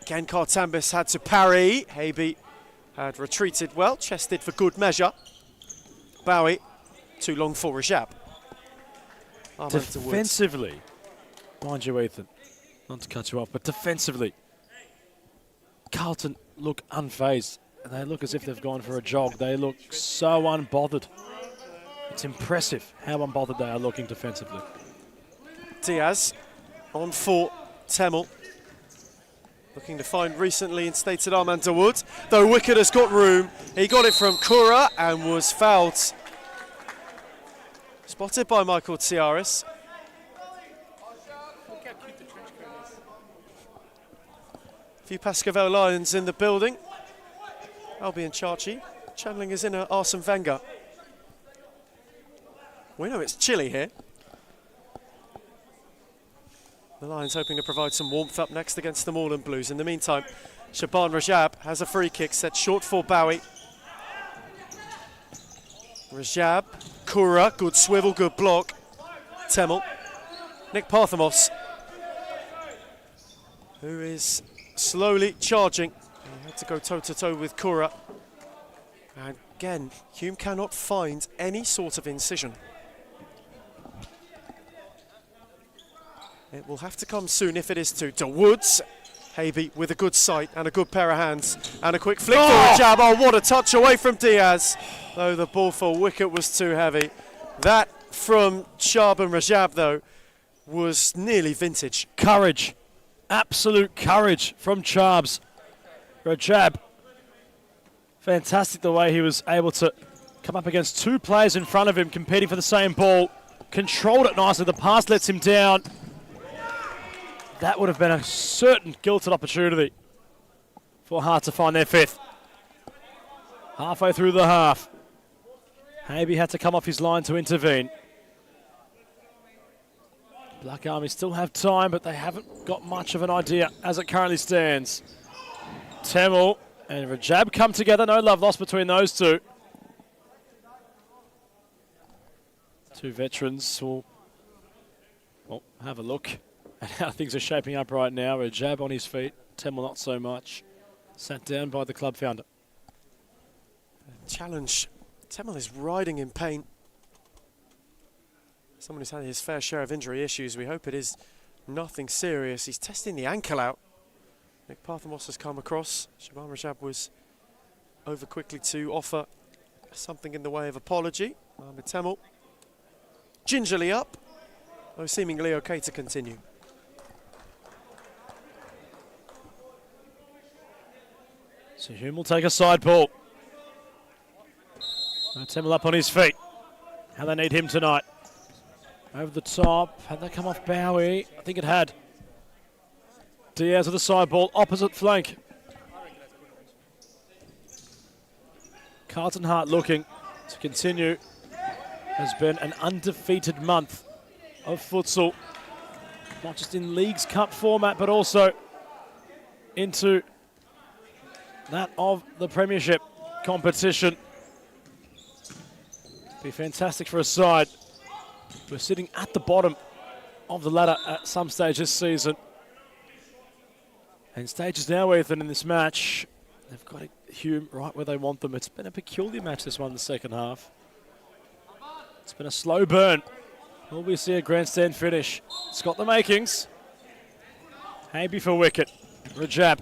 Again, Kartambis had to parry. Habe had retreated well, chested for good measure. Bowie, too long for Rajab. Defensively, mind you, Ethan, not to cut you off, but defensively, Carlton look unfazed. And they look as if they've gone for a jog. They look so unbothered. It's impressive how unbothered they are looking defensively. Diaz on for Temel. Looking to find recently instated Armand Dawood. Though Wickett has got room. He got it from Kura and was fouled. Spotted by Michael Tsiaris. A few Pascavel Lions in the building. Albion Chachi channeling his inner Arsene Wenger. We know it's chilly here. The Lions hoping to provide some warmth up next against the Moreland Blues. In the meantime, Shaban Rajab has a free kick set short for Bowie. Rajab, Kura, good swivel, good block. Temel, Nick Parthamos, who is slowly charging. He had to go toe-to-toe with Kura. And again, Hume cannot find any sort of incision. It will have to come soon if it is to Woods. Habe with a good sight and a good pair of hands. And a quick flick for Rajab. Oh, what a touch away from Diaz. Though the ball for Wickett was too heavy. That from Shaban Rajab, though, was nearly vintage. Courage. Absolute courage from Charbs. Rajab. Fantastic the way he was able to come up against two players in front of him competing for the same ball. Controlled it nicely. The pass lets him down. That would have been a certain gilded opportunity for Hart to find their fifth. Halfway through the half, Habe had to come off his line to intervene. Black Army still have time, but they haven't got much of an idea as it currently stands. Temel and Rajab come together. No love lost between those two. Two veterans will have a look at how things are shaping up right now. Rajab on his feet. Temel not so much. Sat down by the club founder. Challenge. Temel is riding in pain. Someone who's had his fair share of injury issues. We hope it is nothing serious. He's testing the ankle out. Nick Parthamos has come across. Shaban Rajab was over quickly to offer something in the way of apology. Mohamed Temel gingerly up, though seemingly okay to continue. So Hume will take a side ball. Temel up on his feet. How they need him tonight. Over the top. Had that come off Bowie? I think it had. Diaz with the side ball, opposite flank. Carlton Hart looking to continue. Has been an undefeated month of futsal. Not just in Leagues Cup format, but also into that of the Premiership competition. Be fantastic for a side. We're sitting at the bottom of the ladder at some stage this season. And stages now, Ethan, in this match. They've got Hume right where they want them. It's been a peculiar match, this one, in the second half. It's been a slow burn. Will we see a grandstand finish? It's got the makings. Hamby for wicket. Rajab.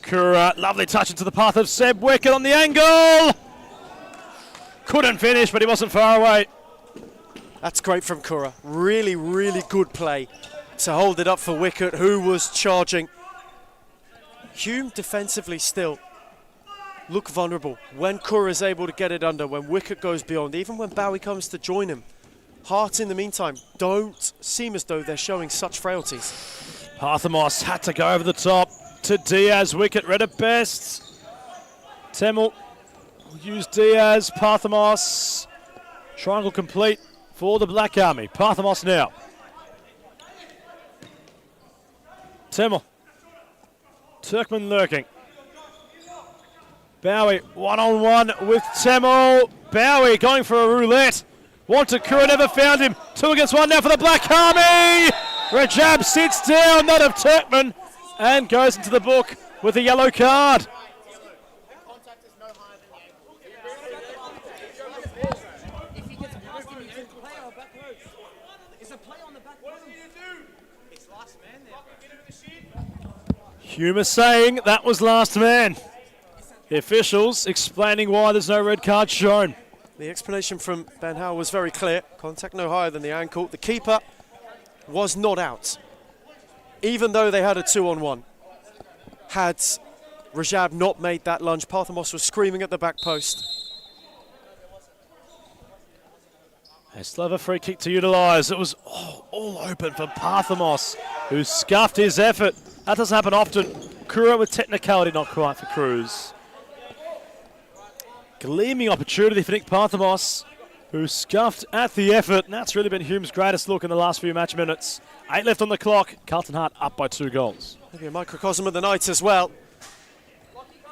Kura, lovely touch into the path of Seb. Wicket on the angle! Couldn't finish, but he wasn't far away. That's great from Kura. Really, really good play to hold it up for wicket, who was charging. Hume defensively still look vulnerable when Kura is able to get it under, when wicket goes beyond, even when Bowie comes to join him. Hart, in the meantime, don't seem as though they're showing such frailties. Parthamos had to go over the top to Diaz. Wicket read at best. Temel will use Diaz. Parthamos. Triangle complete for the Black Army. Parthamos now. Temel. Turkman lurking. Bowie one-on-one with Temel. Bowie going for a roulette. Wanted Kura, never found him. 2 against 1 now for the Black Army. Rajab sits down, that of Turkman, and goes into the book with a yellow card. Hume is saying that was last man. The officials explaining why there's no red card shown. The explanation from Ben Howe was very clear. Contact no higher than the ankle. The keeper was not out, even though they had a 2-on-1. Had Rajab not made that lunge, Parthamos was screaming at the back post. They still have a free kick to utilise. It was all open for Parthamos, who scuffed his effort. That doesn't happen often. Kura with technicality, not quite for Cruz. Gleaming opportunity for Nick Parthamos, who scuffed at the effort. And that's really been Hume's greatest look in the last few match minutes. 8 left on the clock. Carlton Hart up by 2 goals. Maybe a microcosm of the night as well.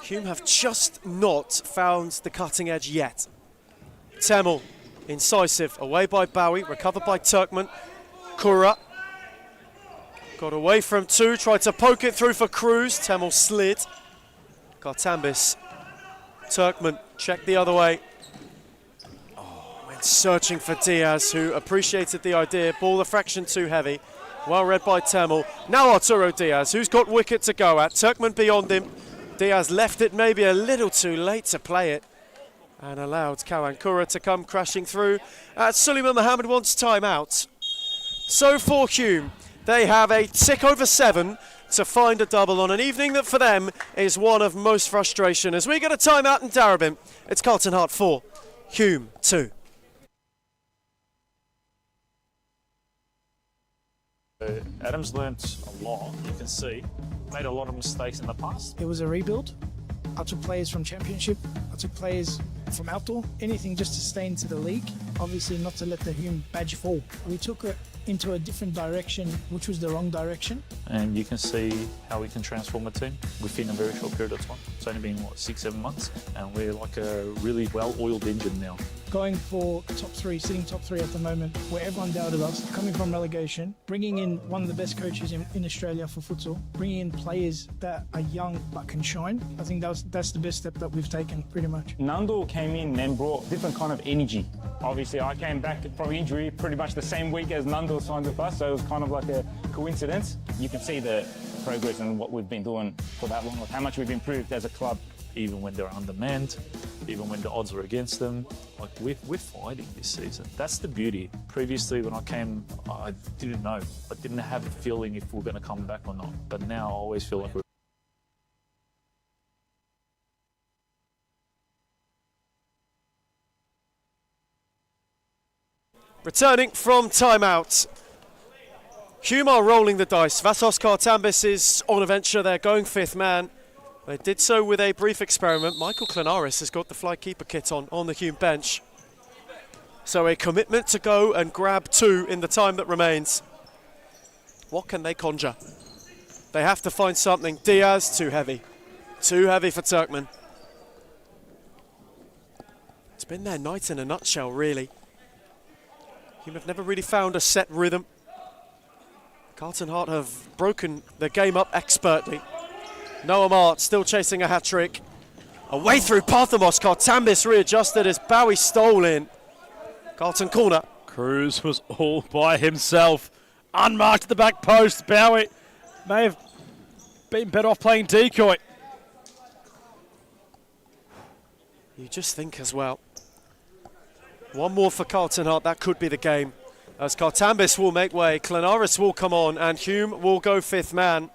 Hume have just not found the cutting edge yet. Temel, incisive, away by Bowie, recovered by Turkman. Kura got away from 2, tried to poke it through for Cruz. Temel slid. Gartambis. Turkman checked the other way. Went searching for Diaz, who appreciated the idea. Ball a fraction too heavy. Well read by Temel. Now Arturo Diaz, who's got wicket to go at. Turkman beyond him. Diaz left it maybe a little too late to play it, and allowed Kawan Kura to come crashing through. Suleiman Mohammed wants time out. So for Hume, they have a tick over 7 to find a double on an evening that for them is one of most frustration. As we get a timeout in Darabin, it's Carlton Hart 4, Hume 2. Adam's learnt a lot, you can see. Made a lot of mistakes in the past. It was a rebuild. I took players from Championship. I took players from outdoor. Anything just to stay into the league. Obviously not to let the Hume badge fall. We took into a different direction, which was the wrong direction. And you can see how we can transform a team within a very short period of time. It's only been, 6-7 months, and we're like a really well-oiled engine now. Going for top three, sitting top three at the moment, where everyone doubted us, coming from relegation, bringing in one of the best coaches in Australia for futsal, bringing in players that are young but can shine. I think that's the best step that we've taken, pretty much. Nando came in and brought different kind of energy. Obviously, I came back from injury pretty much the same week as Nando signed with us, so it was kind of like a coincidence. You can see the progress and what we've been doing for that long, how much we've improved as a club. Even when they're undermanned, even when the odds are against them, like we're fighting this season. That's the beauty. Previously, when I came, I didn't know. I didn't have a feeling if we're going to come back or not. But now I always feel like we're. Returning from timeout. Hume are rolling the dice. Vassos Kartambis is on a venture. They're going fifth man. They did so with a brief experiment. Michael Klanaris has got the fly keeper kit on the Hume bench. So a commitment to go and grab two in the time that remains. What can they conjure? They have to find something. Diaz, too heavy. Too heavy for Turkmen. It's been their night in a nutshell, really. Hume have never really found a set rhythm. Carlton Heart have broken the game up expertly. Noah Mart still chasing a hat-trick. Away through Parthamos. Kartambis readjusted as Bowie stole in. Carlton corner. Cruz was all by himself. Unmarked at the back post. Bowie may have been better off playing decoy. You just think as well. One more for Carlton Heart. That could be the game. As Kartambis will make way. Klanaris will come on and Hume will go fifth man.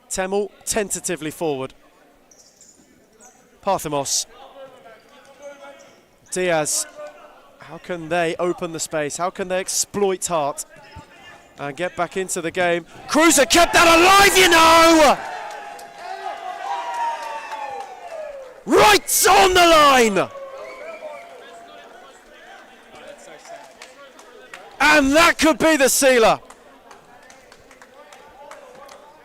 Temel tentatively forward. Parthamos. Diaz. How can they open the space? How can they exploit Hart and get back into the game? Cruiser kept that alive, you know! Right on the line! And that could be the sealer.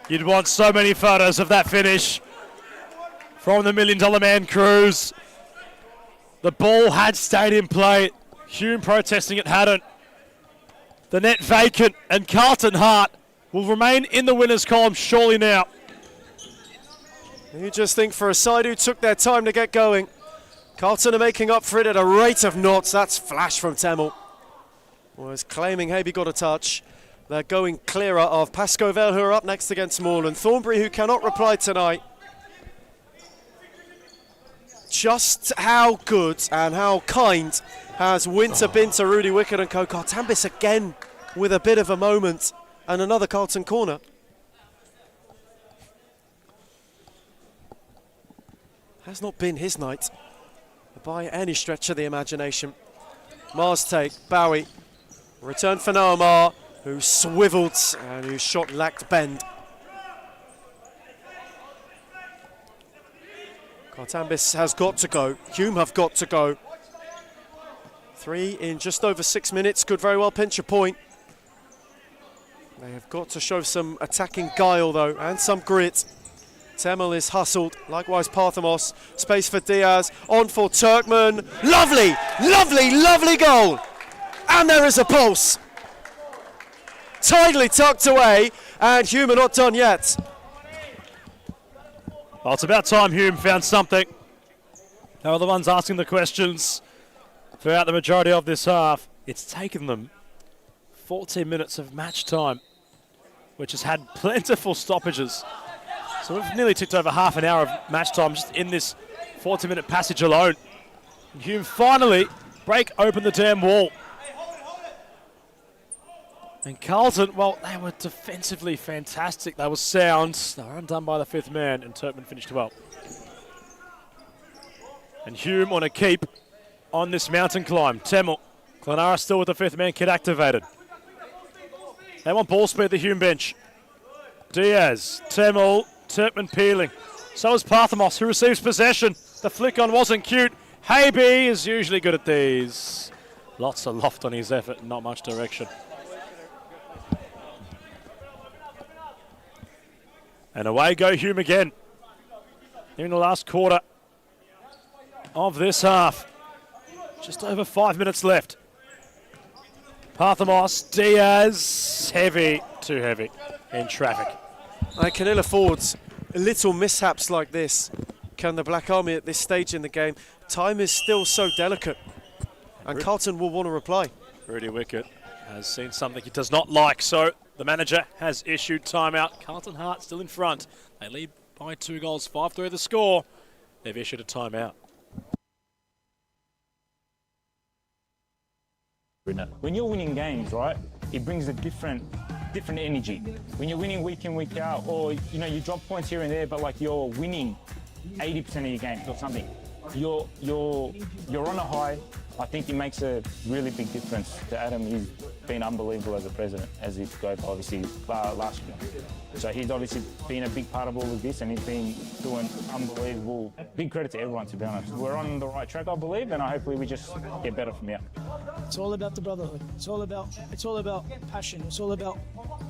You'd want so many photos of that finish from the $1 Million Man Cruz. The ball had stayed in play. Hume protesting it hadn't. The net vacant, and Carlton Heart will remain in the winners' column surely now. You just think for a side who took their time to get going, Carlton are making up for it at a rate of knots. That's flash from Temel. Was claiming Habe got a touch. They're going clearer of Pascovel, who are up next against Moreland. Thornbury, who cannot reply tonight. Just how good and how kind has Winter been to Rudy Wickett and co. Kartambis again with a bit of a moment and another Carlton corner. Has not been his night by any stretch of the imagination. Mars take, Bowie. Return for Noah Mar, who swiveled and whose shot lacked bend. Kartambis has got to go. Hume have got to go. 3 in just over 6 minutes. Could very well pinch a point. They have got to show some attacking guile, though, and some grit. Temel is hustled. Likewise, Parthamos. Space for Diaz. On for Turkmen. Lovely, lovely, lovely goal. And there is a pulse. Tidily tucked away, and Hume are not done yet. Well, it's about time Hume found something. They were the ones asking the questions throughout the majority of this half. It's taken them 14 minutes of match time, which has had plentiful stoppages. So we've nearly ticked over half an hour of match time just in this 40-minute passage alone. And Hume finally break open the damn wall. And Carlton, well, they were defensively fantastic. They were sound. They were undone by the fifth man, and Turkmen finished well. And Hume on a keep on this mountain climb. Temel, Clanara still with the fifth man kit activated. They want ball speed at the Hume bench. Diaz, Temel, Turkmen peeling. So is Parthamos, who receives possession. The flick on wasn't cute. Habe is usually good at these. Lots of loft on his effort, not much direction. And away go Hume again. Here in the last quarter of this half. Just over 5 minutes left. Parthamos, Diaz, heavy, too heavy in traffic. They can ill afford little mishaps like this. Can the Black Army at this stage in the game? Time is still so delicate, and Carlton will want to reply. Rudy Wickett has seen something he does not like, so the manager has issued timeout. Carlton Hart still in front. They lead by 2 goals, 5-3 the score. They've issued a timeout. When you're winning games, right, it brings a different energy. When you're winning week in, week out, or you drop points here and there, but like you're winning 80% of your games or something, you're on a high. I think it makes a really big difference to Adam. He's been unbelievable as a president, as he's got obviously last year. So he's obviously been a big part of all of this, and he's been doing unbelievable. Big credit to everyone, to be honest. We're on the right track, I believe, and hopefully we just get better from here. It's all about the brotherhood. It's all about passion. It's all about,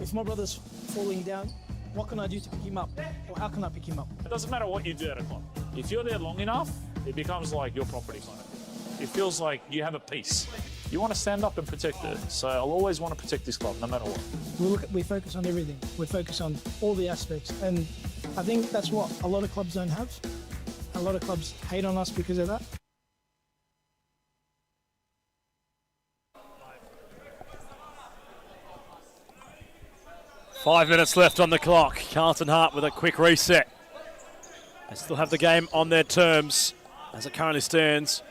if my brother's falling down, what can I do to pick him up? Or how can I pick him up? It doesn't matter what you do at a club. If you're there long enough, it becomes like your property kind of thing. It feels like you have a piece. You want to stand up and protect it. So I'll always want to protect this club, no matter what. We focus on everything. We focus on all the aspects. And I think that's what a lot of clubs don't have. A lot of clubs hate on us because of that. Five minutes left on the clock. Carlton Hart with a quick reset. They still have the game on their terms as it currently stands.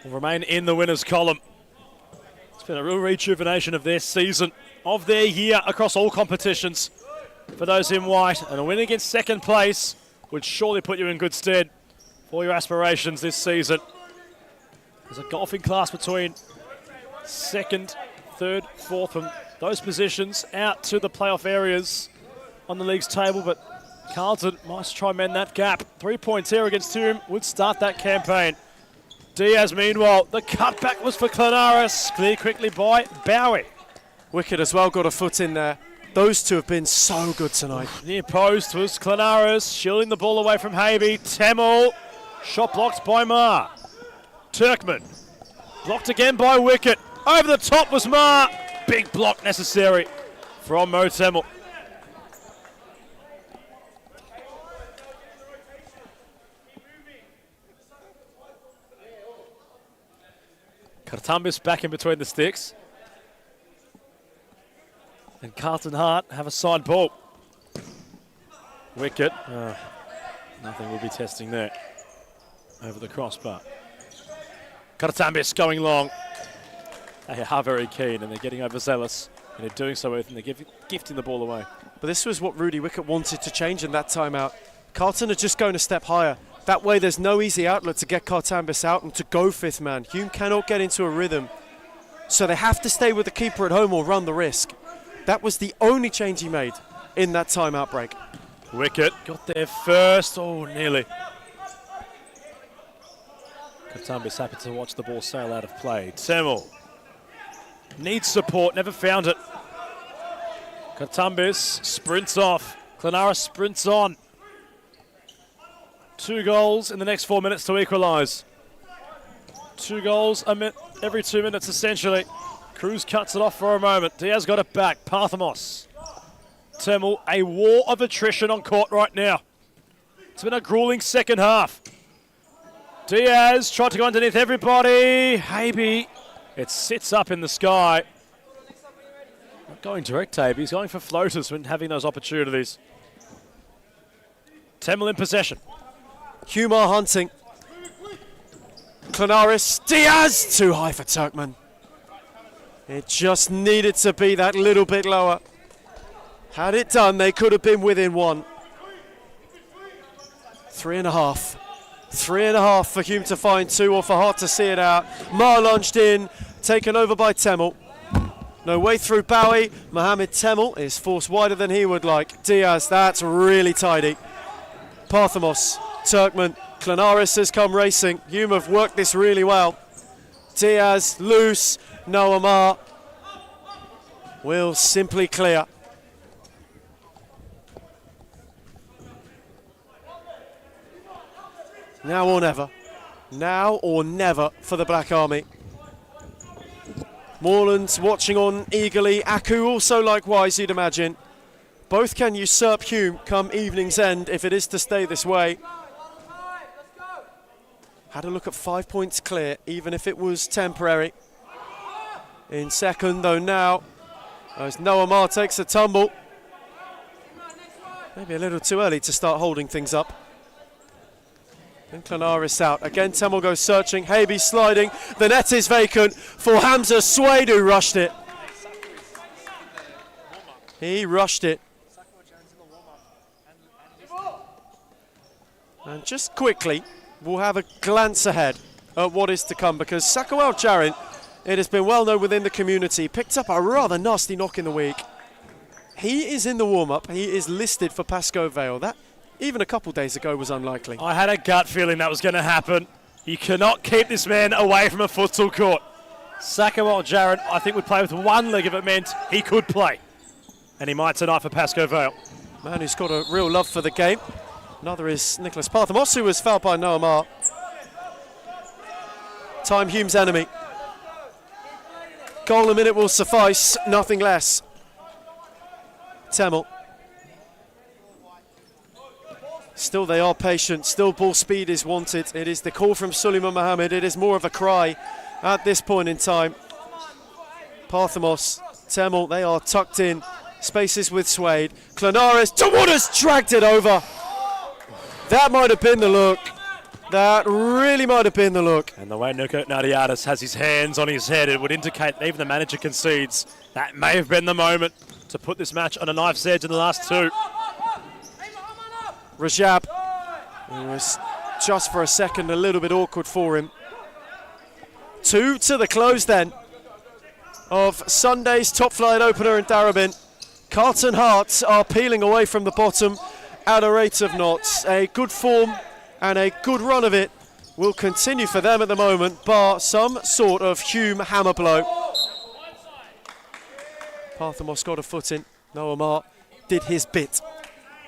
Will remain in the winners column. It's been a real rejuvenation of their season, of their year across all competitions for those in white. And a win against second place would surely put you in good stead for your aspirations this season. There's a golfing class between second, third, fourth, and those positions out to the playoff areas on the league's table, but Carlton might try and mend that gap. 3 points here against Hume would start that campaign. Diaz, meanwhile, the cutback was for Clenaris. Cleared quickly by Bowie. Wickett as well got a foot in there. Those two have been so good tonight. Near post was Clenaris, shielding the ball away from Havey. Tamil, shot blocked by Ma. Turkman, blocked again by Wickett. Over the top was Ma. Big block necessary from Mo Tamil. Kartambis back in between the sticks. And Carlton Hart have a side ball. Wicket. Nothing will be testing there. Over the crossbar. Kartambis going long. They are very keen and they're getting overzealous. And they're doing so with, and they're gifting the ball away. But this was what Rudy Wickett wanted to change in that timeout. Carlton are just going a step higher. That way there's no easy outlet to get Kartambis out and to go fifth man. Hume cannot get into a rhythm. So they have to stay with the keeper at home or run the risk. That was the only change he made in that timeout break. Wickett got there first. Oh, nearly. Kartambis happy to watch the ball sail out of play. Tamil needs support, never found it. Kartambis sprints off. Clenaris sprints on. 2 goals in the next 4 minutes to equalise. 2 goals every 2 minutes, essentially. Cruz cuts it off for a moment. Diaz got it back. Parthamos. Tamil, a war of attrition on court right now. It's been a grueling second half. Diaz tried to go underneath everybody. Habe, it sits up in the sky. Not going direct, Habe. He's going for floaters when having those opportunities. Tamil in possession. Hume are hunting. Clenaris. Diaz! Too high for Turkman. It just needed to be that little bit lower. Had it done, they could have been within 1. 3.5. 3.5 for Hume to find 2, or for Hart to see it out. Ma lunged in, taken over by Tamil. No way through Bowie. Mohamed Tamil is forced wider than he would like. Diaz, that's really tidy. Parthamos, Turkman, Clenaris has come racing. Hume have worked this really well. Diaz loose. Noah Ma will simply clear. Now or never. Now or never for the Black Army. Moreland's watching on eagerly. Aku also likewise, you'd imagine. Both can usurp Hume come evening's end if it is to stay this way. Had a look at 5 points clear, even if it was temporary. In second, though, now, as Noah Ma takes a tumble. Maybe a little too early to start holding things up. And Clanaris out. Again, Temel goes searching. Habe sliding. The net is vacant for Hamza Suede, who rushed it. He rushed it. And just quickly, we'll have a glance ahead at what is to come, because Sakawal Jarin, it has been well known within the community, picked up a rather nasty knock in the week. He is in the warm-up. He is listed for Pascoe Vale. That, even a couple days ago, was unlikely. I had a gut feeling that was going to happen. You cannot keep this man away from a futsal court. Sakawal Jarin, I think, would play with one leg if it meant he could play. And he might tonight for Pascoe Vale. Man who's got a real love for the game. Another is Nicholas Parthamos, who was fouled by Noah Ma. Time Hume's enemy. Goal a minute will suffice, nothing less. Temel. Still they are patient, still ball speed is wanted. It is the call from Suleiman Mohammed. It is more of a cry at this point in time. Parthamos, Temel, they are tucked in. Spaces with Suede. Clanaris, Tawadas dragged it over. That might have been the look. That really might have been the look. And the way Nuko Nadiadis has his hands on his head, it would indicate that even the manager concedes that may have been the moment to put this match on a knife's edge in the last two. Rajab, it was just for a second a little bit awkward for him. 2 to the close then of Sunday's top flight opener in Darabin. Carlton Hearts are peeling away from the bottom at a rate of knots. A good form and a good run of it will continue for them at the moment, bar some sort of Hume hammer blow. Parthamos got a foot in. Noah Ma did his bit.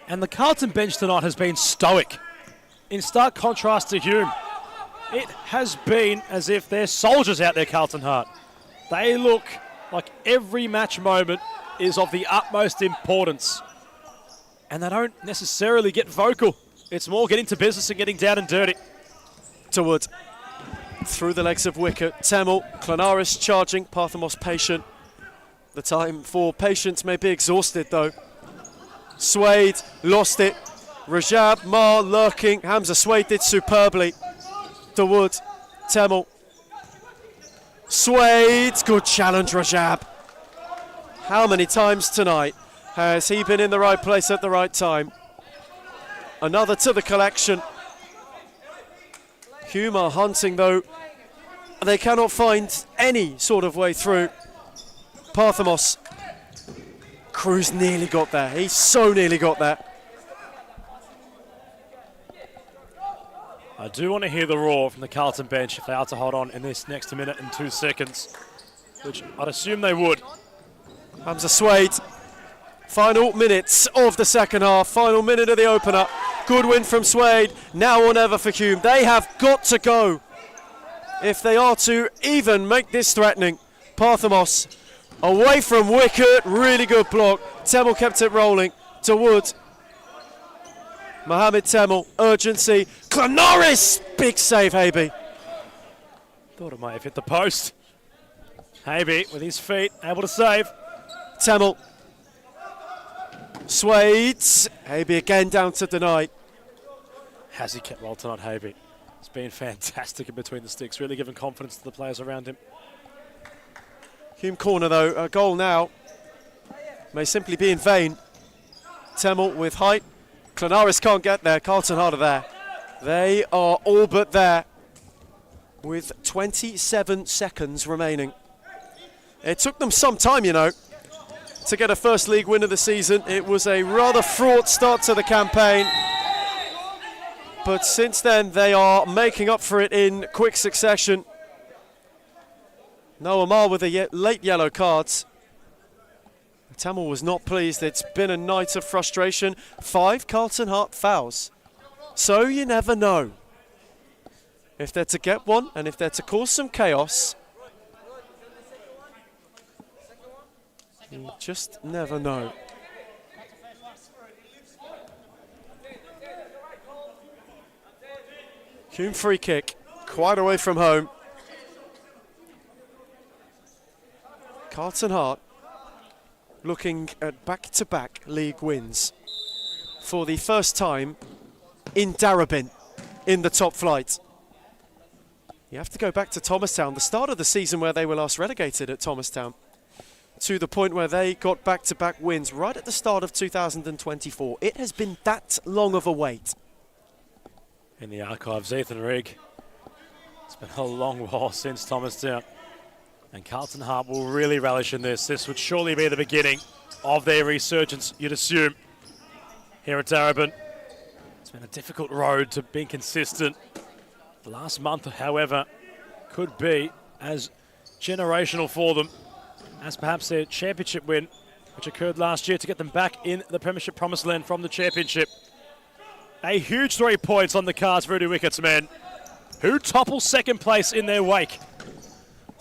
And the Carlton bench tonight has been stoic. In stark contrast to Hume, it has been as if they're soldiers out there, Carlton Heart. They look like every match moment is of the utmost importance. And they don't necessarily get vocal. It's more getting to business and getting down and dirty. To Wood. Through the legs of Wicket. Temel, Clanaris charging, Parthamos patient. The time for patience may be exhausted though. Suede lost it. Rajab, Ma lurking. Hamza Suede did superbly. To Wood. Temel. Suede, good challenge, Rajab. How many times tonight has he been in the right place at the right time? Another to the collection. Hume are hunting though. They cannot find any sort of way through. Parthamos. Cruz nearly got there. He so nearly got there. I do want to hear the roar from the Carlton bench if they are to hold on in this next minute and 2 seconds, which I'd assume they would. Hamza Suede. Final minutes of the second half. Final minute of the opener. Good win from Suede. Now or never for Hume. They have got to go if they are to even make this threatening. Parthamos away from wicket. Really good block. Temel kept it rolling to Wood. Mohamed Temel. Urgency. Clanaris. Big save, Habe. Thought it might have hit the post. Habe with his feet able to save. Temel. Suede. Habe again down to deny. Has he kept well tonight, Habe? It's been fantastic in between the sticks, really giving confidence to the players around him. Hume corner though, a goal now may simply be in vain. Temel with height. Clanaris can't get there. Carlton Heart are there. They are all but there with 27 seconds remaining. It took them some time, you know, to get a first league win of the season. It was a rather fraught start to the campaign. But since then, they are making up for it in quick succession. Noah Marr with a late yellow card. Tamil was not pleased. It's been a night of frustration. 5 Carlton Heart fouls. So you never know. If they're to get one and if they're to cause some chaos, you just never know. Hume free kick, quite away from home. Carlton Heart looking at back-to-back league wins for the first time in Darebin in the top flight. You have to go back to Thomastown, the start of the season where they were last relegated at Thomastown, to the point where they got back-to-back wins right at the start of 2024. It has been that long of a wait. In the archives, Ethan Rigg. It's been a long while since Thomastown. And Carlton Heart will really relish in this. This would surely be the beginning of their resurgence, you'd assume, here at Darebin. It's been a difficult road to being consistent. The last month, however, could be as generational for them as perhaps their championship win, which occurred last year to get them back in the Premiership Promised Land from the championship. A huge 3 points on the cards for Rudy Wickets, man. Who topples second place in their wake?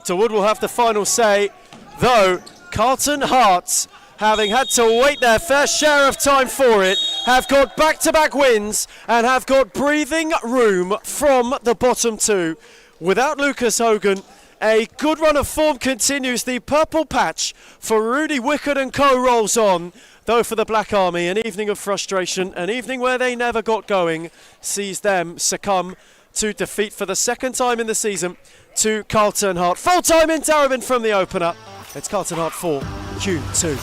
Wood will have the final say, though Carlton Hearts, having had to wait their fair share of time for it, have got back-to-back wins and have got breathing room from the bottom two. Without Lucas Hogan, a good run of form continues. The purple patch for Rudy Wickett and co rolls on. Though for the Black Army, an evening of frustration, an evening where they never got going, sees them succumb to defeat for the second time in the season to Carlton Heart. Full time in Darebin from the opener. It's Carlton Heart 4, Hume 2.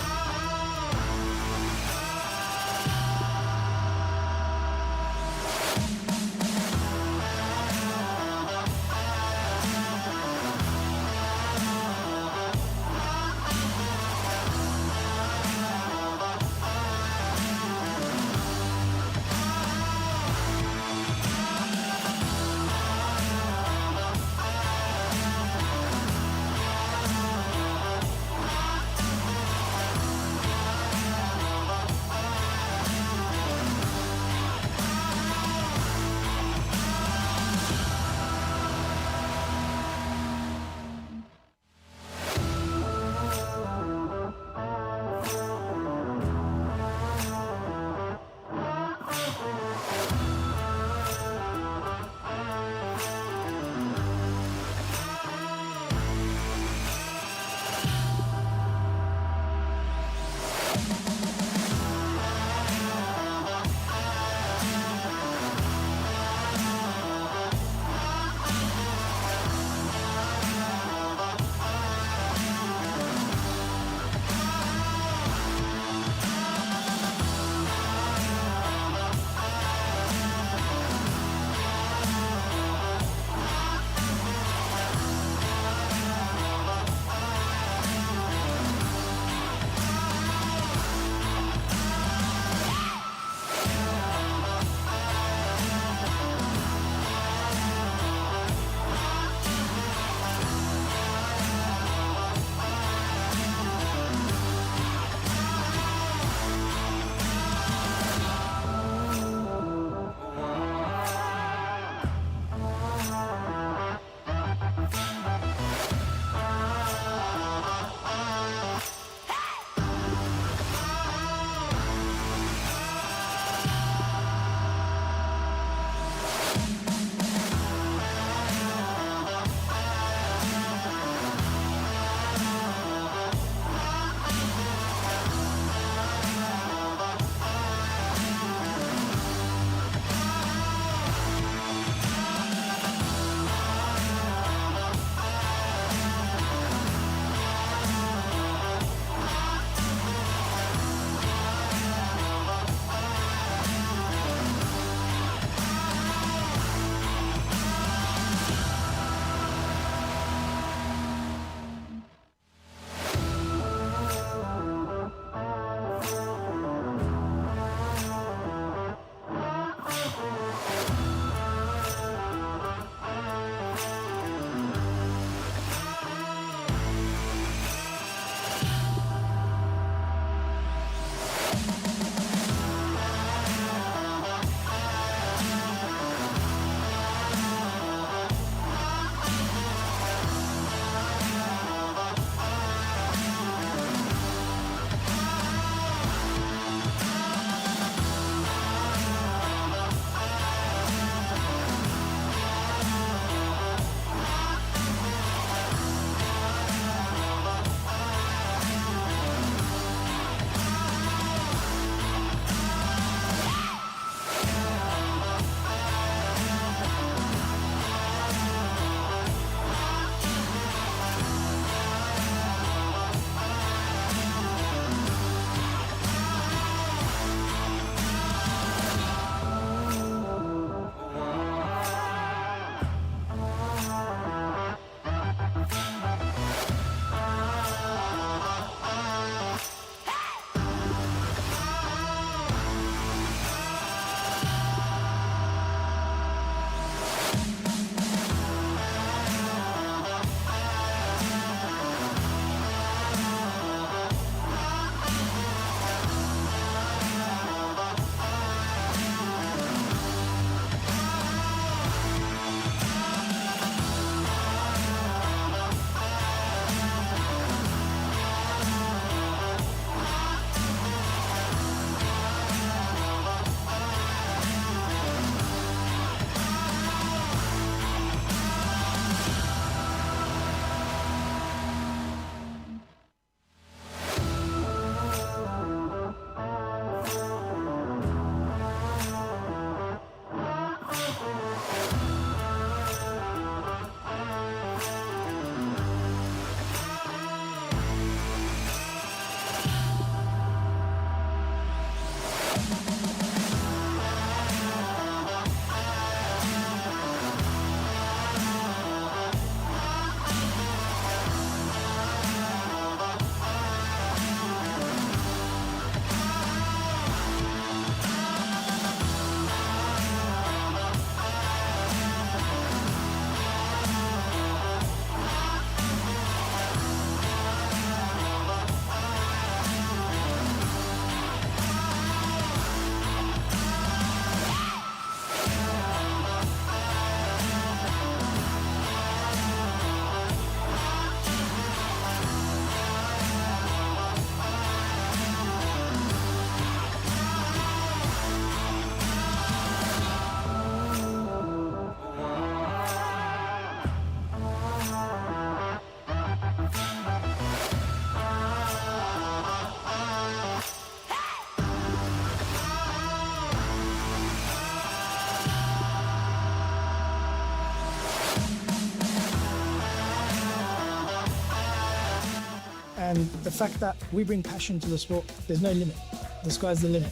And the fact that we bring passion to the sport, there's no limit. The sky's the limit.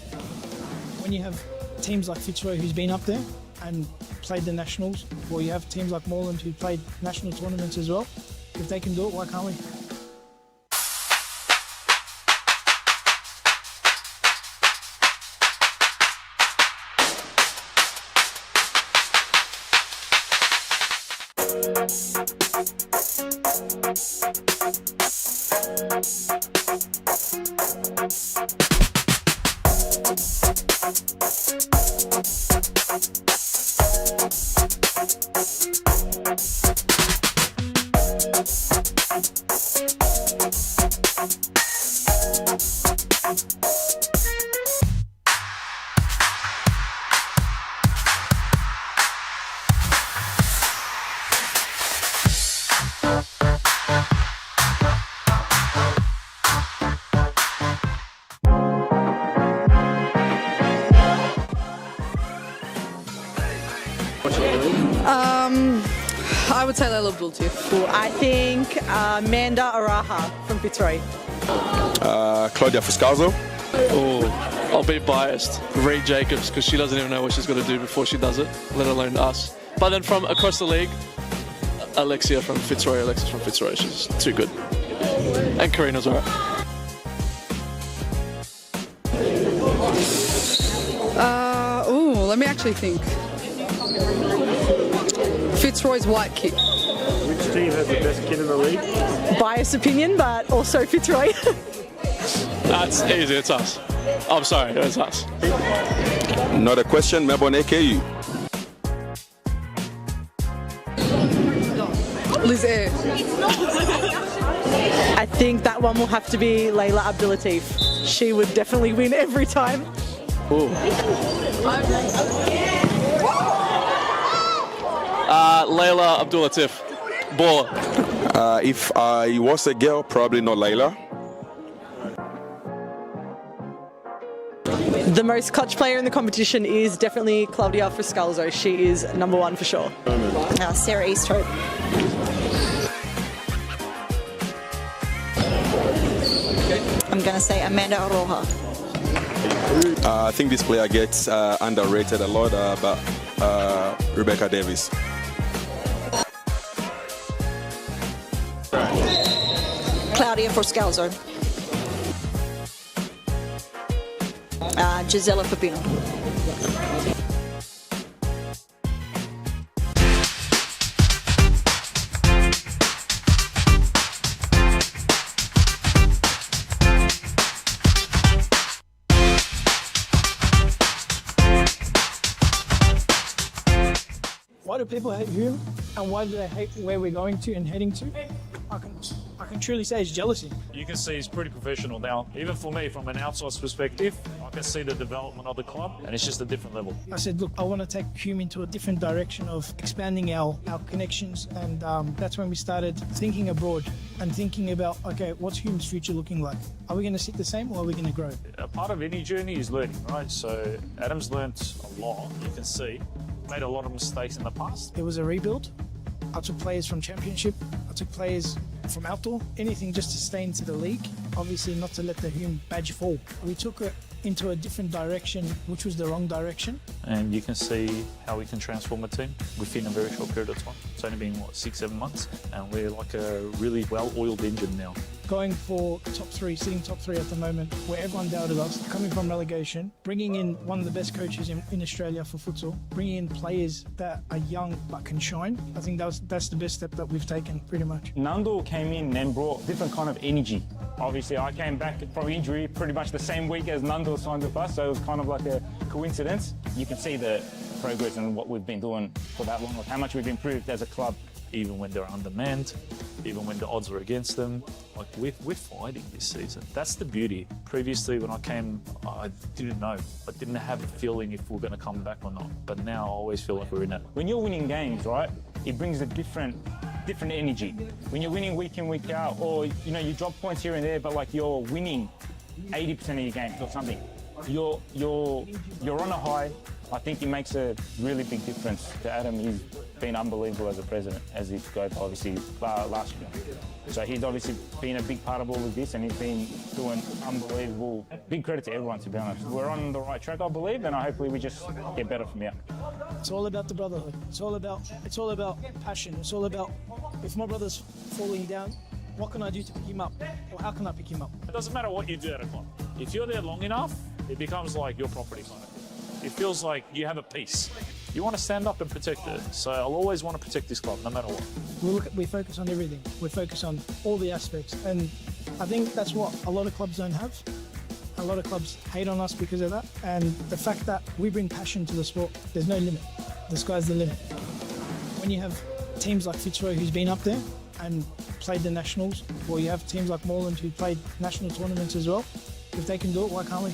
When you have teams like Fitzroy who's been up there and played the nationals, or you have teams like Moreland who played national tournaments as well, if they can do it, why can't we? I would say Layla Abdul too. I think Amanda Araha from Fitzroy. Claudia Fuscalzo. Oh, I'll be biased. Reed Jacobs, because she doesn't even know what she's got to do before she does it, let alone us. But then from across the league, Alexis from Fitzroy. She's too good. And Karina's alright. Let me actually think. Fitzroy's white kit. Which team has the best kid in the league? Biased opinion, but also Fitzroy. That's easy, it's us. I'm sorry, it's us. Not a question, Melbourne AKU. Liz Air. I think that one will have to be Layla Abdulatif. She would definitely win every time. Ooh. Layla Abdulatif. Baller. If I was a girl, probably not Layla. The most clutch player in the competition is definitely Claudia Fuscalzo. She is number one for sure. Sarah Easthope. I'm going to say Amanda Aroha. I think this player gets underrated a lot, but Rebecca Davis. Claudia Fuscalzo. Gisela Pepino. Why do people hate Hume, and why do they hate where we're going to and heading to? I can truly say it's jealousy. You can see he's pretty professional now. Even for me, from an outsider's perspective, I can see the development of the club, and it's just a different level. I said, look, I want to take Hume into a different direction of expanding our connections, and that's when we started thinking abroad and thinking about, okay, what's Hume's future looking like? Are we going to sit the same, or are we going to grow? A part of any journey is learning, right? So Adam's learnt a lot, you can see. Made a lot of mistakes in the past. It was a rebuild. I took players from Championship. I took players from outdoor. Anything just to stay into the league. Obviously not to let the Hume badge fall. We took it into a different direction, which was the wrong direction. And you can see how we can transform a team within a very short period of time. It's only been, 6-7 months? And we're like a really well-oiled engine now. Going for top three, sitting top three at the moment, where everyone doubted us, coming from relegation, bringing in one of the best coaches in Australia for futsal, bringing in players that are young but can shine. I think that's the best step that we've taken, pretty much. Nandor came in and brought different kind of energy. Obviously, I came back from injury pretty much the same week as Nandor signed with us, so it was kind of like a coincidence. You can see the progress and what we've been doing for that long, how much we've improved as a club. Even when they're undermanned, even when the odds are against them, like we're fighting this season. That's the beauty. Previously, when I came, I didn't know. I didn't have a feeling if we're going to come back or not. But now I always feel like we're in it. When you're winning games, right, it brings a different energy. When you're winning week in, week out, or you drop points here and there, but like you're winning 80% of your games or something, you're on a high. I think it makes a really big difference to Adam. been unbelievable as a president, as he got obviously last year. So he's obviously been a big part of all of this, and he's been doing unbelievable. Big credit to everyone, to be honest. We're on the right track, I believe, and hopefully we just get better from here. It's all about the brotherhood. It's all about passion. It's all about, if my brother's falling down, what can I do to pick him up? Or how can I pick him up? It doesn't matter what you do at a club. If you're there long enough, it becomes like your property kind of thing. It feels like you have a piece. You want to stand up and protect it. So I'll always want to protect this club, no matter what. We focus on everything. We focus on all the aspects. And I think that's what a lot of clubs don't have. A lot of clubs hate on us because of that. And the fact that we bring passion to the sport, there's no limit. The sky's the limit. When you have teams like Fitzroy, who's been up there and played the nationals, or you have teams like Moreland who played national tournaments as well, if they can do it, why can't we?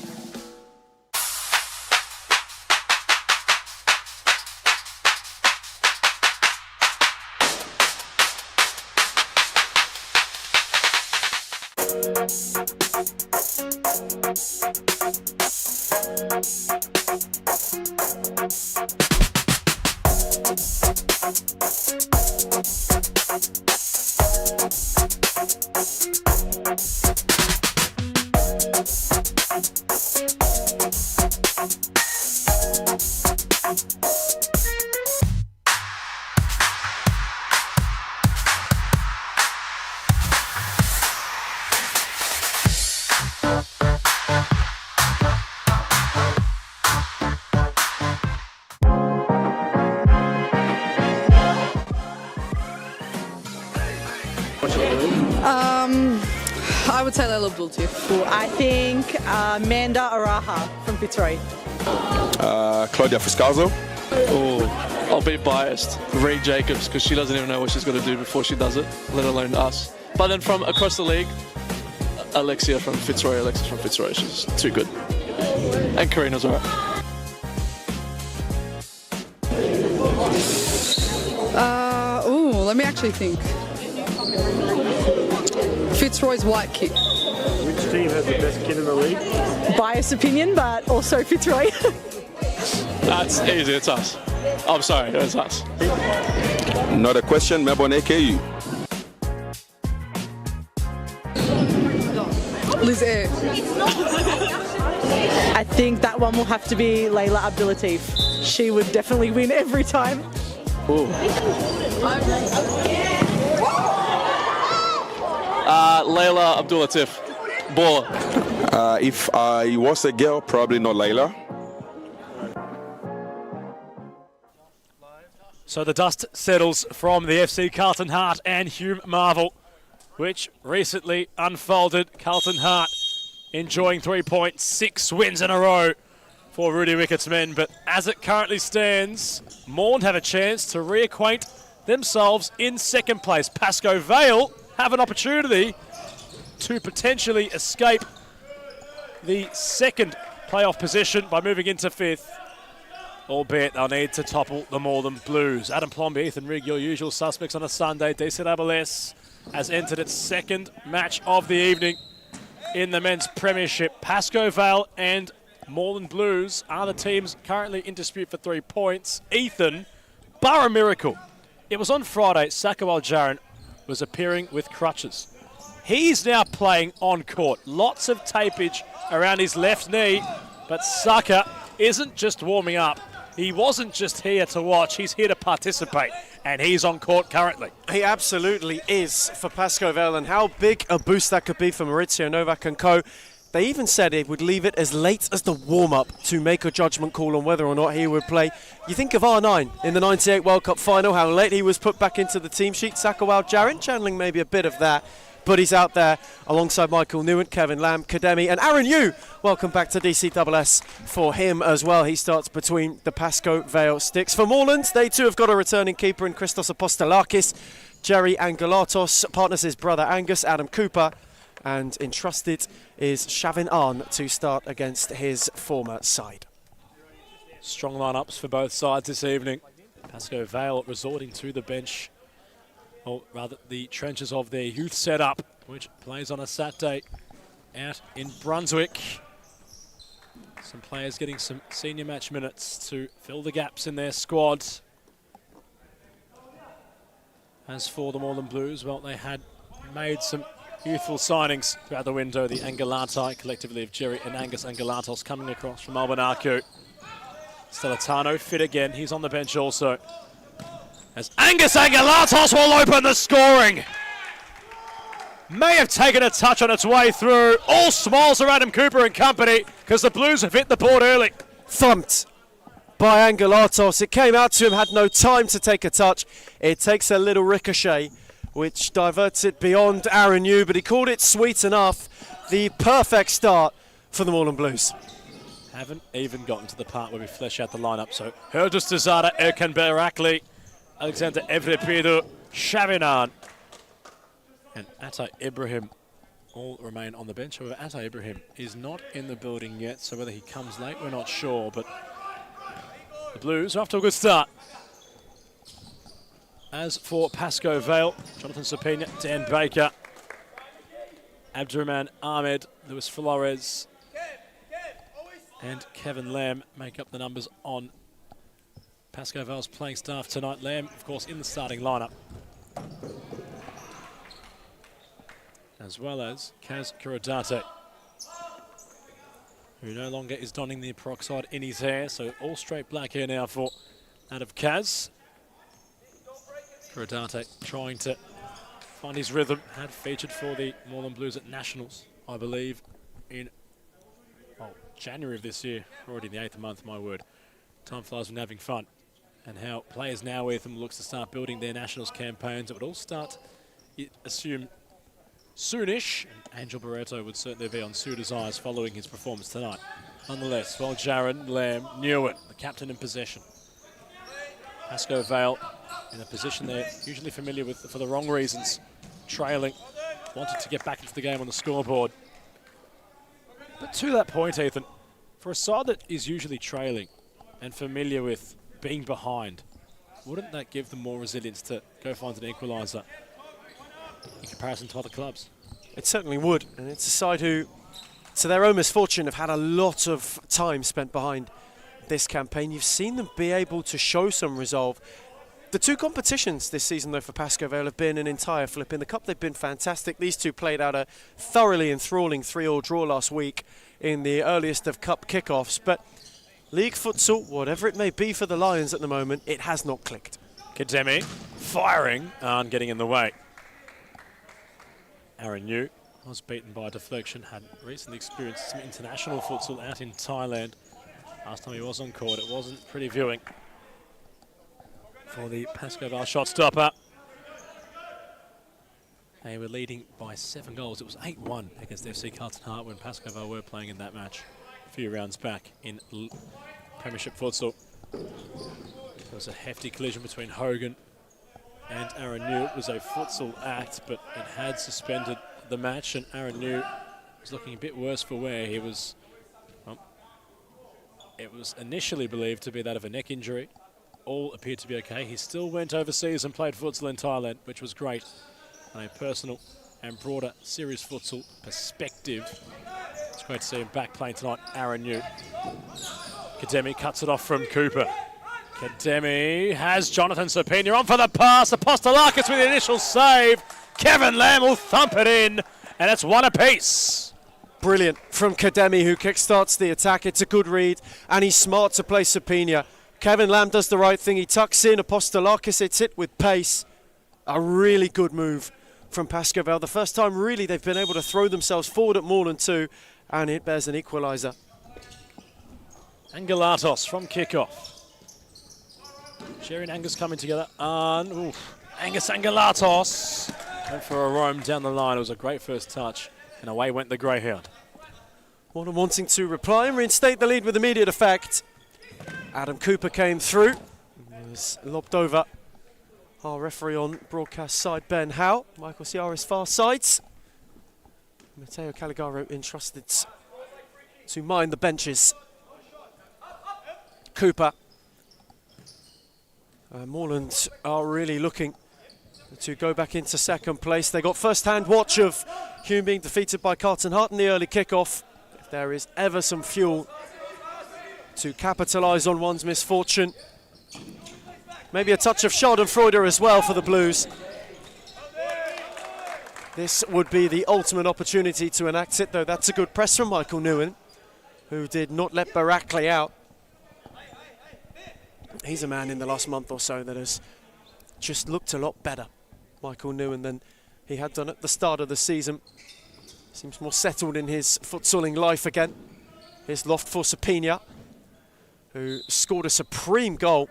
I would say Layla Abdul Latif. I think Amanda Araha from Fitzroy. Claudia Fuscazo. Oh, I'll be biased. Reed Jacobs, because she doesn't even know what she's going to do before she does it, let alone us. But then from across the league, Alexis from Fitzroy. She's too good. And Karina's alright. Let me actually think. Fitzroy's white kit. Which team has the best kid in the league? Biased opinion, but also Fitzroy. That's easy, it's us. I'm sorry, it's us. Another question, Melbourne AKU. Liz Air. I think that one will have to be Layla Abdul Latif. She would definitely win every time. Ooh. Layla Abdul Latif. Baller. If I was a girl, probably not Layla. So the dust settles from the FC Carlton Heart and Hume Marvel, which recently unfolded. Carlton Heart enjoying 3 points, 6 wins in a row for Rudy Wickett's men. But as it currently stands, Mourne have a chance to reacquaint themselves in second place. Pascoe Vale have an opportunity to potentially escape the second playoff position by moving into fifth, albeit they'll need to topple the Moreland Blues. Adam Plomby, Ethan Rigg, your usual suspects on a Sunday. DCSS has entered its second match of the evening in the men's premiership. Pascoe Vale and Moreland Blues are the teams currently in dispute for 3 points. Ethan, bar a miracle, it was on Friday, Sakawal Jaron was appearing with crutches. He's now playing on court. Lots of tapage around his left knee, but Saka isn't just warming up. He wasn't just here to watch, he's here to participate, and he's on court currently. He absolutely is for Pascoe Vale, and how big a boost that could be for Maurizio Novak and co. They even said they would leave it as late as the warm-up to make a judgment call on whether or not he would play. You think of R9 in the 98 World Cup final, how late he was put back into the team sheet. Sakawal Jaron channeling maybe a bit of that, but he's out there alongside Michael Newant, Kevin Lamb, Kademi, and Aaron Yu. Welcome back to DCSS for him as well. He starts between the Pascoe Vale sticks. For Moreland, they too have got a returning keeper in Christos Apostolakis. Jerry Angelatos partners his brother Angus, Adam Cooper, and entrusted is Shavin Arn to start against his former side. Strong lineups for both sides this evening. Pascoe Vale resorting to the bench, or rather the trenches of their youth setup, which plays on a Saturday out in Brunswick. Some players getting some senior match minutes to fill the gaps in their squad. As for the Moreland Blues, well, they had made some youthful signings throughout the window. The Angalatai, collectively of Jerry and Angus Angalatos, coming across from Albanaku. Stellatano fit again. He's on the bench also. As Angus Angalatos will open the scoring. May have taken a touch on its way through. All smiles are Adam Cooper and company because the Blues have hit the board early. Thumped by Angalatos. It came out to him, had no time to take a touch. It takes a little ricochet, which diverts it beyond Aaron Yu, but he called it sweet enough. The perfect start for the Moreland Blues. Haven't even gotten to the part where we flesh out the lineup. So Herdus Tazara, Erkan Berakli, Alexander Evrepidu, Shavinan, and Ata Ibrahim all remain on the bench. However, Ata Ibrahim is not in the building yet, so whether he comes late, we're not sure. But the Blues are off to a good start. As for Pascoe Vale, Jonathan Sapina, Dan Baker, Abdurrahman Ahmed, Luis Flores, and Kevin Lamb make up the numbers on Pascoe Vale's playing staff tonight. Lamb, of course, in the starting lineup, as well as Kaz Kurodate, who no longer is donning the peroxide in his hair, so all straight black hair now for out of Kaz. Kurodate trying to find his rhythm, had featured for the Moreland Blues at Nationals, I believe, in January of this year. Already in the 8th month, my word. Time flies when having fun. And how players now with them looks to start building their Nationals campaigns. It would all start, you assume, soonish. And Angel Barreto would certainly be on Suda's eyes following his performance tonight. Nonetheless, well, Jaron, Lamb, Newitt, the captain in possession. Pascoe Vale in a position they're usually familiar with for the wrong reasons. Trailing, wanted to get back into the game on the scoreboard. But to that point, Ethan, for a side that is usually trailing and familiar with being behind, wouldn't that give them more resilience to go find an equaliser in comparison to other clubs? It certainly would, and it's a side who, to their own misfortune, have had a lot of time spent behind this campaign. You've seen them be able to show some resolve. The two competitions this season, though, for Pascoe Vale have been an entire flip. In the Cup, they've been fantastic. These two played out a thoroughly enthralling 3-3 draw last week in the earliest of Cup kickoffs. But League Futsal, whatever it may be for the Lions at the moment, it has not clicked. Kademi firing and getting in the way. Aaron Yu was beaten by a deflection, had recently experienced some international futsal out in Thailand. Last time he was on court, it wasn't pretty viewing for the Pascoe Vale shot stopper. They were leading by 7 goals. It was 8-1 against FC Carlton Heart when Pascoe Vale were playing in that match a few rounds back in Premiership Futsal. There was a hefty collision between Hogan and Aaron New. It was a futsal act, but it had suspended the match, and Aaron New was looking a bit worse for wear. He was, well, it was initially believed to be that of a neck injury. All appeared to be okay. He still went overseas and played futsal in Thailand, which was great on a personal and broader series futsal perspective. It's great to see him back playing tonight, Aaron New. Kademi cuts it off from Cooper. Kademi has Jonathan Sapina on for the pass. Apostolakis with the initial save. Kevin Lamb will thump it in, and it's one apiece. Brilliant from Kademi, who kickstarts the attack. It's a good read, and he's smart to play Sapina. Kevin Lamb does the right thing. He tucks in. Apostolakis hits it with pace. A really good move from Pascoe Vale. The first time, really, they've been able to throw themselves forward at Moreland 2, and it bears an equaliser. Angalatos from kickoff. Jerry and Angus coming together, and Angus Angalatos went for a roam down the line. It was a great first touch, and away went the Greyhound. Moreland wanting to reply and reinstate the lead with immediate effect. Adam Cooper came through, was lobbed over. Our referee on broadcast side, Ben Howe. Michael Ciara's far sides. Matteo Caligaro entrusted to mind the benches. Cooper. Moreland are really looking to go back into second place. They got first-hand watch of Hume being defeated by Carlton Heart in the early kickoff. If there is ever some fuel to capitalise on one's misfortune. Maybe a touch of Schadenfreude as well for the Blues. This would be the ultimate opportunity to enact it, though that's a good press from Michael Nguyen, who did not let Barackley out. He's a man in the last month or so that has just looked a lot better, Michael Nguyen, than he had done at the start of the season. Seems more settled in his futsaling life again. Here's loft for Sapina, who scored a supreme goal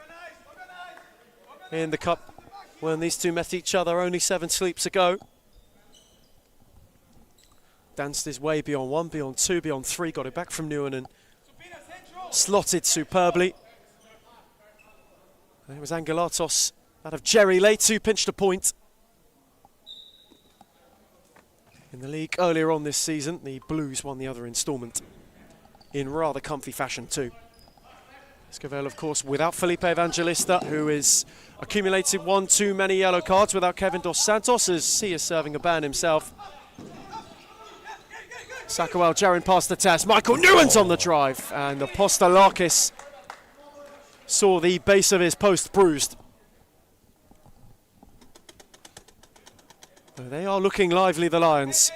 in the cup when these two met each other only 7 sleeps ago. Danced his way beyond 1, beyond 2, beyond 3, got it back from Nguyen and slotted superbly. And it was Angelatos out of Jerry Lates who pinched a point. In the league earlier on this season, the Blues won the other instalment in rather comfy fashion too. Escovel, of course, without Felipe Evangelista, who is accumulated 1 too many yellow cards, without Kevin Dos Santos, as he is serving a ban himself. Sakawal Jarin past the test. Michael Nguyen's on the drive, and Apostolakis saw the base of his post bruised. They are looking lively, the Lions.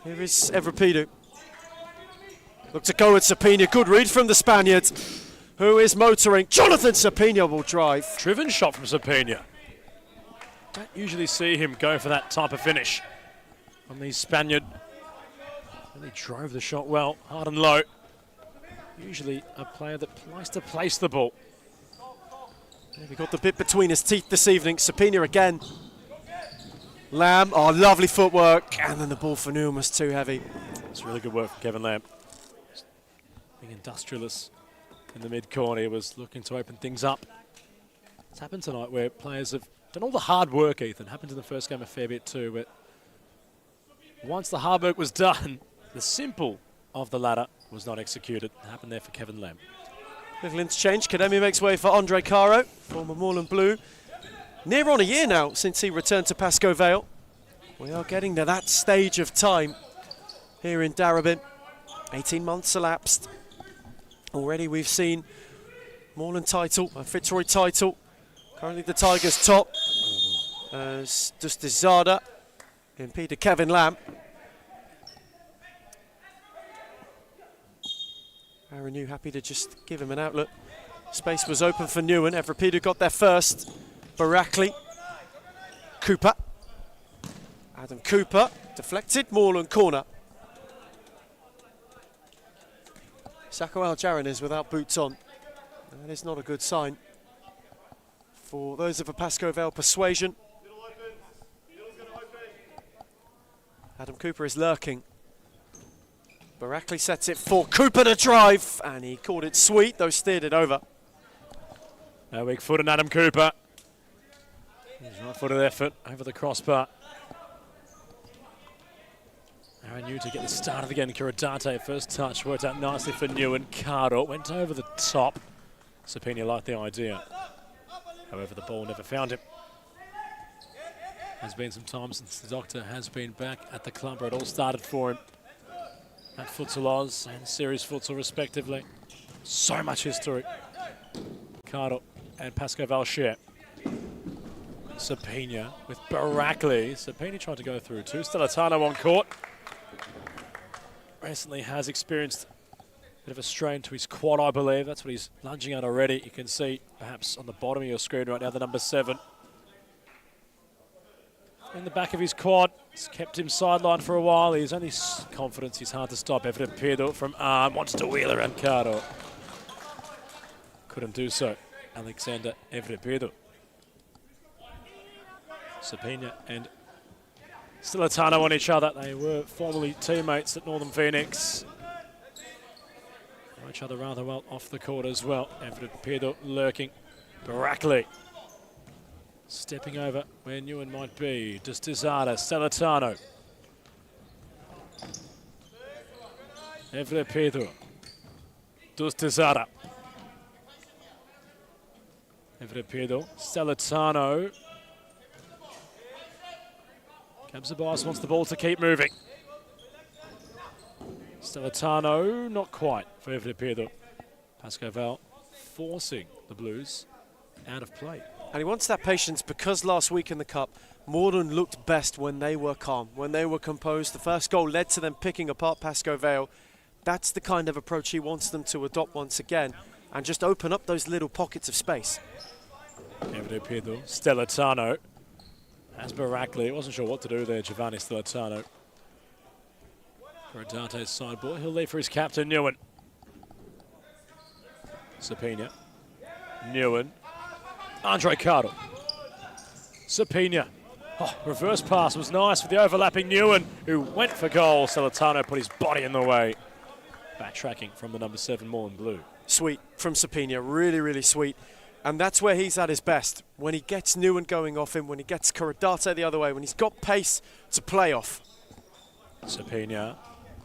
Here is Evrapidu. Look to go at Sapina. Good read from the Spaniard, who is motoring. Jonathan Sapina will drive. Driven shot from Sapina. Don't usually see him go for that type of finish on the Spaniard. Really drove the shot well, hard and low. Usually a player that likes to place the ball. He got the bit between his teeth this evening. Sapina again. Lamb, oh, lovely footwork. And then the ball for Nguyen was too heavy. It's really good work from Kevin Lamb. Being industrious in the mid-corner, he was looking to open things up. It's happened tonight where players have done all the hard work, Ethan. Happened in the first game a fair bit too, but once the hard work was done, the simple of the ladder was not executed. It happened there for Kevin Lamb. Little interchange. Kademi makes way for Andre Caro, former Moreland Blue. Near on a year now since he returned to Pascoe Vale. We are getting to that stage of time here in Darebin. 18 months elapsed. Already we've seen Moreland title, a Fitzroy title. Currently the Tigers top as Dustizada impeded Kevin Lamb. Aaron New happy to just give him an outlet. Space was open for Nguyen. Evrapidu got there first. Barackley. Cooper. Adam Cooper. Deflected. Moreland corner. Sakawal Jarin is without boots on. That is not a good sign for those of a Pascoe Vale persuasion. Adam Cooper is lurking. Barackley sets it for Cooper to drive, and he called it sweet, though steered it over. A weak foot and Adam Cooper. His right-footed effort over the crossbar. Aaron New to get this started again. Kiradate, first touch, worked out nicely for Nguyen. Cardo went over the top. Sapina liked the idea. However, the ball never found him. There's been some time since the doctor has been back at the club where it all started for him. At Futsal Oz and Series Futsal respectively. So much history. Cardo and Pascoe Vale share. Sapina with Barackley. Sapina tried to go through too. Stellatano on court. Recently has experienced a bit of a strain to his quad, I believe. That's what he's lunging at already. You can see perhaps on the bottom of your screen right now the number 7. In the back of his quad. It's kept him sidelined for a while. He's only confidence. He's hard to stop. Evident Pedro from arm wants to wheel around Cardo. Couldn't do so. Alexander Evident Pedro. Sapina and Stellatano on each other. They were formerly teammates at Northern Phoenix. Know each other rather well off the court as well. Evident Pedro lurking. Barackley stepping over where Nguyen might be. Dustizada, Stellatano. Evre Pedro. Dustizada. Evre Pedro. Stellatano. Kabzabas wants the ball to keep moving. Stellatano, not quite for Evre Pedro. Pascoe Vale forcing the Blues out of play. And he wants that patience because last week in the Cup, Morden looked best when they were calm, when they were composed. The first goal led to them picking apart Pascoe Vale. That's the kind of approach he wants them to adopt once again and just open up those little pockets of space. Stellitano as Barakli. Wasn't sure what to do there, Giovanni Stellitano. For Dante's sideboard, he'll leave for his captain, Newen. Sapina. Newen. Andre Cardle. Sapina. Oh, reverse pass was nice for the overlapping Newen, who went for goal. Stellitano put his body in the way. Backtracking from the number 7 Moreland Blue. Sweet from Sapina, really, really sweet. And that's where he's at his best. When he gets Newen going off him, when he gets Kuradate the other way, when he's got pace to play off. Sapina.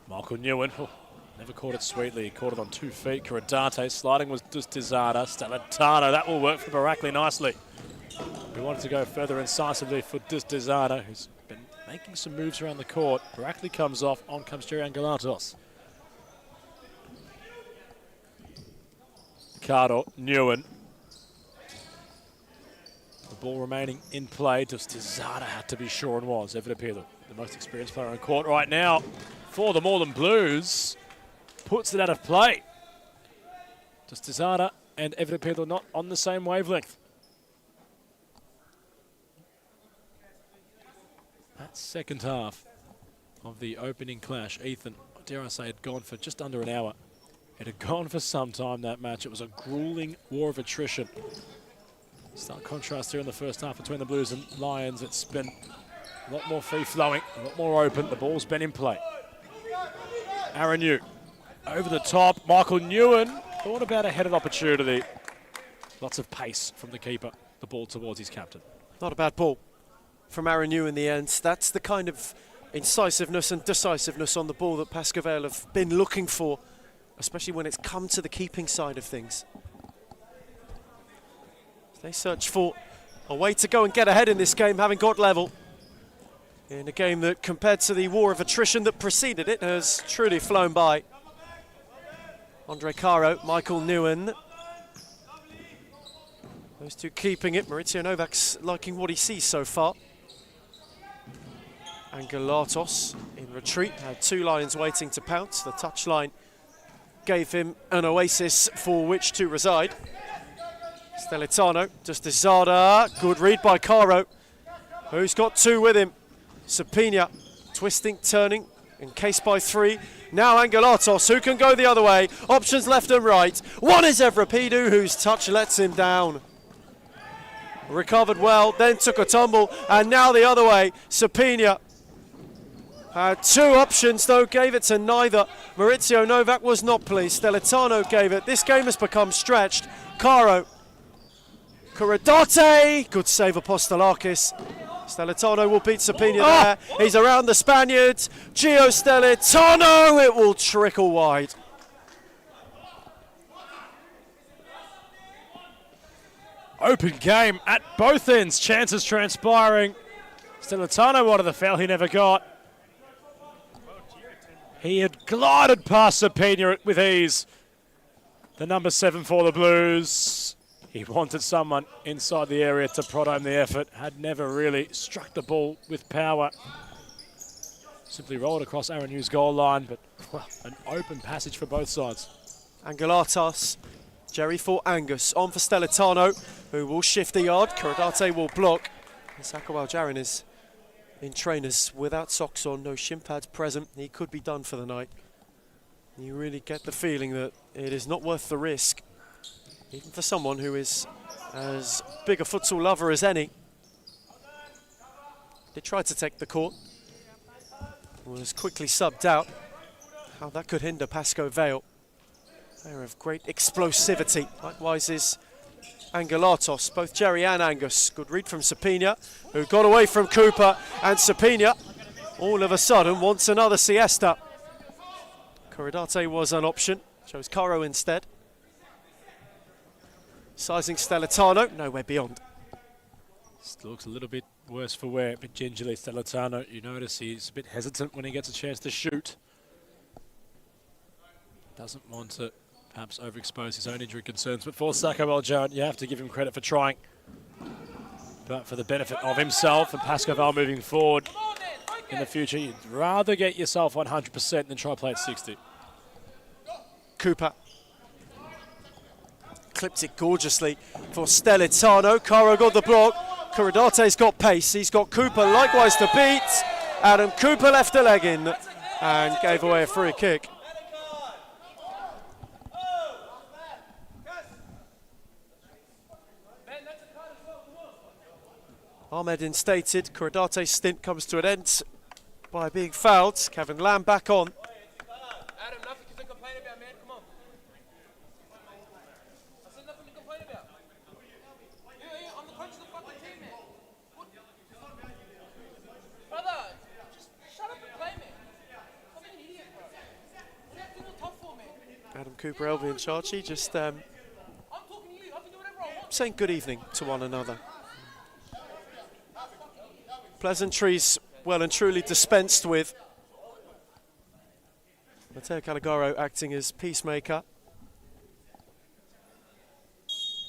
Michael Newen. Oh, never caught it sweetly. He caught it on 2 feet. Kuradate sliding was Dustizada. Stellitano. That will work for Barakli nicely. We wanted to go further incisively for Dustizada, who's been making some moves around the court. Barakli comes off. On comes Jerry Angelatos. Cardo, Newen. The ball remaining in play. Dustizada had to be sure and was. Evan Appeal, the most experienced player on court right now for the Moreland Blues, puts it out of play. Dustizada and Evan Appeal not on the same wavelength. That second half of the opening clash, Ethan, dare I say, had gone for just under an hour. It had gone for some time, that match. It was a grueling war of attrition. Stark contrast here in the first half between the Blues and Lions. It's been a lot more free-flowing, a lot more open. The ball's been in play. Aaron Yu over the top. Michael Newen thought about a headed opportunity. Lots of pace from the keeper. The ball towards his captain. Not a bad ball from Aaron Yu in the end. That's the kind of incisiveness and decisiveness on the ball that Pascoe Vale have been looking for, especially when it's come to the keeping side of things. They search for a way to go and get ahead in this game, having got level. In a game that, compared to the war of attrition that preceded it, has truly flown by. Andre Caro, Michael Newen. Those two keeping it. Maurizio Novak's liking what he sees so far. Angelatos in retreat, had 2 Lions waiting to pounce. The touchline gave him an oasis for which to reside. Stellitano, Dustizada, good read by Caro, who's got 2 with him. Sapina, twisting, turning, encased by 3. Now Angelatos, who can go the other way. Options left and right. One is Evrapidu, whose touch lets him down. Recovered well, then took a tumble, and now the other way. Sapina had 2 options, though, gave it to neither. Maurizio Novak was not pleased. Stellitano gave it. This game has become stretched. Caro. Kuradate. Good save, Apostolakis. Stellitano will beat Sapina there. He's around the Spaniards. Gio Stellitano. It will trickle wide. Open game at both ends. Chances transpiring. Stellitano wanted the foul he never got. He had glided past Sapina with ease. The number 7 for the Blues. He wanted someone inside the area to prod home the effort. Had never really struck the ball with power. Simply rolled across Aaron Yu's goal line, but well, an open passage for both sides. Angelatos, Jerry for Angus. On for Stellitano, who will shift the yard. Kuradate will block. Sakawal Jarin is in trainers without socks on, no shin pads present. He could be done for the night. You really get the feeling that it is not worth the risk, even for someone who is as big a futsal lover as any. They tried to take the court, was quickly subbed out. How that could hinder Pascoe Vale. They're of great explosivity. Likewise is Angelatos, both Jerry and Angus. Good read from Sapina, who got away from Cooper, and Sapina all of a sudden wants another siesta. Kuradate was an option, chose Caro instead. Sizing Stellitano, nowhere beyond. Still looks a little bit worse for wear, a bit gingerly. Stellitano, you notice he's a bit hesitant when he gets a chance to shoot. Doesn't want to perhaps overexpose his own injury concerns, but for Sakawal Jarin, you have to give him credit for trying. But for the benefit of himself and Pascoval moving forward in the future, you'd rather get yourself 100% than try to play at 60. Cooper clipped it gorgeously for Stelitano. Caro got the block. Curidate's got pace. He's got Cooper likewise to beat. Adam Cooper left a leg in and gave away a free kick. Ahmed instated. Curidate's stint comes to an end by being fouled. Kevin Lamb back on. Adam, nothing to complain about, man. Come on. I said nothing to complain about. Yeah, I'm the coach of the fucking team, man. Brother, just shut up and play, man. I'm an idiot, bro. What are you acting all tough for, man? Adam Cooper, Elvin Chachi just I'm talking to you. I can do whatever I want. saying good evening to one another. Pleasantries well and truly dispensed with. Matteo Calagaro acting as peacemaker.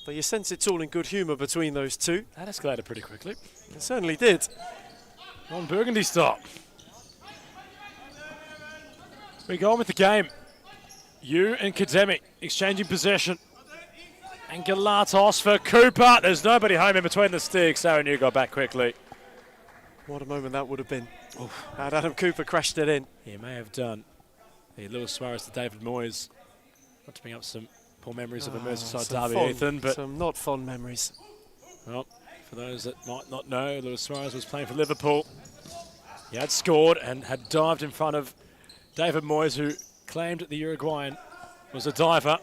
But you sense it's all in good humour between those two. That escalated pretty quickly. It certainly did. On Burgundy stop. We go on with the game. You and Kademi exchanging possession. And Galatos for Cooper. There's nobody home in between the sticks. Aaron, you got back quickly. What a moment that would have been. Had Adam Cooper crashed it in. He may have done. The Lewis Suarez to David Moyes. Not to bring up some poor memories of a Merseyside derby, Ethan, but some not fond memories. Well, for those that might not know, Lewis Suarez was playing for Liverpool. He had scored and had dived in front of David Moyes, who claimed the Uruguayan was a diver.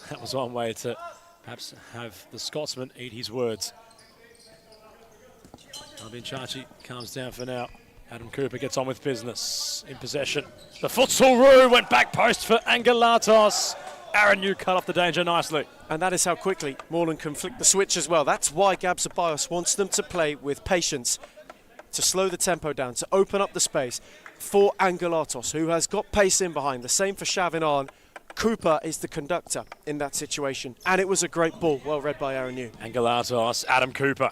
That was one way to perhaps have the Scotsman eat his words. Albin Chachi calms down for now. Adam Cooper gets on with business in possession. The futsal roo went back post for Angelatos. Aaron, you cut off the danger nicely. And that is how quickly Moreland can flick the switch as well. That's why Gab Ceballos wants them to play with patience, to slow the tempo down, to open up the space for Angelatos, who has got pace in behind. The same for Chavinan. Cooper is the conductor in that situation. And it was a great ball, well read by Aaron New. Angelatos, Adam Cooper.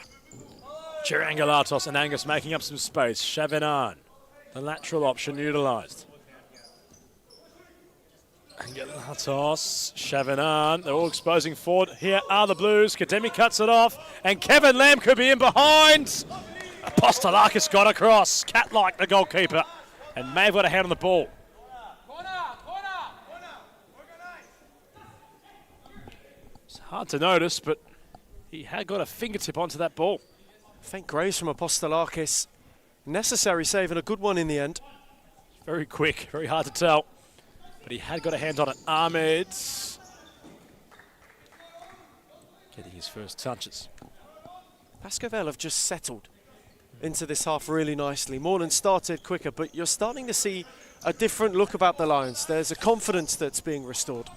Jerry Angelatos and Angus making up some space. Chavinan, the lateral option utilised. Angelatos, Chavinan, they're all exposing forward. Here are the Blues. Kademi cuts it off, and Kevin Lamb could be in behind. Apostolakis got across, cat-like the goalkeeper, and may have got a hand on the ball. It's hard to notice, but he had got a fingertip onto that ball. Faint graze from Apostolakis. Necessary save and a good one in the end. Very quick, very hard to tell. But he had got a hand on it. Ahmed getting his first touches. Pascoval have just settled into this half really nicely. Moreland started quicker, but you're starting to see a different look about the Lions. There's a confidence that's being restored.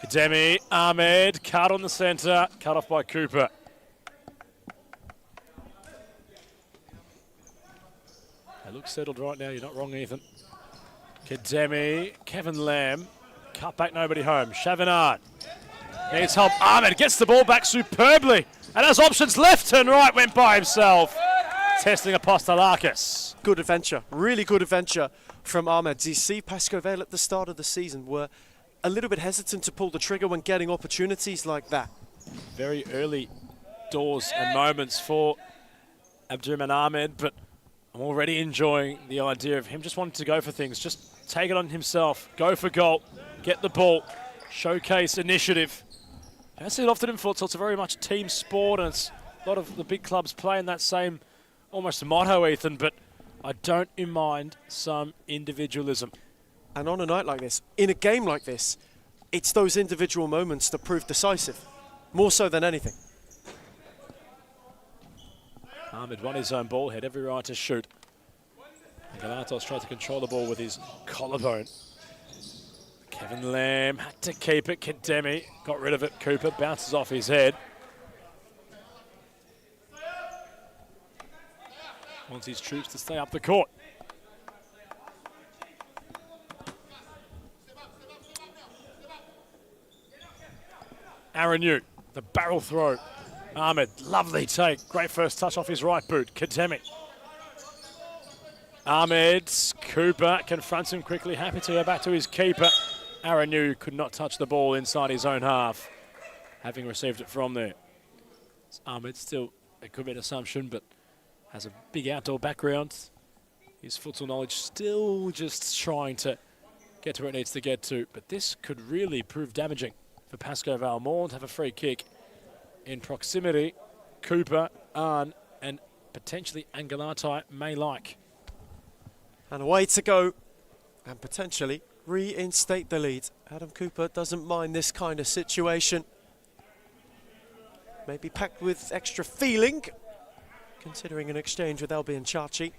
Kademi, Ahmed, cut on the centre, cut off by Cooper. They look settled right now, you're not wrong, Ethan. Kademi, Kevin Lamb, cut back, nobody home. Chavinan needs help. Ahmed gets the ball back superbly and has options left and right, went by himself. Testing Apostolakis. Good adventure, really good adventure from Ahmed. Do you see Pascoval at the start of the season were a little bit hesitant to pull the trigger when getting opportunities like that? Very early doors and moments for Abdurrahman Ahmed, but I'm already enjoying the idea of him just wanting to go for things, just take it on himself, go for goal, get the ball, showcase initiative. I don't see it often in futsal. It's a very much team sport, and it's a lot of the big clubs playing that same almost motto, Ethan, but I don't mind some individualism. And on a night like this, in a game like this, it's those individual moments that prove decisive, more so than anything. Ahmed won his own ball, had every right to shoot. Galatos tried to control the ball with his collarbone. Kevin Lamb had to keep it. Kademi got rid of it. Cooper bounces off his head. Wants his troops to stay up the court. Aaron Yu, the barrel throw Ahmed, lovely take. Great first touch off his right boot. Kademi. Ahmed, Cooper confronts him quickly. Happy to go back to his keeper. Aranu could not touch the ball inside his own half, having received it from there. It's Ahmed, still a good bit of assumption, but has a big outdoor background. His futsal knowledge still just trying to get to where it needs to get to. But this could really prove damaging for Pascoe Valmore to have a free kick in proximity. Cooper, Arn, and potentially Angalatai may like. And away to go, and potentially reinstate the lead. Adam Cooper doesn't mind this kind of situation. Maybe packed with extra feeling, considering an exchange with Albion Chachi.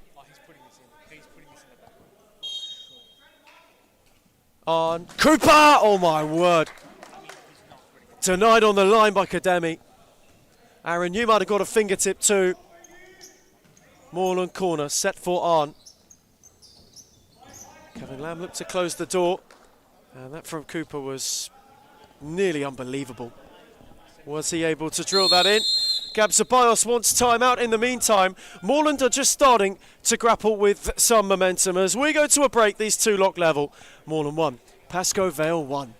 On Cooper! Oh my word. Denied on the line by Kademi. Aaron, you might have got a fingertip too. Moreland corner, set for Arn. Kevin Lamb looked to close the door, and that from Cooper was nearly unbelievable. Was he able to drill that in? Gab Ceballos wants time out in the meantime. Moreland are just starting to grapple with some momentum as we go to a break. These two lock level. Moreland 1, Pascoe Vale 1.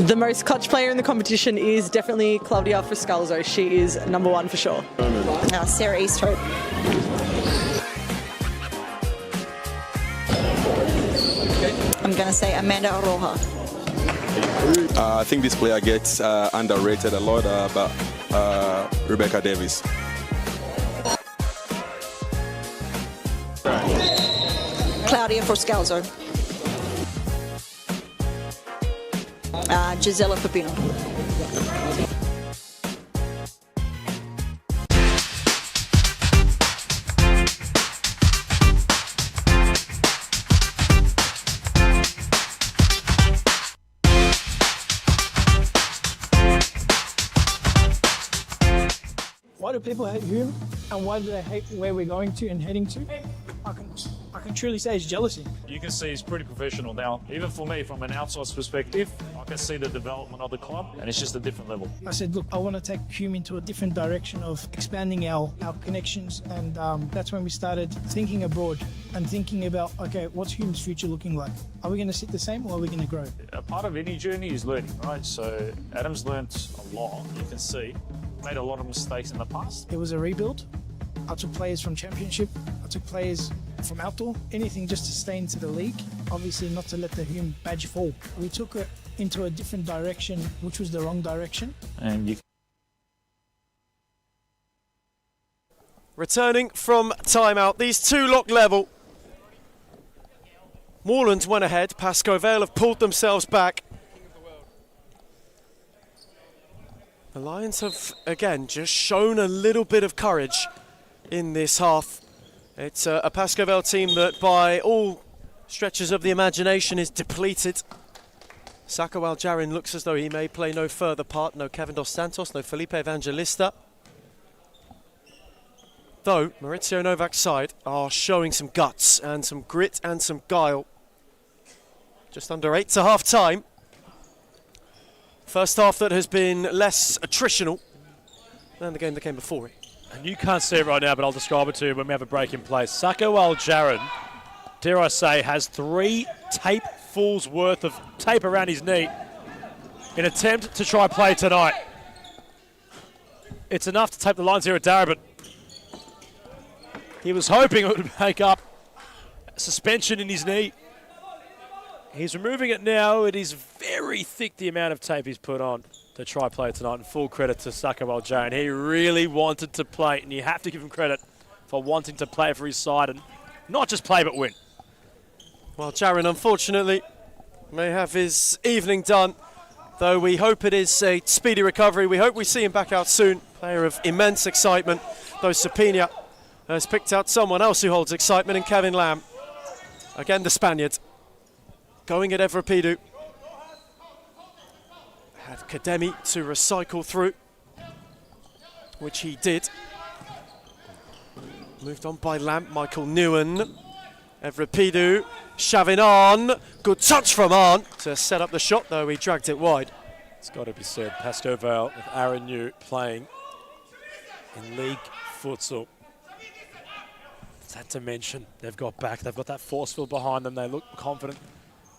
The most clutch player in the competition is definitely Claudia Friscalzo. She is number 1 for sure. Sarah Easthope. I'm going to say Amanda Aroha. I think this player gets underrated a lot, but Rebecca Davis. Claudia Friscalzo. Gisela Pepino. Why do people hate Hume, and why do they hate where we're going to and heading to? I can truly say it's jealousy. You can see he's pretty professional now. Even for me, from an outside's perspective, I can see the development of the club, and it's just a different level. I said, look, I want to take Hume into a different direction of expanding our connections, and that's when we started thinking abroad and thinking about, okay, what's Hume's future looking like? Are we going to sit the same, or are we going to grow? A part of any journey is learning, right? So Adam's learnt a lot, you can see. Made a lot of mistakes in the past. It was a rebuild. I took players from Championship. I took players from outdoor. Anything just to stay into the league. Obviously not to let the Hume badge fall. We took it into a different direction, which was the wrong direction. And you Returning from timeout, these two lock level. Moreland went ahead. Pascoe Vale have pulled themselves back. The Lions have, again, just shown a little bit of courage in this half. It's a Pascoe Vale team that, by all stretches of the imagination, is depleted. Sako Aljarin looks as though he may play no further part. No Kevin Dos Santos, no Felipe Evangelista. Though Maurizio Novak's side are showing some guts and some grit and some guile. Just under 8 to half time. First half that has been less attritional than the game that came before it. And you can't see it right now, but I'll describe it to you when we have a break in place. Sako Aljarin, dare I say, has 3 tape fulls worth of tape around his knee in attempt to try play tonight. It's enough to tape the lines here at Darabin. He was hoping it would make up a suspension in his knee. He's removing it now. It is very thick, the amount of tape he's put on to try play tonight, and full credit to Sako Aljarin. He really wanted to play, and you have to give him credit for wanting to play for his side and not just play but win. Well, Jaron, unfortunately, may have his evening done, though we hope it is a speedy recovery. We hope we see him back out soon. Player of immense excitement, though Sapina has picked out someone else who holds excitement in Kevin Lamb. Again, the Spaniard. Going at Evrapidu. Had Kademi to recycle through, which he did. Moved on by Lamb, Michael Newen. Evrapidu, shoving on. Good touch from Arn to set up the shot, though he dragged it wide. It's got to be said, Pascoe Vale with Aaron New playing in league futsal. It's that dimension they've got back. They've got that force field behind them. They look confident.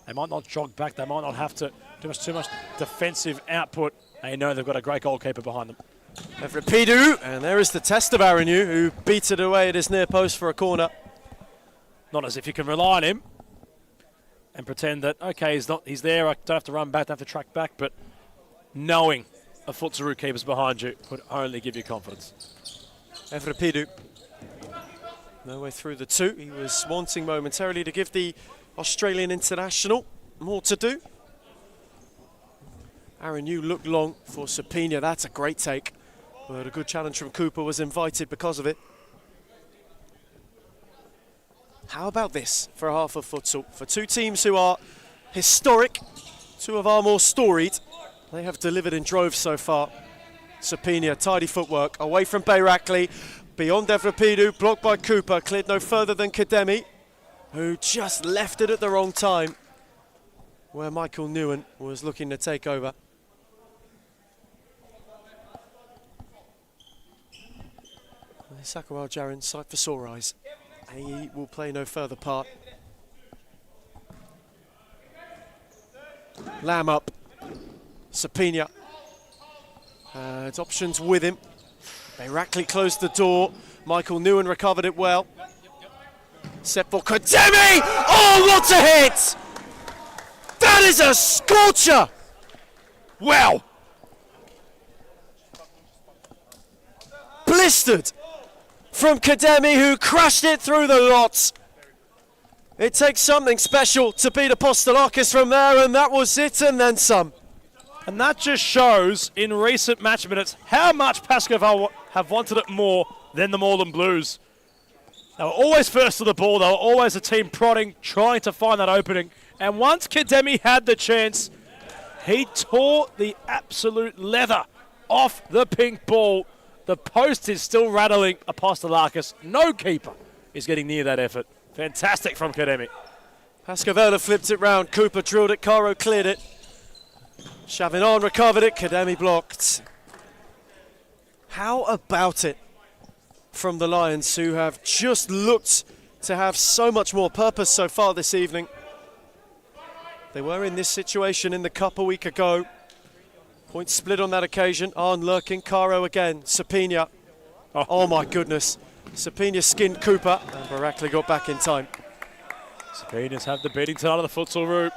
They might not jog back. They might not have to do too much defensive output. They know they've got a great goalkeeper behind them. Evrapidu, and there is the test of Aaron New, who beats it away at his near post for a corner. Not as if you can rely on him and pretend that, okay, he's there, I don't have to run back, don't have to track back, but knowing a futsal keeper's behind you would only give you confidence. Evrapidu, no way through the two. He was wanting momentarily to give the Australian international more to do. Aaron New looked long for Sapina. That's a great take, but a good challenge from Cooper was invited because of it. How about this for a half of futsal? For two teams who are historic, two of our more storied, they have delivered in droves so far. Sapina, tidy footwork, away from Bayrakli, beyond Evrapidu, blocked by Cooper, cleared no further than Kademi, who just left it at the wrong time, where Michael Newen was looking to take over. Sakawal Jarin, sight for sore eyes. He will play no further part. Lamb up. Sapina. It's options with him. Bayrakli closed the door. Michael Newen recovered it well. Set for Kademi! Oh, what a hit! That is a scorcher! Wow! Blistered from Kademi, who crashed it through the lot. It takes something special to beat Apostolakis from there, and that was it, and then some. And that just shows in recent match minutes how much Pascoe Vale have wanted it more than the Moreland Blues. They were always first to the ball. They were always a team prodding, trying to find that opening. And once Kademi had the chance, he tore the absolute leather off the pink ball. The post is still rattling Apostolakis. No keeper is getting near that effort. Fantastic from Kademi. Pascoe Vale flipped it round. Cooper drilled it. Caro cleared it. Chavinon recovered it. Kademi blocked. How about it from the Lions, who have just looked to have so much more purpose so far this evening? They were in this situation in the Cup a week ago. Point split on that occasion. Arn lurking. Caro again. Sapina. Oh my goodness. Sapina skinned Cooper, and Bayrakli got back in time. Sapina's have the beating tonight of the futsal route.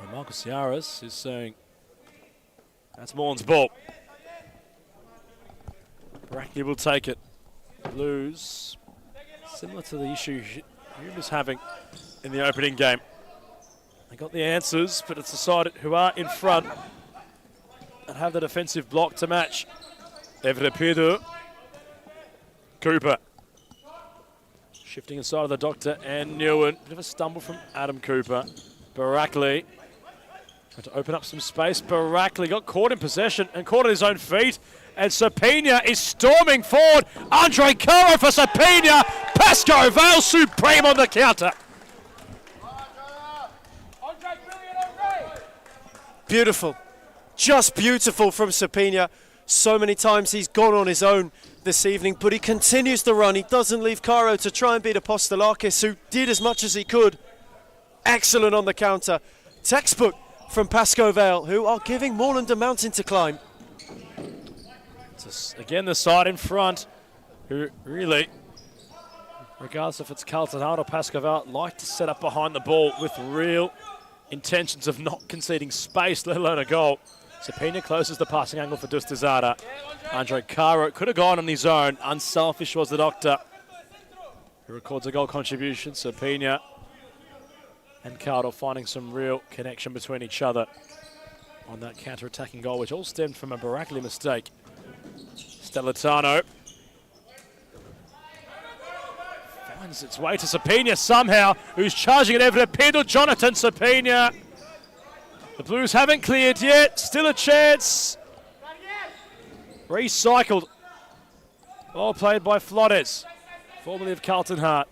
And Marcus Yaris is saying that's Morn's ball. Bayrakli will take it. Blues, similar to the issue Hume was having in the opening game. They got the answers, but it's the side who are in front and have the defensive block to match. Evrapidu. Cooper. Shifting inside of the Doctor and Newen. Bit of a stumble from Adam Cooper. Bayrakli trying to open up some space. Bayrakli got caught in possession and caught on his own feet. And Sapina is storming forward. Andre Caro for Sapina. Pascoe Vale supreme on the counter. Beautiful. Just beautiful from Sapina. So many times he's gone on his own this evening, but he continues to run. He doesn't leave Caro to try and beat Apostolakis, who did as much as he could. Excellent on the counter. Textbook from Pascoe Vale, who are giving Moreland a mountain to climb. Again, the side in front, who really, regardless if it's Carlton Hart or Pascoe Vale, like to set up behind the ball with real intentions of not conceding space, let alone a goal. Sapina closes the passing angle for Dustazada. Andre Caro could have gone on his own. Unselfish was the Doctor, who records a goal contribution. Sapina and Caro finding some real connection between each other on that counter-attacking goal, which all stemmed from a Bayrakli mistake. Stellitano finds its way to Sapina somehow, who's charging at Evrapidu. Jonathan Sapina. The Blues haven't cleared yet. Still a chance. Recycled. Ball played by Flores, formerly of Carlton Hart.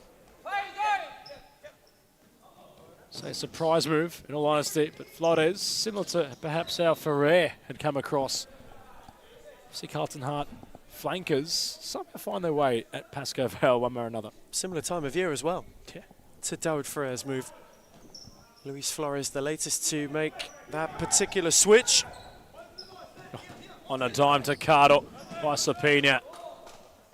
say surprise move, in all honesty, but Flores, similar to perhaps how Ferrer had come across. See Carlton Hart flankers somehow find their way at Pasco Vale one way or another. Similar time of year as well. Yeah. To Dawood Ferrer's move. Luis Flores, the latest to make that particular switch. On a dime to Cardo by Sapina.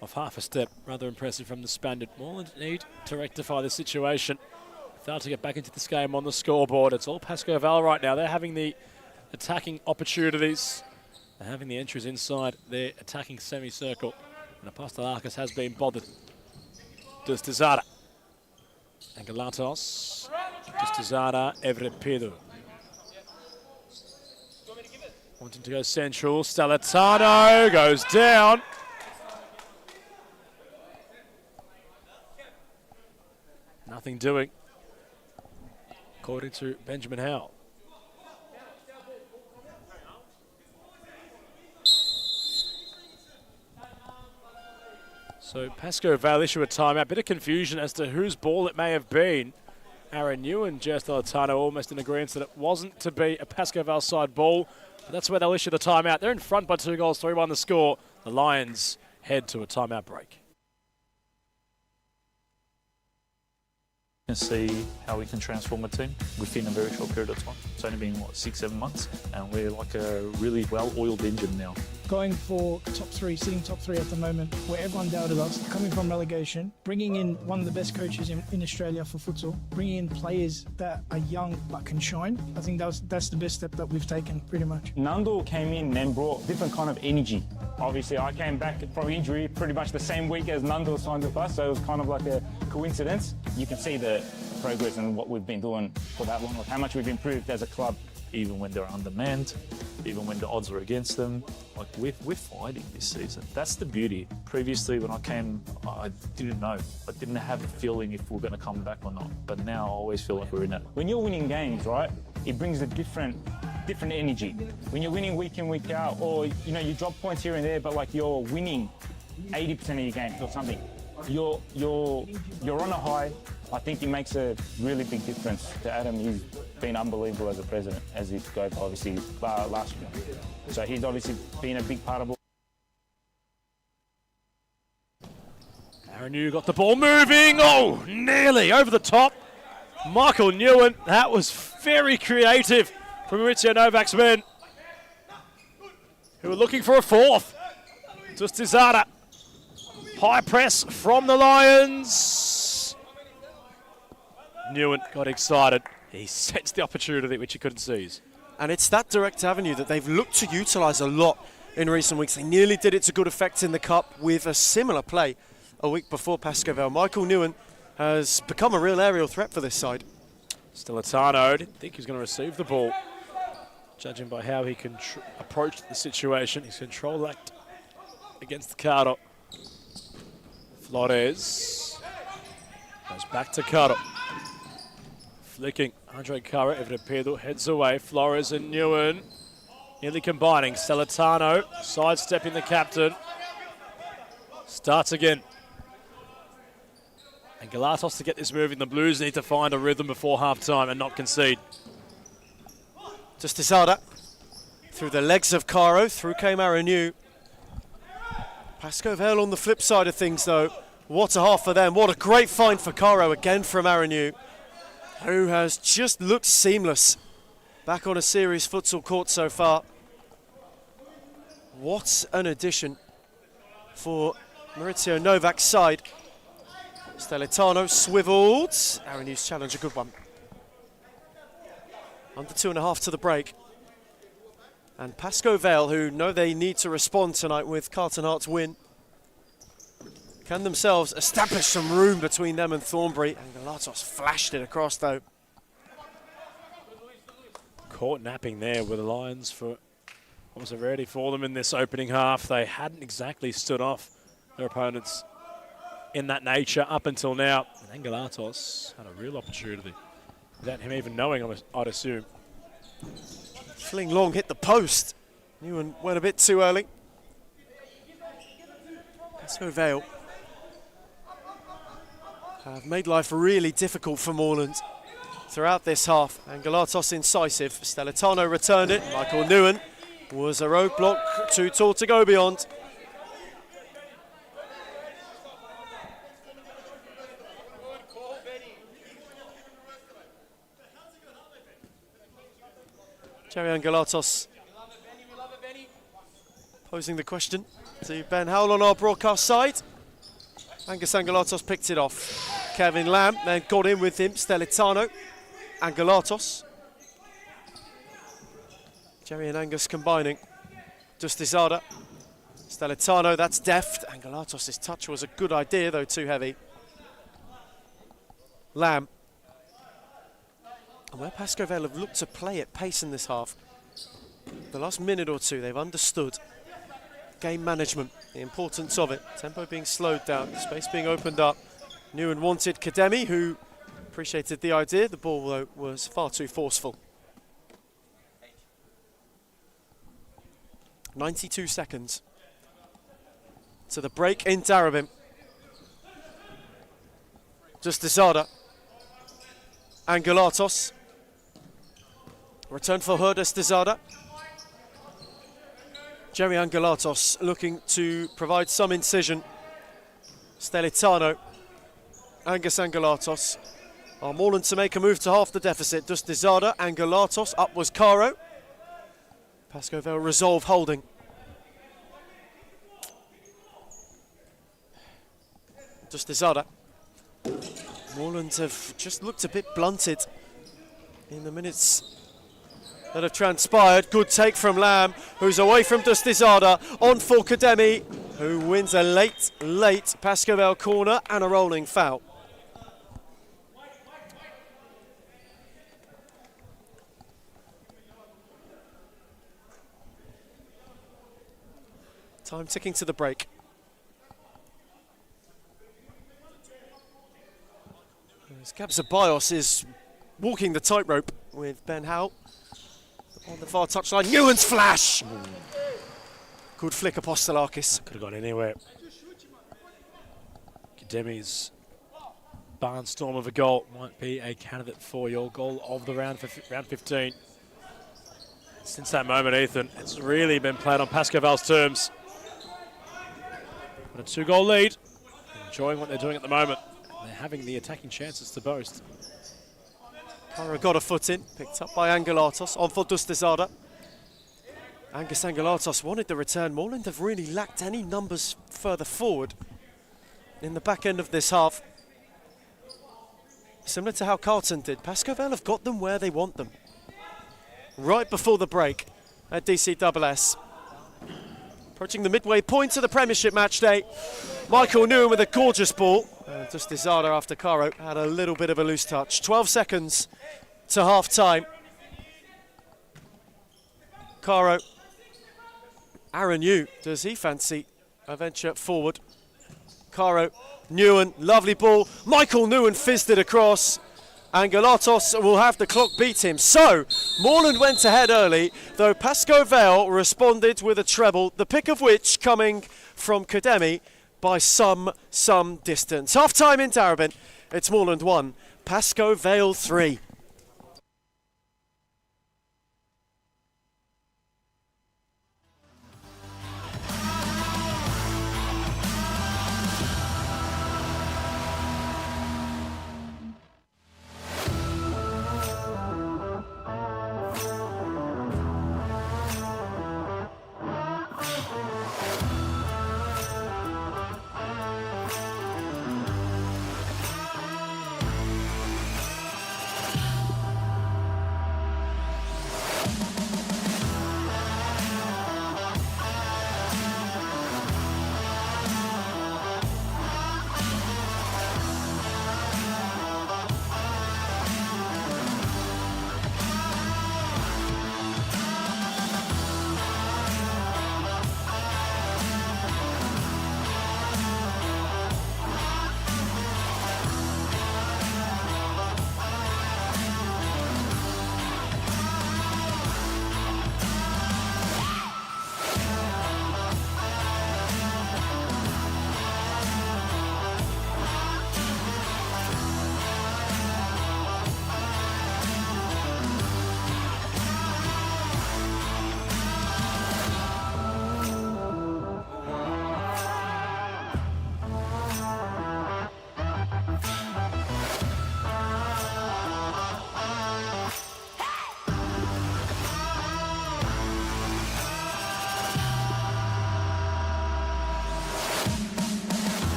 Off half a step, rather impressive from the Spaniard. Moreland need to rectify the situation. Failed to get back into this game on the scoreboard. It's all Pasco Vale right now. They're having the attacking opportunities. They're having the entries inside their attacking semicircle. And Apostolakis has been bothered. Dustizada. And Galatos. Dustizada, Evrepedo. Wanting to go central. Stellatano goes down. Nothing doing, according to Benjamin Howell. So Pasco Vale issue a timeout. Bit of confusion as to whose ball it may have been. Aaron New and Jer Stellatano almost in agreement that it wasn't to be a Pasco Vale side ball. But that's where they'll issue the timeout. They're in front by 2 goals, 3-1 the score. The Lions head to a timeout break. And see how we can transform a team within a very short period of time. It's only been, 6-7 months, and we're like a really well-oiled engine now. Going for top 3, sitting top 3 at the moment, where everyone doubted us, coming from relegation, bringing in one of the best coaches in Australia for futsal, bringing in players that are young but can shine. I think that's the best step that we've taken, pretty much. Nando came in and brought different kind of energy. Obviously, I came back from injury pretty much the same week as Nando signed with us, so it was kind of like a coincidence. You can see the progress and what we've been doing for that long, how much we've improved as a club. Even when they're undermanned, even when the odds are against them, we're fighting this season. That's the beauty. Previously, when I came, I didn't know. I didn't have a feeling if we're going to come back or not. But now I always feel like we're in it. When you're winning games, right, it brings a different energy. When you're winning week in, week out, or you drop points here and there, but you're winning 80% of your games or something. You're on a high. I think it makes a really big difference to Adam. He's been unbelievable as a president, as he goes obviously last year. So he's obviously been a big part of it. Aaron New got the ball moving. Oh, nearly over the top. Michael Newen, that was very creative from Maurizio Novak's men, who were looking for a fourth. Dustizada. High press from the Lions. Newen got excited. He sensed the opportunity which he couldn't seize. And it's that direct avenue that they've looked to utilise a lot in recent weeks. They nearly did it to good effect in the Cup with a similar play a week before Pasco Vale. Michael Newen has become a real aerial threat for this side. Stellatano didn't think he was going to receive the ball. Judging by how he approached the situation, his control act against the Cardo. Flores goes back to Cardo. Flicking Andre Cara, Evrepedo heads away. Flores and Newen nearly combining. Stellatano sidestepping the captain. Starts again. And Galatos to get this moving. The Blues need to find a rhythm before half-time and not concede. Dustizada through the legs of Caro. Through came Aranu. Pasco Vale on the flip side of things, though. What a half for them. What a great find for Caro again from Aranu, who has just looked seamless back on a series futsal court so far. What an addition for Maurizio Novak's side. Stellatano swiveled. Aranu's challenge, a good one. Under 2.5 to the break. And Pasco Vale, who know they need to respond tonight with Carlton Hart's win, can themselves establish some room between them and Thornbury. And Galatos flashed it across, though. Caught napping there with the Lions for what was a rarity for them in this opening half. They hadn't exactly stood off their opponents in that nature up until now. And then Galatos had a real opportunity without him even knowing, I'd assume. Fling long hit the post. Newen went a bit too early. Pasco Vale have made life really difficult for Moreland. throughout this half. Angelatos incisive. Stellitano returned it. Michael Nguyen was a roadblock, too tall to go beyond. Jerry Angelatos posing the question to Ben Howell on our broadcast side. Angus Angelatos picked it off. Kevin Lamb then got in with him. Stellitano, Angelatos. Jerry and Angus combining. Justizada. Stellitano, that's deft. Angelatos' touch was a good idea, though too heavy. Lamb. And where Pascoe Vale have looked to play at pace in this half, the last minute or two, they've understood game management, the importance of it. Tempo being slowed down, space being opened up. Knew and wanted Kademi, who appreciated the idea. The ball, though, was far too forceful. 92 seconds to the break in Darabin. Justizada. Angelatos. Return for Justizada. Jerry Angelatos looking to provide some incision. Stellitano. Angus Angelatos. Moreland to make a move to half the deficit. Justizada. Angelatos. Up was Caro. Pascoe Vale resolve holding. Justizada. Moreland have just looked a bit blunted in the minutes that have transpired. Good take from Lamb, who's away from Justizada, on for Kademi, who wins a late Pascoe Vale corner and a rolling foul. Time ticking to the break. Gabzabios is walking the tightrope with Ben Howell on the far touchline. Nguyen's flash! Good flick, Apostolakis. Could have gone anywhere. Kademi's barnstorm of a goal might be a candidate for your goal of the round, for round 15. Since that moment, Ethan, it's really been played on Pascoe Vale's terms. But a 2-goal lead, enjoying what they're doing at the moment. They're having the attacking chances to boast. Caro got a foot in, picked up by Angelatos, on for Justizada. Angus Angelatos wanted the return. Moreland have really lacked any numbers further forward in the back end of this half. Similar to how Carlton did, Pascoe Vale have got them where they want them. Right before the break at DCSS. Approaching the midway point of the Premiership match day. Michael Nguyen with a gorgeous ball. Justizada, after Caro, had a little bit of a loose touch. 12 seconds to half time. Caro. Aaron Yu, does he fancy a venture forward? Caro, Nguyen, lovely ball. Michael Nguyen fizzed it across. Angelatos will have the clock beat him. So, Moreland went ahead early, though Pascoe Vale responded with a treble, the pick of which coming from Kademi by some distance. Half-time in Darabin, it's Moreland 1, Pascoe Vale 3.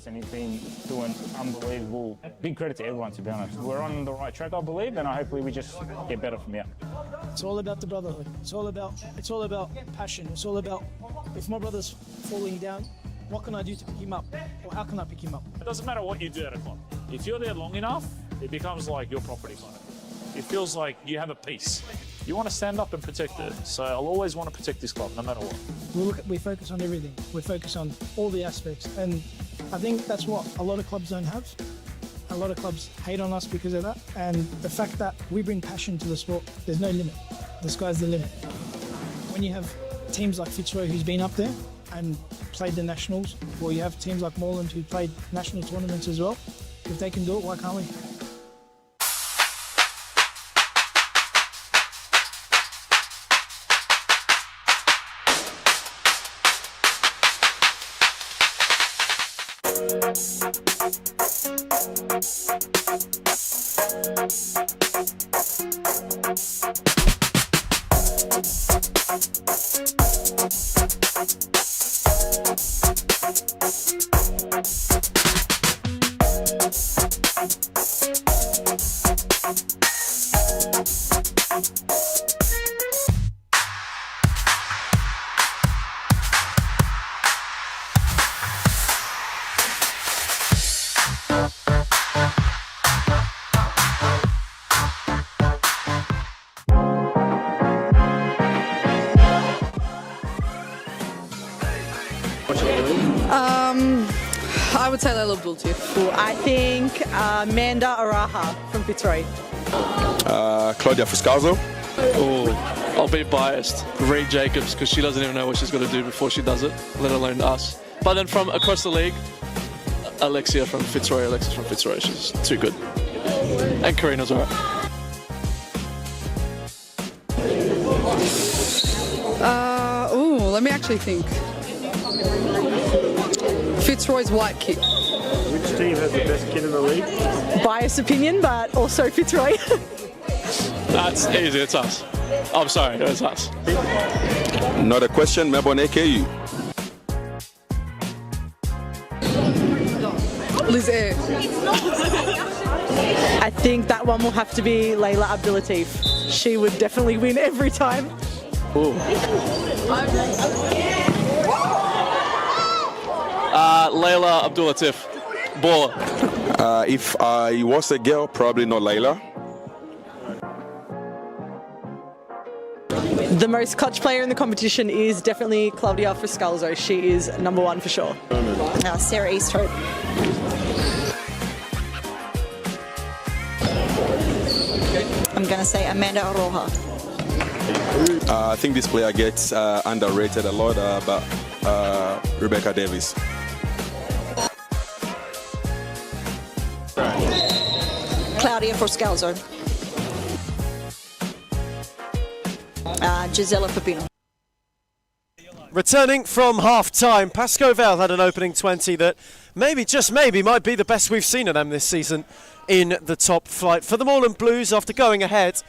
and he's been doing unbelievable. Big credit to everyone, to be honest. We're on the right track, I believe, and hopefully we just get better from here. It's all about the brotherhood. It's all about passion. It's all about, if my brother's falling down, what can I do to pick him up? Or how can I pick him up? It doesn't matter what you do at a club. If you're there long enough, it becomes like your property kind of. It feels like you have a piece. You want to stand up and protect it. So I'll always want to protect this club, no matter what. We focus on everything. We focus on all the aspects. And I think that's what a lot of clubs don't have. A lot of clubs hate on us because of that. And the fact that we bring passion to the sport, there's no limit. The sky's the limit. When you have teams like Fitzroy, who's been up there and played the nationals, or you have teams like Moreland who played national tournaments as well, if they can do it, why can't we? I would say Layla Abdul-Latif. I think Amanda Araha from Fitzroy. Claudia Fuscazo. Oh, I'll be biased. Reed Jacobs, because she doesn't even know what she's got to do before she does it, let alone us. But then from across the league, Alexis from Fitzroy, she's too good. And Karina's alright. Let me actually think. Fitzroy's white kit. Which team has the best kit in the league? Biased opinion, but also Fitzroy. That's easy, it's us. I'm sorry, it's us. Not a question, Melbourne AKU. Liz Air. I think that one will have to be Layla Abdul-Latif. She would definitely win every time. Ooh. Layla Abdul-Latif, baller. If I was a girl, probably not Layla. The most clutch player in the competition is definitely Claudia Fuscazo. She is number one for sure. Sarah Easthope. I'm going to say Amanda Aroha. I think this player gets underrated a lot, but Rebecca Davis. Claudia Fuscazo. Gisela Pepino. Returning from half-time, Pascoe Vale had an opening 20 that maybe, just maybe, might be the best we've seen of them this season in the top flight. For the Moreland Blues, after going ahead,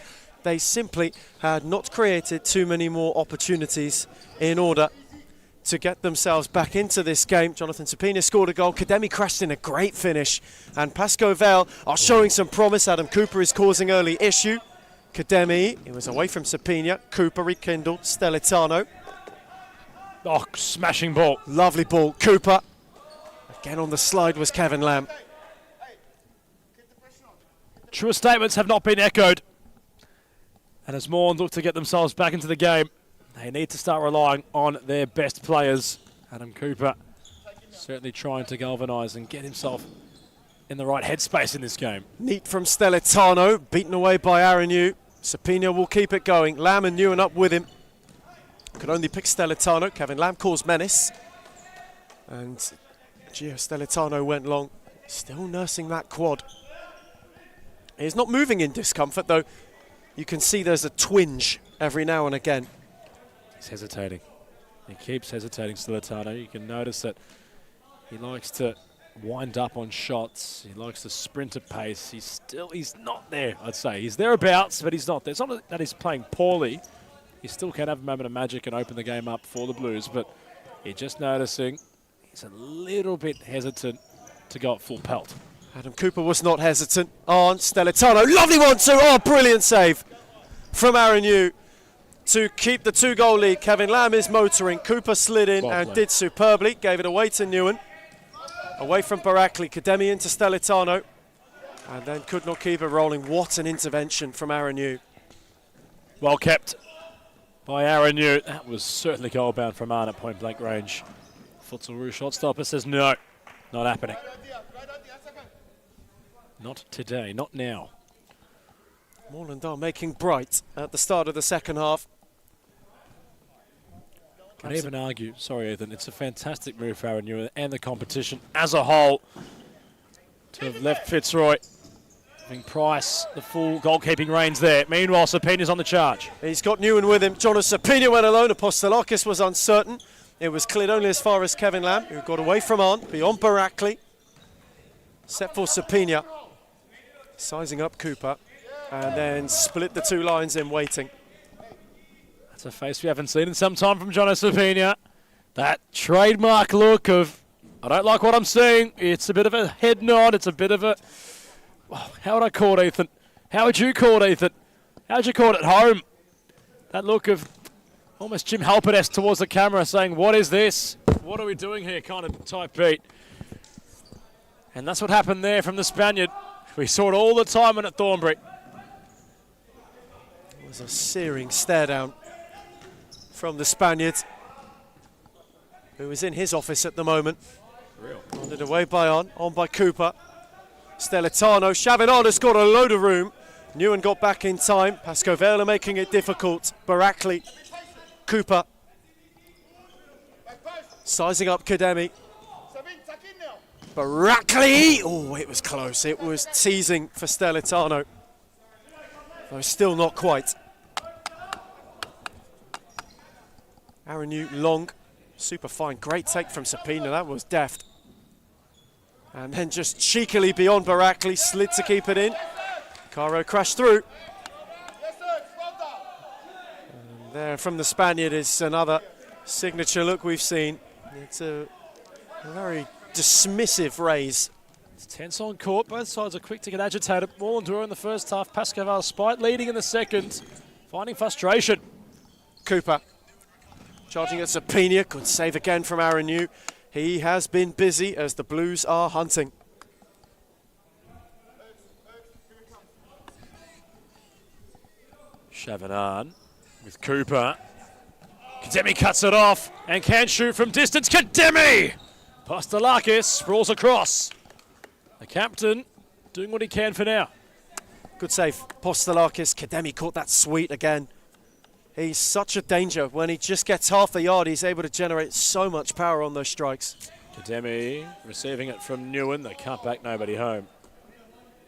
they simply had not created too many more opportunities in order to get themselves back into this game. Jonathan Sapina scored a goal. Kademi crashed in a great finish. And Pascoe Vale are showing some promise. Adam Cooper is causing early issue. Kademi, it was away from Sapina. Cooper rekindled. Stelitano. Oh, smashing ball. Lovely ball. Cooper. Again on the slide was Kevin Lamb. Truer statements have not been echoed. And as Moreland look to get themselves back into the game, they need to start relying on their best players. Adam Cooper certainly trying to galvanise and get himself in the right headspace in this game. Neat from Stelitano, beaten away by Aaron Yu. Sapina will keep it going. Lamb and Ewan up with him. Could only pick Stelitano. Kevin Lamb calls menace. And Gio Stelitano went long. Still nursing that quad. He's not moving in discomfort, though. You can see there's a twinge every now and again. He's hesitating. He keeps hesitating, Stelitano. You can notice that he likes to wind up on shots. He likes to sprint at pace. He's not there, I'd say. He's thereabouts, but he's not there. It's not that he's playing poorly. He still can have a moment of magic and open the game up for the Blues, but you're just noticing he's a little bit hesitant to go at full pelt. Adam Cooper was not hesitant. On Stellitano, lovely 1-2. Oh, brilliant save from Aaron Yu to keep the 2-goal lead. Kevin Lamb is motoring. Cooper slid in and did superbly. Gave it away to Newen. Away from Barakli. Kademi into Stellitano. And then could not keep it rolling. What an intervention from Aaron Yu. Well kept by Aaron Yu. That was certainly goal bound from Arn at point blank range. Futsal Rouge shot stopper says no, not happening. Not today, not now. Moreland are making bright at the start of the second half. I'd even argue, sorry Ethan, it's a fantastic move for Aaron Yu and the competition as a whole to have left Fitzroy, giving Price the full goalkeeping reins there. Meanwhile, Sapina's on the charge. He's got Newen with him. Jonas Sapina went alone. Apostolakis was uncertain. It was cleared only as far as Kevin Lamb, who got away from Arn, beyond Barakli. Set for Sapina. Sizing up Cooper. And then split the two lines in waiting. That's a face we haven't seen in some time from Jonas Sapina. That trademark look of, I don't like what I'm seeing. It's a bit of a head nod. It's a bit of a, how would I call it, Ethan? How would you call it, Ethan? How would you call it at home? That look of almost Jim Halpert-esque towards the camera saying, what is this? What are we doing here? Kind of type beat. And that's what happened there from the Spaniard. We saw it all the time at Thornbury. It was a searing stare down from the Spaniard, who is in his office at the moment. Handed away by on by Cooper. Stellitano, Chavinard has got a load of room. Newen got back in time. Pasco Vela making it difficult. Barakli, Cooper. Sizing up Kademi. Barakli! Oh, it was close. It was teasing for Stellitano. Though still not quite. Aaron Yu, long, super fine. Great take from Sapina. That was deft. And then just cheekily beyond Barakli, slid to keep it in. Caro crashed through. And there from the Spaniard is another signature look we've seen. It's a very dismissive raise. It's tense on court. Both sides are quick to get agitated. Moreland drew in the first half. Pascal Spite leading in the second. Finding frustration. Cooper charging at Sapina. Good save again from Aaron Yu. He has been busy as the Blues are hunting. Chavinard with Cooper. Kademi cuts it off and can shoot from distance. Kademi! Apostolakis sprawls across. The captain doing what he can for now. Good save. Apostolakis. Kademi caught that sweet again. He's such a danger. When he just gets half a yard, he's able to generate so much power on those strikes. Kademi receiving it from Newen. They cut back, nobody home.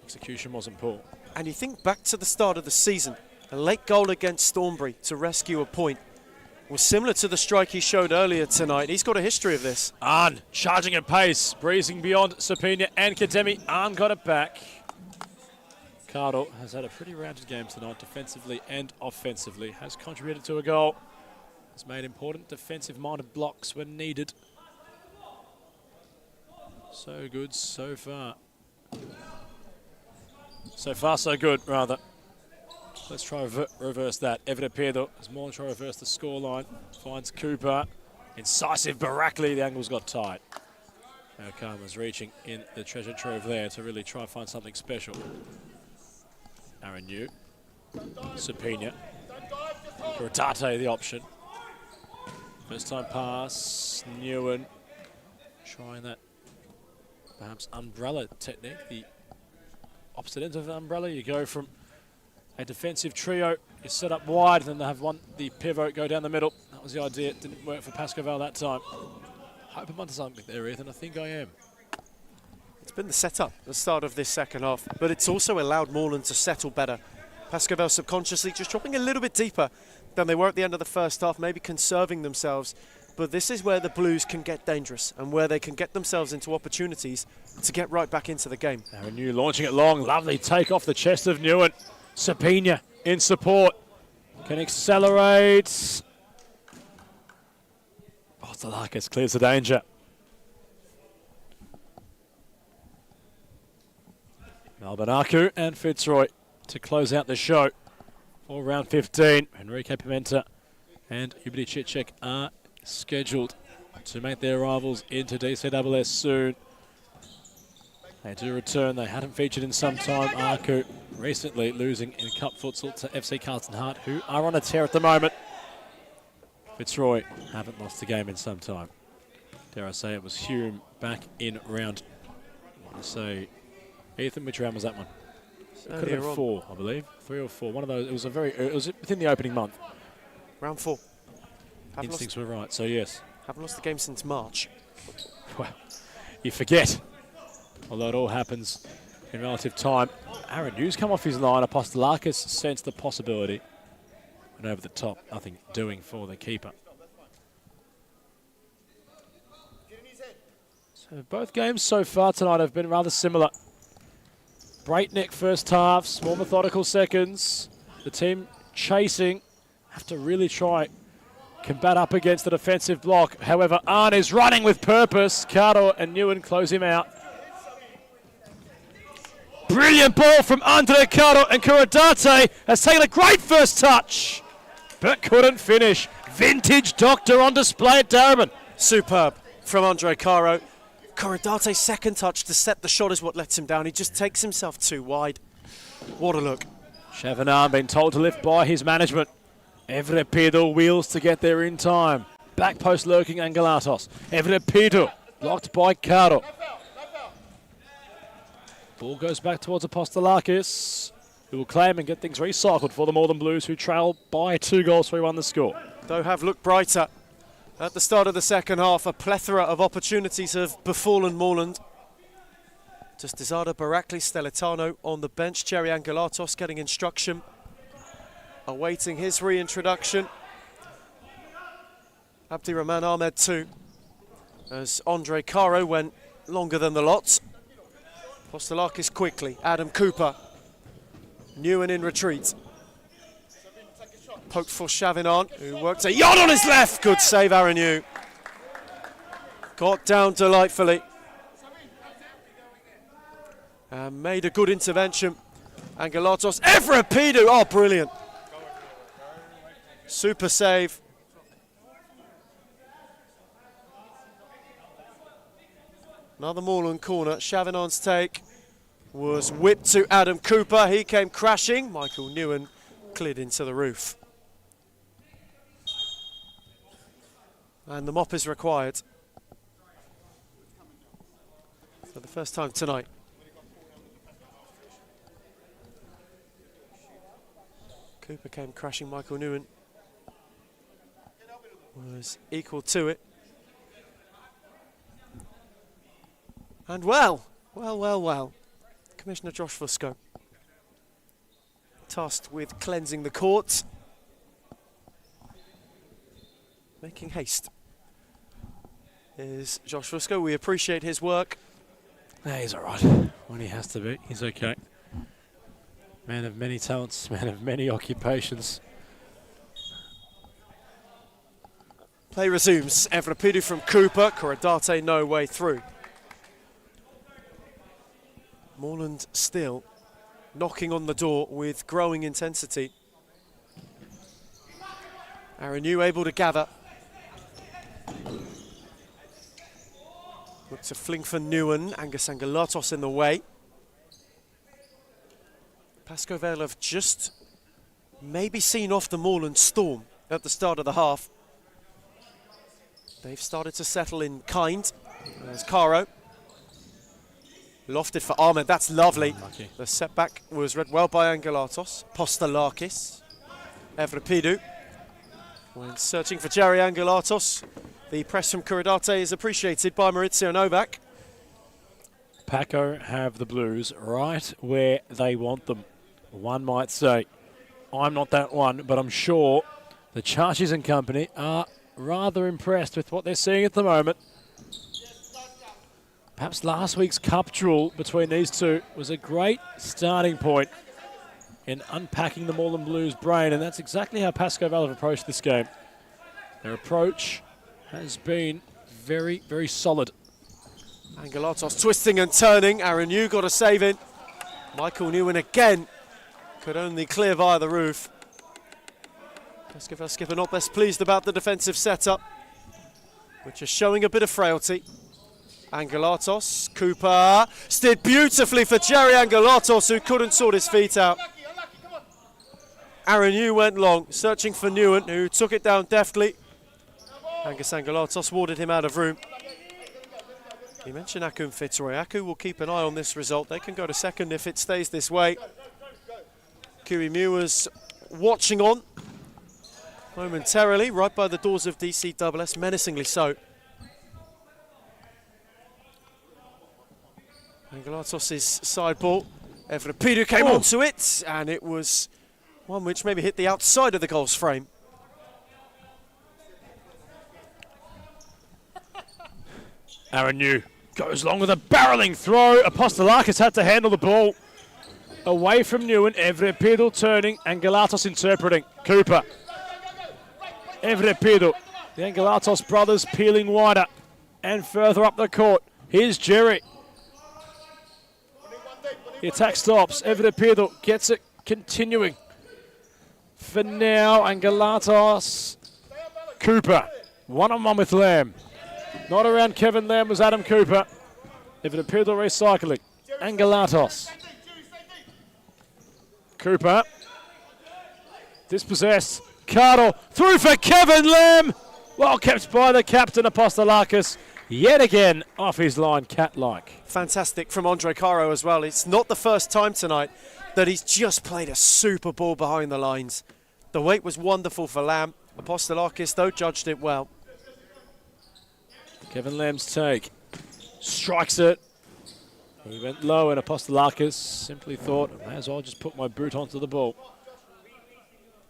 Execution wasn't poor. And you think back to the start of the season, a late goal against Thornbury to rescue a point was similar to the strike he showed earlier tonight. He's got a history of this. Arn charging at pace, breezing beyond Sapina and Kademi. Arn got it back. Cardo has had a pretty rounded game tonight, defensively and offensively. Has contributed to a goal. Has made important defensive-minded blocks when needed. So good so far. So far, so good, rather. Let's try reverse that. Evan Appear, as Moreland try to reverse the scoreline. Finds Cooper. Incisive Barakli. The angle's got tight. Karma's reaching in the treasure trove there to really try and find something special. Aaron Yu. Sapina. Rodate the option. First time pass. Newen trying that perhaps umbrella technique. The opposite end of the umbrella. You go from a defensive trio, you set up wide, and then they have the pivot go down the middle. That was the idea. It didn't work for Pascal that time. I hope I'm onto something there, Ethan. I think I am. It's been the setup at the start of this second half, but it's also allowed Moreland to settle better. Pascal subconsciously just dropping a little bit deeper than they were at the end of the first half, maybe conserving themselves. But this is where the Blues can get dangerous and where they can get themselves into opportunities to get right back into the game. Aaron Yu launching it long. Lovely take off the chest of Newen. Sapina in support. Can accelerate. Apostolakis clears the danger. Albanaku and Fitzroy to close out the show for round 15. Enrique Pimenta and Ubidi Cicek are scheduled to make their arrivals into DCSS soon. They do return. They hadn't featured in some time. Aku recently losing in Cup Futsal to FC Carlton Heart, who are on a tear at the moment. Fitzroy haven't lost a game in some time. Dare I say it was Hume back in round, I want to say, Ethan, which round was that one? It could have been 4, I believe. 3 or 4. One of those. It was within the opening month. Round 4. Instincts were right, so yes. Haven't lost the game since March. Well, you forget. Although it all happens in relative time. Aaron Hughes come off his line. Apostolakis sensed the possibility. Went over the top. Nothing doing for the keeper. So both games so far tonight have been rather similar. Breakneck first halves, more methodical seconds. The team chasing have to really try combat up against the defensive block. However, Arn is running with purpose. Cardo and Newen close him out. Brilliant ball from Andre Cardo, and Kuradate has taken a great first touch, but couldn't finish. Vintage Doctor on display at Darabin. Superb from Andre Caro. Corridate's second touch to set the shot is what lets him down. He just takes himself too wide. What a look. Chavanard been told to lift by his management. Evrepido wheels to get there in time. Back post lurking Angelatos. Evrepido blocked by Caro. Ball goes back towards Apostolakis, who will claim and get things recycled for the Northern Blues, who trail by 2 goals, 3-1 the score. Though have looked brighter at the start of the second half. A plethora of opportunities have befallen Moreland. Just Desada Barakli Stelitano on the bench. Jerry Angelatos getting instruction, awaiting his reintroduction. Abdi Rahman Ahmed too, as Andre Caro went longer than the lots. Apostolakis quickly. Adam Cooper. Newen in retreat. Poked for Chavinan, who worked a yard on his left. Good save, Aaron Yu. Got down delightfully. And made a good intervention. Angelatos. Evrepidu. Oh, brilliant. Super save. Another Moreland corner. Chavinan's take was whipped to Adam Cooper. He came crashing. Michael Newen cleared into the roof. And the mop is required for the first time tonight. Cooper came crashing. Michael Newen was equal to it. And well, Commissioner Josh Fusco, tasked with cleansing the courts, making haste, is Josh Fusco. We appreciate his work. Yeah, he's all right when he has to be. He's okay. Man of many talents, man of many occupations. Play resumes. Evrepidu from Cooper. Corridate no way through. Moreland still knocking on the door with growing intensity. Aaron Yu able to gather. Looks a fling for Newen. Angus Angelatos in the way. Pasco Vale have just maybe seen off the Moreland storm at the start of the half. They've started to settle in kind. There's Caro. Lofted for Ahmed, that's lovely. Unlucky. The setback was read well by Angelatos. Apostolakis. Evrepidu. When searching for Jerry Angelatos, the press from Corridate is appreciated by Maurizio Novak. Paco have the Blues right where they want them. One might say, I'm not that one, but I'm sure the Charges and company are rather impressed with what they're seeing at the moment. Perhaps last week's cup duel between these two was a great starting point in unpacking the Moreland Blues' brain, and that's exactly how Pasco Vale have approached this game. Their approach has been very, very solid. Angelatos twisting and turning. Aaron Yu got a save in. Michael Newen again could only clear via the roof. Let's give our skipper not best pleased about the defensive setup, which is showing a bit of frailty. Angelatos, Cooper, steered beautifully for Jerry Angelatos, who couldn't sort his feet out. Aaron Yu went long, searching for Newen, who took it down deftly. Angus Angelatos warded him out of room. You mentioned Aku and Fitzroy. Aku will keep an eye on this result. They can go to second if it stays this way. Kiwi Mewers watching on momentarily, right by the doors of DCSS, menacingly so. Angelatos' side ball. Evrapidu came onto it, and it was one which maybe hit the outside of the goal's frame. Aaron Yu goes long with a barreling throw. Apostolakis had to handle the ball. Away from Newen, Evrapidu turning, Angelatos interpreting. Cooper. Evrapidu. The Angelatos brothers peeling wider and further up the court. Here's Jerry. The attack stops. Evrapidu gets it continuing. For now, Angelatos. Cooper. One-on-one with Lamb. Not around Kevin Lamb was Adam Cooper. Evrapidu recycling. Angelatos. Cooper. Dispossessed. Cardle through for Kevin Lamb. Well kept by the captain Apostolakis. Yet again off his line, cat-like. Fantastic from Andre Caro as well. It's not the first time tonight that he's just played a super ball behind the lines. The weight was wonderful for Lamb. Apostolakis, though, judged it well. Kevin Lamb's take. Strikes it. He went low and Apostolakis simply thought, I may as well just put my boot onto the ball.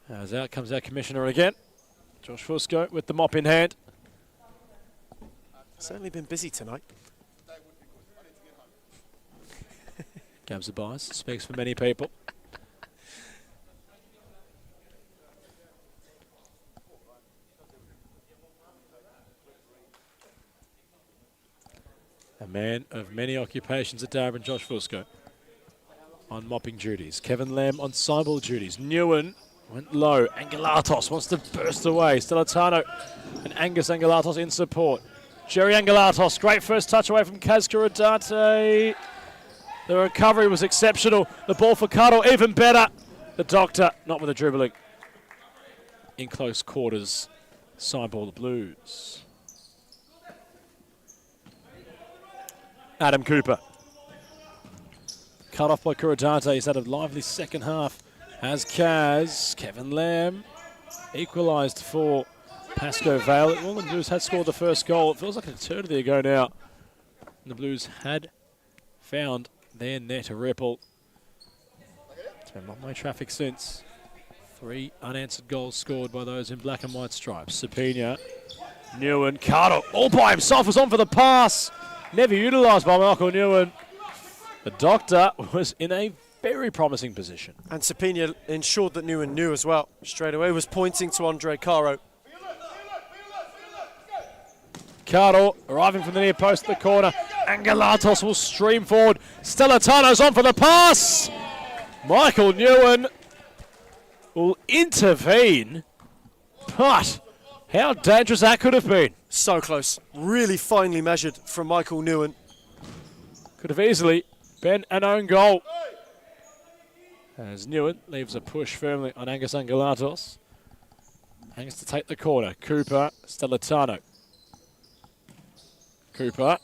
As out comes our commissioner again. Josh Fusco with the mop in hand. Certainly been busy tonight. Gabs the bias, speaks for many people. A man of many occupations at Darwin, Josh Fusco, on mopping duties. Kevin Lamb on sideball duties. Newen went low. Angelatos wants to burst away. Stellatano and Angus Angelatos in support. Jerry Angelatos, great first touch away from Kaz Kuradate. The recovery was exceptional. The ball for Cardle, even better. The doctor, not with the dribbling. In close quarters, sideball the Blues. Adam Cooper. Cut off by Kuradate. He's had a lively second half. As Kaz, Kevin Lamb equalised for Pascoe Vale. Well, the Blues had scored the first goal. It feels like an eternity ago now. And the Blues had found their net a ripple. It's been one-way traffic since. 3 unanswered goals scored by those in black and white stripes. Sapina, Newen, Cardle, all by himself, was on for the pass. Never utilised by Michael Newen. The doctor was in a very promising position. And Sapina ensured that Newen knew as well. Straight away was pointing to Andre Caro. Cardle arriving from the near post at the corner. Angelatos will stream forward. Stellatano's on for the pass. Michael Newen will intervene. But how dangerous that could have been. So close. Really finely measured from Michael Newen. Could have easily been an own goal. As Newen leaves a push firmly on Angus Angelatos. Angus to take the corner. Cooper, Stellatano. Cooper.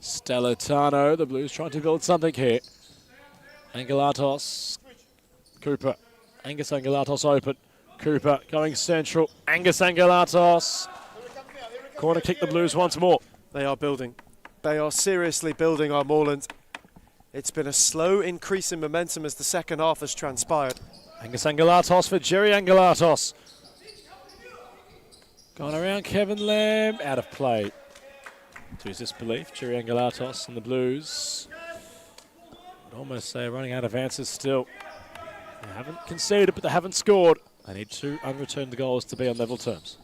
Stellatano. The Blues trying to build something here. Angelatos. Cooper. Angus Angelatos open. Cooper going central. Angus Angelatos. Corner kick the Blues once more. They are building. They are seriously building our Moreland. It's been a slow increase in momentum as the second half has transpired. Angus Angelatos for Jerry Angelatos. Gone around Kevin Lamb. Out of play. To his disbelief, Jerry Angelatos and the Blues. I'd almost say running out of answers still. They haven't conceded, but they haven't scored. They need 2 unreturned goals to be on level terms.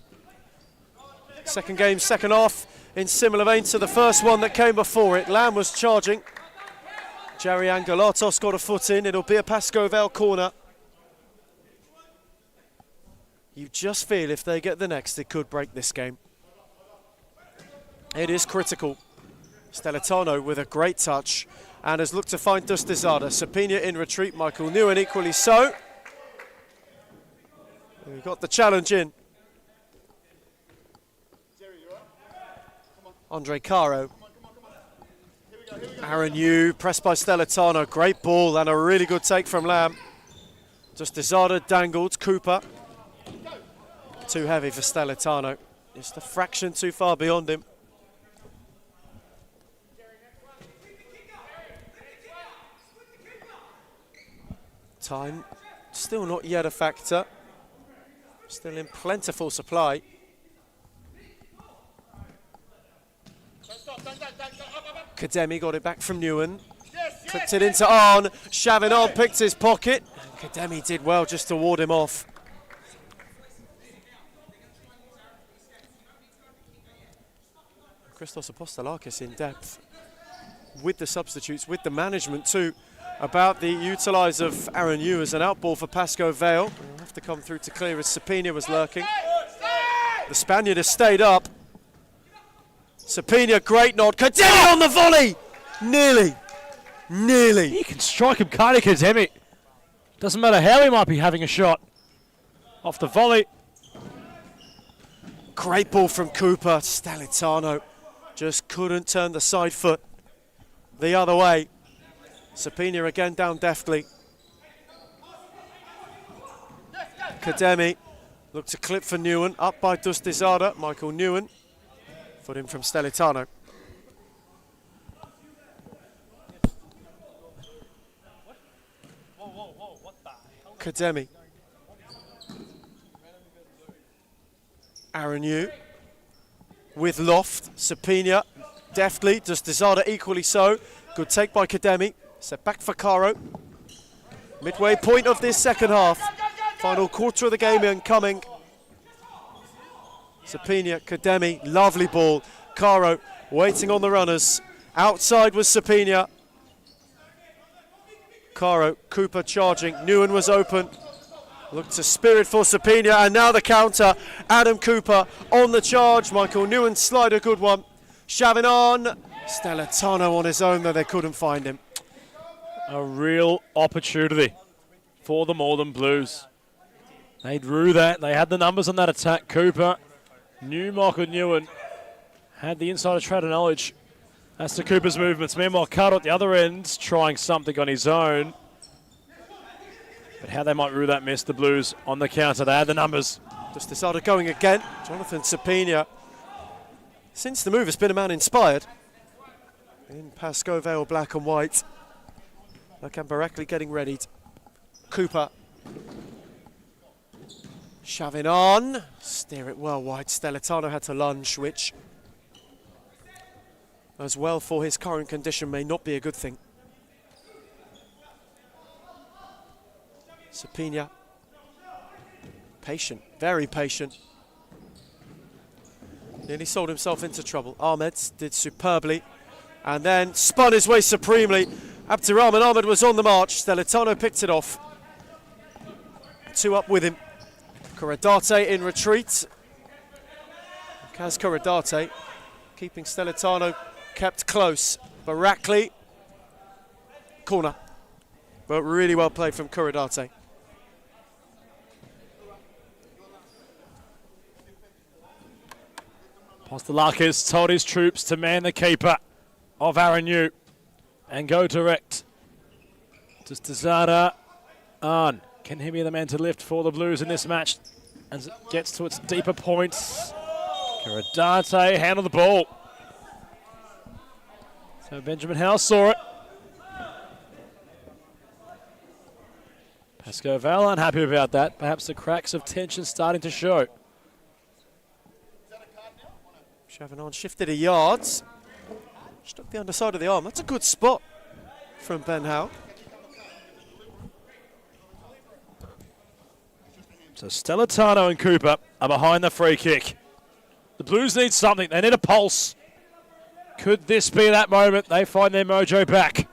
Second game, second half. in similar vein to the first one that came before it. Lamb was charging. Jerry Angelatos got a foot in. It'll be a Pascoe Vale corner. You just feel if they get the next, it could break this game. It is critical. Stellitano with a great touch and has looked to find Dustizada. Sapina in retreat, Michael Newen equally so. We got the challenge in. Andre Caro. Aaron Yu, pressed by Stellitano. Great ball and a really good take from Lamb. Dustizada dangled, Cooper. Too heavy for Stellitano. Just a fraction too far beyond him. Time still not yet a factor. Still in plentiful supply. Kademi got it back from Newen. Clipped it into Arn. Chavinon picked his pocket. And Kademi did well just to ward him off. Christos Apostolakis in depth with the substitutes, with the management too, about the utilise of Aaron Yu as an outball for Pascoe Vale. He'll have to come through to clear as Sapina was lurking. The Spaniard has stayed up. Sapina, great nod. Kademi on the volley! Nearly. Nearly. He can strike him, can't he, Kademi? Doesn't matter how he might be having a shot. Off the volley. Great ball from Cooper. Stellitano just couldn't turn the side foot the other way. Sapina again down deftly. Kademi looked to clip for Newen, up by Dustizada. Michael Newen, foot in from Stellitano. Kademi. Aaron Yu with loft. Sapina deftly. Dustizada equally so. Good take by Kademi. Set back for Caro. Midway point of this second half. Final quarter of the game incoming. Sapina, Kademi, lovely ball. Caro waiting on the runners. Outside was Sapina. Caro, Cooper charging. Newen was open. Looked to spirit for Sapina, and now the counter. Adam Cooper on the charge. Michael Newen slide a good one. Chavinon. Stellitano on his own, though they couldn't find him. A real opportunity for the Northern Blues. They drew that. They had the numbers on that attack. Cooper knew Michael Newen had the insider trader knowledge as to Cooper's movements. Meanwhile, Carter at the other end trying something on his own. But how they might rue that miss, the Blues on the counter. They had the numbers. Just decided going again. Jonathan Sapina. Since the move has been a man inspired. In Pascoe Vale, black and white. Lacan Barakli getting readied. Cooper. Chavinon. Steer it well wide. Stellitano had to lunge, which, as well for his current condition, may not be a good thing. Sapina. Patient, very patient. Nearly sold himself into trouble. Ahmed did superbly and then spun his way supremely. Abdirahman Ahmed was on the march. Stellitano picked it off. Two up with him. Kuradate in retreat. Kaz Kuradate keeping Stellitano kept close. Barakli. Corner. But really well played from Kuradate. Apostolakis told his troops to man the keeper of Aaron Yu and go direct. Dustizada. Arn. Can he be the man to lift for the Blues in this match as it gets to its deeper points? Kuradate handled the ball. So Benjamin House saw it. Pascoe Vale unhappy about that. Perhaps the cracks of tension starting to show. Chavinon shifted a yards. Struck the underside of the arm. That's a good spot from Ben Howe. So Stellitano and Cooper are behind the free kick. The Blues need something. They need a pulse. Could this be that moment they find their mojo back?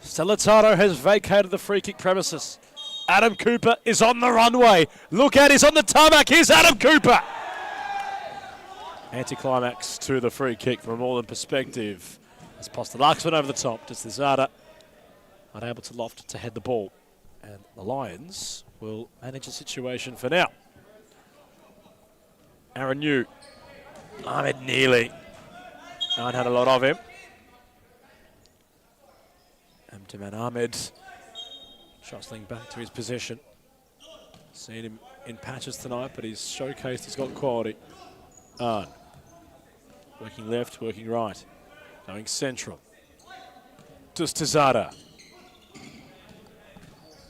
Stellitano has vacated the free kick premises. Adam Cooper is on the runway. Look out, he's on the tarmac. Here's Adam Cooper. Anticlimax to the free kick from a Moreland perspective. As Postalax went over the top. Destizada unable to loft to head the ball. And the Lions will manage the situation for now. Aaron New. Ahmed Neely. No one had a lot of him. Amtaman Ahmed shuttling back to his position. Seen him in patches tonight, but he's showcased he's got quality. Arn. Working left, working right. Going central. Dustazada.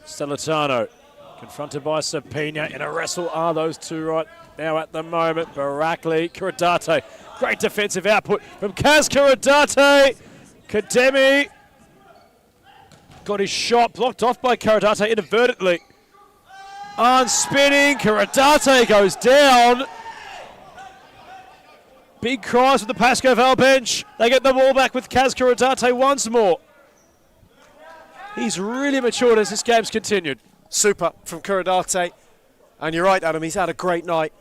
Stellitano. Confronted by Sapina in a wrestle. Are those two right now at the moment? Barakli, Karadate. Great defensive output from Kaz Karadate. Kademi got his shot blocked off by Karadate inadvertently. On spinning, Karadate goes down. Big cries from the Pascoe Vale bench. They get the ball back with Kaz Karadate once more. He's really matured as this game's continued. Super from Karadate. And you're right, Adam, he's had a great night.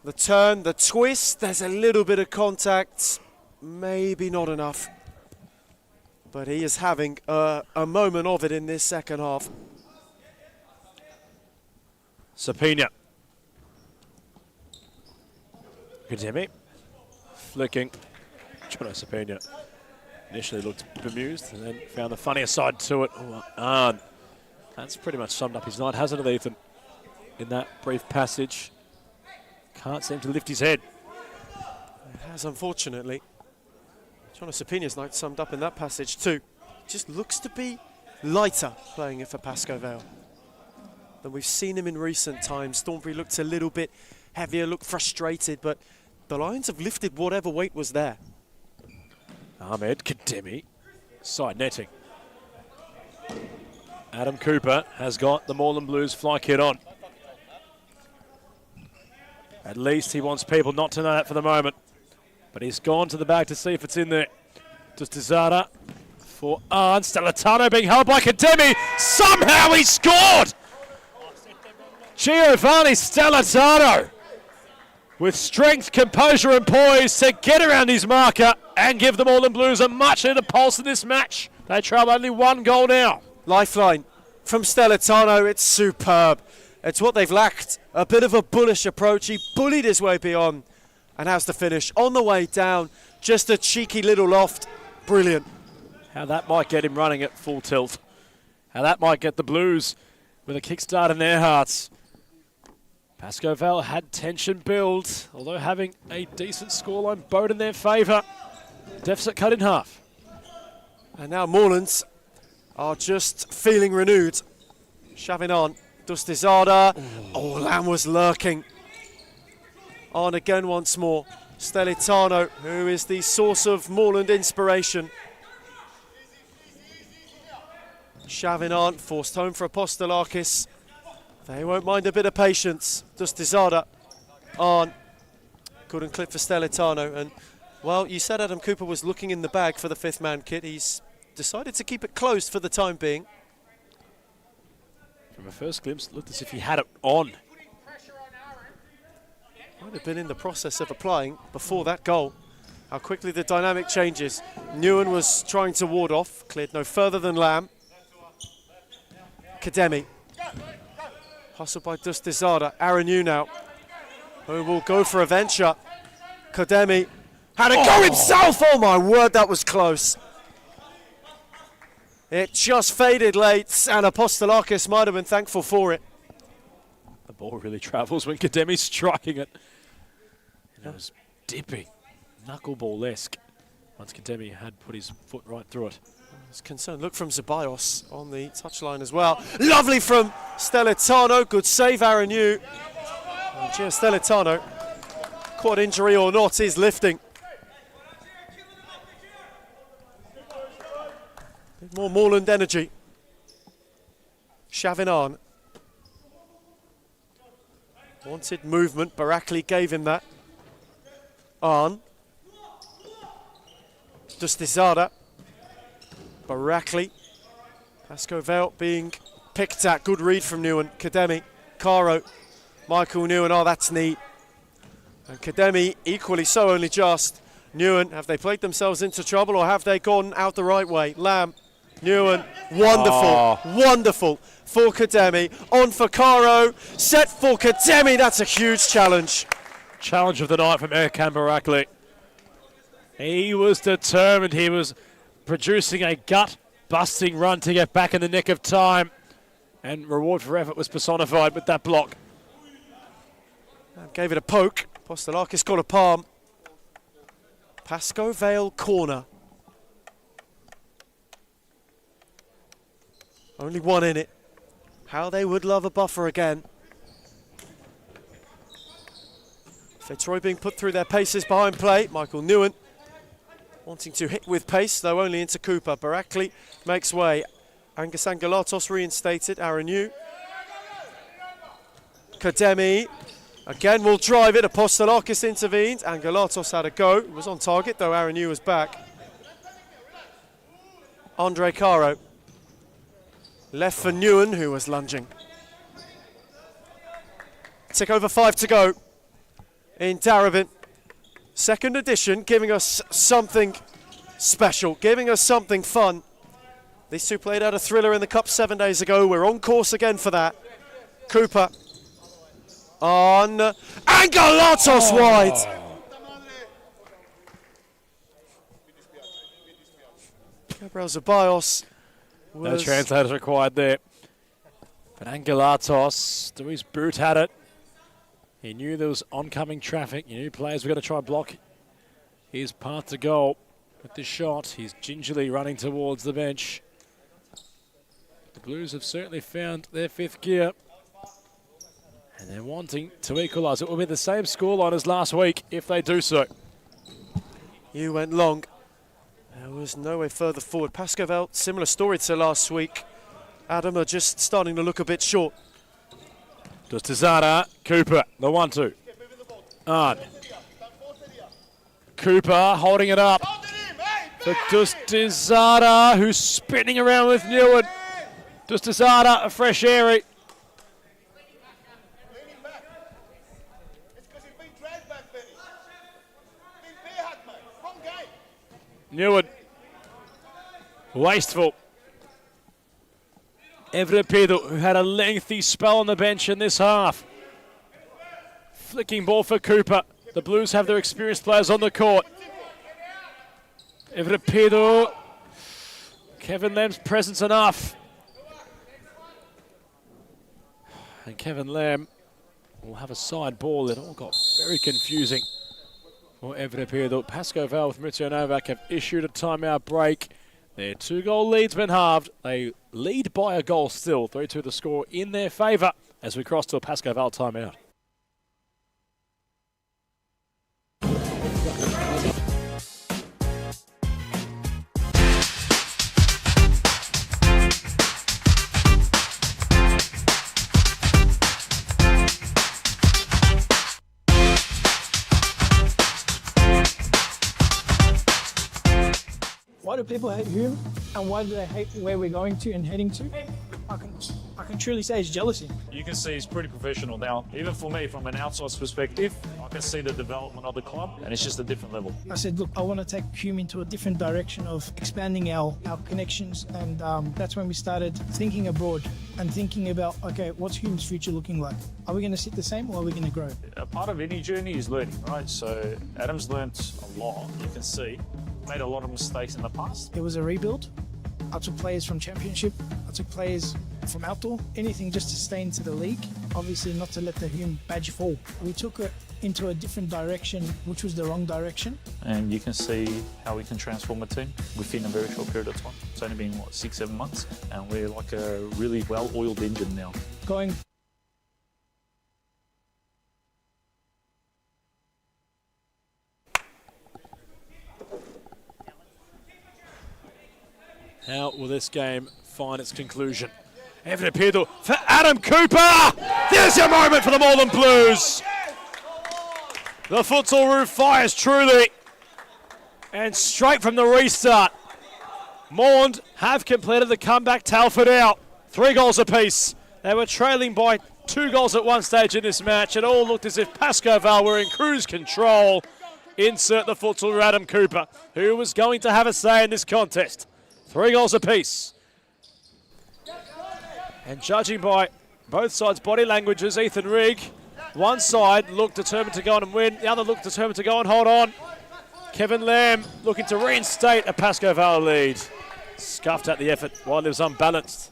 The turn, the twist, there's a little bit of contact. Maybe not enough. But he is having a moment of it in this second half. Sapina. Kademi. Flicking. Jono Sapina initially looked bemused and then found the funnier side to it. That's pretty much summed up his night, hasn't it, Ethan? In that brief passage. Can't seem to lift his head. It has, unfortunately. Jono Sapina's night summed up in that passage too. Just looks to be lighter playing it for Pascoe Vale than we've seen him in recent times. Thornbury looked a little bit heavier, looked frustrated, but the Lions have lifted whatever weight was there. Ahmed Kademi, side netting. Adam Cooper has got the Moreland Blues fly kit on. At least he wants people not to know that for the moment. But he's gone to the bag to see if it's in there. Dustazada for Arn. Stellitano being held by Kademi. Somehow he scored! Giovanni Stellitano with strength, composure and poise to get around his marker and give the Moreland Blues a much needed pulse in this match. They trail only one goal now. Lifeline from Stellitano, it's superb. It's what they've lacked, a bit of a bullish approach. He bullied his way beyond and has the finish. On the way down, just a cheeky little loft. Brilliant. How that might get him running at full tilt. How that might get the Blues with a kickstart in their hearts. Pascoe Vale had tension build, although having a decent scoreline bowed in their favour. Deficit cut in half. And now Morelands are just feeling renewed. Shoving on. Dustizada. Oh, Lamb was lurking. On again once more. Stellitano, who is the source of Moreland inspiration. Shaving on, forced home for Apostolakis. They won't mind a bit of patience. Dustizada on. Couldn't clip for Stellitano. And, well, you said Adam Cooper was looking in the bag for the fifth man kit. He's decided to keep it closed for the time being. From a first glimpse, it looked as if he had it on. Might have been in the process of applying before that goal. How quickly the dynamic changes. Newen was trying to ward off, cleared no further than Lamb. Kademi. Hustled by Dustizada. Aaron Yu now, who will go for a venture. Kademi had to go himself. Oh my word, that was close. It just faded late, and Apostolakis might have been thankful for it. The ball really travels when Kademi's striking it. And it was dipping, knuckleball-esque, once Kademi had put his foot right through it. There's concern. Look from Zeballos on the touchline as well. Lovely from Stellitano. Good save, Aaron Yu. Gio Stellitano, quad injury or not, is lifting. More Moreland energy. Shavinan. Wanted movement. Barakli gave him that. Arn. Dustizada. Barakli. Pasco Vale being picked at. Good read from Newen. Kademi. Caro. Michael Newen. Oh, that's neat. And Kademi equally so, only just. Newen, have they played themselves into trouble or have they gone out the right way? Lamb. Newen. Wonderful. Wonderful for Kademi. On for Caro. Set for Kademi. That's a huge challenge. Challenge of the night from Erkan Barakli. He was determined. He was producing a gut-busting run to get back in the nick of time. And reward for effort was personified with that block. And gave it a poke. Postelakis got a palm. Pasco Vale corner. Only one in it. How they would love a buffer again. Fitzroy being put through their paces behind play. Michael Newen wanting to hit with pace, though only into Cooper. Barakli makes way. Angus Angelatos reinstated. Aranu. Kademi again will drive it. Apostolakis intervened. Angelatos had a go. It was on target, though Aranu was back. Andre Caro. Left for Newen, who was lunging. Tick over 5 to go in Darabin. Second edition, giving us something special, giving us something fun. These two played out a thriller in the Cup 7 days ago. We're on course again for that. Cooper on Angelatos wide. Gabriel Zeballos. No translators required there. But Angelatos, through his boot, had it. He knew there was oncoming traffic. He knew players were going to try and block his path to goal. With this shot, he's gingerly running towards the bench. The Blues have certainly found their fifth gear. And they're wanting to equalise. It will be the same scoreline as last week if they do so. You went long. There was no way further forward. Pasco Vale, similar story to last week. Adam are just starting to look a bit short. Dustizada, Cooper, the 1-2. On. Cooper holding it up. For Dustizada, who's spinning around with Newen. Dustizada, a fresh airy. Newen. Wasteful. Evrepedo, who had a lengthy spell on the bench in this half. Flicking ball for Cooper. The Blues have their experienced players on the court. Evrepedo. Kevin Lamb's presence enough. And Kevin Lamb will have a side ball. It all got very confusing for Evrepedo. Pasco Vale with Maurizio Novak have issued a timeout break. Their 2-goal lead's been halved. They lead by a goal still. 3-2 the score in their favour as we cross to a Pasco Vale timeout. Why do people hate Hume, and why do they hate where we're going to and heading to? I can truly say it's jealousy. You can see he's pretty professional now. Even for me, from an outside perspective, I can see the development of the club, and it's just a different level. I said, look, I want to take Hume into a different direction of expanding our connections, and that's when we started thinking abroad and thinking about, okay, what's Hume's future looking like? Are we going to sit the same, or are we going to grow? A part of any journey is learning, right? So Adam's learnt a lot, you can see. Made a lot of mistakes in the past. It was a rebuild. I took players from Championship. I took players from outdoor. Anything just to stay into the league. Obviously not to let the Hume badge fall. We took it into a different direction, which was the wrong direction. And you can see how we can transform a team within a very short period of time. It's only been, 6-7 months? And we're like a really well-oiled engine now. Going How will this game find its conclusion? Evrepedo for Adam Cooper! There's your moment for the Moreland Blues! The futsal roof fires truly. And straight from the restart, Mourne have completed the comeback. Telford out. 3 goals apiece. They were trailing by 2 goals at one stage in this match. It all looked as if Pascoe Vale were in cruise control. Insert the futsal Adam Cooper, who was going to have a say in this contest. 3 goals apiece. And judging by both sides' body languages, Ethan Rigg, one side looked determined to go on and win, the other looked determined to go and hold on. Kevin Lamb looking to reinstate a Pascoe Vale lead. Scuffed at the effort while it was unbalanced.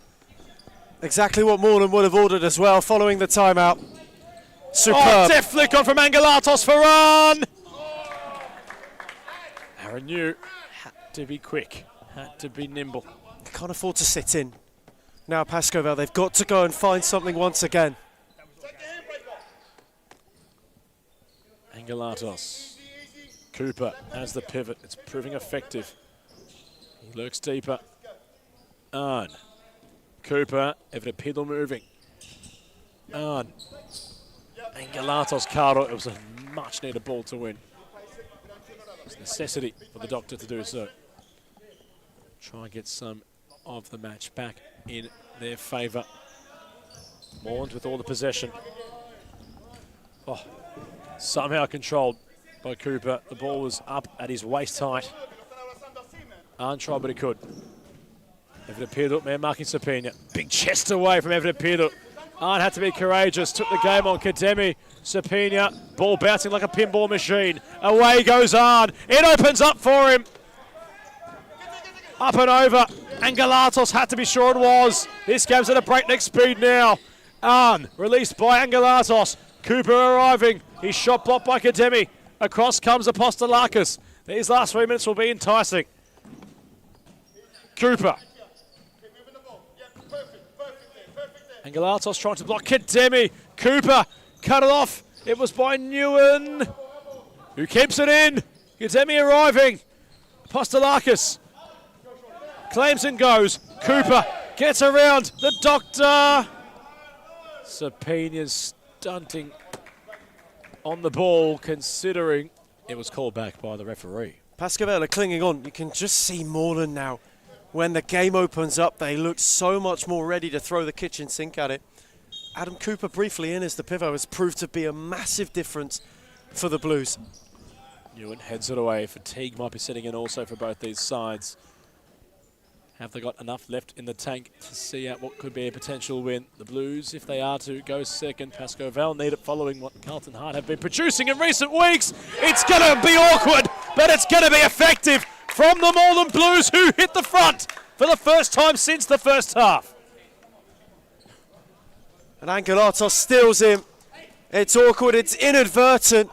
Exactly what Moreland would have ordered as well following the timeout. Superb. Oh, deft flick on from Angelatos for run. Aaron New had to be quick, had to be nimble. Can't afford to sit in. Now Pascoe Vale, they've got to go and find something once again. Angelatos. Cooper has the pivot. It's proving effective. He lurks deeper. Arn. Cooper, Everett Piddle moving. Arn. Angelatos Caro. It was a much needed ball to win. It's a necessity for the Doctor to do so. Try and get some of the match back in their favour. Mourns with all the possession. Oh, somehow controlled by Cooper. The ball was up at his waist height. Arn tried, but he could. Everett Piddle, man marking Sapina. Big chest away from Everett Piddle. Arn had to be courageous. Took the game on Kademi. Sapina, ball bouncing like a pinball machine. Away goes Arn. It opens up for him. Up and over. Angelatos had to be sure it was. This game's at a breakneck speed now. Arn released by Angelatos. Cooper arriving. He's shot blocked by Kademi. Across comes Apostolakis. These last 3 minutes will be enticing. Cooper. Angelatos trying to block Kademi. Cooper cut it off. It was by Newen, who keeps it in. Kademi arriving. Apostolakis claims and goes. Cooper gets around the Doctor. Sapina's stunting on the ball, considering it was called back by the referee. Pascoe Vale are clinging on. You can just see Moreland now. When the game opens up, they look so much more ready to throw the kitchen sink at it. Adam Cooper briefly in as the pivot has proved to be a massive difference for the Blues. Newen heads it away. Fatigue might be setting in also for both these sides. Have they got enough left in the tank to see out what could be a potential win? The Blues, if they are to go second, Pascoe Vale need it following what Carlton Hart have been producing in recent weeks. It's going to be awkward, but it's going to be effective from the Moreland Blues, who hit the front for the first time since the first half. And Angelatos steals him. It's awkward, it's inadvertent.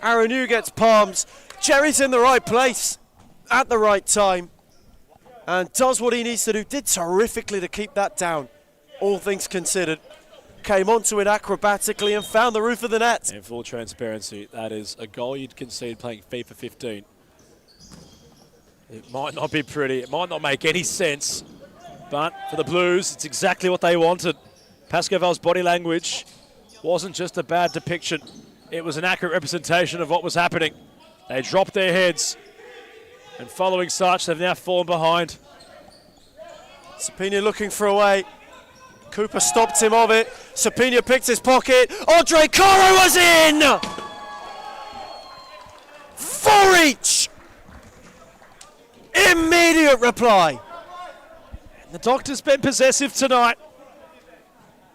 Aranu gets palms. Jerry's in the right place at the right time and does what he needs to do. Did terrifically to keep that down, all things considered. Came onto it acrobatically and found the roof of the net. In full transparency, that is a goal you'd concede playing FIFA 15. It might not be pretty, it might not make any sense, but for the Blues, it's exactly what they wanted. Pascoe Vale's body language wasn't just a bad depiction, it was an accurate representation of what was happening. They dropped their heads, and following such, they've now fallen behind. Sapina looking for a way. Cooper stopped him of it. Sapina picked his pocket. Andre Caro was in! For each! Immediate reply. And the Doctor's been possessive tonight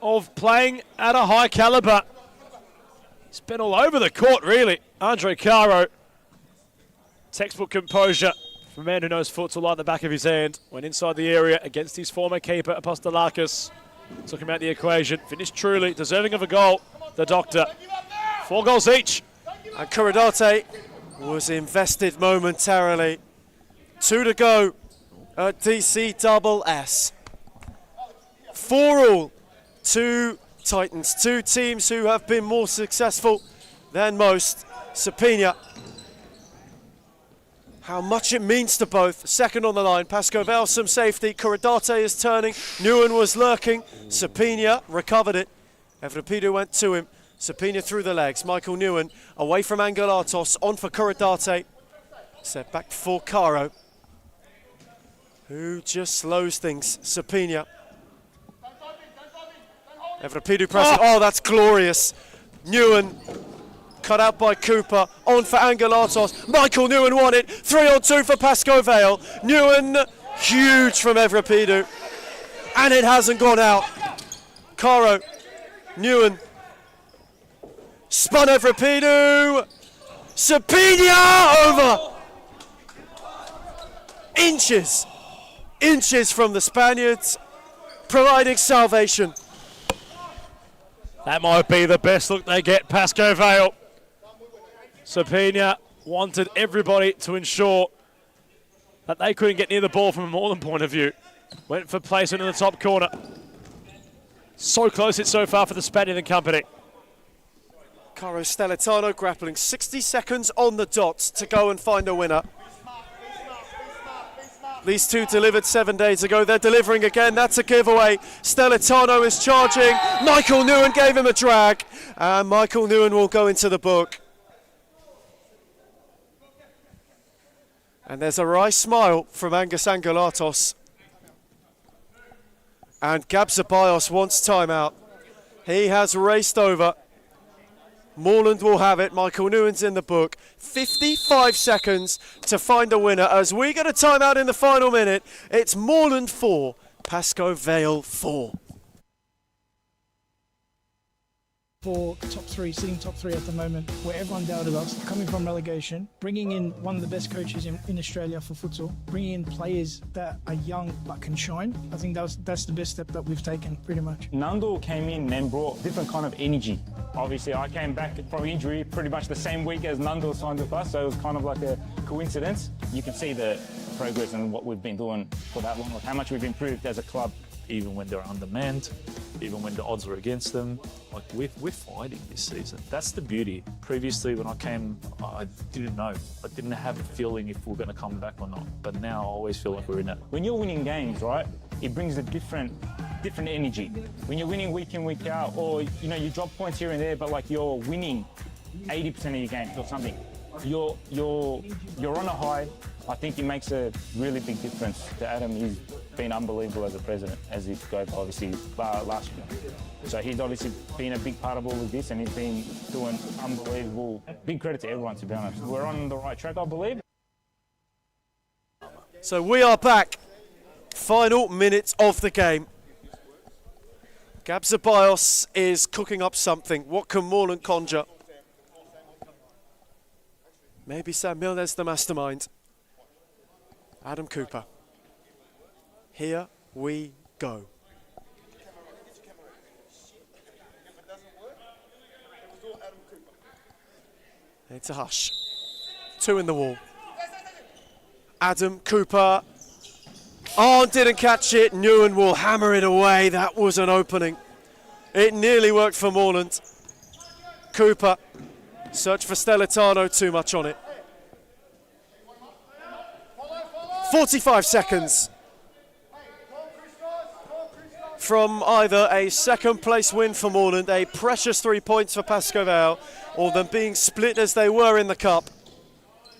of playing at a high calibre. He's been all over the court, really. Andre Caro. Textbook composure from a man who knows futsal like the back of his hand. Went inside the area against his former keeper, Apostolakis. Took him out the equation. Finished truly deserving of a goal, the Doctor. 4 goals each. And Kuradate was invested momentarily. 2 to go at DCSS. 4 all. 2 Titans. 2 teams who have been more successful than most. Sapina. How much it means to both. Second on the line. Pascoe Vale, some safety. Kuradate is turning. Newen was lurking. Sapina recovered it. Evrapidu went to him. Sapina through the legs. Michael Newen away from Angelatos. On for Kuradate. Set back for Caro, who just slows things. Sapina. Evrapidu pressing. Oh, that's glorious. Newen cut out by Cooper. On for Angelatos. Michael Newen won it. 3-on-2 for Pascoe Vale. Newen, huge from Evrapidu. And it hasn't gone out. Caro, Newen. Spun Evrapidu. Sapina over. Inches from the Spaniards, providing salvation. That might be the best look they get, Pascoe Vale. Sapina wanted everybody to ensure that they couldn't get near the ball from a Moreland point of view. Went for placement in the top corner. So close it so far for the Spaniard and company. Caro Stellitano grappling 60 seconds on the dot to go and find a winner. These two delivered 7 days ago. They're delivering again. That's a giveaway. Stellitano is charging. Michael Newen gave him a drag. And Michael Newen will go into the book. And there's a wry smile from Angus Angelatos. And Gab Zabayos wants timeout. He has raced over. Moreland will have it. Michael Newen's in the book. 55 seconds to find a winner as we get a timeout in the final minute. It's Moreland 4, Pascoe Vale 4. For top three, sitting top three at the moment, where everyone doubted us, coming from relegation, bringing in one of the best coaches in Australia for futsal, bringing in players that are young but can shine. I think that's the best step that we've taken, pretty much. Nundle came in and brought different kind of energy. Obviously, I came back from injury pretty much the same week as Nundle signed with us, so it was kind of like a coincidence. You can see the progress and what we've been doing for that long, like how much we've improved as a club. Even when they're undermanned, even when the odds are against them, like we're fighting this season. That's the beauty. Previously, when I came, I didn't know. I didn't have a feeling if we're going to come back or not. But now I always feel like we're in it. When you're winning games, right, it brings a different energy. When you're winning week in, week out, or you drop points here and there, but like you're winning 80% of your games or something, you're on a high. I think it makes a really big difference to Adam. He's been unbelievable as a president, as he goes obviously last year. So he's obviously been a big part of all of this, and he's been doing unbelievable. Big credit to everyone, to be honest. We're on the right track, I believe. So we are back. Final minutes of the game. Gab Zabayos is cooking up something. What can Moreland conjure? Maybe Sam Milner's the mastermind. Adam Cooper. Here we go. It's a hush. 2 in the wall. Adam Cooper. Oh, didn't catch it. Newen will hammer it away. That was an opening. It nearly worked for Moreland. Cooper. Search for Stellitano. Too much on it. 45 seconds from either a second place win for Moreland, a precious 3 points for Pascoe Vale, or them being split as they were in the cup.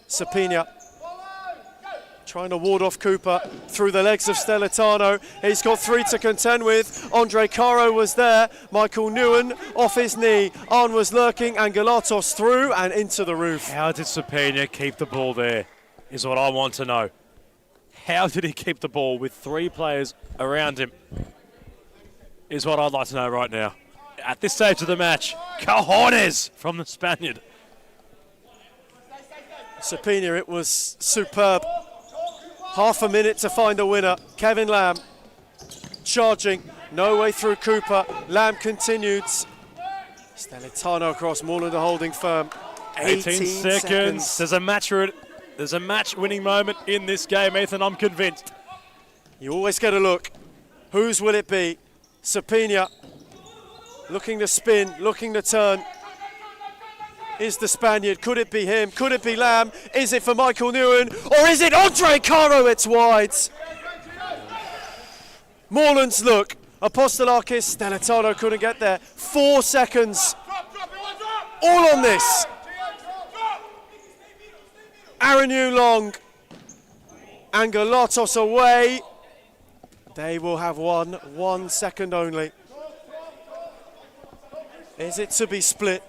Sapina trying to ward off Cooper through the legs of Stellitano. He's got 3 to contend with. Andre Caro was there. Michael Newen off his knee. Arn was lurking. Angelatos through and into the roof. How did Sapina keep the ball there is what I want to know. How did he keep the ball with 3 players around him is what I'd like to know right now. At this stage of the match, cojones from the Spaniard. Sapina, it was superb. Half a minute to find a winner. Kevin Lamb charging. No way through Cooper. Lamb continued. Stellitano across. Moreland holding firm. 18 seconds. There's a match-winning moment in this game, Ethan, I'm convinced. You always get a look. Whose will it be? Sapina looking to spin, looking to turn. Is the Spaniard? Could it be him? Could it be Lamb? Is it for Michael Newen? Or is it Andre Caro? It's wide. Moreland's look. Apostolakis, Stellitano couldn't get there. 4 seconds. All on this. Aaron Long and Galotos away. They will have 1 second only. Is it to be split?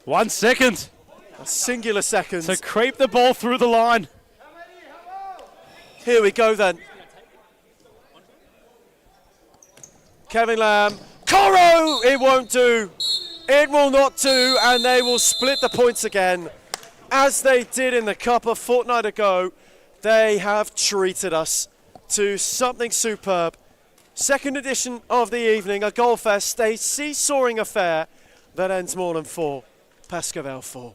1 second. A singular second. To creep the ball through the line. Here we go then. Kevin Lamb. Coro! It won't do. It will not do, and they will split the points again. As they did in the Cup a fortnight ago, they have treated us to something superb. Second edition of the evening, a goal fest, a seesawing affair that ends Moreland 4, Pascavel 4.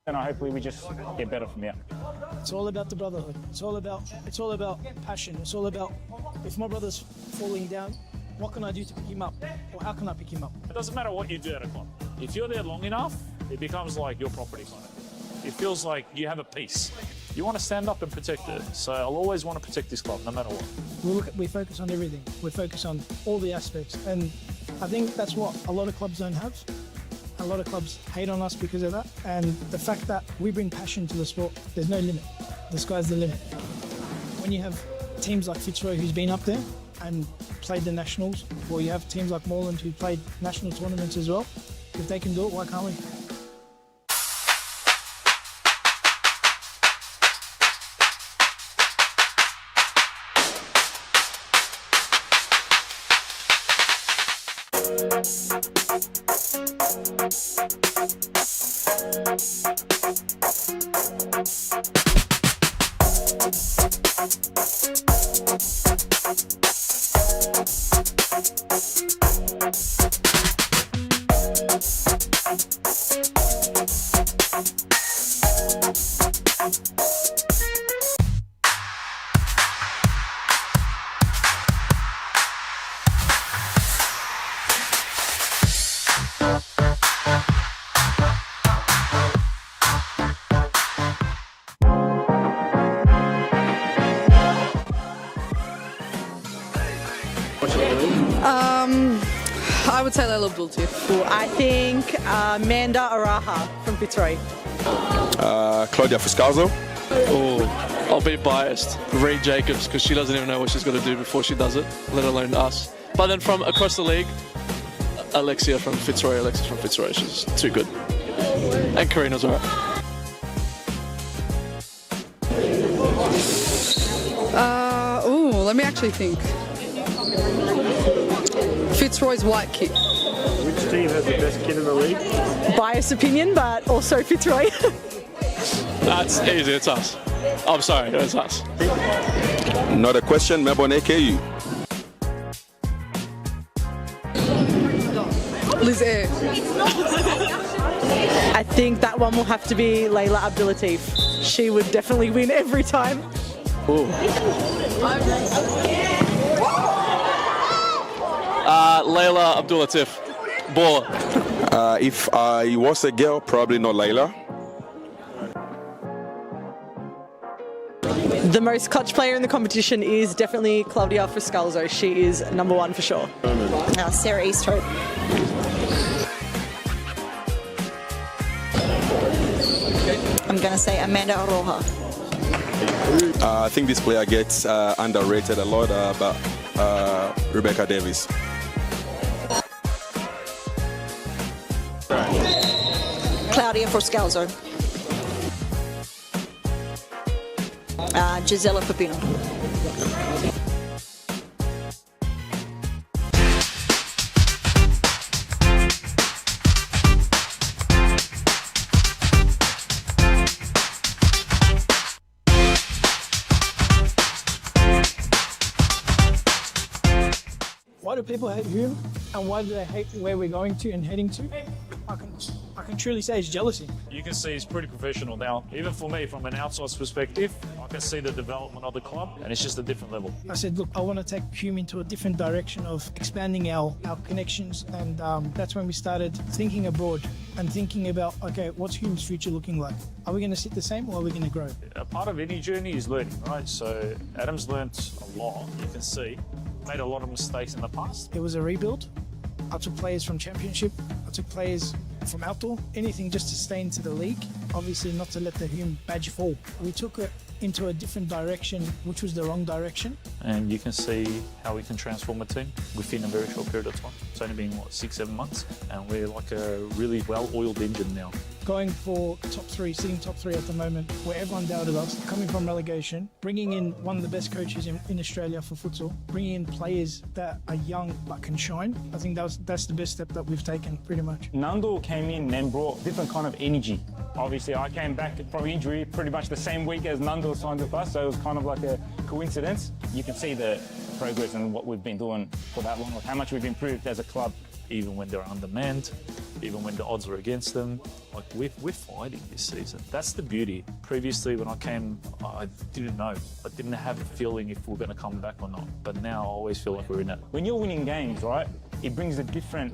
And hopefully we just get better from here. It's all about the brotherhood. It's all about passion. It's all about, if my brother's falling down, what can I do to pick him up? Or how can I pick him up? It doesn't matter what you do at a club. If you're there long enough, it becomes like your property kind of thing. It feels like you have a piece. You want to stand up and protect it. So I'll always want to protect this club, no matter what. We focus on everything. We focus on all the aspects. And I think that's what a lot of clubs don't have. A lot of clubs hate on us because of that. And the fact that we bring passion to the sport, there's no limit. The sky's the limit. When you have teams like Fitzroy who's been up there and played the nationals, or you have teams like Moreland who played national tournaments as well, if they can do it, why can't we? I would say Layla Abdul-Latif. I think Amanda Araha from Fitzroy. Claudia Fuscalzo. Oh, I'll be biased. Reed Jacobs, because she doesn't even know what she's got to do before she does it, let alone us. But then from across the league, Alexis from Fitzroy. She's too good. And Karina's alright. Let me actually think. Fitzroy's white kit. Which team has the best kid in the league? Biased opinion, but also Fitzroy. That's easy, it's us. I'm sorry, it's us. Not a question, Melbourne AKU. Liz Air. I think that one will have to be Layla Abdul-Latif. She would definitely win every time. Ooh. Layla Abdul-Latif. Baller. If I was a girl, probably not Layla. The most clutch player in the competition is definitely Claudia Fuscalzo. She is number one for sure. Sarah Easthope. I'm going to say Amanda Aroha. I think this player gets underrated a lot, but Rebecca Davis. Claudia Fuscalzo. Gisela Pepino. Why do people hate Hume, and why do they hate where we're going to and heading to? I can truly say it's jealousy. You can see he's pretty professional now. Even for me, from an outside's perspective, I can see the development of the club, and it's just a different level. I said, look, I want to take Hume into a different direction of expanding our connections, and that's when we started thinking abroad and thinking about, okay, what's Hume's future looking like? Are we going to sit the same, or are we going to grow? A part of any journey is learning, right? So Adam's learnt a lot, you can see. Made a lot of mistakes in the past. It was a rebuild. I took players from Championship. I took players from outdoor. Anything just to stay into the league. Obviously not to let the Hume badge fall. We took it into a different direction, which was the wrong direction. And you can see how we can transform a team within a very short period of time. It's only been, 6-7 months? And we're like a really well-oiled engine now. Going for top three, sitting top three at the moment, where everyone doubted us, coming from relegation, bringing in one of the best coaches in Australia for futsal, bringing in players that are young but can shine. I think that's the best step that we've taken, pretty much. Nundle came in and brought different kind of energy. Obviously, I came back from injury pretty much the same week as Nundle signed with us, so it was kind of like a coincidence. You can see the progress and what we've been doing for that long, how much we've improved as a club even when they're undermanned, even when the odds are against them. Like we're fighting this season. That's the beauty. Previously, when I came, I didn't know. I didn't have a feeling if we're going to come back or not. But now I always feel like we're in it. When you're winning games, right, it brings a different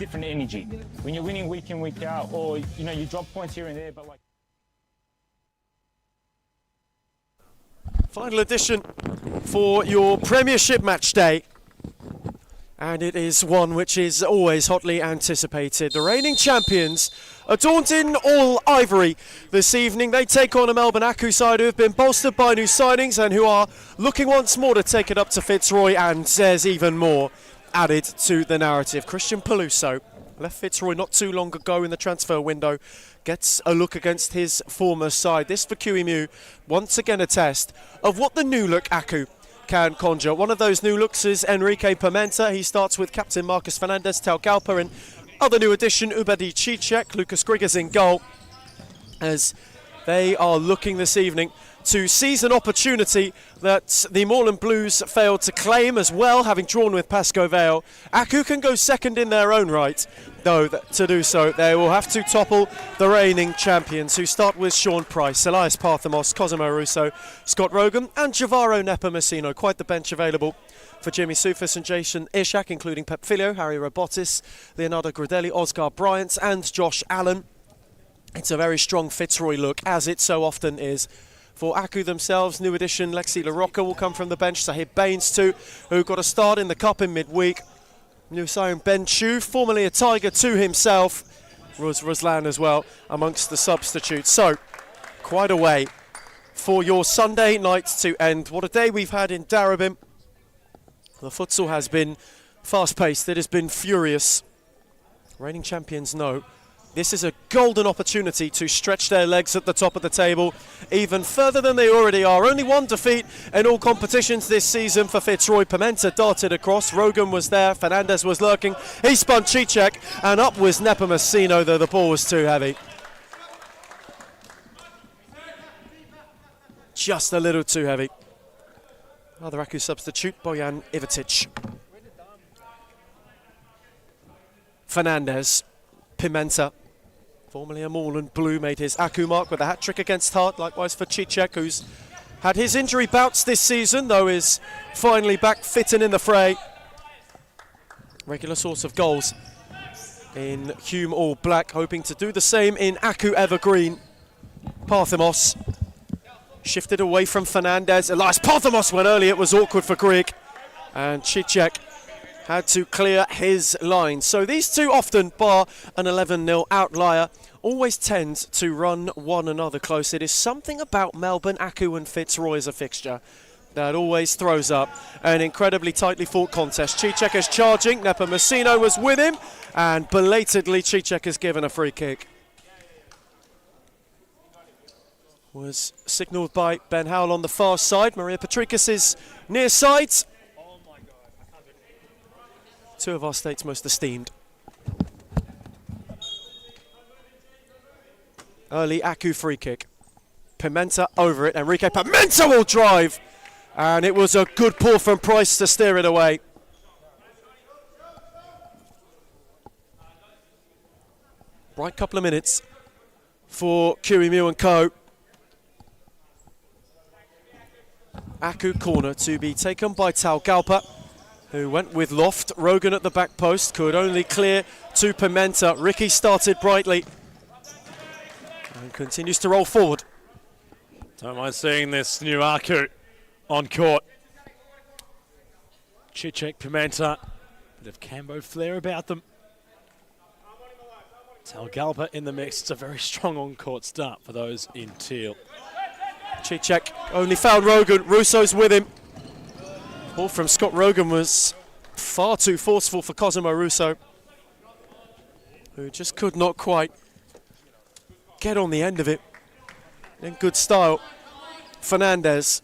energy. When you're winning week in, week out, or you drop points here and there, but like. Final edition for your Premiership match day. And it is one which is always hotly anticipated. The reigning champions, adorned in all ivory this evening. They take on a Melbourne Aku side who have been bolstered by new signings and who are looking once more to take it up to Fitzroy, and there's even more added to the narrative. Christian Peluso left Fitzroy not too long ago in the transfer window, gets a look against his former side. This for QEMU, once again a test of what the new look Aku can conjure. One of those new looks is Enrique Pimenta. He starts with captain Marcus Fernandez, Tal Galper, and other new addition Ubadi Cicek, Lucas Griggers in goal, as they are looking this evening to seize an opportunity that the Moreland Blues failed to claim as well, having drawn with Pascoe Vale. Aku can go second in their own right, though to do so they will have to topple the reigning champions, who start with Sean Price, Elias Parthamos, Cosimo Russo, Scott Rogan and Javaro Nepomuceno. Quite the bench available for Jimmy Soufis and Jason Ishak, including Pep Filio, Harry Robotis, Leonardo Gradelli, Oscar Bryant and Josh Allen. It's a very strong Fitzroy look, as it so often is. For Aku themselves, new addition Lexi LaRocca will come from the bench. Sahib Baines too, who got a start in the Cup in midweek. New signing Ben Chu, formerly a Tiger to himself. Ruslan as well amongst the substitutes. So, quite a way for your Sunday night to end. What a day we've had in Darabin. The futsal has been fast-paced, it has been furious. Reigning champions know this is a golden opportunity to stretch their legs at the top of the table even further than they already are. Only one defeat in all competitions this season for Fitzroy. Pimenta darted across, Rogan was there, Fernandez was lurking, he spun Cicek, and up was Nepomuceno, though the ball was too heavy. Just a little too heavy. Another Aku substitute, Bojan Ivatic. Fernandez, Pimenta, formerly a Moreland Blue, made his Aku mark with a hat-trick against Hart. Likewise for Cicek, who's had his injury bouts this season, though is finally back fit and in the fray. Regular source of goals in Hume All Black, hoping to do the same in Aku Evergreen. Parthamos shifted away from Fernandez. Elias Parthamos went early, it was awkward for Grieg, and Cicek had to clear his line. So these two often, bar an 11-0 outlier, always tend to run one another close. It is something about Melbourne, Aku and Fitzroy as a fixture that always throws up an incredibly tightly fought contest. Cicek is charging, Nepomuceno was with him, and belatedly Cicek is given a free kick. Was signalled by Ben Howell on the far side. Maria Patricus is near sides. Two of our state's most esteemed. Early Aku free kick. Pimenta over it. Enrique Pimenta will drive. And it was a good pull from Price to steer it away. Bright couple of minutes for QEMU and Co. Aku corner to be taken by Tal Galper, who went with Loft. Rogan at the back post could only clear to Pimenta. Ricky started brightly and continues to roll forward. Don't mind seeing this new Aku on court. Cicek, Pimenta, bit of Cambo flair about them. Tal Galper in the mix. It's a very strong on-court start for those in teal. Cicek only found Rogan. Russo's with him. Ball from Scott Rogan was far too forceful for Cosimo Russo, who just could not quite get on the end of it in good style. Fernandez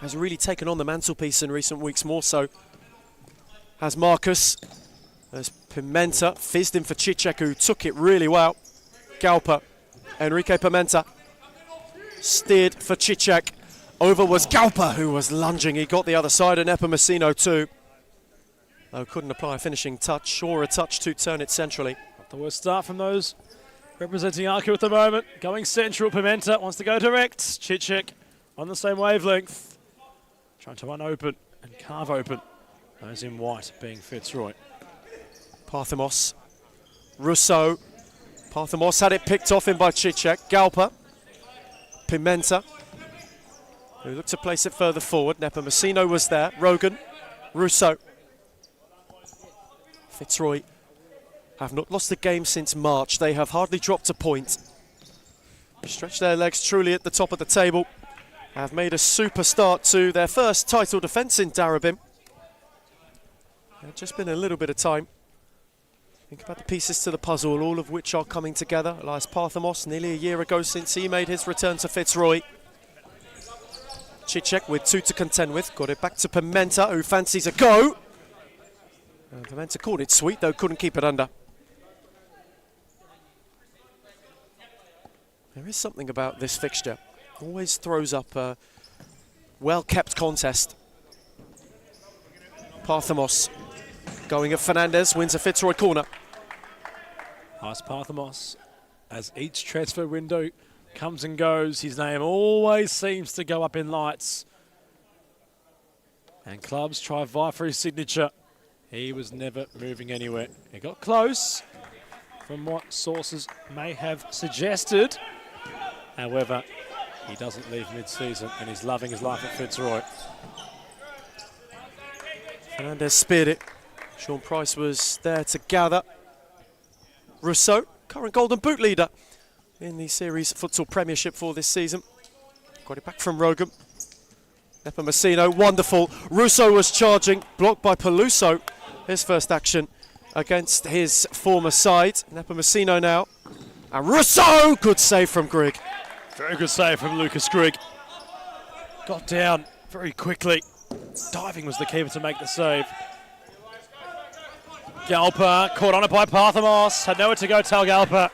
has really taken on the mantelpiece in recent weeks, more so has Marcus. As Pimenta fizzed in for Cicek, who took it really well. Galper, Enrique Pimenta steered for Cicek. Over was Galper, who was lunging. He got the other side, and Nepomuceno too. though couldn't apply a finishing touch or a touch to turn it centrally. Not the worst start from those representing Aku at the moment. Going central, Pimenta wants to go direct. Cicek on the same wavelength. Trying to unopen and carve open those in white, being Fitzroy. Parthamos, Rousseau. Parthamos had it picked off him by Cicek. Galpa, Pimenta, who looked to place it further forward. Nepomuceno was there. Rogan, Rousseau. Fitzroy have not lost a game since March. They have hardly dropped a point. Stretch their legs truly at the top of the table. Have made a super start to their first title defence in Darabin. Just been a little bit of time. Think about the pieces to the puzzle, all of which are coming together. Elias Parthamos, nearly a year ago since he made his return to Fitzroy. Cicek with 2 to contend with. Got it back to Pimenta, who fancies a go. And Pimenta caught it sweet, though couldn't keep it under. There is something about this fixture. Always throws up a well-kept contest. Parthamos going at Fernandez, wins a Fitzroy corner. Nice Parthamos. As each transfer window comes and goes, his name always seems to go up in lights. And clubs try vie for his signature. He was never moving anywhere. He got close, from what sources may have suggested. However, he doesn't leave mid-season and he's loving his life at Fitzroy. Fernandez speared it. Sean Price was there to gather. Rousseau, current Golden Boot leader in the series Futsal Premiership for this season. Got it back from Rogan. Nepomuceno, wonderful. Rousseau was charging, blocked by Peluso. His first action against his former side. Nepomuceno now. And Rousseau, good save from Grigg. Very good save from Lucas Grigg. Got down very quickly. Diving was the keeper to make the save. Galpa caught on it by Parthamos. Had nowhere to go, Tal Galpa.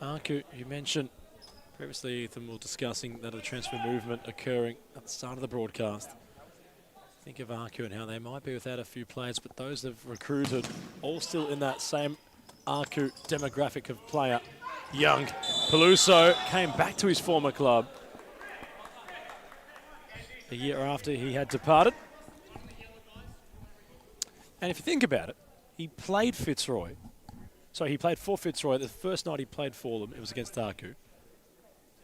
Aku, you mentioned previously, Ethan, we were discussing that a transfer movement occurring at the start of the broadcast. Think of Aku and how they might be without a few players, but those they've recruited all still in that same Aku demographic of player. Young Peluso came back to his former club a year after he had departed. And if you think about it, he played Fitzroy. So he played for Fitzroy. The first night he played for them, it was against Aku.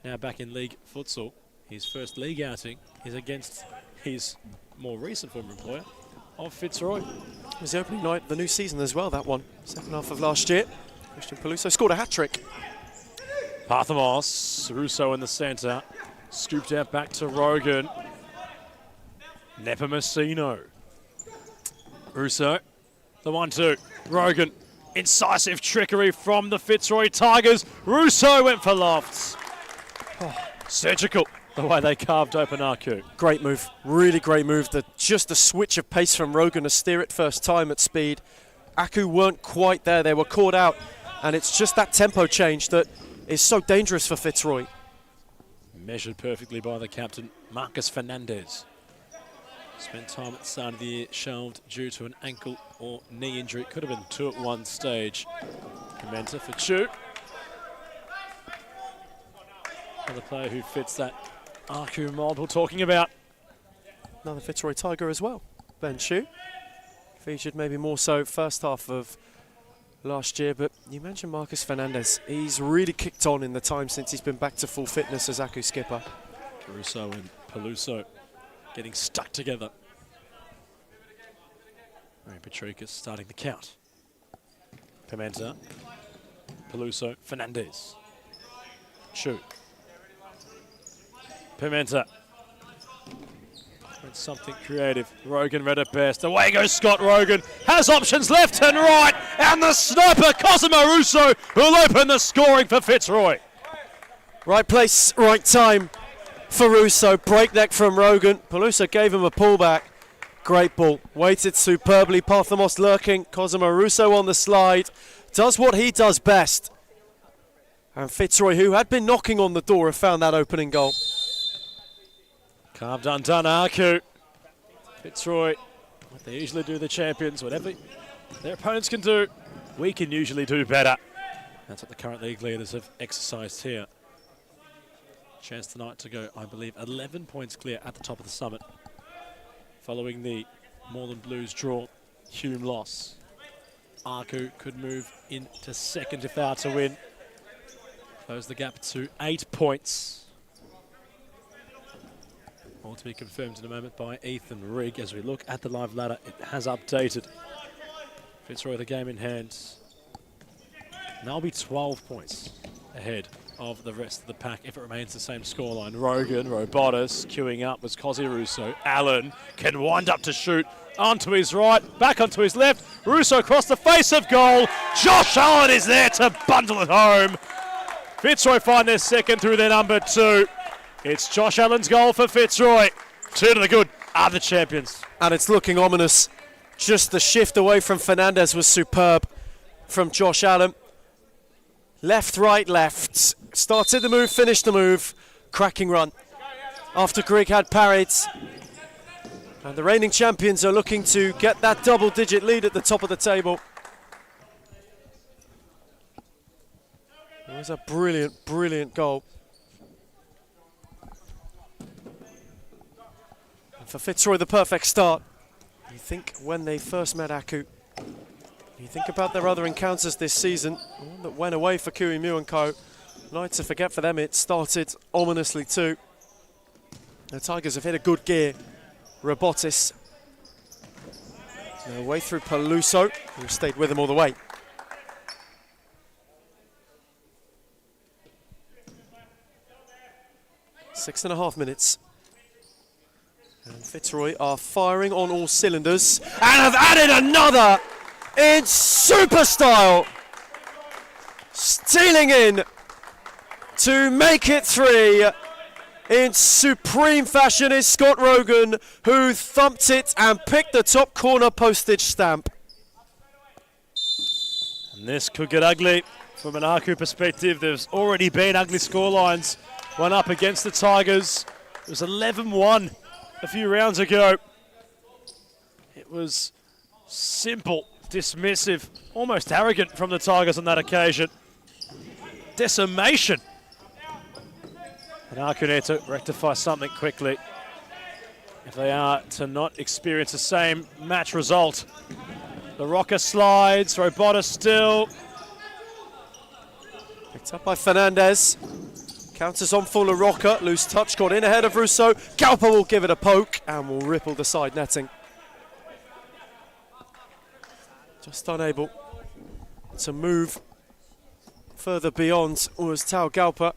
Now back in League Futsal, his first league outing is against his more recent former employer of Fitzroy. It was the opening night of the new season as well, that one. Second half of last year. Christian Peluso scored a hat-trick. Parthamos, Rousseau in the centre. Scooped out back to Rogan. Nepomuceno. Rousseau, the 1-2. Rogan, incisive trickery from the Fitzroy Tigers. Rousseau went for lofts. Oh, surgical, the way they carved open Aku. Great move, really great move. Just a switch of pace from Rogan to steer it first time at speed. Aku weren't quite there, they were caught out. And it's just that tempo change that is so dangerous for Fitzroy. Measured perfectly by the captain, Marcus Fernandez. Spent time at the start of the year shelved due to an ankle or knee injury. Could have been 2 at one stage. Pimenta for Chu. Another player who fits that Aku mold we're talking about. Another Fitzroy Tiger as well, Ben Chu. Featured maybe more so first half of last year, but you mentioned Marcus Fernandez. He's really kicked on in the time since he's been back to full fitness as Aku skipper. Rousseau and Peluso getting stuck together. Patrikas starting the count. Pimenta, Peluso, Fernandez. Chu. Pimenta. And something creative. Rogan read it best. Away goes Scott Rogan. Has options left and right. And the sniper, Cosimo Rousseau, will open the scoring for Fitzroy. Right place, right time for Rousseau. Breakneck from Rogan. Peluso gave him a pullback. Great ball. Waited superbly. Parthamos lurking. Cosimo Rousseau on the slide. Does what he does best. And Fitzroy, who had been knocking on the door, have found that opening goal. Carved undone, Aku. Fitzroy, what they usually do, the champions, whatever their opponents can do, we can usually do better. That's what the current league leaders have exercised here. Chance tonight to go, I believe, 11 points clear at the top of the summit. Following the Moreland Blues draw, Hume loss. Aku could move into second if they are to win. Close the gap to 8 points. All to be confirmed in a moment by Ethan Rigg. As we look at the live ladder, it has updated. Fitzroy the game in hand. Now be 12 points ahead of the rest of the pack if it remains the same scoreline. Rogan, Robotis, queuing up was Cosy Russo. Allen can wind up to shoot. Onto his right, back onto his left. Russo across the face of goal. Josh Allen is there to bundle it home. Fitzroy find their second through their number 2. It's Josh Allen's goal for Fitzroy. 2 to the good are the champions. And it's looking ominous. Just the shift away from Fernandez was superb from Josh Allen. Left, right, left. Started the move, finished the move. Cracking run. After Grigg had parried. And the reigning champions are looking to get that double-digit lead at the top of the table. It was a brilliant, brilliant goal. And for Fitzroy, the perfect start. You think when they first met Aku, you think about their other encounters this season, one that went away for Kui Mu and co. Not to forget for them, it started ominously too. The Tigers have hit a good gear. Robotis. Their way through Peluso, who stayed with him all the way. 6.5 minutes. And Fitzroy are firing on all cylinders and have added another in super style. Stealing in to make it 3 in supreme fashion is Scott Rogan, who thumped it and picked the top corner postage stamp. And this could get ugly from an Aku perspective. There's already been ugly scorelines. One up against the Tigers. It was 11-1 a few rounds ago. It was simple, dismissive, almost arrogant from the Tigers on that occasion. Decimation. And Aku need to rectify something quickly if they are to not experience the same match result. The rocker slides, Robota still. Picked up by Fernandez. Counters on full of Rocker. Loose touch got in ahead of Russo. Galper will give it a poke and will ripple the side netting. Just unable to move further beyond was Tao Galper.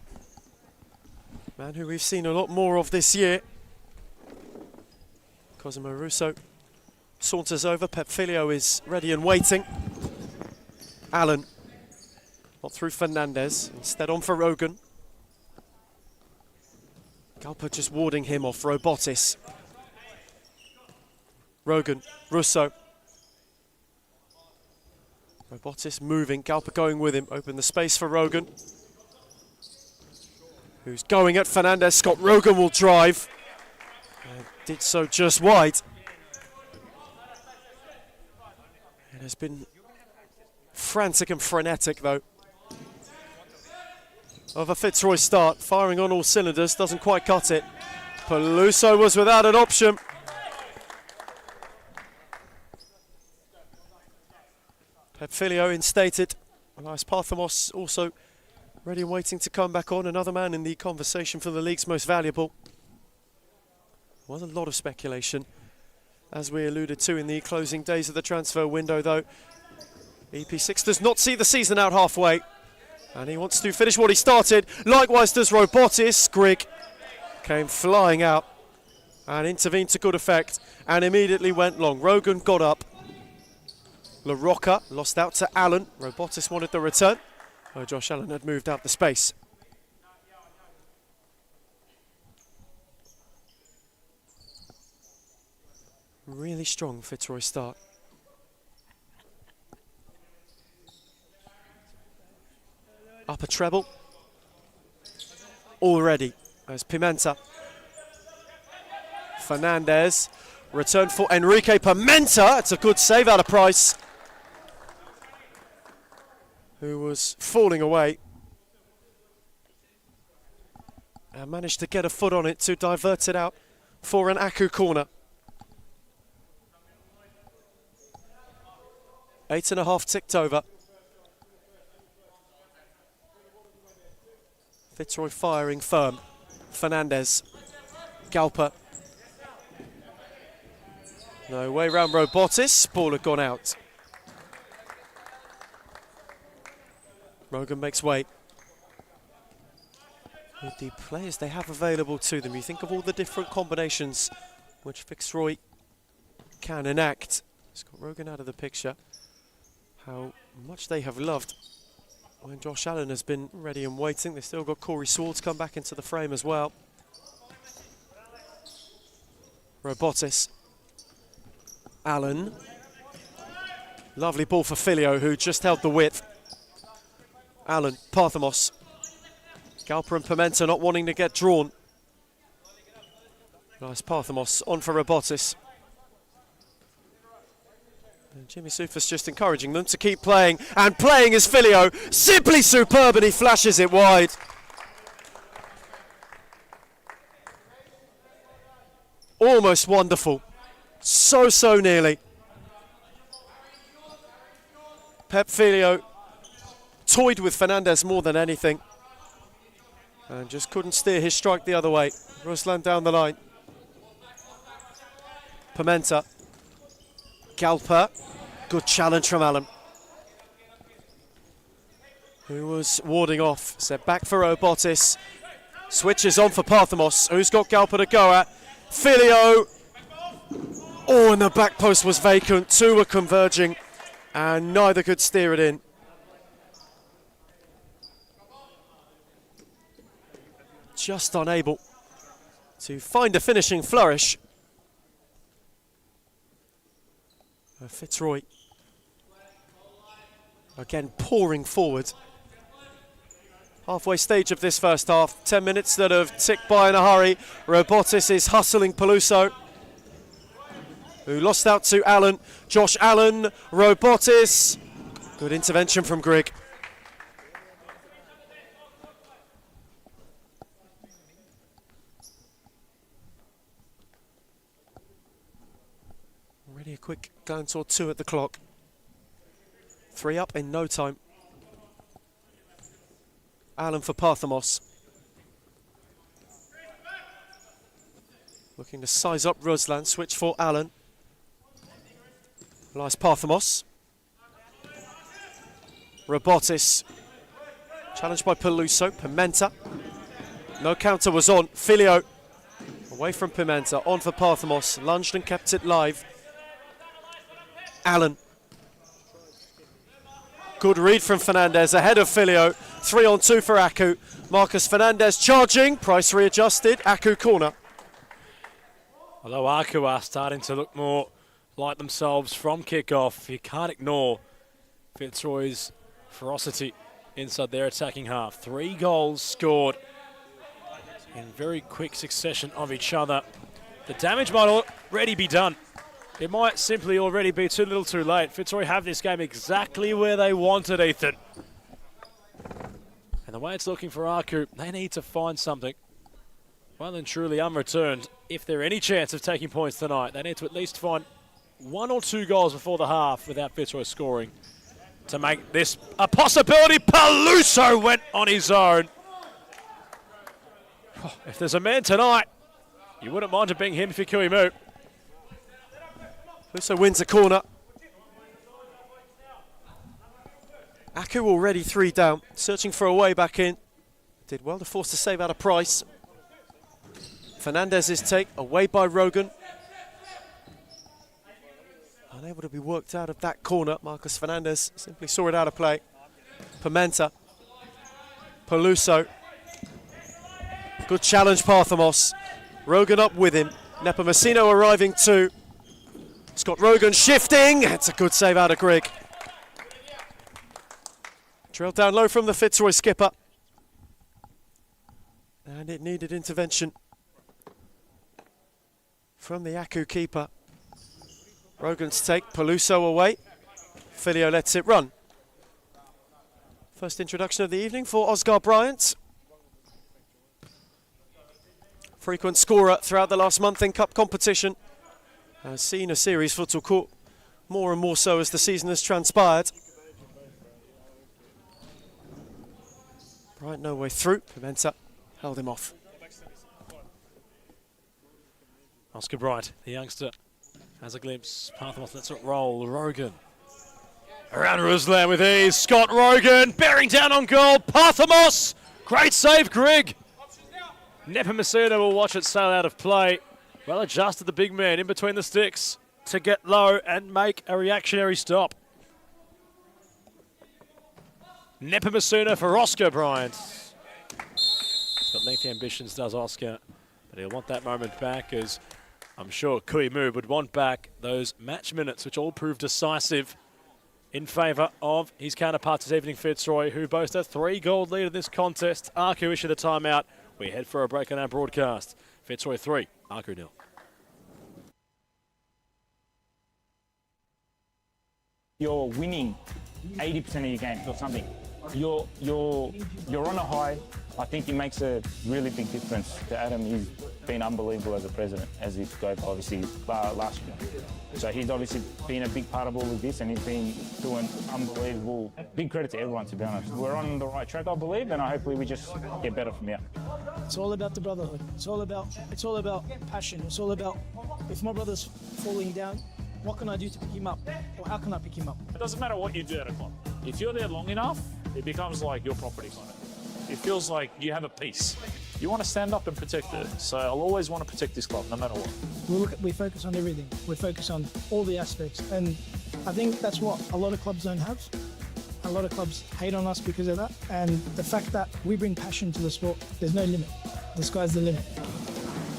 Man who we've seen a lot more of this year. Cosimo Russo saunters over. Pepfilio is ready and waiting. Allen. Not through Fernandez. Instead on for Rogan. Galper just warding him off Robotis. Rogan. Russo. Robotis moving. Galper going with him. Open the space for Rogan. Who's going at Fernandez. Scott Rogan will drive. Did so just wide. It has been frantic and frenetic though. Of a Fitzroy start, firing on all cylinders, doesn't quite cut it. Peluso was without an option. Pepfilio instated. Elias Parthamos also ready and waiting to come back on. Another man in the conversation for the league's most valuable. Was a lot of speculation, as we alluded to in the closing days of the transfer window though. EP6 does not see the season out halfway. And he wants to finish what he started. Likewise does Robotis. Grigg came flying out and intervened to good effect and immediately went long. Rogan got up. LaRocca lost out to Allen. Robotis wanted the return. Oh, Josh Allen had moved out the space. Really strong Fitzroy start. Upper treble, already as Pimenta. Fernandez, return for Enrique Pimenta. It's a good save out of Price, who was falling away. And managed to get a foot on it to divert it out for an Aku corner. 8.5 ticked over. Fitzroy firing firm. Fernandez. Galper. No way round Robotis. Ball had gone out. Rogan makes way. With the players they have available to them, you think of all the different combinations which Fitzroy can enact. It's got Rogan out of the picture. How much they have loved when Josh Allen has been ready and waiting. They've still got Corey Swartz come back into the frame as well. Robotis. Allen. Lovely ball for Filio, who just held the width. Allen, Parthamos. Galper and Pimenta not wanting to get drawn. Nice Parthamos on for Robotis. And Jimmy Sufas just encouraging them to keep playing, and playing is Filio. Simply superb, and he flashes it wide. Almost wonderful. So nearly. Pep Filio toyed with Fernandez more than anything, and just couldn't steer his strike the other way. Ruslan down the line. Pimenta. Galper. Good challenge from Allen, who was warding off. Set back for Robotis. Switches on for Parthamos, who's got Galper to go at. Filio. Oh, and the back post was vacant. Two were converging, and neither could steer it in. Just unable to find a finishing flourish. Fitzroy again pouring forward. Halfway stage of this first half. 10 minutes that have ticked by in a hurry. Robotis is hustling Peluso, who lost out to Allen. Josh Allen, Robotis. Good intervention from Grigg. Already a quick glance or two at the clock. 3 up in no time. Allen for Parthamos. Looking to size up Ruslan, switch for Allen. Nice Parthamos. Robotis. Challenged by Peluso. Pimenta. No counter was on. Filio. Away from Pimenta. On for Parthamos. Lunged and kept it live. Allen. Good read from Fernandez ahead of Filio. 3-on-2 for Aku. Marcus Fernandez charging. Price readjusted. Aku corner. Although Aku are starting to look more like themselves from kickoff, you can't ignore Fitzroy's ferocity inside their attacking half. 3 goals scored in very quick succession of each other. The damage might already be done. It might simply already be too little too late. Fitzroy have this game exactly where they wanted, Ethan. And the way it's looking for Aku, they need to find something well and truly unreturned. If there are any chance of taking points tonight, they need to at least find 1 or 2 goals before the half without Fitzroy scoring to make this a possibility. Peluso went on his own. Oh, if there's a man tonight, you wouldn't mind it being him if you kill him. Peluso wins a corner. Aku already 3 down, searching for a way back in. Did well to force the save out of Price. Fernandez's take away by Rogan. Unable to be worked out of that corner. Marcus Fernandez simply saw it out of play. Pimenta. Peluso. Good challenge, Parthamos. Rogan up with him. Nepomuceno arriving too. Scott Rogan shifting. It's a good save out of Grigg. Drilled down low from the Fitzroy skipper. And it needed intervention from the Aku keeper. Rogan's take, Peluso away. Filio lets it run. First introduction of the evening for Oscar Bryant. Frequent scorer throughout the last month in cup competition. Has seen a series futsal court more and more so as the season has transpired. Bryant no way through. Pimenta held him off. Oscar Bryant, the youngster, has a glimpse. Parthamos lets it roll. Rogan around Ruslan with ease. Scott Rogan bearing down on goal. Parthamos, great save, Greg. Nepomuceno will watch it sail out of play. Well adjusted, the big man in between the sticks to get low and make a reactionary stop. Nepomuceno for Oscar Bryant. He's got lengthy ambitions, does Oscar, but he'll want that moment back, as I'm sure Kuimu would want back those match minutes, which all proved decisive in favour of his counterparts this evening, Fitzroy, who boast a 3-goal lead in this contest. Aku issued a timeout. We head for a break on our broadcast. Fitzroy 3, Aku 0. You're winning 80% of your games or something. You're on a high. I think it makes a really big difference to Adam. He's been unbelievable as a president, as he's go obviously last year. So he's obviously been a big part of all of this, and he's been doing unbelievable. Big credit to everyone, to be honest. We're on the right track, I believe, and hopefully we just get better from here. It's all about the brotherhood. It's all about passion. It's all about, if my brother's falling down, what can I do to pick him up? Or how can I pick him up? It doesn't matter what you do at a club. If you're there long enough, it becomes like your property kind of. It feels like you have a piece. You want to stand up and protect it. So I'll always want to protect this club, no matter what. We focus on everything. We focus on all the aspects. And I think that's what a lot of clubs don't have. A lot of clubs hate on us because of that. And the fact that we bring passion to the sport, there's no limit. The sky's the limit.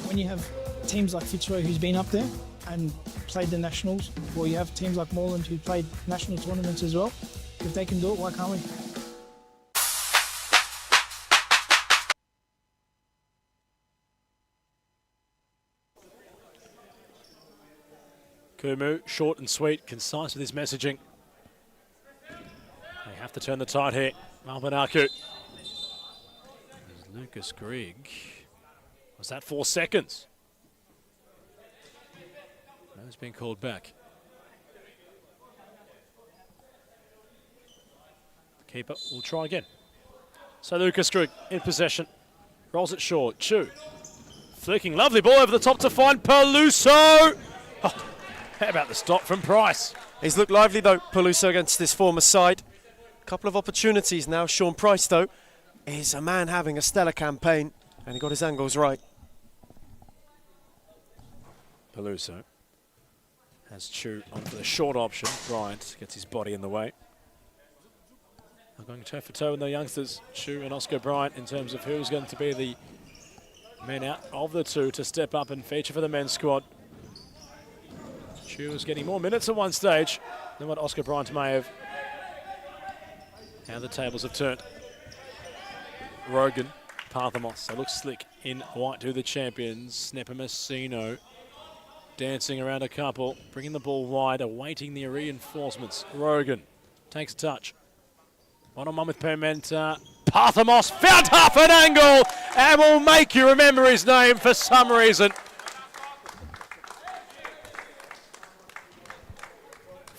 When you have teams like Fitzroy, who's been up there and played the nationals, or you have teams like Moreland who played national tournaments as well, if they can do it, why can't we? Kumu, short and sweet, concise with his messaging. They have to turn the tide here. Melbourne Aku. There's Lucas Grigg. Was that 4 seconds? No, it's been called back. The keeper will try again. So Lucas Grigg in possession. Rolls it short. Chu. Flicking, lovely ball over the top to find Peluso. Oh, how about the stop from Price? He's looked lively though, Peluso, against his former side. A couple of opportunities now. Sean Price though is a man having a stellar campaign, and he got his angles right. Peluso has Chu on for the short option. Bryant gets his body in the way. They're going toe for toe with the youngsters, Chu and Oscar Bryant, in terms of who's going to be the men out of the two to step up and feature for the men's squad. Chu was getting more minutes at one stage than what Oscar Bryant may have. Now the tables have turned. Rogan, Parthamos, they look slick in white to the champions. Nepomuceno dancing around a couple, bringing the ball wide, awaiting the reinforcements. Rogan takes touch. One-on-one with Pimenta. Parthamos found half an angle and will make you remember his name for some reason.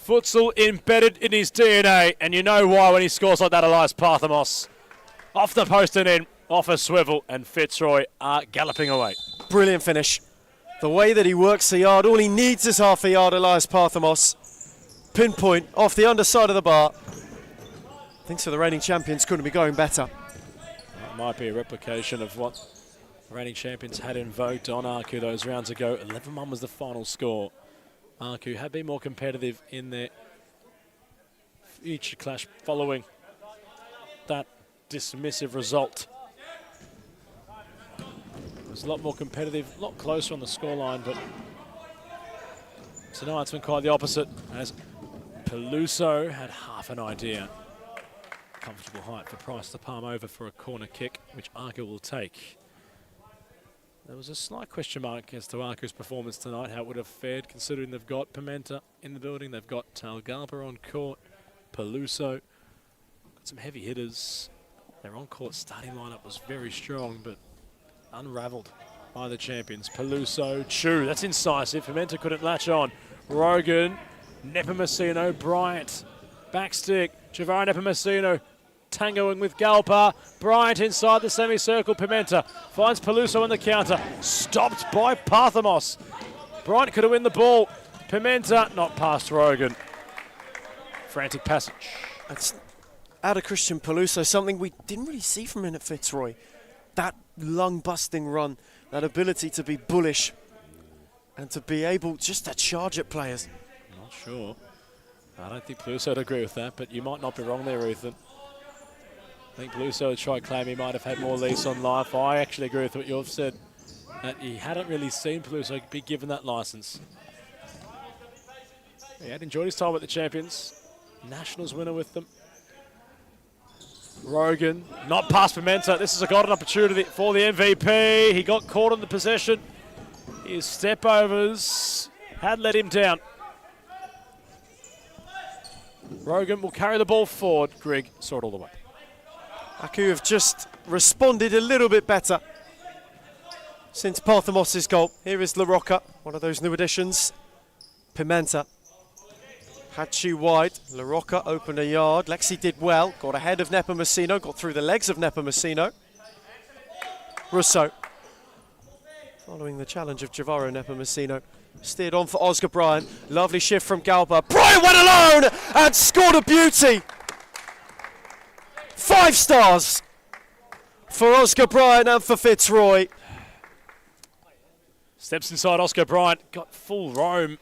Futsal embedded in his DNA, and you know why when he scores like that, Elias Parthamos. Off the post and in, off a swivel, and Fitzroy are galloping away. Brilliant finish. The way that he works the yard, all he needs is half a yard, Elias Parthamos. Pinpoint off the underside of the bar. Thinks the reigning champions couldn't be going better. That might be a replication of what the reigning champions had invoked on Aku those rounds ago. 11-1 was the final score. Aku had been more competitive in their future clash following that dismissive result. It was a lot more competitive, a lot closer on the scoreline, but tonight it's been quite the opposite, as Peluso had half an idea. Comfortable height for Price to palm over for a corner kick, which Aku will take. There was a slight question mark as to Arco's performance tonight, how it would have fared, considering they've got Pimenta in the building, they've got Talgalpa on court, Peluso, got some heavy hitters. Their on-court starting lineup was very strong, but unravelled by the champions. Peluso, Chu, that's incisive. Pimenta couldn't latch on. Rogan, Nepomuceno, Bryant, backstick, Javara Nepomuceno, tangoing with Galpa. Bryant inside the semicircle. Pimenta finds Peluso on the counter. Stopped by Parthamos. Bryant could have won the ball. Pimenta not past Rogan. Frantic passage. That's out of Christian Peluso, something we didn't really see from him at Fitzroy. That lung-busting run, that ability to be bullish and to be able just to charge at players. Not sure. I don't think Peluso would agree with that, but you might not be wrong there, Ethan. I think Peluso would try to claim he might have had more lease on life. I actually agree with what you've said, that he hadn't really seen Peluso be given that license. He had enjoyed his time with the champions. Nationals winner with them. Rogan, not past Pimenta. This is a golden opportunity for the MVP. He got caught on the possession. His step-overs had let him down. Rogan will carry the ball forward. Greg saw it all the way. Aku have just responded a little bit better since Parthamos' goal. Here is La Rocca, one of those new additions. Pimenta had Chu wide. La Rocca opened a yard. Lexi did well, got ahead of Nepomuceno, got through the legs of Nepomuceno. Russo, following the challenge of Javaro Nepomuceno, steered on for Oscar Bryant. Lovely shift from Galba. Bryant went alone and scored a beauty. 5 stars for Oscar Bryant and for Fitzroy. Steps inside Oscar Bryant, got full roam.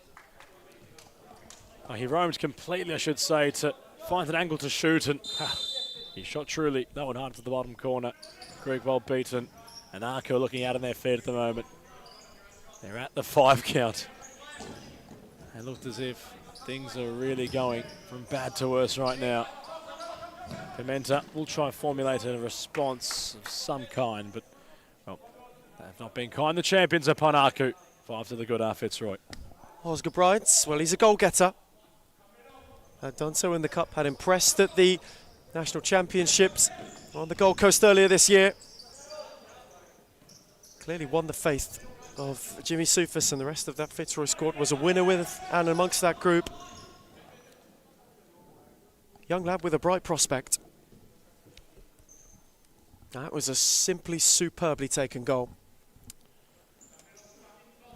Oh, he roamed completely, I should say, to find an angle to shoot, and he shot truly. That one hard to the bottom corner. Greg well beaten, and Arco looking out on their feet at the moment. They're at the 5 count. It looked as if things are really going from bad to worse right now. Pimenta will try and formulate a response of some kind, but, well, they have not been kind. The champions upon Arco. 5 to the good Fitzroy. Oscar Bryant, well, he's a goal-getter. Had done so in the Cup, had impressed at the National Championships on the Gold Coast earlier this year. Clearly won the faith of Jimmy Soufis and the rest of that Fitzroy squad. Was a winner with and amongst that group. Young lad with a bright prospect. That was a simply superbly taken goal.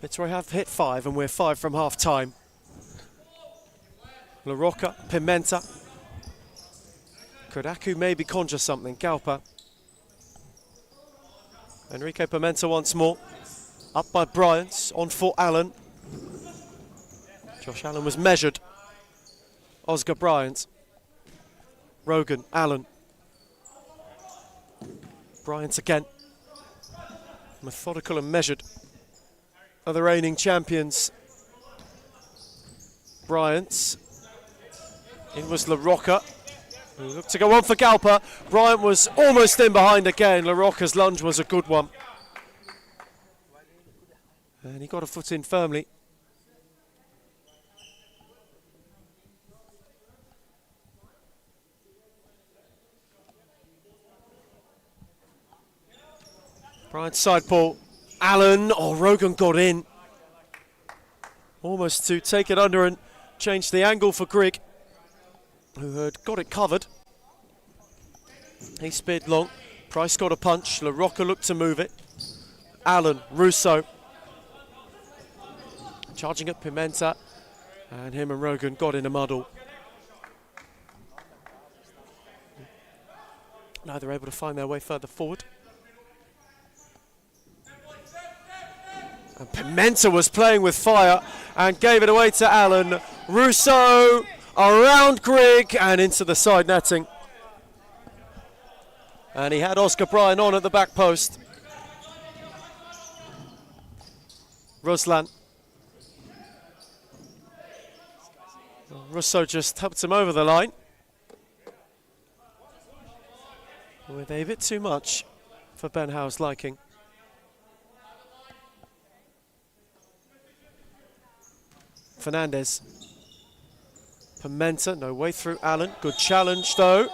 Fitzroy have hit 5 and we're 5 from half time. La Rocca, Pimenta. Could Aku maybe conjure something? Galpa. Enrique Pimenta once more. Up by Bryant, on for Allen. Josh Allen was measured. Oscar Bryant. Rogan, Allen. Bryant again. Methodical and measured are the reigning champions. Bryant. In was La Rocca, who looked to go on for Galpa. Bryant was almost in behind again. La Rocca's lunge was a good one. And he got a foot in firmly. Bryant's side ball. Allen, Rogan got in. Almost to take it under and change the angle for Grigg, who had got it covered. He speared long. Price got a punch. La Rocca looked to move it. Allen, Russo. Charging at Pimenta. And him and Rogan got in a muddle. Neither able to find their way further forward. And Pimenta was playing with fire and gave it away to Allen. Russo around Grigg and into the side netting. And he had Oscar Bryant on at the back post. Ruslan. Russo just helped him over the line. With a bit too much for Ben Howe's liking. Fernandez. Pimenta, no way through Allen. Good challenge though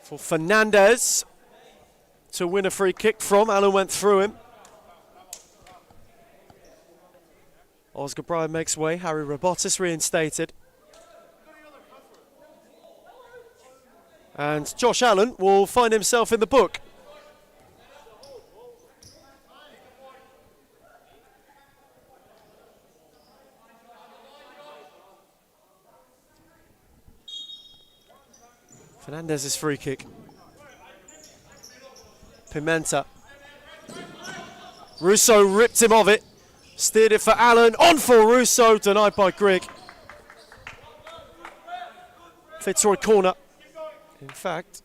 for Fernandez to win a free kick from. Allen went through him. Oscar Bryan makes way. Harry Robotis reinstated. And Josh Allen will find himself in the book. Fernandez's free kick. Pimenta. Russo ripped him of it. Steered it for Allen. On for Russo. Denied by Grigg. Fitzroy corner. In fact,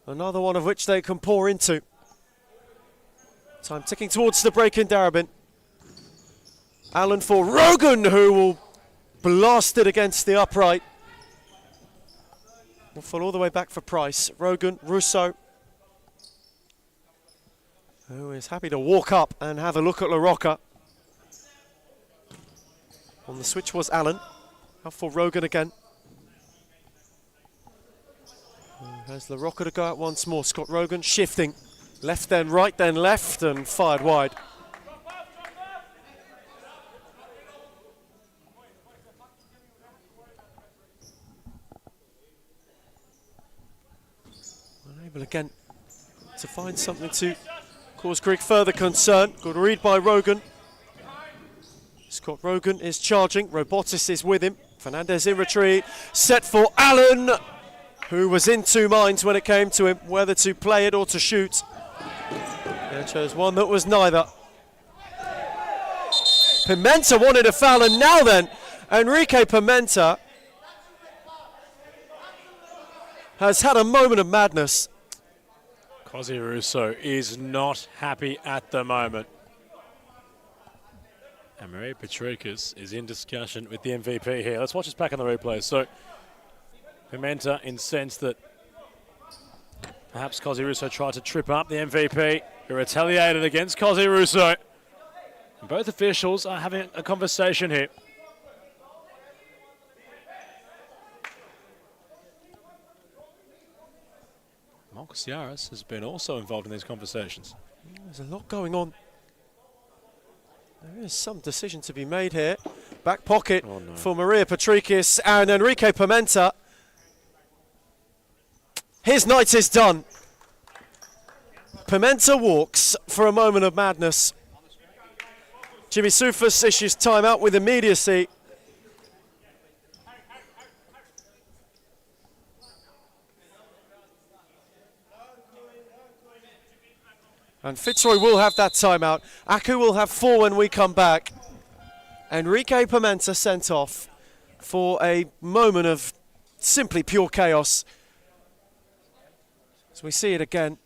another one of which they can pour into. Time ticking towards the break in Darabin. Allen for Rogan, who will blast it against the upright. Will fall all the way back for Price. Rogan, Russo, who is happy to walk up and have a look at LaRocca. On the switch was Allen. Out for Rogan again. Has LaRocca to go out once more. Scott Rogan shifting. Left then right then left and fired wide. Unable again to find something to cause Grigg further concern. Good read by Rogan. Scott Rogan is charging. Robotis is with him. Fernandez in retreat. Set for Allen, who was in two minds when it came to him, whether to play it or to shoot. He chose one that was neither. Pimenta wanted a foul, and now then, Enrique Pimenta has had a moment of madness. Cosi Russo is not happy at the moment. And Maria Petrikis is in discussion with the MVP here. Let's watch this back on the replay. So, Pimenta incensed that perhaps Cosi Russo tried to trip up the MVP, who retaliated against Cosi Russo. And both officials are having a conversation here. Marcus Yaris has been also involved in these conversations. There's a lot going on. There is some decision to be made here. Back pocket for Maria Petrikis and Enrique Pimenta. His night is done. Pimenta walks for a moment of madness. Jimmy Soufas issues timeout with immediacy. And Fitzroy will have that timeout. Aku will have 4 when we come back. Enrique Pimenta sent off for a moment of simply pure chaos. So we see it again.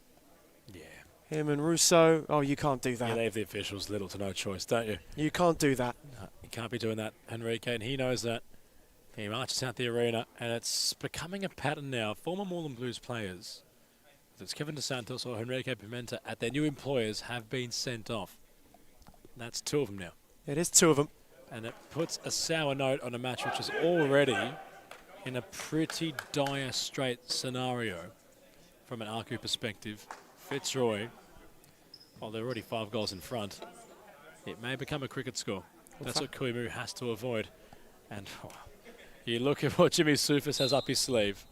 Yeah. Him and Russo. Oh, you can't do that. You leave the officials little to no choice, don't you? You can't do that. No, you can't be doing that, Enrique, and he knows that. He marches out the arena, and it's becoming a pattern now. Former Moreland Blues players, whether it's Kevin DeSantos or Enrique Pimenta, at their new employers have been sent off. That's 2 of them now. It is 2 of them. And it puts a sour note on a match which is already in a pretty dire straight scenario from an Aku perspective. Fitzroy, well, they're already 5 goals in front. It may become a cricket score. That's what Kuimu has to avoid. And you look at what Jimmy Soufas has up his sleeve.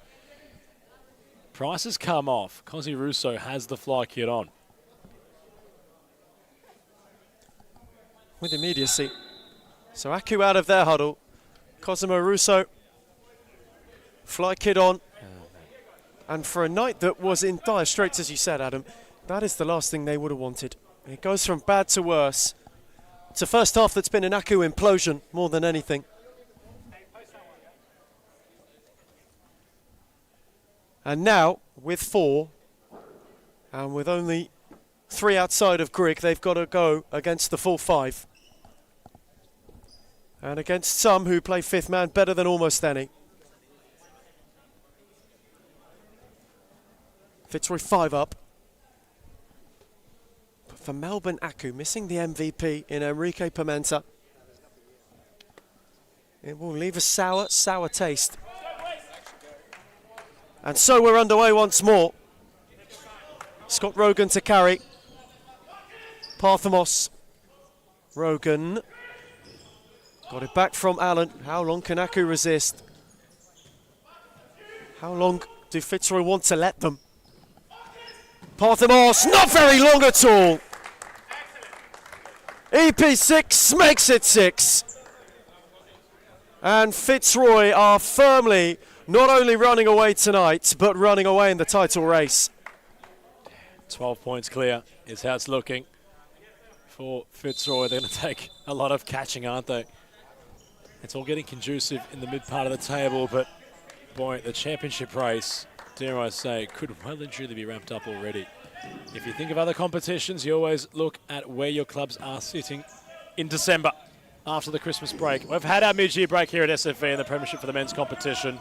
Price has come off. Cosi Russo has the fly kit on. With immediacy. So Aku out of their huddle. Cosimo Russo. Fly kit on. And for a night that was in dire straits, as you said, Adam, that is the last thing they would have wanted. It goes from bad to worse. It's a first half that's been an Aku implosion more than anything. And now, with 4, and with only 3 outside of Grigg, they've got to go against the full 5. And against some who play 5th man better than almost any. Fitzroy 5 up. But for Melbourne Aku, missing the MVP in Enrique Pimenta. It will leave a sour taste. And so we're underway once more. Scott Rogan to carry. Parthamos. Rogan. Got it back from Allen. How long can Aku resist? How long do Fitzroy want to let them? Parthamos, not very long at all. EP6 makes it 6. And Fitzroy are firmly not only running away tonight, but running away in the title race. 12 points clear is how it's looking for Fitzroy. They're going to take a lot of catching, aren't they? It's all getting conducive in the mid part of the table, but boy, the championship race, dare I say, could well and truly be ramped up already. If you think of other competitions, you always look at where your clubs are sitting in December after the Christmas break. We've had our mid-year break here at SFV in the Premiership for the men's competition.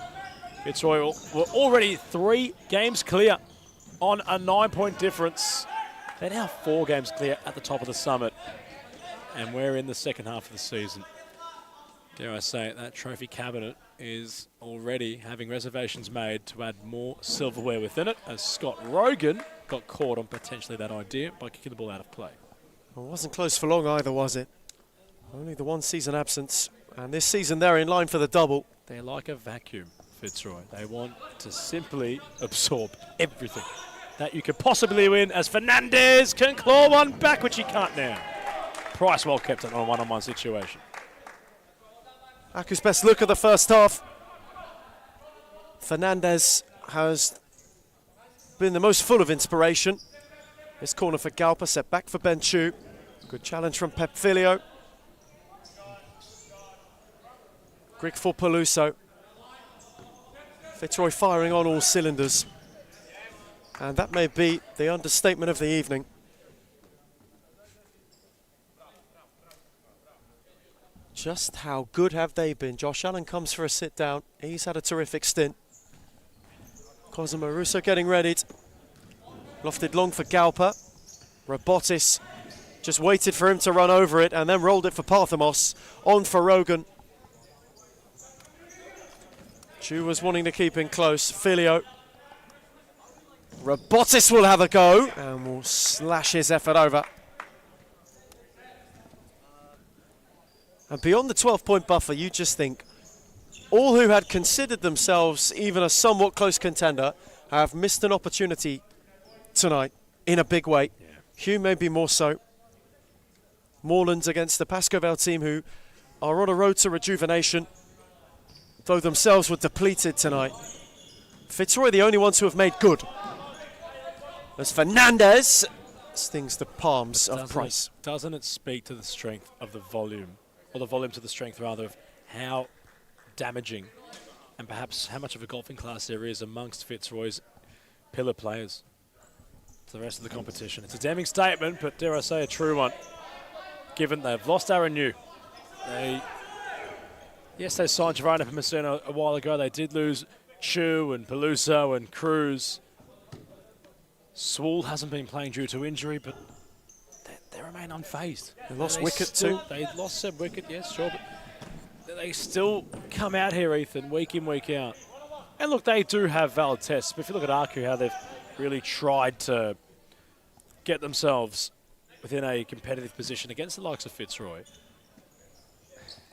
Fitzroy were already 3 games clear on a 9-point difference. They're now 4 games clear at the top of the summit. And we're in the second half of the season. Dare I say it, that trophy cabinet is already having reservations made to add more silverware within it, as Scott Rogan got caught on potentially that idea by kicking the ball out of play. Well, it wasn't close for long either, was it? Only the 1 season absence, and this season they're in line for the double. They're like a vacuum, Fitzroy. They want to simply absorb everything that you could possibly win, as Fernandez can claw one back, which he can't now. Price well kept on a one-on-one situation. Aku's best look at the first half. Fernandez has been the most full of inspiration. This corner for Galpa, set back for Ben Chu. Good challenge from Pep Filio. Greg for Peluso. Fitzroy firing on all cylinders. And that may be the understatement of the evening. Just how good have they been? Josh Allen comes for a sit down. He's had a terrific stint. Cosimo Russo getting readied. Lofted long for Galpa. Robotis just waited for him to run over it and then rolled it for Parthamos. On for Rogan. Chu was wanting to keep in close. Filio. Robotis will have a go and will slash his effort over. And beyond the 12-point buffer, you just think all who had considered themselves even a somewhat close contender have missed an opportunity tonight in a big way. Yeah. Hugh maybe more so. Morelands against the Pascoval team, who are on a road to rejuvenation, though themselves were depleted tonight. Fitzroy the only ones who have made good. As Fernandez stings the palms of Price. Doesn't it speak to the strength of the volume? Or the volume to the strength, rather, of how damaging and perhaps how much of a golfing class there is amongst Fitzroy's pillar players to the rest of the competition. It's a damning statement, but dare I say a true one, given they've lost Aaron New. Yes, they signed Giovanni Messina a while ago. They did lose Chu and Peluso and Cruz. Swool hasn't been playing due to injury, but they remain unfazed. They lost Wicket too. They lost Seb Wicket, yes, sure, but they still come out here, Ethan, week in, week out. And look, they do have valid tests, but if you look at Aku, how they've really tried to get themselves within a competitive position against the likes of Fitzroy,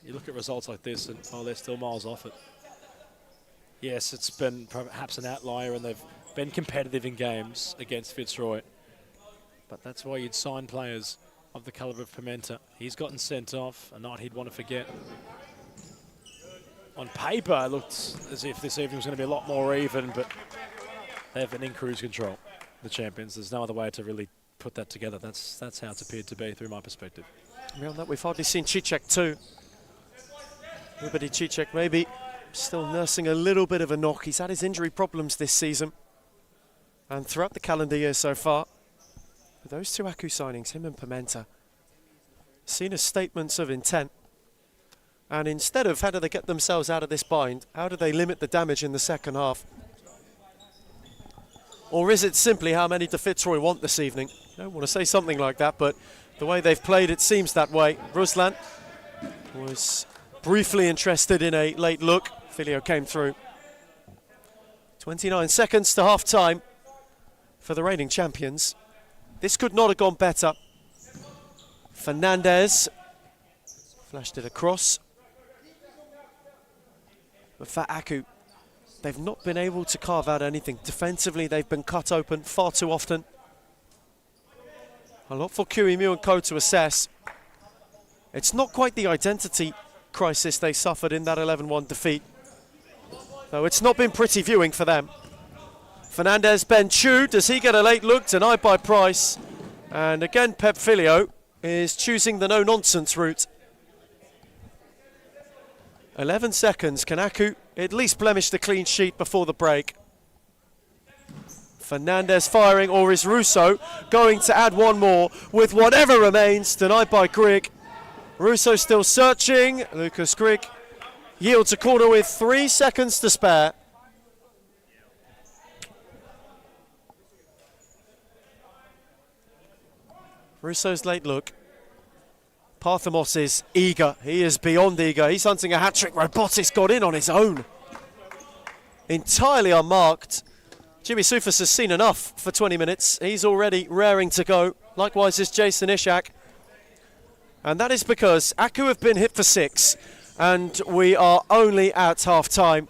you look at results like this and, oh, they're still miles off it. Yes, it's been perhaps an outlier and they've been competitive in games against Fitzroy. But that's why you'd sign players of the calibre of Pimenta. He's gotten sent off, a night he'd want to forget. On paper, it looked as if this evening was going to be a lot more even, but they've been in cruise control, the champions. There's no other way to really put that together. That's how it's appeared to be through my perspective. Beyond that, we've hardly seen Cicek too. Everybody Cicek maybe still nursing a little bit of a knock. He's had his injury problems this season and throughout the calendar year so far. Those two Aku signings, him and Pimenta, seen as statements of intent. And instead of how do they get themselves out of this bind, how do they limit the damage in the second half? Or is it simply how many do Fitzroy want this evening? I don't want to say something like that, but the way they've played, it seems that way. Ruslan was briefly interested in a late look. Filio came through. 29 seconds to half-time for the reigning champions. This could not have gone better. Fernandez flashed it across. But for Aku, they've not been able to carve out anything. Defensively, they've been cut open far too often. A lot for Kiwimu and Co to assess. It's not quite the identity crisis they suffered in that 11-1 defeat, though it's not been pretty viewing for them. Fernandez, Ben Chu, does he get a late look? Denied by Price. And again, Pep Filio is choosing the no-nonsense route. 11 seconds. Can Aku at least blemish the clean sheet before the break? Fernandez firing, or is Russo going to add one more with whatever remains? Denied by Grigg. Russo still searching. Lucas Grigg yields a corner with 3 seconds to spare. Russo's late look. Parthamos is eager. He is beyond eager. He's hunting a hat-trick. Robotis got in on his own. Entirely unmarked. Jimmy Sufas has seen enough for 20 minutes. He's already raring to go. Likewise is Jason Ishak. And that is because Aku have been hit for 6 and we are only at half-time.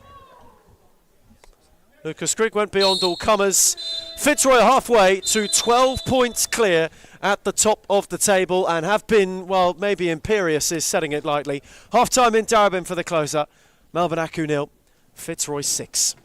Lucas Grigg went beyond all comers. Fitzroy halfway to 12 points clear at the top of the table and have been, well, maybe imperious is setting it lightly. Half-time in Darabin for the closer. Melbourne Aku 0, Fitzroy 6.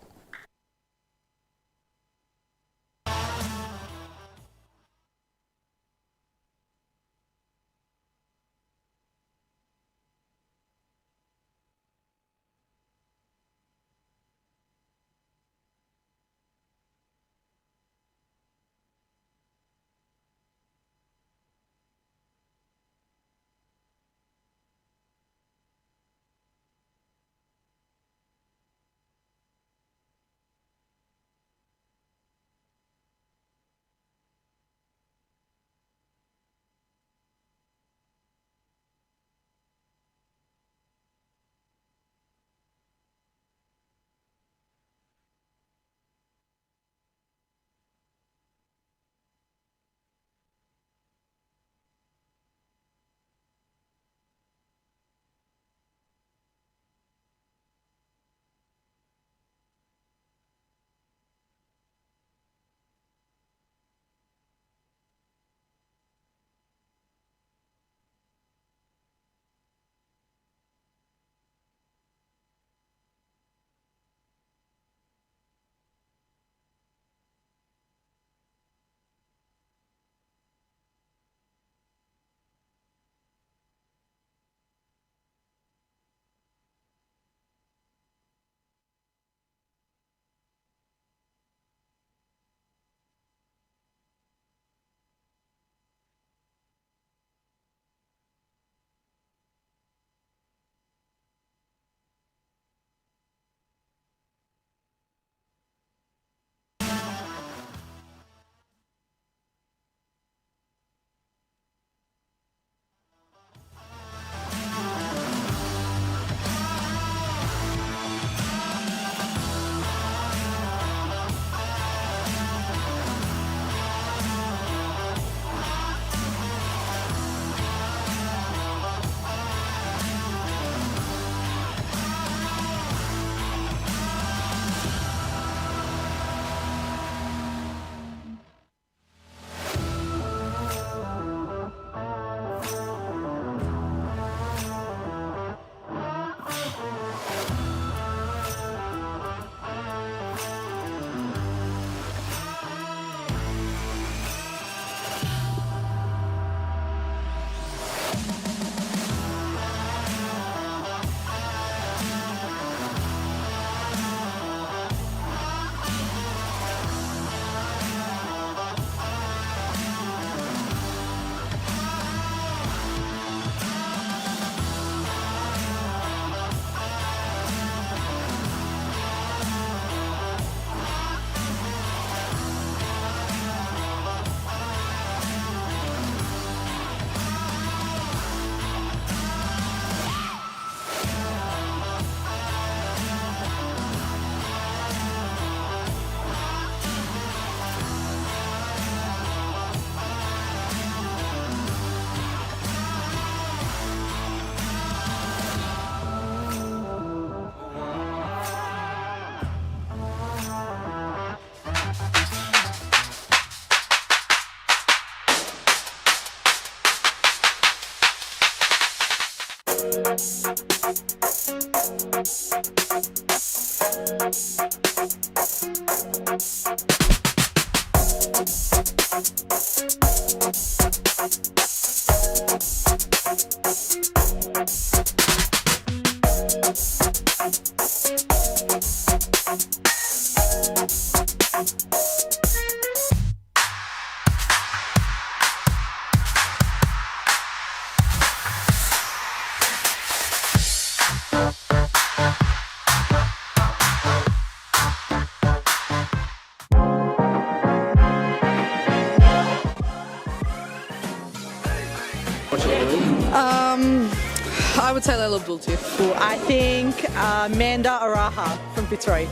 I would say Layla Abdul Latif. I think Amanda Araha from Fitzroy.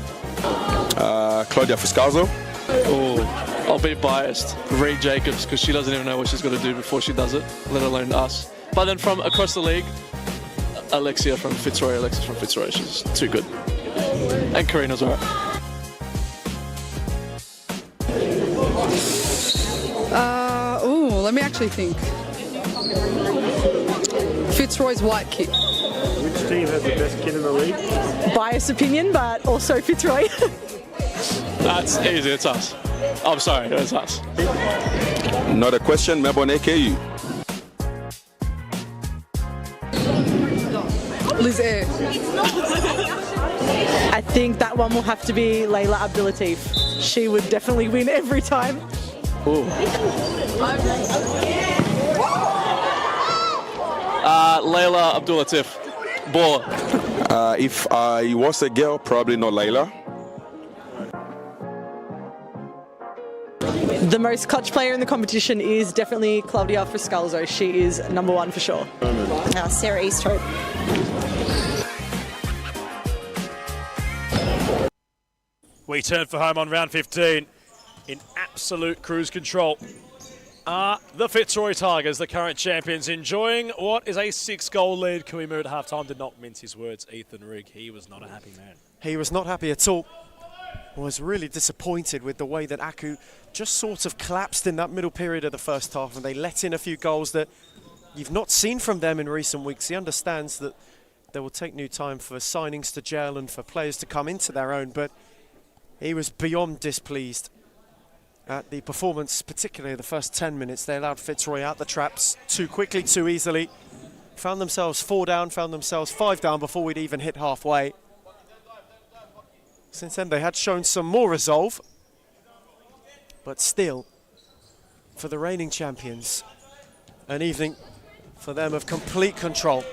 Claudia Fuscazo. Oh, I'll be biased. Reed Jacobs, because she doesn't even know what she's got to do before she does it, let alone us. But then from across the league, Alexis from Fitzroy, she's too good. And Karina's alright. Let me actually think. Fitzroy's white kit. Which team has the best kid in the league? Biased opinion, but also Fitzroy. That's easy, it's us. I'm sorry, it's us. Not a question, Melbourne AKU. Liz Air. I think that one will have to be Layla Abdul Latif. She would definitely win every time. Ooh. Layla Abdul Latif. Baller. If I was a girl, probably not Layla. The most clutch player in the competition is definitely Claudia Fuscazo. She is number one for sure. Sarah Easthope. We turn for home on round 15 in absolute cruise control. Are the Fitzroy Tigers, the current champions, enjoying what is a 6-goal lead? Kuimu at halftime did not mince his words. Ethan Rigg, he was not a happy man. He was not happy at all. Was really disappointed with the way that Aku just sort of collapsed in that middle period of the first half, and they let in a few goals that you've not seen from them in recent weeks. He understands that they will take new time for signings to gel and for players to come into their own, but he was beyond displeased at the performance, particularly the first 10 minutes. They allowed Fitzroy out the traps too quickly, too easily. Found themselves 4 down, found themselves 5 down before we'd even hit halfway. Since then, they had shown some more resolve. But still, for the reigning champions, an evening for them of complete control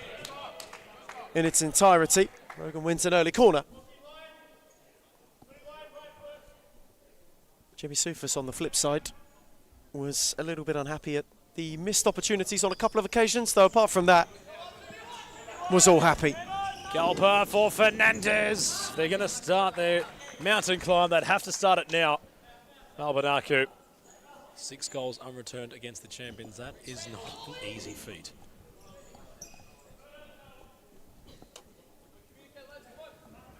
in its entirety. Rogan wins an early corner. Jimmy Soufas on the flip side was a little bit unhappy at the missed opportunities on a couple of occasions, though apart from that, was all happy. Galper for Fernandez. They're going to start their mountain climb. They'd have to start it now. Melbourne Aku, 6 goals unreturned against the champions. That is not an easy feat.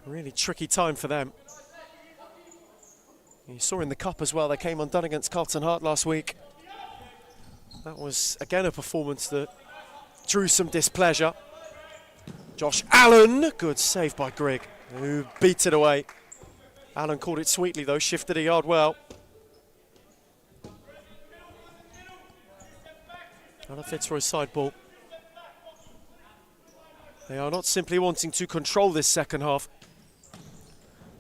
Really tricky time for them. You saw in the Cup as well, they came undone against Carlton Heart last week. That was, again, a performance that drew some displeasure. Josh Allen, good save by Grigg, who beat it away. Allen caught it sweetly though, shifted a yard well. Another Fitzroy side ball. They are not simply wanting to control this second half,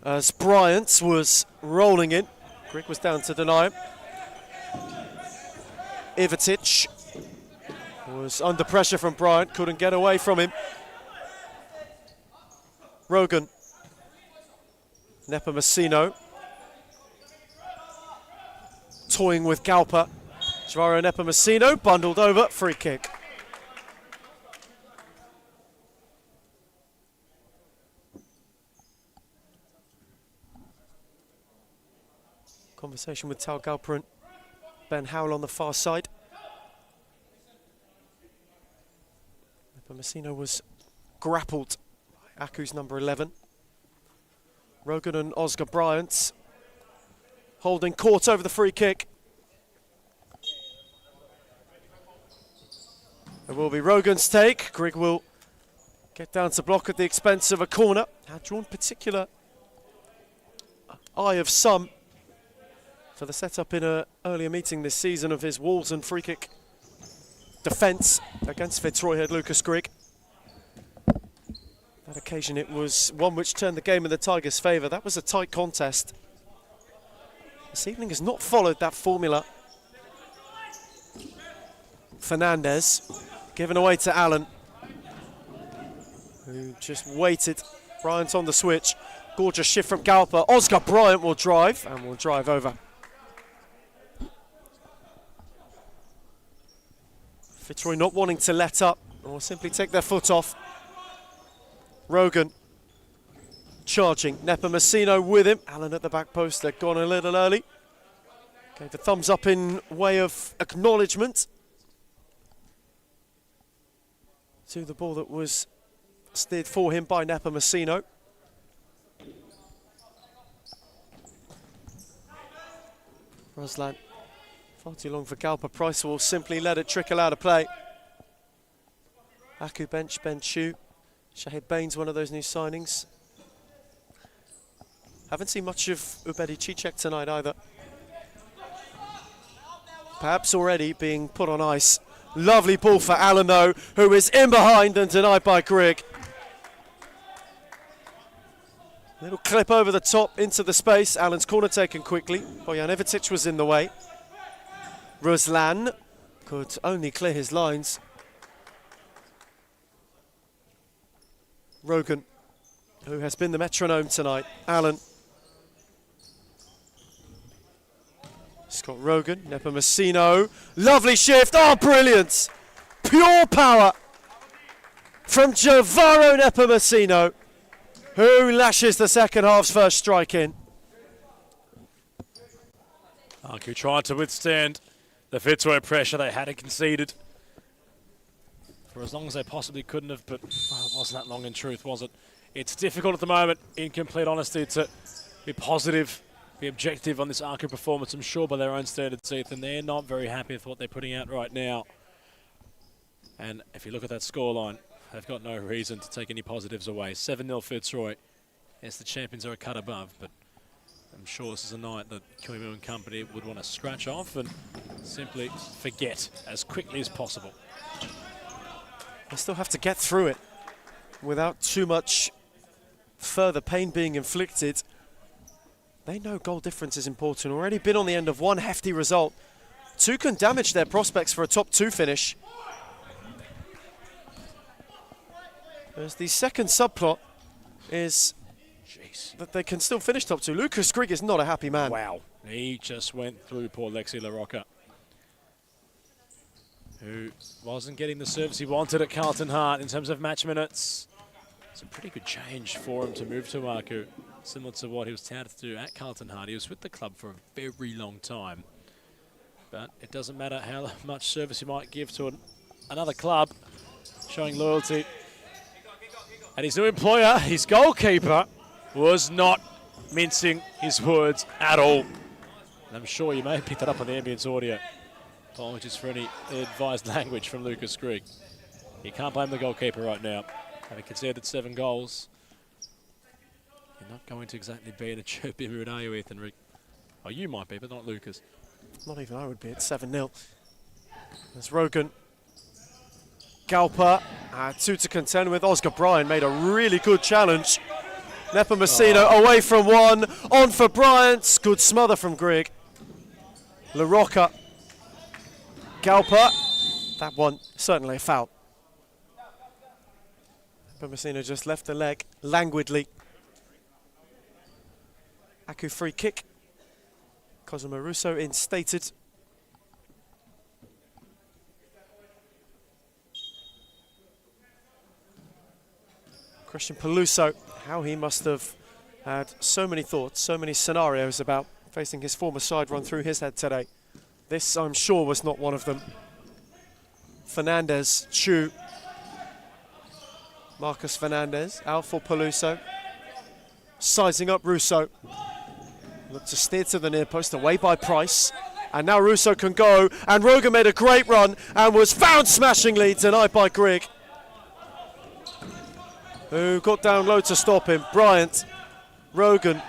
as Bryant was rolling in. Grigg was down to deny him. Ivatic was under pressure from Bryant, couldn't get away from him. Rogan. Nepomuceno. Toying with Galper. Javaro Nepomuceno bundled over, free kick. Conversation with Tal Galper and Ben Howell on the far side. Nepomuceno was grappled by Aku's number 11. Rogan and Oscar Bryant holding court over the free kick. It will be Rogan's take. Grigg will get down to block at the expense of a corner. Had drawn particular eye of some for the setup in an earlier meeting this season of his Wolves and free kick defence against Fitzroy head Lucas Grigg. That occasion it was one which turned the game in the Tigers' favour. That was a tight contest. This evening has not followed that formula. Fernandez given away to Allen, who just waited. Bryant on the switch. Gorgeous shift from Galper. Oscar Bryant will drive and will drive over. Fitzroy not wanting to let up or simply take their foot off. Rogan charging. Nepomuceno with him. Allen at the back post. They're gone a little early. Gave the thumbs up in way of acknowledgement to the ball that was steered for him by Nepomuceno. Ruslan far too long for Galper. Price will simply let it trickle out of play. Aku bench, Ben Chu. Shahid Baines, one of those new signings. Haven't seen much of Ubedi Cicek tonight either. Perhaps already being put on ice. Lovely ball for Allen though, who is in behind and denied by Grigg. Little clip over the top into the space. Allen's corner taken quickly. Bojan Ivitic was in the way. Ruslan could only clear his lines. Rogan, who has been the metronome tonight. Allen. Scott Rogan, Nepomuceno. Lovely shift. Oh, brilliant. Pure power from Jovaro Nepomuceno, who lashes the second half's first strike in. Aku tried to withstand the Fitzroy pressure they had conceded for as long as they possibly couldn't have, but well, it wasn't that long in truth, was it? It's difficult at the moment, in complete honesty, to be positive, be objective on this Aku performance, I'm sure by their own standards, Ethan. They're not very happy with what they're putting out right now. And if you look at that scoreline, they've got no reason to take any positives away. 7-0 Fitzroy. Yes, the champions are a cut above, but I'm sure this is a night that Kiwimu and company would want to scratch off and simply forget as quickly as possible. They still have to get through it without too much further pain being inflicted. They know goal difference is important. Already been on the end of one hefty result. Two can damage their prospects for a top two finish. As the second subplot is that they can still finish top two. Lucas Grigg is not a happy man. Wow. He just went through poor Lexi LaRocca, who wasn't getting the service he wanted at Carlton Hart in terms of match minutes. It's a pretty good change for him to move to Aku, similar to what he was touted to do at Carlton Hart. He was with the club for a very long time. But it doesn't matter how much service you might give to another club, showing loyalty. And his new employer, his goalkeeper, was not mincing his words at all. And I'm sure you may have picked that up on the ambience audio. Apologies for any advised language from Lucas Grigg. You can't blame the goalkeeper right now. Having conceded 7 goals, you're not going to exactly be in a chirpy mood, are you, Ethan Rick? Oh, you might be, but not Lucas. Not even I would be at 7-0. There's Rogan. Galper, 2 to contend with. Oscar Bryant made a really good challenge. Nepomuceno away from 1, on for Bryant. Good smother from Grigg. LaRocca. Galper. That one, certainly a foul. Nepomuceno just left the leg languidly. Aku free kick. Cosimo Russo instated. Christian Peluso, how he must have had so many thoughts, so many scenarios about facing his former side run through his head today. This, I'm sure, was not one of them. Fernandez, Chu. Marcus Fernandez, out for Peluso. Sizing up Russo. Looked to steer to the near post, away by Price. And now Russo can go, and Rogan made a great run and was found smashingly, denied by Grigg. who got down low to stop him. Bryant, Rogan,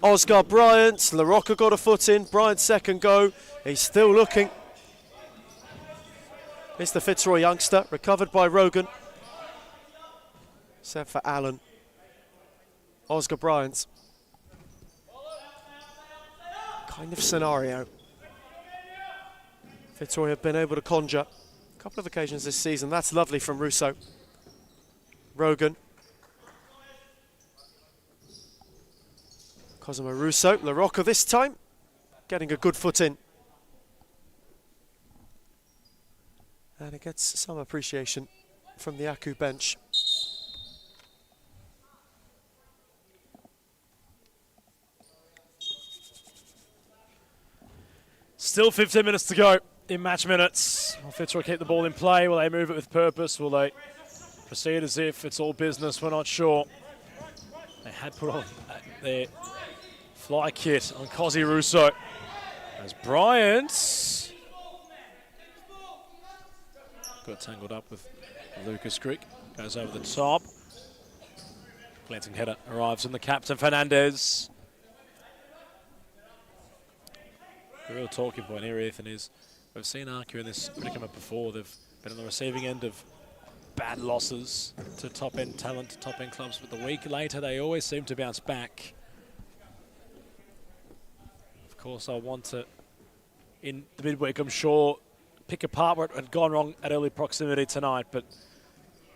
Oscar Bryant, LaRocca got a foot in. Bryant's second go, he's still looking. It's the Fitzroy youngster, recovered by Rogan. Set for Allen. Oscar Bryant. Kind of scenario Fitzroy have been able to conjure a couple of occasions this season. That's lovely from Russo. Rogan. Cosimo Russo, LaRocca this time, getting a good foot in. And it gets some appreciation from the Aku bench. Still 15 minutes to go in match minutes. Will Fitzroy keep the ball in play? Will they move it with purpose? Will they proceed as if it's all business? We're not sure. They had put on their fly kit on Cosi Russo. As Bryant got tangled up with Lucas Crick. Goes over the top. Glancing header arrives from the captain, Fernandez. The real talking point here, Ethan, is we've seen Aku in this predicament before. They've been on the receiving end of bad losses to top-end talent, to top-end clubs, but the week later they always seem to bounce back. Of course, I want to, in the midweek, I'm sure, pick apart what had gone wrong at early proximity tonight, but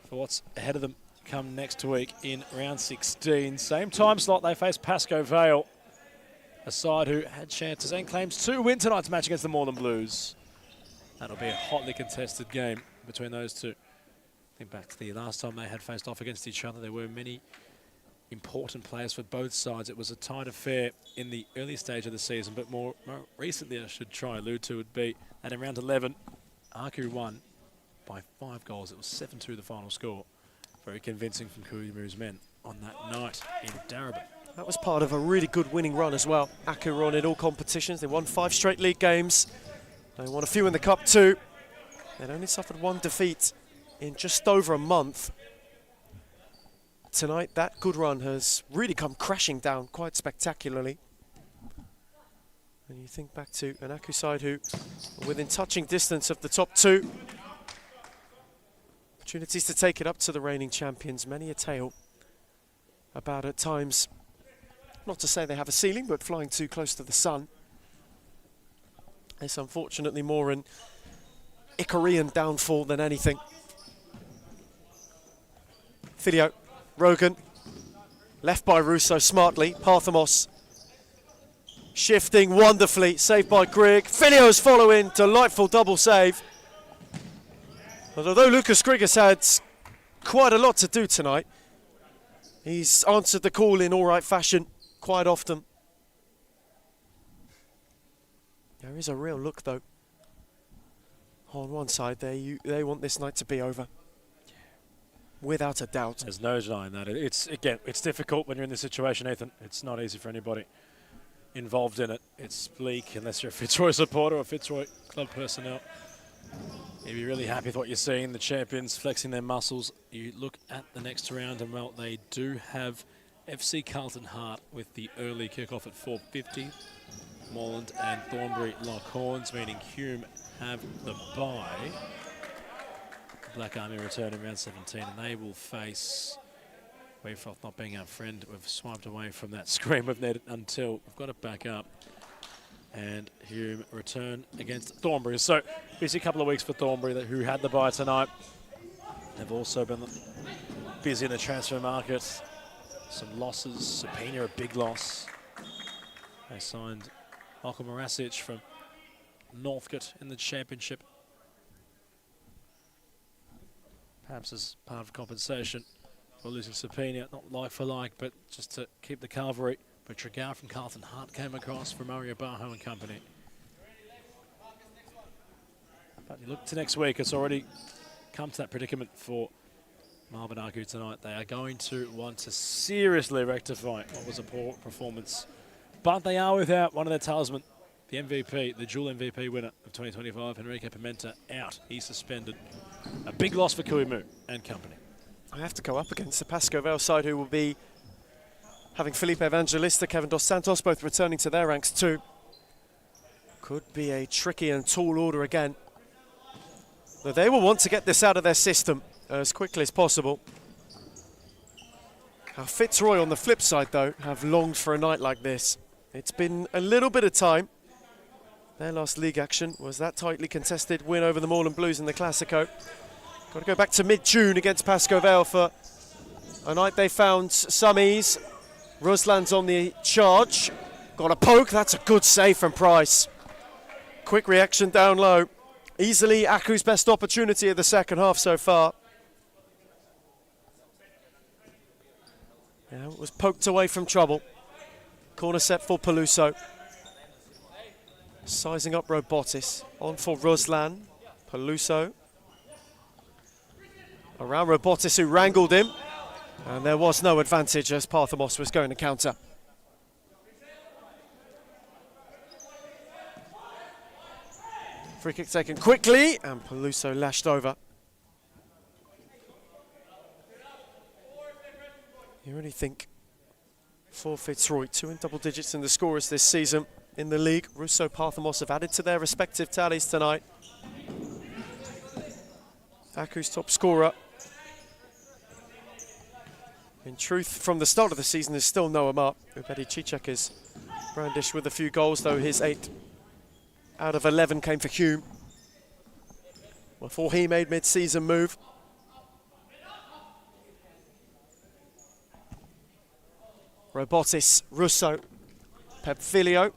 for what's ahead of them come next week in round 16. Same time slot, they face Pascoe Vale, a side who had chances and claims to win tonight's match against the Moreland Blues. That'll be a hotly contested game between those two. Think back to the last time they had faced off against each other. There were many important players for both sides. It was a tight affair in the early stage of the season, but more recently, I should try allude to, would be that in round 11, Aku won by 5 goals. It was 7-2 the final score. Very convincing from Kuimu's men on that night in Darebin. That was part of a really good winning run as well. Aku were on in all competitions. They won 5 straight league games. They won a few in the cup too. They'd only suffered 1 defeat in just over a month. Tonight, that good run has really come crashing down quite spectacularly. And you think back to an Aku side who are within touching distance of the top 2. Opportunities to take it up to the reigning champions. Many a tale about at times, not to say they have a ceiling, but flying too close to the sun. It's unfortunately more an Icarian downfall than anything. Filio, Rogan, left by Russo smartly. Parthamos shifting wonderfully, saved by Grigg. Filio's following, delightful double save. But although Lucas Grigg has had quite a lot to do tonight, he's answered the call in all right fashion quite often. There is a real look though. On one side, they want this night to be over. Without a doubt. There's no denying that. It's difficult when you're in this situation, Ethan. It's not easy for anybody involved in it. It's bleak unless you're a Fitzroy supporter or Fitzroy club personnel. You'd be really happy with what you're seeing. The champions flexing their muscles. You look at the next round and, well, they do have FC Carlton Heart with the early kickoff at 4:50. Moreland and Thornbury lock horns, meaning Hume have the bye. Black Army return in round 17, and they will face Wayfroth not being our friend. We've swiped away from that screen we've needed until we've got it back up. And Hume return against Thornbury. So busy couple of weeks for Thornbury, who had the bye tonight. They've also been busy in the transfer market. Some losses. Sapina, a big loss. They signed Michael Morasic from Northcote in the championship. Perhaps as part of compensation for losing Sapina, not like for like, but just to keep the cavalry. But Tregower from Carlton Heart came across for Mario Barho and company. But you look to next week, it's already come to that predicament for Marvin Aku tonight. They are going to want to seriously rectify what was a poor performance. But they are without one of their talisman, the MVP, the dual MVP winner of 2025, Enrique Pimenta, out. He's suspended. A big loss for Kuimu and company. I have to go up against the Pasco Vale side, who will be having Felipe Evangelista, Kevin Dos Santos, both returning to their ranks too. Could be a tricky and tall order again. Though they will want to get this out of their system as quickly as possible. Now Fitzroy on the flip side though have longed for a night like this. It's been a little bit of time. Their last league action was that tightly contested win over the Moreland Blues in the Classico. Got to go back to mid-June against Pasco Vale for a night they found some ease. Ruslan's on the charge. Got a poke, that's a good save from Price. Quick reaction down low. Easily Aku's best opportunity of the second half so far. Yeah, it was poked away from trouble. Corner set for Peluso. Sizing up Robotis. On for Ruslan. Peluso. Around Robotis, who wrangled him. And there was no advantage as Parthamos was going to counter. Free kick taken quickly, and Peluso lashed over. You really think for Fitzroy, 2 in double digits in the scorers this season in the league. Russo, Parthamos have added to their respective tallies tonight. Aku's top scorer. In truth, from the start of the season, is still Noah Mark. Ubedi Cicek is brandished with a few goals, though his 8 out of 11 came for Hume before he made mid-season move. Robotis, Russo, Pepfilio.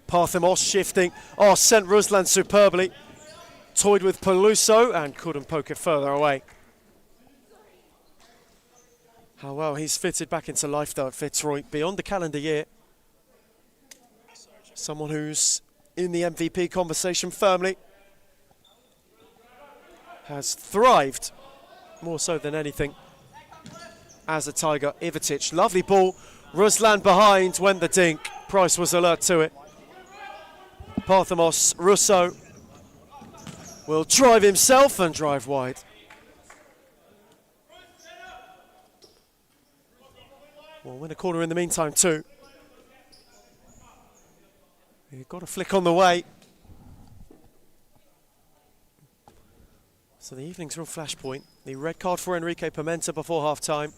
Parthamos shifting. Oh, sent Ruslan superbly. Toyed with Peluso and couldn't poke it further away. How well he's fitted back into life though at Fitzroy beyond the calendar year. Someone who's in the MVP conversation firmly. Has thrived, more so than anything, as a Tiger. Ivatic, lovely ball. Ruslan behind, went the dink. Price was alert to it. Parthamos, Russo will drive himself and drive wide. We'll win a corner in the meantime too. You've got a flick on the way. So the evening's real flashpoint. The red card for Enrique Pimenta before half-time.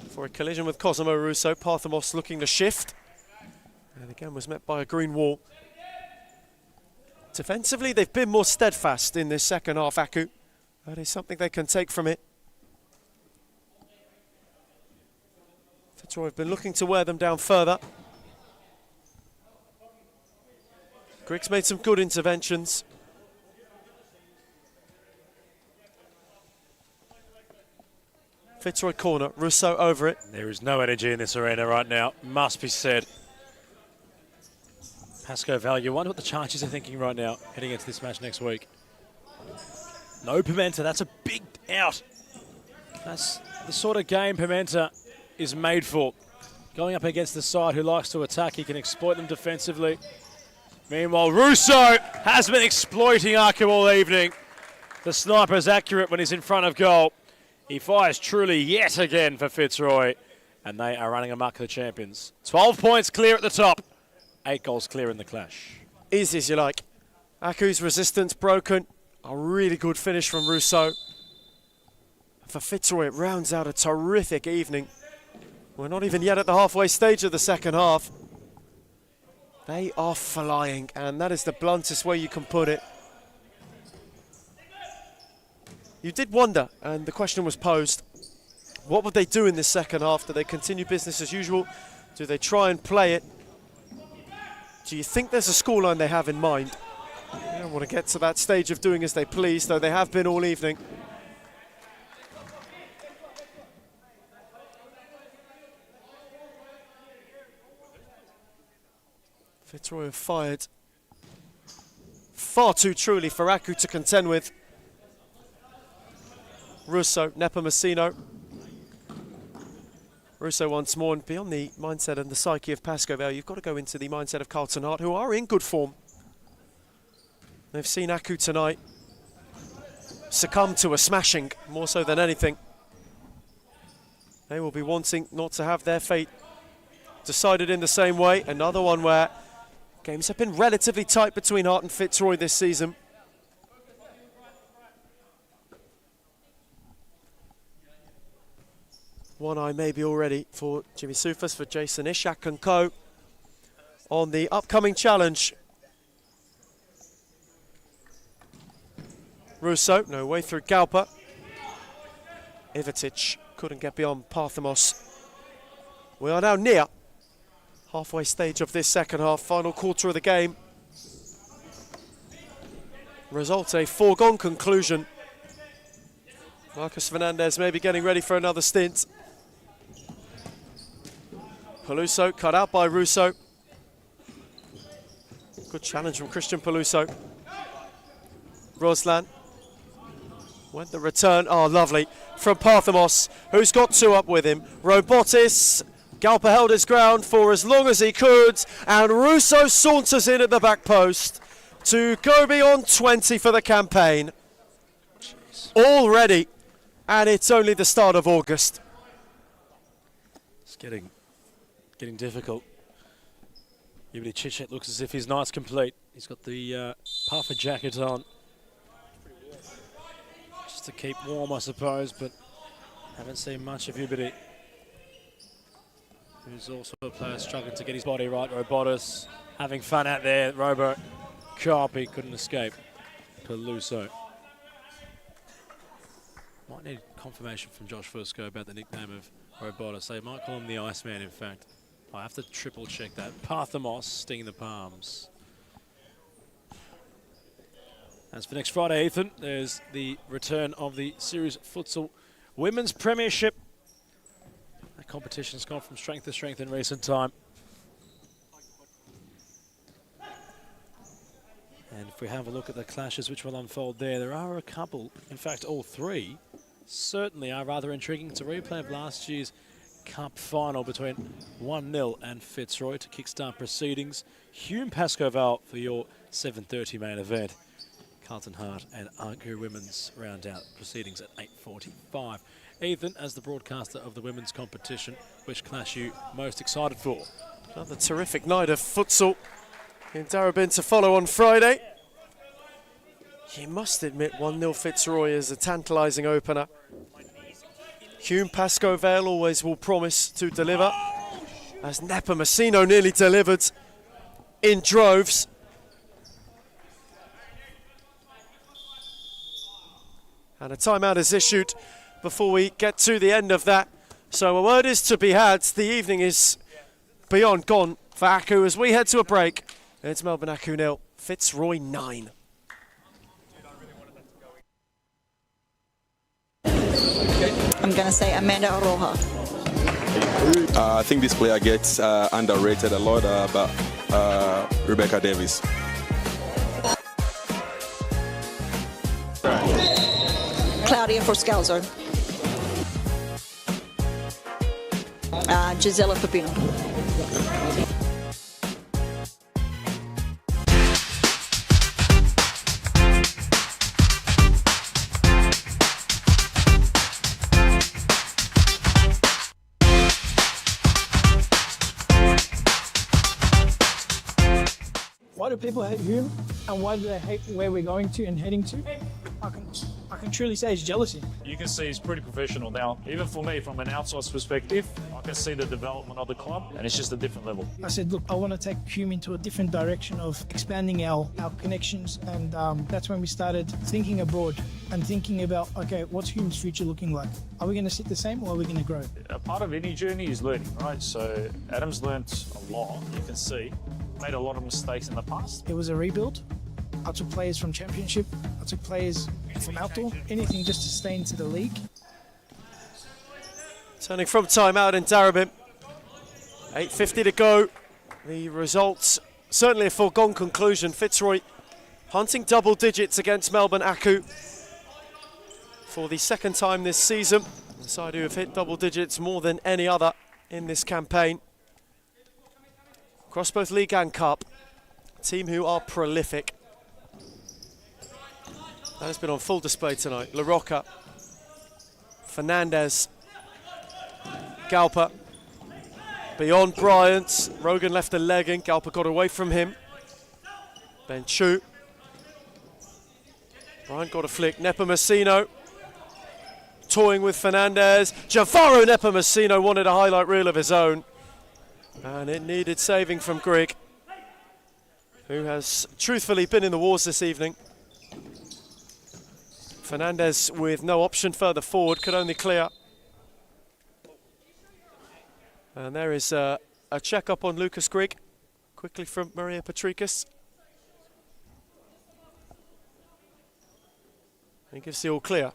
For a collision with Cosimo Russo. Parthamos looking to shift. And again was met by a green wall. Defensively, they've been more steadfast in this second half, Aku. That is something they can take from it. Fitzroy have been looking to wear them down further. Griggs made some good interventions. Fitzroy corner, Russo over it. There is no energy in this arena right now, must be said. Pasco Vale, you wonder what the Chargers are thinking right now, heading into this match next week. No Pimenta, that's a big out. That's the sort of game Pimenta is made for. Going up against the side who likes to attack, he can exploit them defensively. Meanwhile, Russo has been exploiting Aku all evening. The sniper is accurate when he's in front of goal. He fires truly yet again for Fitzroy, and they are running amok the champions. 12 points clear at the top, 8 goals clear in the clash. Easy as you like. Aku's resistance broken. A really good finish from Russo. For Fitzroy, it rounds out a terrific evening. We're not even yet at the halfway stage of the second half. They are flying, and that is the bluntest way you can put it. You did wonder, and the question was posed, what would they do in this second half? Do they continue business as usual? Do they try and play it? Do you think there's a scoreline they have in mind? They don't want to get to that stage of doing as they please, though they have been all evening. Fitzroy have fired far too truly for Aku to contend with. Russo, Nepomuceno. Russo once more, and beyond the mindset and the psyche of Pasco Vale, you've got to go into the mindset of Carlton Hart, who are in good form. They've seen Aku tonight. succumb to a smashing more so than anything. They will be wanting not to have their fate decided in the same way. Another one where games have been relatively tight between Hart and Fitzroy this season. One eye maybe already for Jimmy Sufas, for Jason Ishak and co on the upcoming challenge. Russo, no way through Galpa. Ivitic couldn't get beyond Parthamos. We are now near halfway stage of this second half, final quarter of the game. Result a foregone conclusion. Marcus Fernandez maybe getting ready for another stint. Peluso cut out by Russo. Good challenge from Christian Peluso. Roslan. Went the return, oh lovely, from Parthamos, who's got two up with him. Robotis, Galpa held his ground for as long as he could, and Russo saunters in at the back post to go beyond 20 for the campaign. Already, and it's only the start of August. It's getting difficult. Yubili Chichet looks as if his night's complete. He's got the puffer jacket on. Just to keep warm, I suppose, but haven't seen much of Yubili. Who's also a player struggling to get his body right. Robotis having fun out there. Robo Carpi couldn't escape. Peluso. Might need confirmation from Josh Fusco about the nickname of Robotis. They might call him the Iceman, in fact. I have to triple check that. Parthamos stinging the palms. As for next Friday, Ethan, there's the return of the Series Futsal Women's Premiership. That competition's gone from strength to strength in recent time. And if we have a look at the clashes which will unfold there are a couple, in fact all three, certainly are rather intriguing. It's a replay of last year's Cup final between 1-0 and Fitzroy to kickstart proceedings. Hume Pascoval for your 7:30 main event. Carlton Hart and Argu Women's round out proceedings at 8:45. Ethan, as the broadcaster of the women's competition, which clash you most excited for? Another terrific night of futsal in Darebin to follow on Friday. You must admit 1-0 Fitzroy is a tantalising opener. Hume Pascoval always will promise to deliver, as Nepomuceno nearly delivered in droves. And a timeout is issued before we get to the end of that. So a word is to be had. The evening is beyond gone for Aku as we head to a break. It's Melbourne Aku 0, Fitzroy 9. I'm going to say Amanda Aroha. I think this player gets underrated a lot, but Rebecca Davis. Claudia Forscalzo. Gisela Pepino. Why do people hate Hume, and why do they hate where we're going to and heading to? I can truly say it's jealousy. You can see he's pretty professional now. Even for me, from an outsider's perspective, I can see the development of the club, and it's just a different level. I said, look, I want to take Hume into a different direction of expanding our connections, and that's when we started thinking abroad and thinking about, okay, what's Hume's future looking like? Are we going to sit the same, or are we going to grow? A part of any journey is learning, right? So Adam's learnt a lot, you can see. Made a lot of mistakes in the past. It was a rebuild. I took players from Championship. I took players from outdoor. Anything just to stay into the league. Turning from timeout in Darebin. 8:50 to go. The results, certainly a foregone conclusion. Fitzroy hunting double digits against Melbourne Aku for the second time this season. The side who have hit double digits more than any other in this campaign. Across both League and Cup. A team who are prolific. That has been on full display tonight. La Roca, Fernandez, Galper, beyond Bryant. Rogan left a leg in, Galper got away from him. Ben Chu. Bryant got a flick, Nepomuceno toying with Fernandez. Javaro Nepomuceno wanted a highlight reel of his own. And it needed saving from Grigg, who has truthfully been in the wars this evening. Fernandez with no option further forward, could only clear. And there is a check-up on Lucas Grigg, quickly from Maria Patricus. He gives the all clear.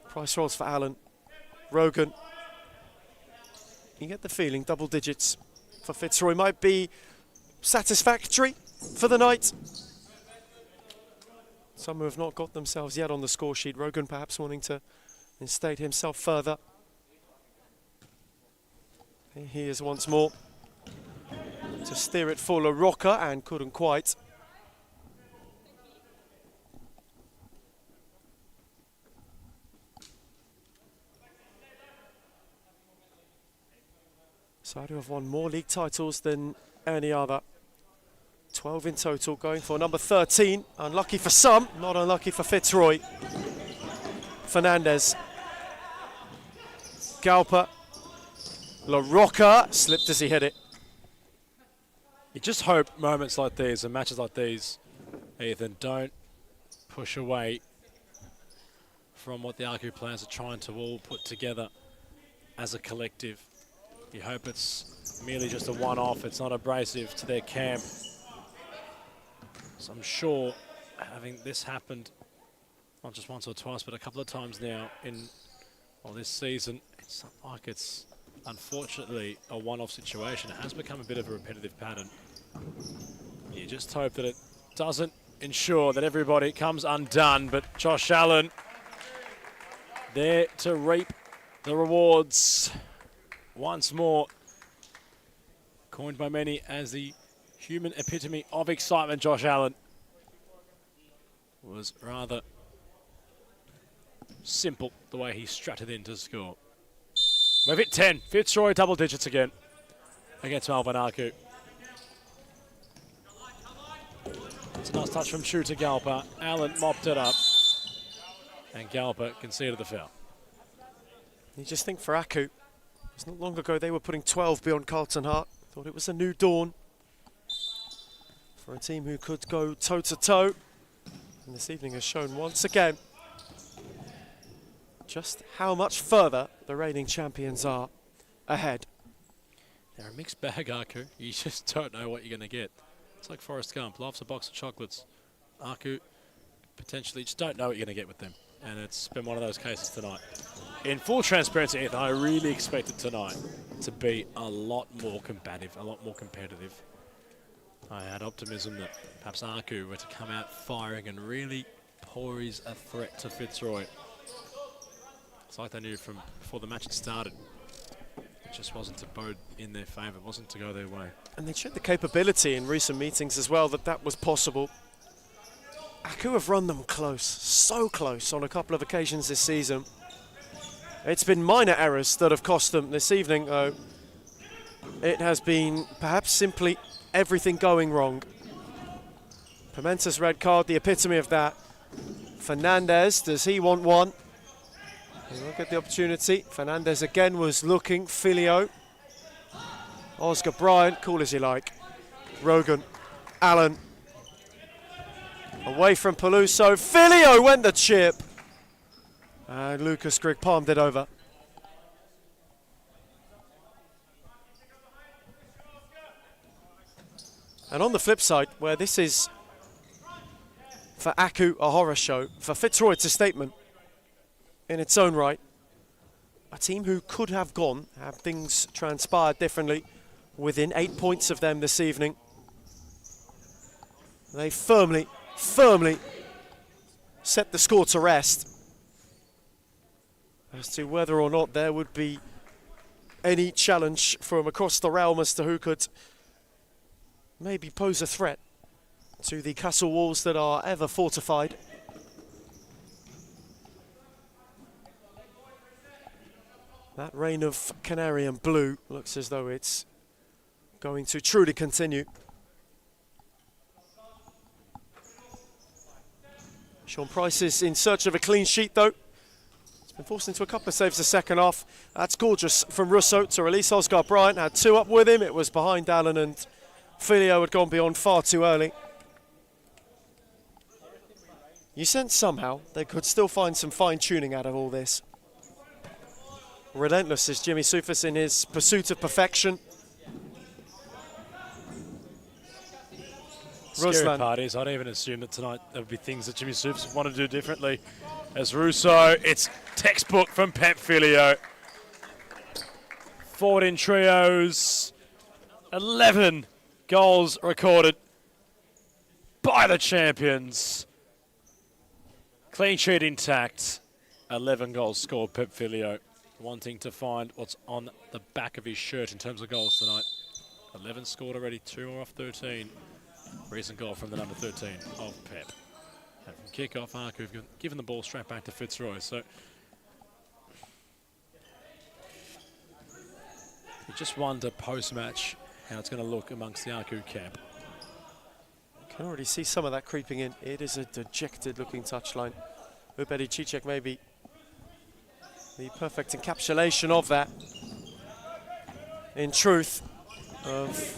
Price rolls for Allen. Rogan. You get the feeling double digits for Fitzroy might be satisfactory for the night. Some who have not got themselves yet on the score sheet. Rogan perhaps wanting to instate himself further. Here he is once more to steer it for La Roca and couldn't quite. Side who have won more league titles than any other. 12 in total, going for number 13. Unlucky for some, not unlucky for Fitzroy. Fernandez. Galper. La Roca slipped as he hit it. You just hope moments like these and matches like these, Ethan, don't push away from what the Aku players are trying to all put together as a collective. You hope it's merely just a one-off, it's not abrasive to their camp. So I'm sure having this happened not just once or twice, but a couple of times now in this season, it's not like it's unfortunately a one-off situation. It has become a bit of a repetitive pattern. You just hope that it doesn't ensure that everybody comes undone, but Josh Allen there to reap the rewards. Once more, coined by many as the human epitome of excitement, Josh Allen was rather simple the way he strutted in to score. We've hit 10. Fitzroy double digits again against Melbourne Aku. It's a nice touch from Chu to Galper. Allen mopped it up, and Galper conceded the foul. You just think for Aku, it's not long ago they were putting 12 beyond Carlton Heart. Thought it was a new dawn for a team who could go toe-to-toe. And this evening has shown once again just how much further the reigning champions are ahead. They're a mixed bag, Aku. You just don't know what you're going to get. It's like Forrest Gump, life's a box of chocolates. Aku, potentially, just don't know what you're going to get with them. And it's been one of those cases tonight. In full transparency, Ethan, I really expected tonight to be a lot more combative, a lot more competitive. I had optimism that perhaps Aku were to come out firing and really pose a threat to Fitzroy. It's like they knew from before the match had started. It just wasn't to bode in their favour, it wasn't to go their way. And they showed the capability in recent meetings as well that was possible. Aku have run them close, so close on a couple of occasions this season. It's been minor errors that have cost them this evening, though. It has been perhaps simply everything going wrong. Pimenta's red card, the epitome of that. Fernandez, does he want one? He'll look at the opportunity. Fernandez again was looking. Filio. Oscar Bryant, cool as you like. Rogan. Allen. Away from Peluso. Filio went the chip. And Lucas Grigg palmed it over. And on the flip side, where this is, for Aku, a horror show, for Fitzroy, it's a statement in its own right. A team who could have gone, had things transpired differently, within 8 points of them this evening. They firmly set the score to rest as to whether or not there would be any challenge from across the realm as to who could maybe pose a threat to the castle walls that are ever fortified. That reign of canary and blue looks as though it's going to truly continue. Sean Price is in search of a clean sheet though. He's been forced into a couple of saves the second half. That's gorgeous from Russo to release Oscar Bryant. Had two up with him. It was behind Allen, and Filio had gone beyond far too early. You sense somehow they could still find some fine-tuning out of all this. Relentless is Jimmy Soufis in his pursuit of perfection. Scary part is I'd even assume that tonight there would be things that Jimmy Soufis would want to do differently. As Russo, it's textbook from Pep Filio. Forward in trios, 11 goals recorded by the champions. Clean sheet intact, 11 goals scored. Pep Filio wanting to find what's on the back of his shirt in terms of goals tonight. 11 scored already, 2 more off 13. Recent goal from the number 13 of Pep. And from kick-off, Arku have given the ball straight back to Fitzroy. So you just wonder post-match how it's going to look amongst the Arku camp. You can already see some of that creeping in. It is a dejected-looking touchline. Ubedi Cicek maybe the perfect encapsulation of that. In truth, of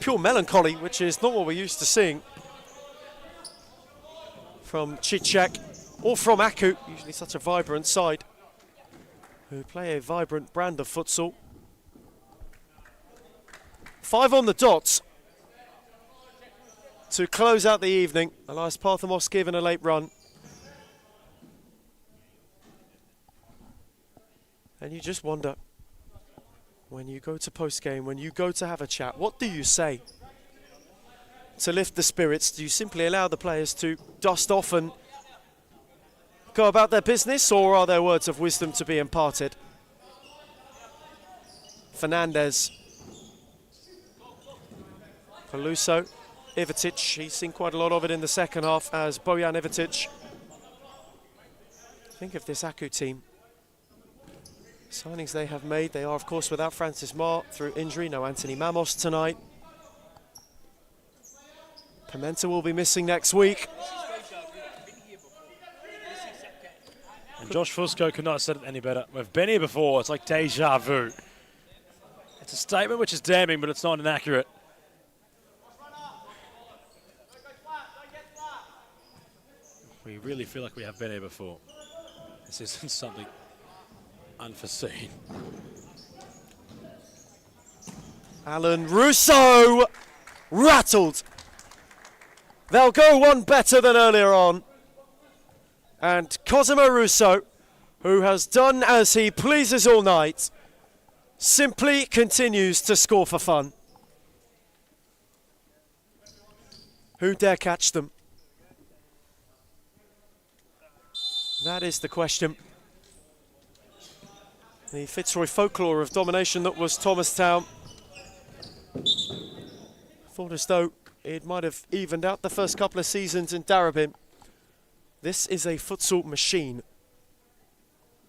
pure melancholy, which is not what we're used to seeing from Cicek or from Aku, usually such a vibrant side, who play a vibrant brand of futsal. 5 on the dot to close out the evening. Elias Parthamos given a late run. And you just wonder, when you go to post-game, when you go to have a chat, what do you say to lift the spirits? Do you simply allow the players to dust off and go about their business, or are there words of wisdom to be imparted? Fernandez, Peluso, Ivitic, he's seen quite a lot of it in the second half as Bojan Ivitic. Think of this Aku team. Signings they have made, they are of course without Francis Marr through injury, no Anthony Mamos tonight. Pimenta will be missing next week. And Josh Fusco could not have said it any better. We've been here before, it's like deja vu. It's a statement which is damning, but it's not inaccurate. We really feel like we have been here before. This isn't something unforeseen. Alan Russo rattled. They'll go one better than earlier on. And Cosimo Russo, who has done as he pleases all night, simply continues to score for fun. Who dare catch them? That is the question. The Fitzroy folklore of domination that was Thomastown. Thought as though it might have evened out the first couple of seasons in Darabin. This is a futsal machine,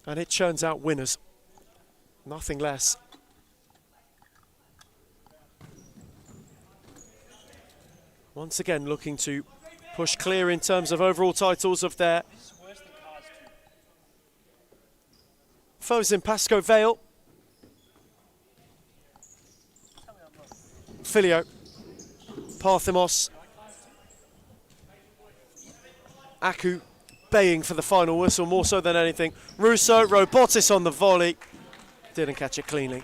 and it churns out winners. Nothing less. Once again looking to push clear in terms of overall titles of their foes in Pascoe Vale. Filio, Parthamos, Aku baying for the final whistle more so than anything. Russo, Robotis on the volley, didn't catch it cleanly.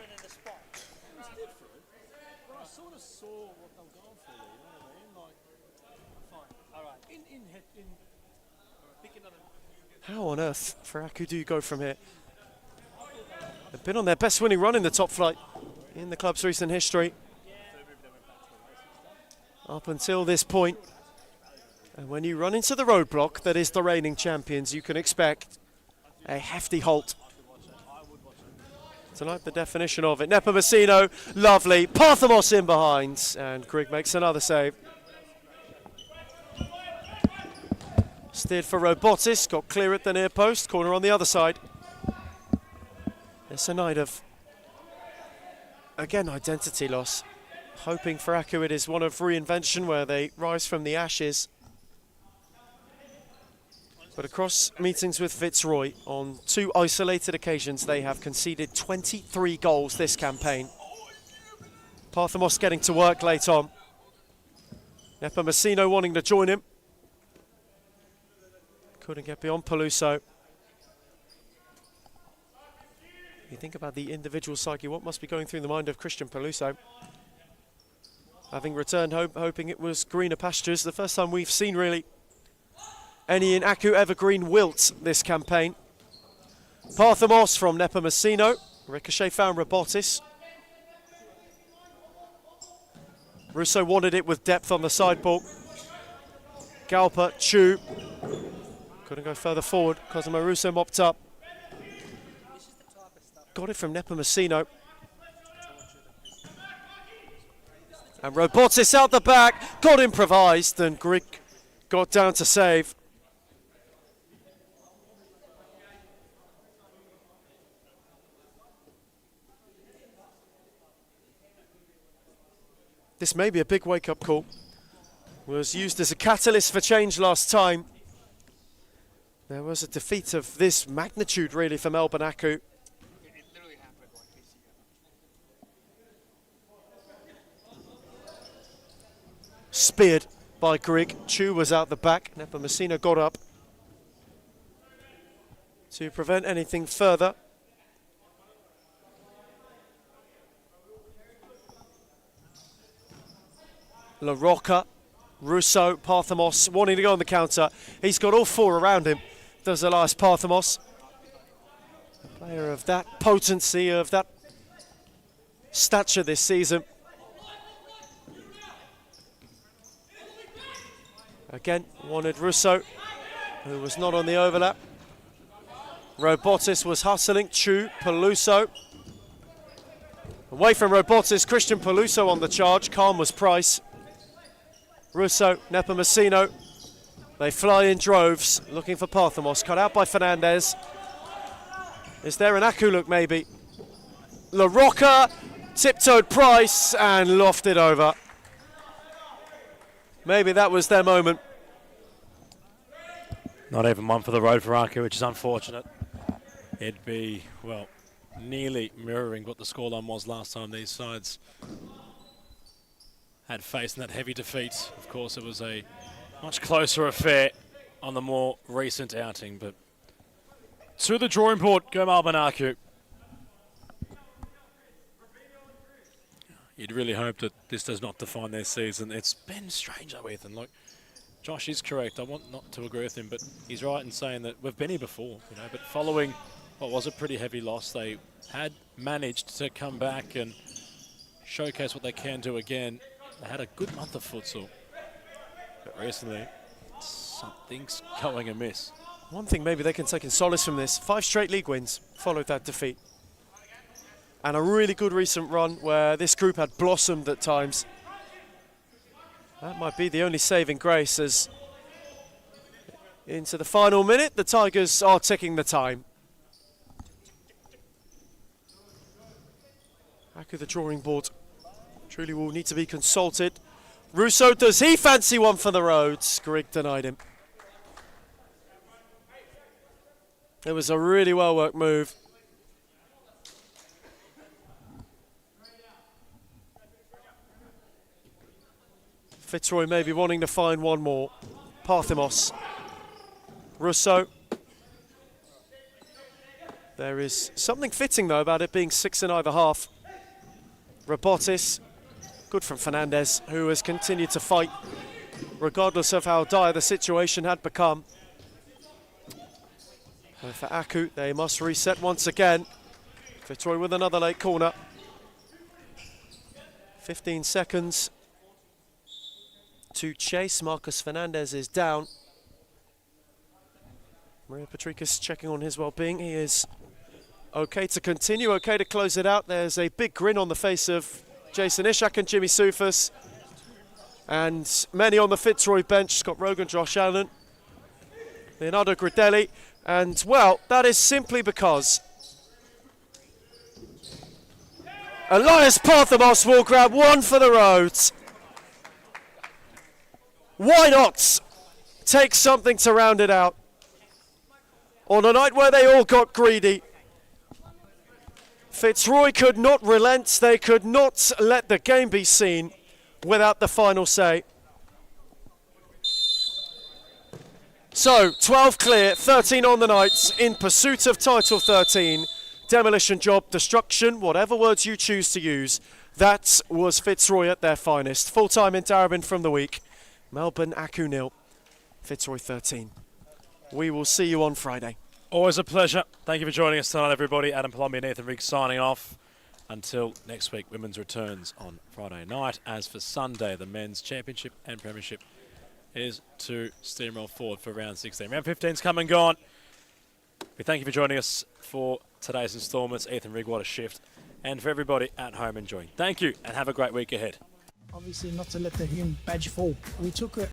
How on earth for Aku do you go from here? They've been on their best winning run in the top flight in the club's recent history. Up until this point. And when you run into the roadblock that is the reigning champions, you can expect a hefty halt To like the definition of it. Nepomuceno, lovely. Parthamos in behind, and Grigg makes another save. Steered for Robotis, got clear at the near post, corner on the other side. It's a night of, again, identity loss. Hoping for Aku it is one of reinvention where they rise from the ashes. But across meetings with Fitzroy, on 2 isolated occasions, they have conceded 23 goals this campaign. Parthamos getting to work late on. Nepomuceno wanting to join him. Couldn't get beyond Peluso. You think about the individual psyche, what must be going through the mind of Christian Peluso? Having returned home, hoping it was greener pastures, the first time we've seen really any in Aku Evergreen wilt this campaign. Parthamos from Nepomuceno. Ricochet found Robotis. Russo wanted it with depth on the side ball. Galpa, Chu. Couldn't go further forward. Cosimo Russo mopped up. Got it from Nepomuceno. And Robotis out the back. Got improvised, and Grigg got down to save. This may be a big wake-up call. Was used as a catalyst for change last time. There was a defeat of this magnitude, really, for Melbourne Aku. Speared by Grigg. Chu was out the back. Nepomuceno got up to prevent anything further. La Rocca, Russo, Parthamos wanting to go on the counter. He's got all 4 around him, does Elias Parthamos. A player of that potency, of that stature this season. Again, wanted Russo, who was not on the overlap. Robotis was hustling, Chu, Peluso. Away from Robotis, Christian Peluso on the charge, calm was Price. Russo, Nepomuceno, they fly in droves, looking for Parthamos, cut out by Fernandez. Is there an Aku look maybe? La Rocca, tiptoed Price and lofted over. Maybe that was their moment. Not even one for the road for Aku, which is unfortunate. It'd be, well, nearly mirroring what the scoreline was last time these sides had faced in that heavy defeat. Of course, it was a much closer affair on the more recent outing, but to the drawing board, go Melbourne Aku. You'd really hope that this does not define their season. It's been strange though, Ethan. Look, Josh is correct. I want not to agree with him, but he's right in saying that we've been here before, you know, but following what was a pretty heavy loss, they had managed to come back and showcase what they can do again. They had a good month of futsal, but recently something's going amiss. One thing maybe they can take in solace from this, 5 straight league wins followed that defeat. And a really good recent run where this group had blossomed at times. That might be the only saving grace as into the final minute, the Tigers are ticking the time. Back of the drawing board. Truly will need to be consulted. Russo, does he fancy one for the roads? Grigg denied him. It was a really well-worked move. Fitzroy maybe wanting to find one more. Parthamos. Russo. There is something fitting, though, about it being 6 in either half. Robotis. Good from Fernandez, who has continued to fight, regardless of how dire the situation had become. And for Aku, they must reset once again. Fitzroy with another late corner. 15 seconds to chase. Marcus Fernandez is down. Maria Patricas checking on his well-being. He is Okay to continue, okay to close it out. There's a big grin on the face of Jason Ishak and Jimmy Soufas. And many on the Fitzroy bench. Scott Rogan, Josh Allen, Leonardo Gridelli. And, well, that is simply because Elias Parthamos will grab one for the road. Why not take something to round it out? On a night where they all got greedy, Fitzroy could not relent. They could not let the game be seen without the final say. So, 12 clear, 13 on the night, in pursuit of title 13. Demolition job, destruction, whatever words you choose to use. That was Fitzroy at their finest. Full-time in Darabin from the week. Melbourne, Aku 0, Fitzroy 13. We will see you on Friday. Always a pleasure. Thank you for joining us tonight, everybody. Adam Palombi and Nathan Riggs signing off. Until next week, women's returns on Friday night. As for Sunday, the men's championship and premiership is to steamroll forward for round 16. Round 15's come and gone. We thank you for joining us for today's instalments. Ethan Rigg, what a shift. And for everybody at home enjoying. Thank you and have a great week ahead. Obviously not to let the Hume badge fall. We took it